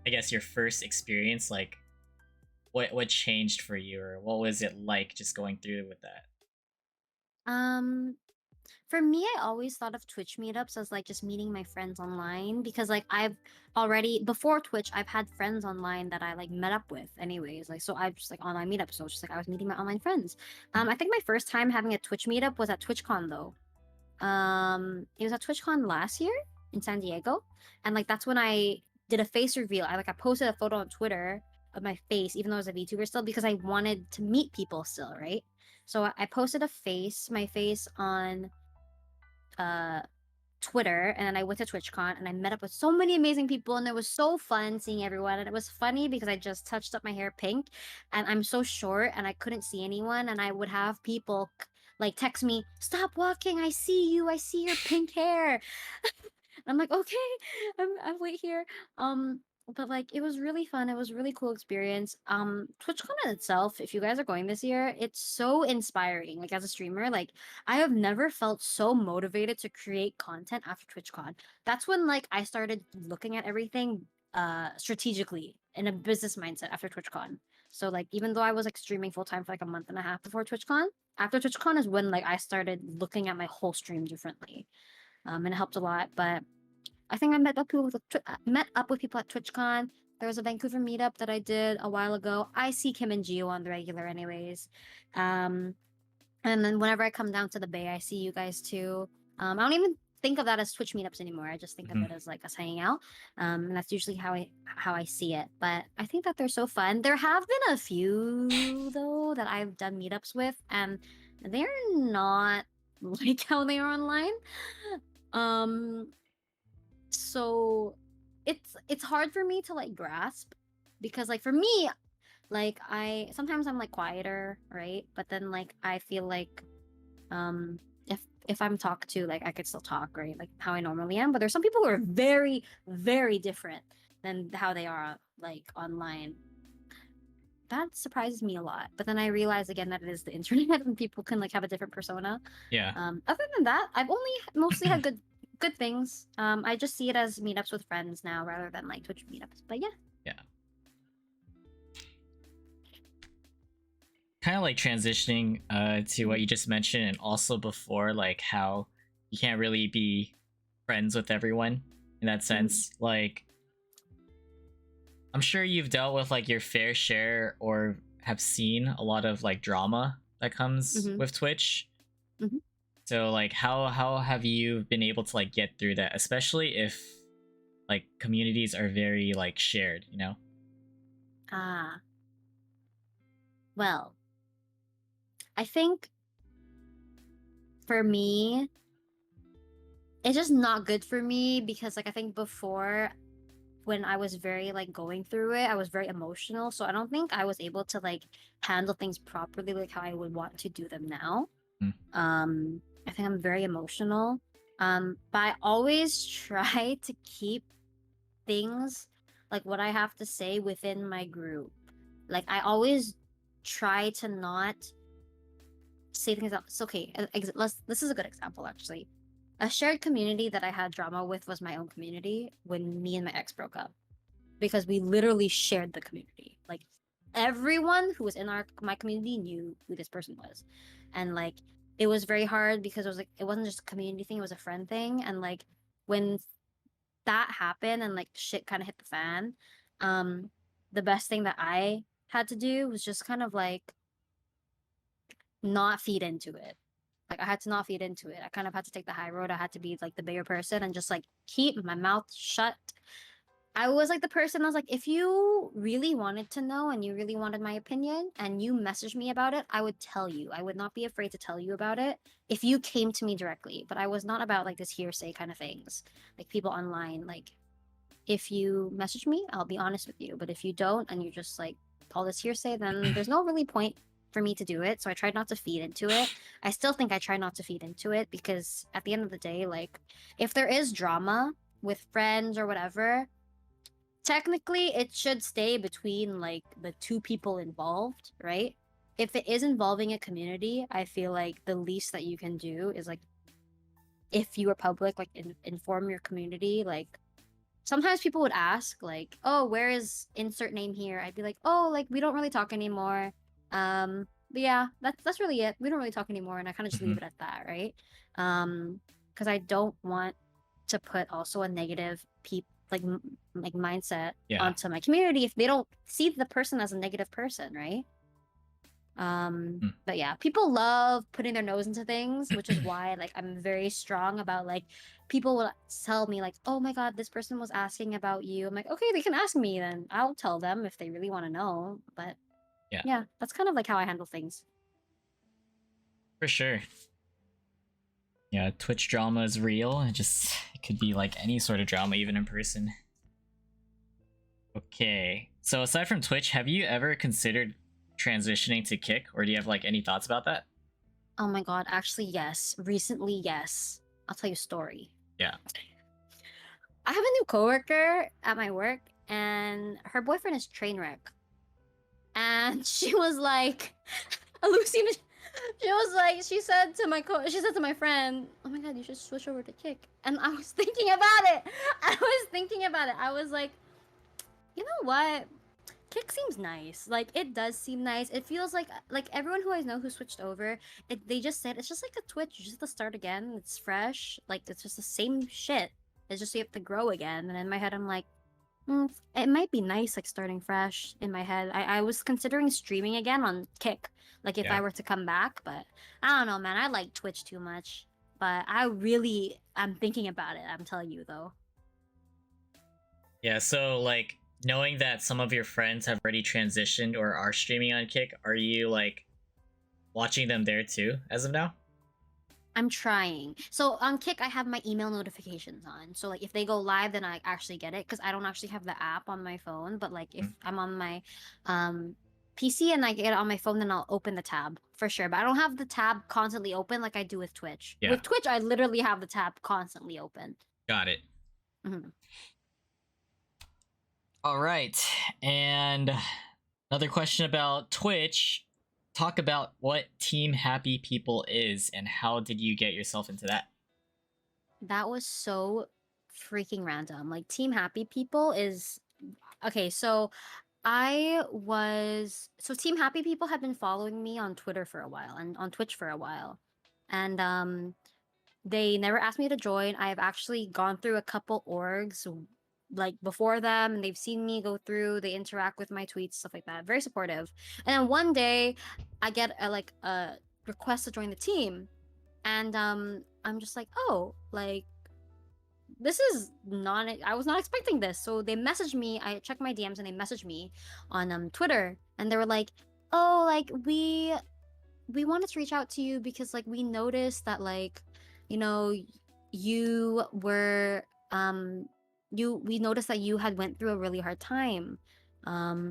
I guess your first experience, like, what changed for you, or what was it like just going through with that?
Um, for me, I always thought of Twitch meetups as like just meeting my friends online because like I've already before Twitch, I've had friends online that I like met up with anyways. Like so I've just like online meetups. So it's just like I was meeting my online friends. I think my first time having a Twitch meetup was at TwitchCon though. It was at TwitchCon last year in San Diego, and like that's when I did a face reveal. I posted a photo on Twitter of my face, even though I was a VTuber still, because I wanted to meet people still, right? So I posted my face on uh Twitter, and then I went to TwitchCon and I met up with so many amazing people, and it was so fun seeing everyone. And it was funny because I just touched up my hair pink, and I'm so short and I couldn't see anyone, and I would have people like text me, "Stop walking! I see you! I see your pink hair!" I'm like, okay, I wait here. But like it was really fun. It was a really cool experience. TwitchCon in itself, if you guys are going this year, it's so inspiring. Like as a streamer, like I have never felt so motivated to create content after TwitchCon. That's when like I started looking at everything strategically in a business mindset after TwitchCon. So like even though I was like streaming full time for like a month and a half before TwitchCon, after TwitchCon is when like I started looking at my whole stream differently. And it helped a lot. But I think I met up with people at TwitchCon. There was a Vancouver meetup that I did a while ago. I see Kim and Gio on the regular, anyways. Um, and then whenever I come down to the Bay, I see you guys too. I don't even think of that as Twitch meetups anymore. I just think of
Mhm.
it as like us hanging out. And that's usually how I see it. But I think that they're so fun. There have been a few though that I've done meetups with, and they're not like how they are online. Um, so it's hard for me to like grasp because like for me, like I sometimes I'm like quieter, right? But then like I feel like um if I'm talked to, like I could still talk, right? Like how I normally am. But there's some people who are very, very different than how they are like online. That surprises me a lot. But then I realize again that it is the internet and people can like have a different persona.
Yeah.
Other than that, I've only mostly had good things. I just see it as meetups with friends now rather than like Twitch meetups. But yeah.
Yeah. Kind of like transitioning to what you just mentioned, and also before, like how you can't really be friends with everyone in that
Mhm.
sense. Like, I'm sure you've dealt with like your fair share or have seen a lot of like drama that comes
Mhm.
with Twitch.
Mhm.
So like how have you been able to like get through that, especially if like communities are very like shared, you know?
Ah, well, I think for me, it's just not good for me because like I think before when I was very like going through it, I was very emotional. So I don't think I was able to like handle things properly like how I would want to do them now.
Mm.
I think I'm very emotional. But I always try to keep things like what I have to say within my group. Like I always try to not say things out. It's okay. This is a good example actually. A shared community that I had drama with was my own community when me and my ex broke up because we literally shared the community. Like everyone who was in my community knew who this person was, and like it was very hard because it was like it wasn't just a community thing; it was a friend thing. And like when that happened and like shit kind of hit the fan, um, the best thing that I had to do was just kind of like not feed into it. Like I had to not feed into it. I kind of had to take the high road. I had to be like the bigger person and just like keep my mouth shut. I was like the person I was like, if you really wanted to know and you really wanted my opinion and you messaged me about it, I would tell you. I would not be afraid to tell you about it if you came to me directly. But I was not about like this hearsay kind of things. Like people online, like if you message me, I'll be honest with you. But if you don't and you just like all this hearsay, then there's no really point for me to do it. So I tried not to feed into it. I still think I try not to feed into it because at the end of the day, like if there is drama with friends or whatever, technically it should stay between like the two people involved, right? If it is involving a community, I feel like the least that you can do is like if you are public, like inform your community. Like sometimes people would ask like, oh, where is insert name here? I'd be like, oh, like we don't really talk anymore. But yeah, that's really it. We don't really talk anymore, and I kind of just leave it at that, right? Because I don't want to put also a negative like mindset
Yeah.
onto my community if they don't see the person as a negative person, right? But yeah, people love putting their nose into things, which is why like I'm very strong about like people will tell me like, oh my god, this person was asking about you. I'm like, okay, they can ask me then. I'll tell them if they really want to know. But
Yeah.
yeah, that's kind of like how I handle things.
For sure. Yeah, Twitch drama is real. It could be like any sort of drama, even in person. Okay. So aside from Twitch, have you ever considered transitioning to Kick, or do you have like any thoughts about that?
Oh my god, actually yes. Recently, yes. I'll tell you a story.
Yeah.
I have a new coworker at my work, and her boyfriend is Trainwreck. And she was like, Lucy, she was like, she said to my friend, oh my god, you should switch over to Kick. And I was thinking about it. I was like, you know what? Kick seems nice. Like it does seem nice. It feels like everyone who I know who switched over, they just said it's just like a Twitch. You just have to start again. It's fresh. Like it's just the same shit. It's just you have to grow again. And in my head, I'm like, it might be nice like starting fresh. In my head, I was considering streaming again on Kick, like if I were to come back. But I don't know, man. I like Twitch too much. But I'm thinking about it. I'm telling you though.
Yeah, so like knowing that some of your friends have already transitioned or are streaming on Kick, are you like watching them there too as of now?
I'm trying. So on Kick, I have my email notifications on. So like if they go live, then I actually get it because I don't actually have the app on my phone. But like if I'm on my PC and I get it on my phone, then I'll open the tab for sure. But I don't have the tab constantly open like I do with Twitch.
Yeah.
With Twitch, I literally have the tab constantly open.
Got it.
Mhm.
All right. And another question about Twitch. Talk about what Team Happy People is and how did you get yourself into that?
That was so freaking random. Like Team Happy People is okay. So Team Happy People have been following me on Twitter for a while and on Twitch for a while. And they never asked me to join. I've actually gone through a couple orgs like before them and they've seen me go through, they interact with my tweets, stuff like that. Very supportive. And then one day I get a request to join the team and I'm just like, "Oh, like this is not I was not expecting this." So they messaged me. I checked my DMs and they messaged me on Twitter and they were like, "Oh, like we wanted to reach out to you because like we noticed that like you know you were we noticed that you had went through a really hard time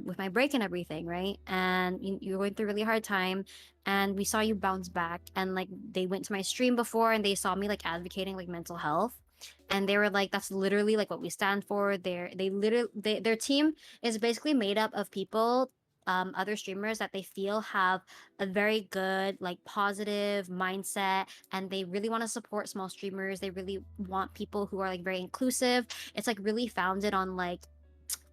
with my break and everything, right? And you were going through a really hard time and we saw you bounce back and like they went to my stream before and they saw me like advocating like mental health and they were like that's literally like what we stand for. Their team is basically made up of people, other streamers that they feel have a very good like positive mindset and they really want to support small streamers. They really want people who are like very inclusive. It's like really founded on like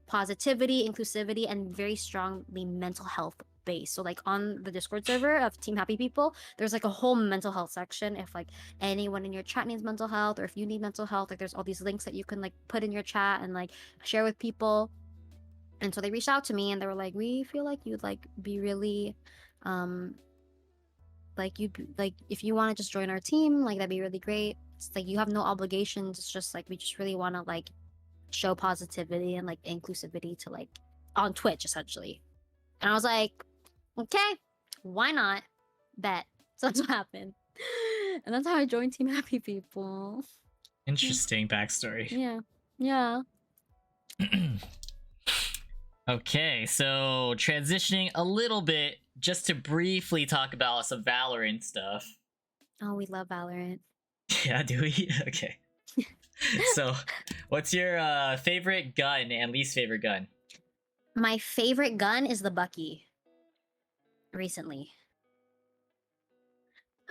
positivity, inclusivity, and very strongly mental health base. So like on the Discord server of Team Happy People, there's like a whole mental health section. If like anyone in your chat needs mental health or if you need mental health, like there's all these links that you can like put in your chat and like share with people. And so they reached out to me and they were like, we feel like you'd like be really like you like if you want to just join our team, like that'd be really great. It's like you have no obligations. It's just like we just really want to like show positivity and like inclusivity to like on Twitch essentially. And I was like, okay, why not? Bet. So that's what happened. And that's how I joined Team Happy People.
Interesting backstory.
Yeah. Yeah.
Okay, so transitioning a little bit, just to briefly talk about some Valorant stuff.
Oh, we love Valorant.
Yeah, do we? Okay. So, what's your favorite gun and least favorite gun?
My favorite gun is the Bucky. Recently.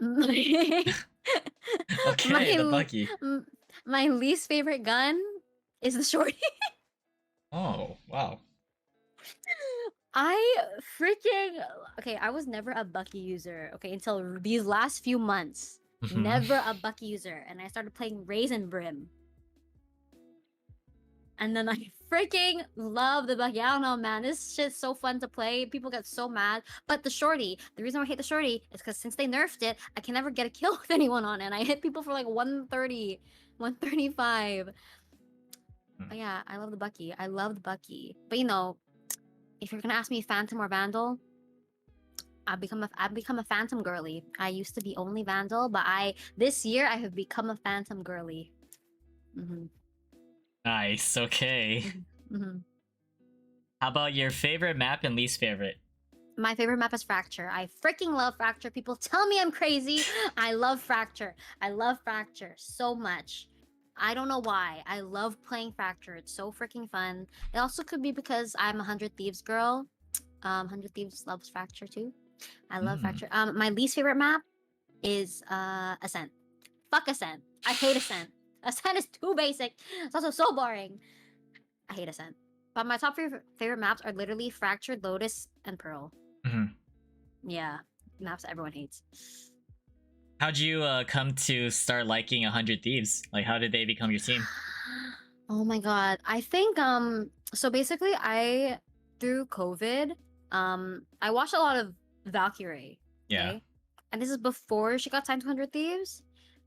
Okay,
my,
the Bucky.
my least favorite gun is the shorty.
Oh, wow.
I freaking okay. I was never a Bucky user. Okay, until these last few months, never a Bucky user, and I started playing Raisin Brim. And then I freaking love the Bucky. I don't know, man. This shit's so fun to play. People get so mad. But the shorty, the reason I hate the shorty is because since they nerfed it, I can never get a kill with anyone on it. And I hit people for like 130, 135. But yeah, I love the Bucky. I love the Bucky. But you know, if you're gonna ask me Phantom or Vandal, I've become a Phantom girly. I used to be only Vandal, but this year I have become a Phantom girly. Mm-hmm.
Nice, okay.
Mm-hmm.
How about your favorite map and least favorite?
My favorite map is Fracture. I freaking love Fracture. People tell me I'm crazy. I love Fracture. I love Fracture so much. I don't know why. I love playing Fracture. It's so freaking fun. It also could be because I'm a 100 Thieves girl. 100 Thieves loves Fracture too. I love Fracture. My least favorite map is Ascent. Fuck Ascent. I hate Ascent. Ascent is too basic. It's also so boring. I hate Ascent. But my top favorite maps are literally Fractured, Lotus, and Pearl. Yeah, maps that everyone hates.
How'd you come to start liking 100 Thieves? Like, how did they become your team?
Oh my god. I think so basically I through COVID, I watched a lot of Valkyrie.
Yeah.
Okay? And this is before she got signed to 100 Thieves.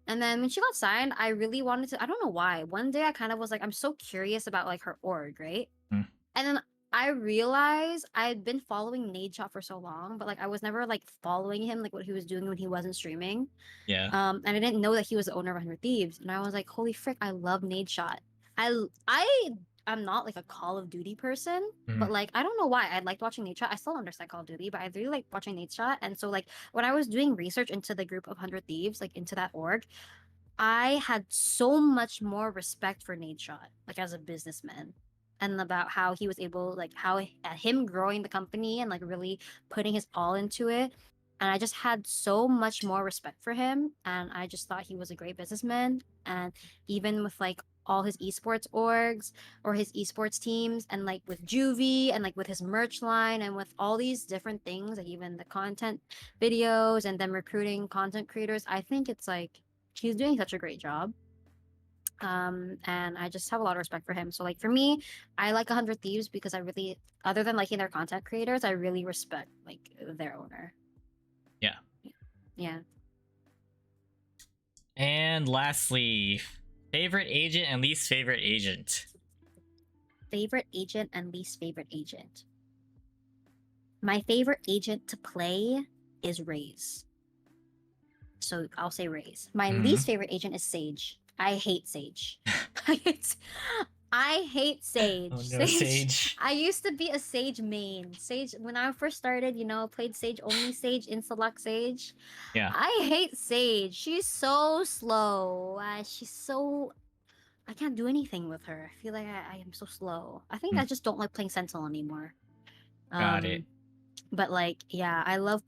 And then when she got signed, I really wanted to, I don't know why. One day I kind of was like, I'm so curious about like her org, right? And then I realized I'd been following Nadeshot for so long, but like I was never like following him, like what he was doing when he wasn't streaming.
Yeah.
And I didn't know that he was the owner of 100 Thieves. And I was like, holy frick, I love Nadeshot. I am not like a Call of Duty person, but like I don't know why I liked watching Nadeshot. I still don't understand Call of Duty, but I really like watching Nadeshot. And so like when I was doing research into the group of 100 Thieves, like into that org, I had so much more respect for Nadeshot, like as a businessman, and about how he was able, like how him growing the company and like really putting his all into it. And I just had so much more respect for him, and I just thought he was a great businessman. And even with like all his esports orgs or his esports teams, and like with Juvie and like with his merch line and with all these different things, like even the content videos and then recruiting content creators, I think it's like he's doing such a great job. And I just have a lot of respect for him. So like for me, I like 100 Thieves because I really, other than liking their content creators, I really respect like their owner.
Yeah.
Yeah.
And lastly, favorite agent and least favorite agent.
Favorite agent and least favorite agent. My favorite agent to play is Raze. So I'll say Raze. My least favorite agent is Sage. I hate Sage. I hate Sage.
Oh no, Sage.
I used to be a Sage main. Sage, when I first started, you know, played Sage only Sage, Insta-Luck Sage.
Yeah.
I hate Sage. She's so slow. She's so... I can't do anything with her. I feel like I am so slow. I think I just don't like playing Sentinel anymore.
Got it.
But like, yeah,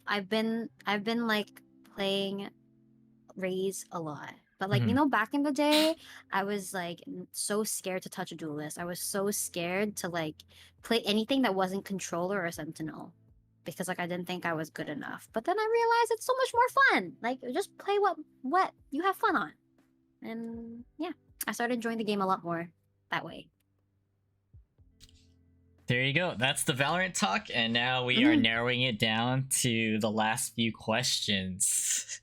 I've been like playing Raze a lot. But like, you know, back in the day, I was like so scared to touch a duelist. I was so scared to like play anything that wasn't controller or sentinel because like I didn't think I was good enough. But then I realized it's so much more fun. Like just play what you have fun on. And yeah, I started enjoying the game a lot more that way.
There you go. That's the Valorant talk, and now we are narrowing it down to the last few questions.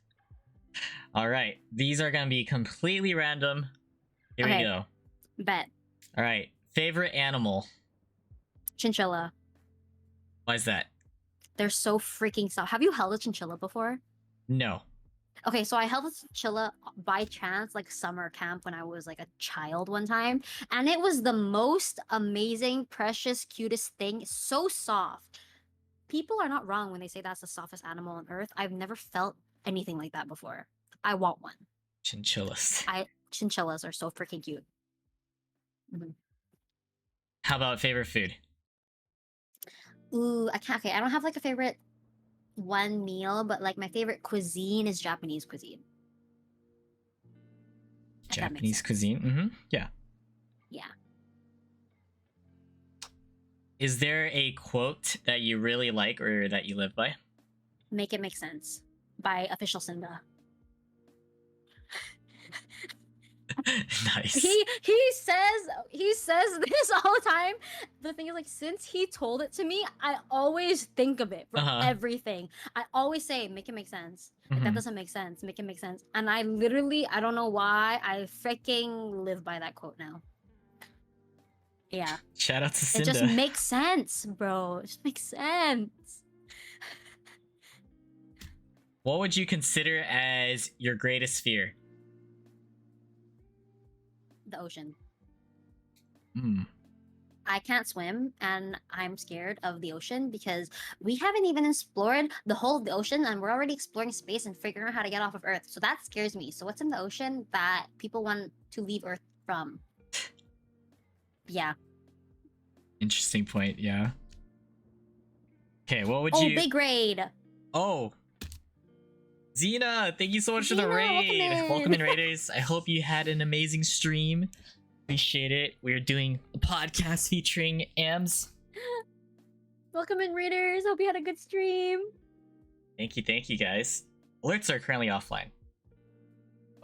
All right, these are gonna be completely random. Here we go.
Bet.
All right. Favorite animal.
Chinchilla.
Why is that?
They're so freaking soft. Have you held a chinchilla before?
No.
Okay, so I held a chinchilla by chance, like summer camp when I was like a child one time, and it was the most amazing, precious, cutest thing. So soft. People are not wrong when they say that's the softest animal on earth. I've never felt anything like that before. I want one.
Chinchillas.
Chinchillas are so freaking cute. Mhm.
How about favorite food?
Ooh, I can't. Okay, I don't have like a favorite one meal, but like my favorite cuisine is Japanese cuisine. If that makes
Japanese
sense.
cuisine. Mm-hmm. Yeah.
Yeah.
Is there a quote that you really like or that you live by?
Make it make sense by official Cinda.
Nice.
He says this all the time. The thing is, like, since he told it to me, I always think of it for everything. I always say, make it make sense. Like, that doesn't make sense. Make it make sense. And I don't know why, I freaking live by that quote now. Yeah.
Shout out to
It
Cinda.
just makes sense, bro. It just makes sense.
What would you consider as your greatest fear?
The ocean.
Hmm.
I can't swim and I'm scared of the ocean because we haven't even explored the whole of the ocean and we're already exploring space and figuring out how to get off of Earth. So that scares me. So what's in the ocean that people want to leave Earth from? Yeah.
Interesting point, yeah. Okay, what would
Oh,
you...
big raid.
Oh. Xena, thank you so much for the
Xena,
raid. Welcome in, Raiders. I hope you had an amazing stream. Appreciate it. We're doing a podcast featuring AMS.
Welcome in, Raiders. Hope you had a good stream.
Thank you, guys. Alerts are currently offline.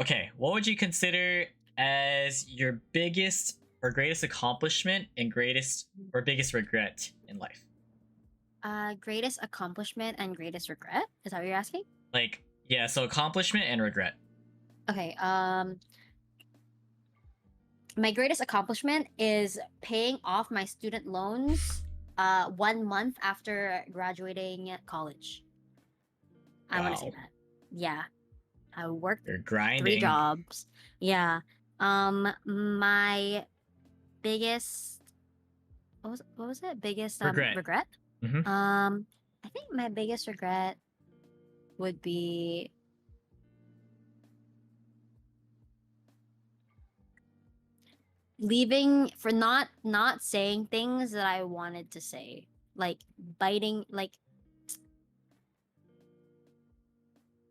Okay, what would you consider as your biggest or greatest accomplishment and greatest or biggest regret in life?
Greatest accomplishment and greatest regret? Is that what you're asking?
Like, yeah, so accomplishment and regret.
Okay, my greatest accomplishment is paying off my student loans 1 month after graduating college. I want to say
Wow.
that. Yeah. I worked
You're grinding.
3 jobs. Yeah. My biggest what was it? Biggest regret?
Mhm.
I think my biggest regret would be leaving for not saying things that I wanted to say. Like biting like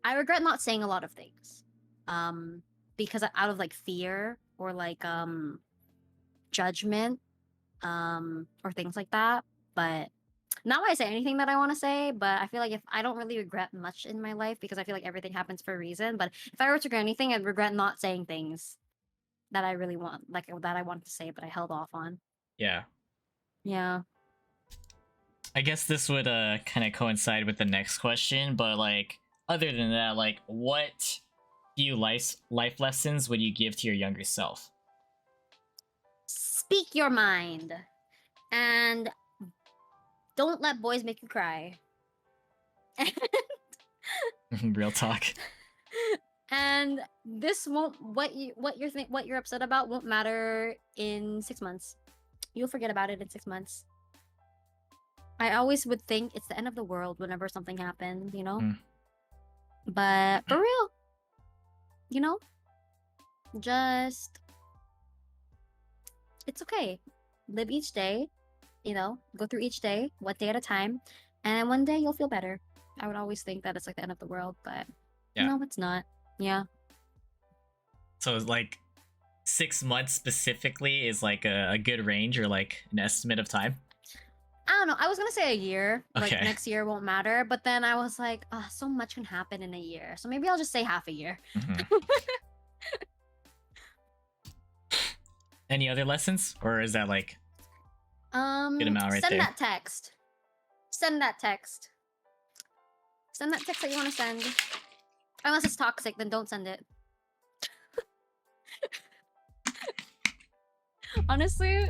I regret not saying a lot of things. Because out of like fear or like judgment or things like that. But not why I say anything that I want to say, but I feel like if I don't really regret much in my life because I feel like everything happens for a reason. But if I were to regret anything, I'd regret not saying things that I really want, like that I wanted to say, but I held off on.
Yeah.
Yeah.
I guess this would kind of coincide with the next question, but like other than that, like what few life lessons would you give to your younger self?
Speak your mind. And don't let boys make you cry.
Real talk.
And this won't what you're upset about won't matter in 6 months. You'll forget about it in 6 months. I always would think it's the end of the world whenever something happens, you know?
Mm.
But for real, you know? Just it's okay. Live each day, you know, go through each day, one day at a time, and one day you'll feel better. I would always think that it's like the end of the world, but
Yeah.
no, it's not. Yeah.
So like 6 months specifically is like a good range or like an estimate of time?
I don't know. I was gonna say a year. Like
Okay.
next year won't matter. But then I was like, oh, so much can happen in a year. So maybe I'll just say half a year.
Mhm. Any other lessons? Or is that like good amount right
send
there?
that text. Send that text. Send that text that you want to send. Unless it's toxic, then don't send it. Honestly,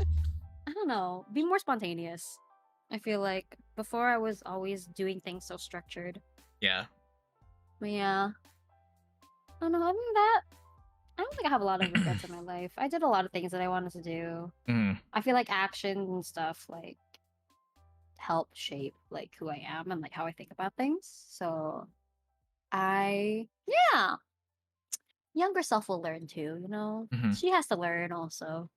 I don't know. Be more spontaneous. I feel like before I was always doing things so structured.
Yeah.
But yeah, I don't know. Other than that, I don't think I have a lot of regrets in my life. I did a lot of things that I wanted to do.
Mm.
I feel like action and stuff like help shape like who I am and like how I think about things. So yeah, younger self will learn too, you know?
Mhm.
She has to learn also.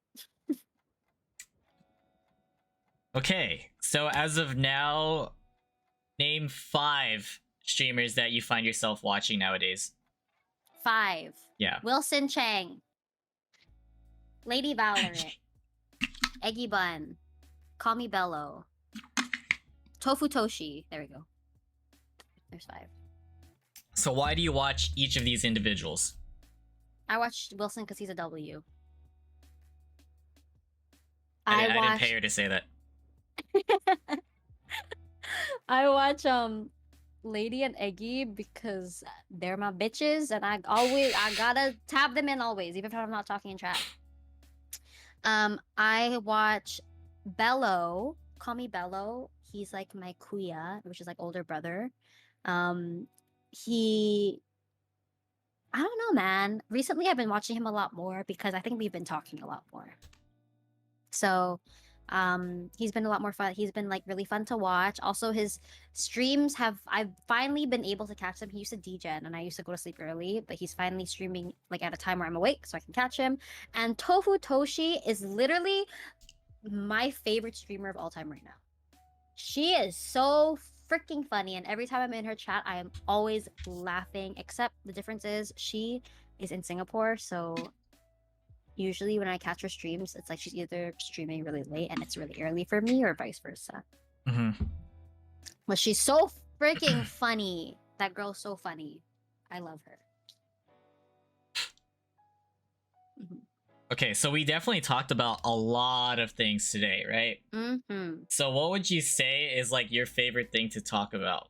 Okay, so as of now, name 5 streamers that you find yourself watching nowadays.
5.
Yeah.
Wilson Chang, Lady Valorant, Eggy Bun, Call Me Bello, Tofu Toshi. There we go. There's 5.
So why do you watch each of these individuals?
I watched Wilson because he's a W.
I didn't pay her to say that.
I watch Lady and Eggy because they're my bitches and I gotta tap them in always, even if I'm not talking in chat. I watch Bello, Call Me Bello. He's like my kuya, which is like older brother. He I don't know, man. Recently I've been watching him a lot more because I think we've been talking a lot more. So he's been a lot more fun. He's been like really fun to watch. Also his streams I've finally been able to catch him. He used to degen and I used to go to sleep early, but he's finally streaming like at a time where I'm awake so I can catch him. And Tofu Toshi is literally my favorite streamer of all time right now. She is so freaking funny and every time I'm in her chat I am always laughing, except the difference is she is in Singapore, so usually when I catch her streams, it's like she's either streaming really late and it's really early for me or vice versa.
Mm-hmm.
But she's so freaking funny. That girl's so funny. I love her. Mhm.
Okay, so we definitely talked about a lot of things today, right?
Mm-hmm.
So what would you say is like your favorite thing to talk about?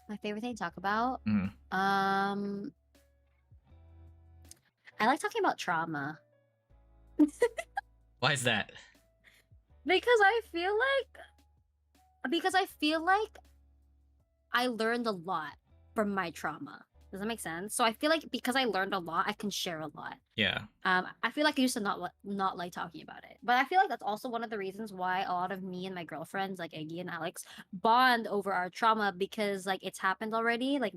My favorite thing to talk about?
Mhm.
I like talking about trauma.
Why is that?
Because I feel like I learned a lot from my trauma. Does that make sense? So I feel like because I learned a lot, I can share a lot.
Yeah.
I feel like I used to not like talking about it, but I feel like that's also one of the reasons why a lot of me and my girlfriends, like Eggy and Alex, bond over our trauma because like it's happened already. Like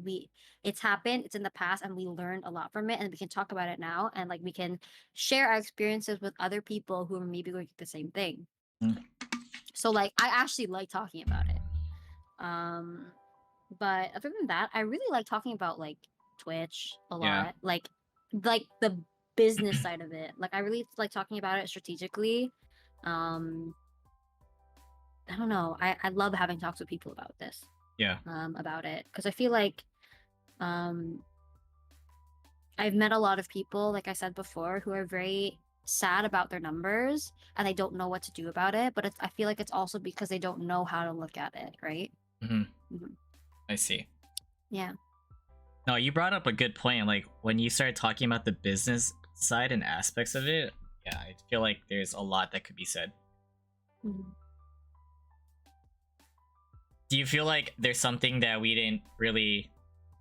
it's happened, it's in the past, and we learned a lot from it, and we can talk about it now, and like we can share our experiences with other people who are maybe going through the same thing.
Mm.
So like I actually like talking about it. But other than that, I really like talking about like Twitch a lot.
Yeah.
Like the business side of it. Like I really like talking about it strategically. I don't know. I love having talks with people about this.
Yeah.
About it. Because I feel like I've met a lot of people, like I said before, who are very sad about their numbers and they don't know what to do about it. But I feel like it's also because they don't know how to look at it, right?
Mm-hmm.
Mhm.
I see.
Yeah.
No, you brought up a good point. Like when you started talking about the business side and aspects of it, yeah, I feel like there's a lot that could be said.
Mhm.
Do you feel like there's something that we didn't really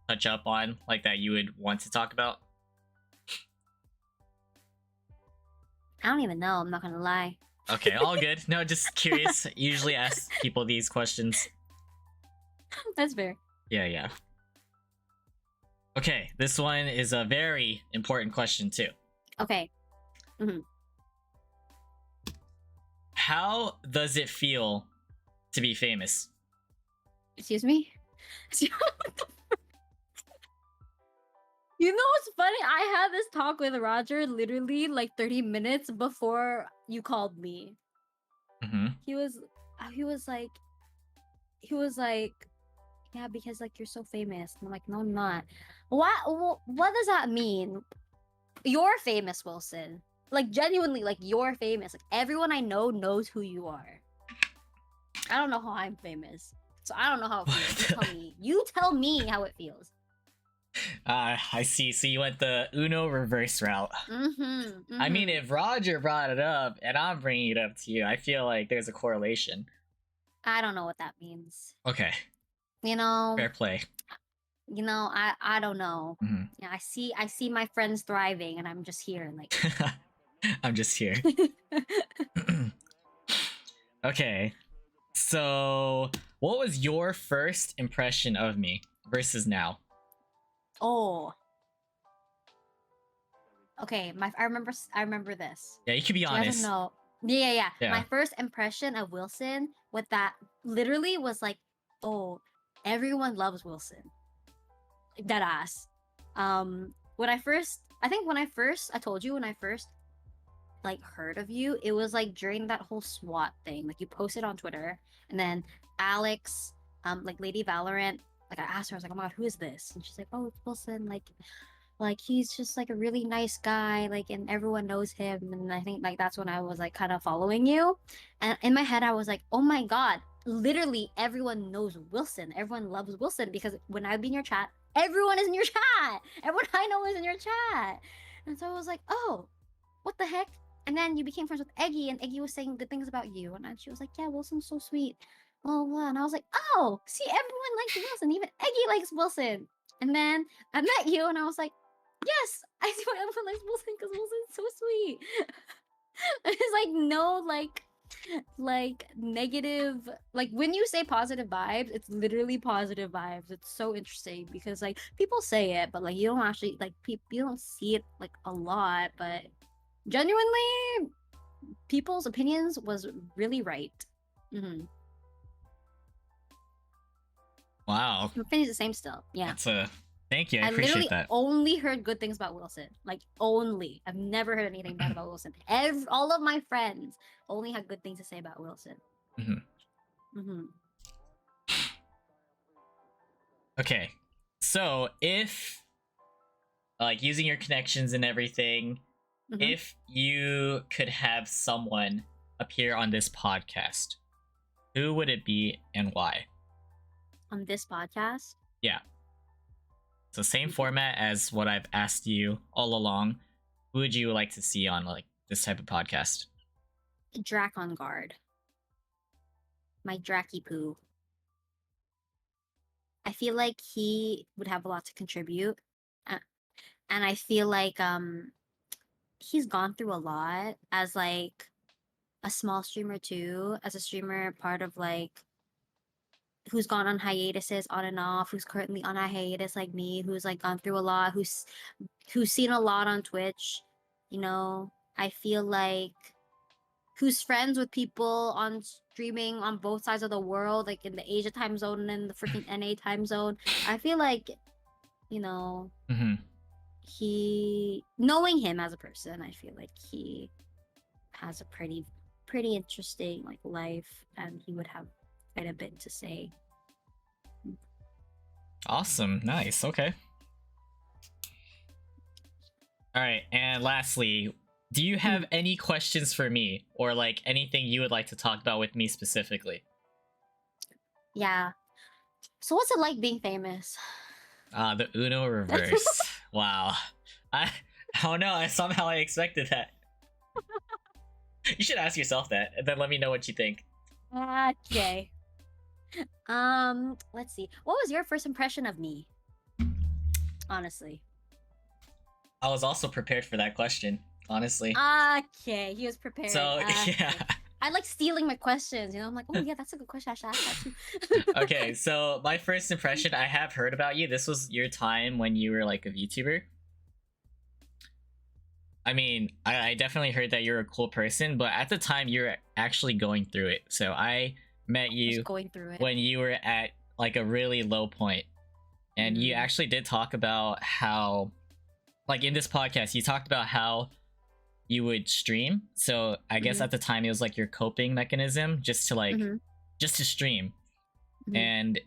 touch up on, like that you would want to talk about?
I don't even know. I'm not gonna lie.
Okay, all good. No, just curious. Usually ask people these questions.
That's fair.
Yeah, yeah. Okay, this one is a very important question too.
Okay.
How does it feel to be famous?
Excuse me? You know what's funny? I had this talk with Roger literally like 30 minutes before you called me.
Mm-hmm.
He was like yeah, because like you're so famous. And I'm like, no, I'm not. What does that mean? You're famous, Wilson. Like genuinely, like you're famous. Like everyone I know knows who you are. I don't know how I'm famous. So I don't know how it feels. You tell me how it feels.
I see. So you went the Uno reverse route. I mean, if Roger brought it up and I'm bringing it up to you, I feel like there's a correlation.
I don't know what that means.
Okay,
You know,
fair play.
I don't know.
Mhm.
Yeah, I see my friends thriving, and I'm just here, like.
I'm just here. Okay, so what was your first impression of me versus now?
Oh, okay. I remember this.
Yeah, you can be
You guys don't
honest.
know. Yeah.
Yeah.
My first impression of Wilson with that literally was like, oh, everyone loves Wilson. Dead ass. When I first, I told you when I first like heard of you, it was like during that whole SWAT thing. Like you posted on Twitter, and then Alex, like Lady Valorant, like I asked her, I was like, oh my god, who is this? And she's like, oh, it's Wilson. Like he's just like a really nice guy, like, and everyone knows him. And I think like that's when I was like kind of following you, and in my head I was like, oh my god, literally everyone knows Wilson. Everyone loves Wilson because when I've been in your chat, everyone is in your chat. Everyone I know is in your chat. And so I was like, oh, what the heck? And then you became friends with Eggy, and Eggy was saying good things about you. And then she was like, yeah, Wilson's so sweet. Blah, blah, blah. And I was like, oh, see, everyone likes Wilson. Even Eggy likes Wilson. And then I met you, and I was like, yes, I see why everyone likes Wilson because Wilson's so sweet. There's like no like negative, like when you say positive vibes, it's literally positive vibes. It's so interesting because like people say it, but like you don't actually like you don't see it like a lot, but genuinely people's opinions was really right.
Wow.
Your opinion's the same still. Yeah.
That's a thank you. I
literally
appreciate that.
only heard good things about Wilson. Like only. I've never heard anything bad about Wilson. All of my friends only had good things to say about Wilson.
Okay. So if like using your connections and everything, if you could have someone appear on this podcast, who would it be and why?
On this podcast?
Yeah. So same format as what I've asked you all along. Who would you like to see on like this type of podcast?
Drac on guard. My Dracky poo. I feel like he would have a lot to contribute. And I feel like he's gone through a lot as like a small streamer too, as a streamer part of like who's gone on hiatuses on and off, who's currently on a hiatus like me, who's like gone through a lot, who's seen a lot on Twitch, you know. I feel like who's friends with people on streaming on both sides of the world, like in the Asia time zone and in the freaking NA time zone. I feel like, you know, he, knowing him as a person, I feel like he has a pretty interesting like life, and he would have quite a bit to say.
Awesome. Nice. Okay. All right. And lastly, do you have any questions for me or like anything you would like to talk about with me specifically?
Yeah. So what's it like being famous?
The Uno reverse. Wow. I don't know. Somehow I expected that. You should ask yourself that and then let me know what you think.
Okay. Let's see. What was your first impression of me? Honestly.
I was also prepared for that question, honestly.
Okay, he was prepared.
So, yeah.
I like stealing my questions, you know? I'm like, oh yeah, that's a good question. I should ask that too.
Okay, so my first impression, I have heard about you. This was your time when you were like a VTuber. I mean, I definitely heard that you're a cool person, but at the time you were actually going through it. So I met you
going through it
when you were at like a really low point. And you actually did talk about how, like in this podcast, you talked about how you would stream. So I guess at the time it was like your coping mechanism just to like, just to stream. And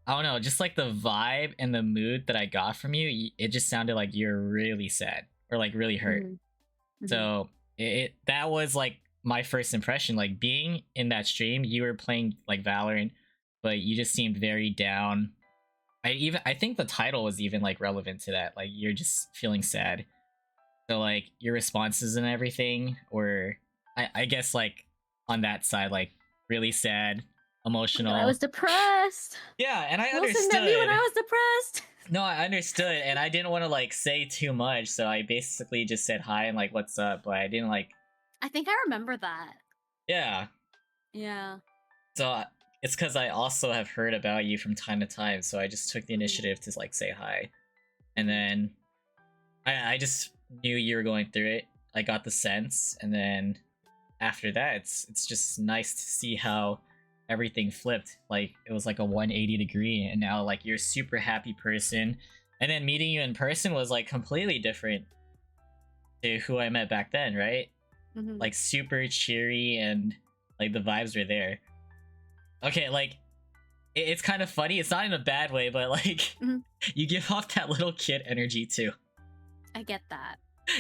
I don't know, just like the vibe and the mood that I got from you, it just sounded like you're really sad or like really hurt. So that was like my first impression, like being in that stream. You were playing like Valorant, but you just seemed very down, I think the title was even like relevant to that. Like you're just feeling sad. So like your responses and everything, or I guess like on that side, like really sad,
Oh I
emotional.
was depressed.
Yeah, and I
Wilson met me when I
understood.
was depressed.
No, I understood, and I didn't want to like say too much, so I basically just said hi and like what's up, but I didn't like.
I think I remember that.
Yeah,
Yeah.
so it's because I also have heard about you from time to time, so I just took the initiative to like say hi, and then I just knew you were going through it. I got the sense, and then after that, it's just nice to see how everything flipped. Like it was like a 180 degree, and now like you're a super happy person. And then meeting you in person was like completely different to who I met back then, right?
Mhm.
Like super cheery and like the vibes were there. Okay, like it's kind of funny. It's not in a bad way, but like
Mhm.
you give off that little kid energy too.
I get that.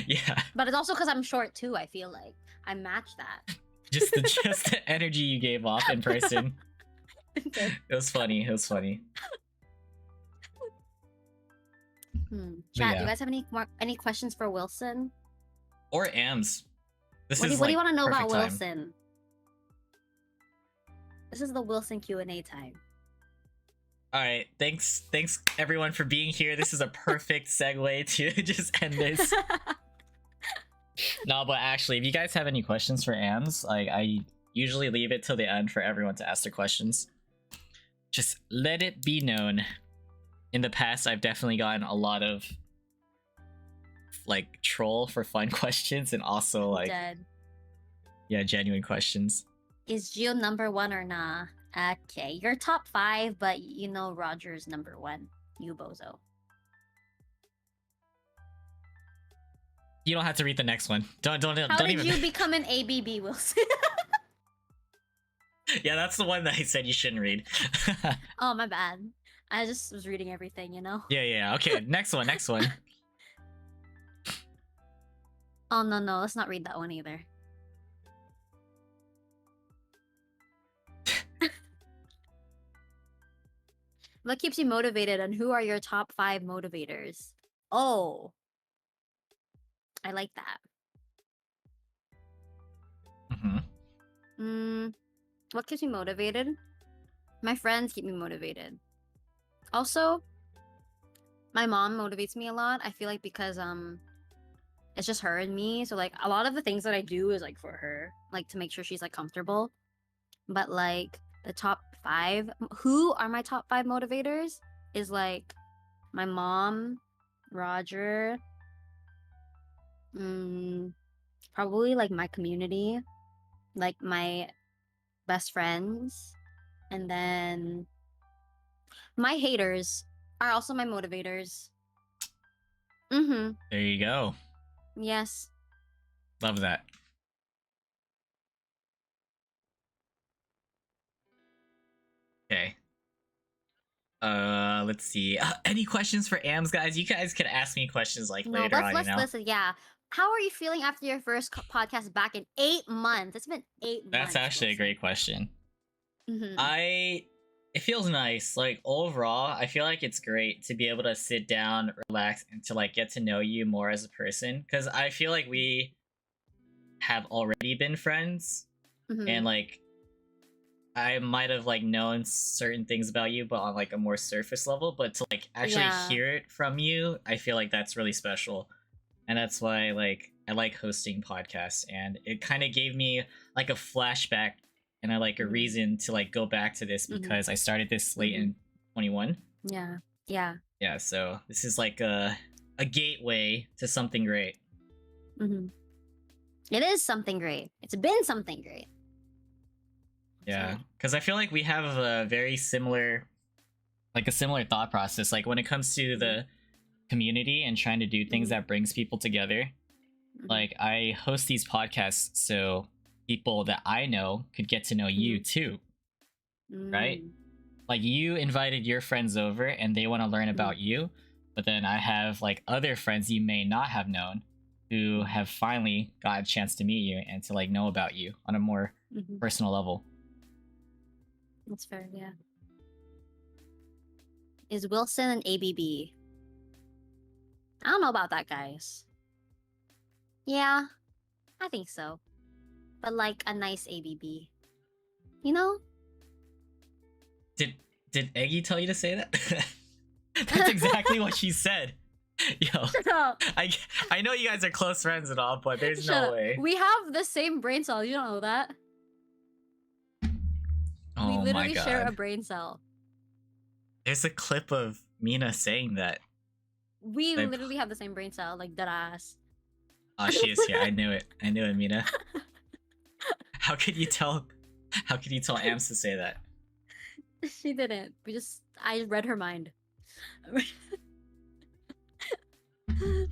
Yeah,
But it's also because I'm short too, I feel like. I match that.
just the energy you gave off in person.
Okay.
It was funny. It was funny.
Chat, do
yeah.
you guys have any questions for Wilson?
Or AMs. This
What do
is
you
like
want to know about
perfect time.
Wilson? This is the Wilson Q&A time.
All right, thanks everyone for being here. This is a perfect segue to just end this. No, but actually, if you guys have any questions for AMs, like I usually leave it till the end for everyone to ask their questions. Just let it be known. In the past, I've definitely gotten a lot of like troll for fun questions and also like
Dead.
yeah, genuine questions.
Is Gio #1 or nah? Okay, you're top 5, but you know Roger's #1. You bozo.
You don't have to read the next one.
How
don't
did
even.
you become an ABB, Wilson?
Yeah, that's the one that I said you shouldn't read.
Oh, my bad. I just was reading everything, you know?
Yeah. Okay, next one.
Oh, no, let's not read that one either. What keeps you motivated, and who are your top 5 motivators? Oh. I like that. What keeps me motivated? My friends keep me motivated. Also, my mom motivates me a lot. I feel like because it's just her and me. So like a lot of the things that I do is like for her, like to make sure she's like comfortable. But like the top 5, who are my top 5 motivators is like my mom, Roger, probably like my community, like my best friends, and then my haters are also my motivators. There
you go.
Yes.
Love that. Okay. Let's see. Any questions for AMs, guys? You guys can ask me questions like later on.
Let's listen. Yeah. How are you feeling after your first podcast back in 8 months? It's been 8 months.
That's actually a great question.
Mm-hmm.
It feels nice. Like overall, I feel like it's great to be able to sit down, relax, and to like get to know you more as a person. Because I feel like we have already been friends, and like I might have like known certain things about you, but on like a more surface level. But to like actually hear it from you, I feel like that's really special, and that's why like I like hosting podcasts, and it kind of gave me like a flashback and I like a reason to like go back to this because I started this late in 21.
Yeah.
So this is like a gateway to something great.
It is something great. It's been something great.
Yeah, because I feel like we have a very similar thought process. Like when it comes to the community and trying to do things that brings people together. Like I host these podcasts so people that I know could get to know you too. Right? Like you invited your friends over and they want to learn about you, but then I have like other friends you may not have known who have finally got a chance to meet you and to like know about you on a more personal level.
That's fair, yeah. is Wilson an ABB? I don't know about that, guys. Yeah, I think so. But like a nice ABB. You know?
Did Eggy tell you to say that? That's exactly what she said. Yo,
Shut up.
I know you guys are close friends and all, but there's
Shut
no
up.
way.
We have the same brain cell. You don't know that? We
Oh my
literally share a
god.
brain cell.
There's a clip of Mina saying that.
We
I-
literally have the same brain cell, like dead ass.
Oh, she is here. I knew it. I knew it, Mina. How could you tell Ams to say that?
She didn't. I read her mind.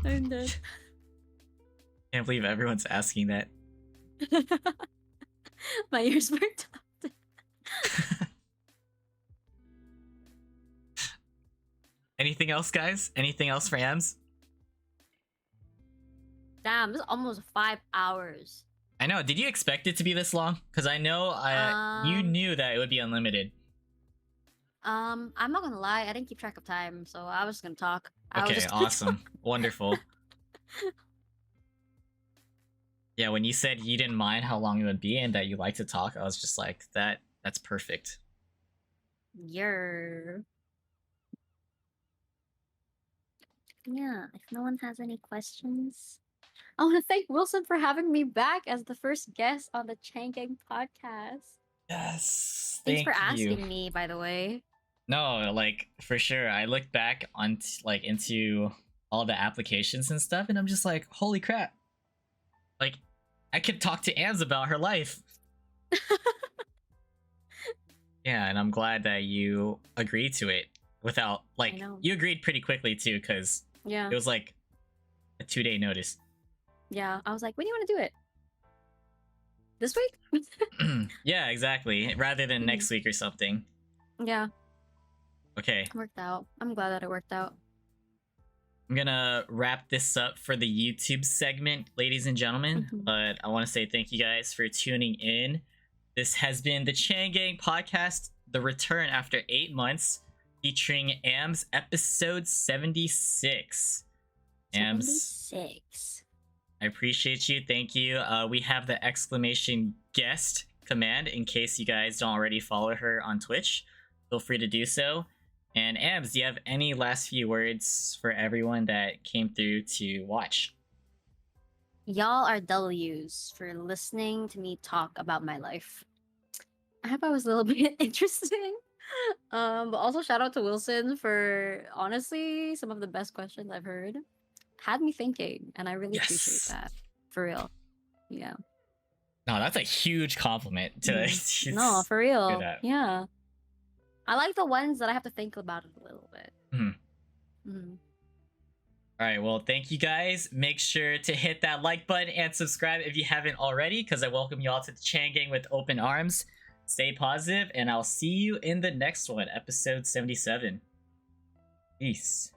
I'm dead.
Can't believe everyone's asking that.
My ears burnt out.
Anything else, guys? Anything else for Ams?
Damn, this is almost 5 hours.
I know. Did you expect it to be this long? Because I know you knew that it would be unlimited.
I'm not gonna lie, I didn't keep track of time, so I was gonna talk. I was
Okay,
just gonna
awesome. Wonderful. Yeah, when you said you didn't mind how long it would be and that you like to talk, I was just like, that's perfect.
Yeah. Yeah, if no one has any questions. I want to thank Wilson for having me back as the first guest on the Chang podcast.
Yes.
Thanks
Thank
for
you.
asking me, by the way.
No, like for sure. I looked back on like into all the applications and stuff, and I'm just like, holy crap! Like, I could talk to Ams about her life. Yeah, and I'm glad that you agreed to it without like
know.
you agreed pretty quickly too, because
Yeah,
it was like a 2-day notice.
yeah. I was like, when do you want to do it? This week?
Yeah, exactly. Rather than next week or something.
Yeah,
Okay,
worked out. I'm glad that it worked out.
I'm gonna wrap this up for the YouTube segment, ladies and gentlemen.
Mhm.
But I want to say thank you guys for tuning in. This has been the Chang Gang podcast, the return after 8 months, featuring Ams episode 76. Ams,
76.
I appreciate you. Thank you. We have the exclamation guest command in case you guys don't already follow her on Twitch. Feel free to do so. And Ams, do you have any last few words for everyone that came through to watch?
Y'all are W's for listening to me talk about my life. I hope I was a little bit interesting. But also shout out to Wilson for honestly some of the best questions I've heard. Had me thinking, and I really appreciate
Yes.
that. For real. Yeah.
No, that's a huge compliment to
No, for real.
good at.
Yeah. I like the ones that I have to think about it a little bit.
Mhm.
Mhm.
All right, well, thank you guys. Make sure to hit that like button and subscribe if you haven't already, because I welcome you all to the Chang Gang with open arms. Stay positive, and I'll see you in the next one, episode 77. Peace.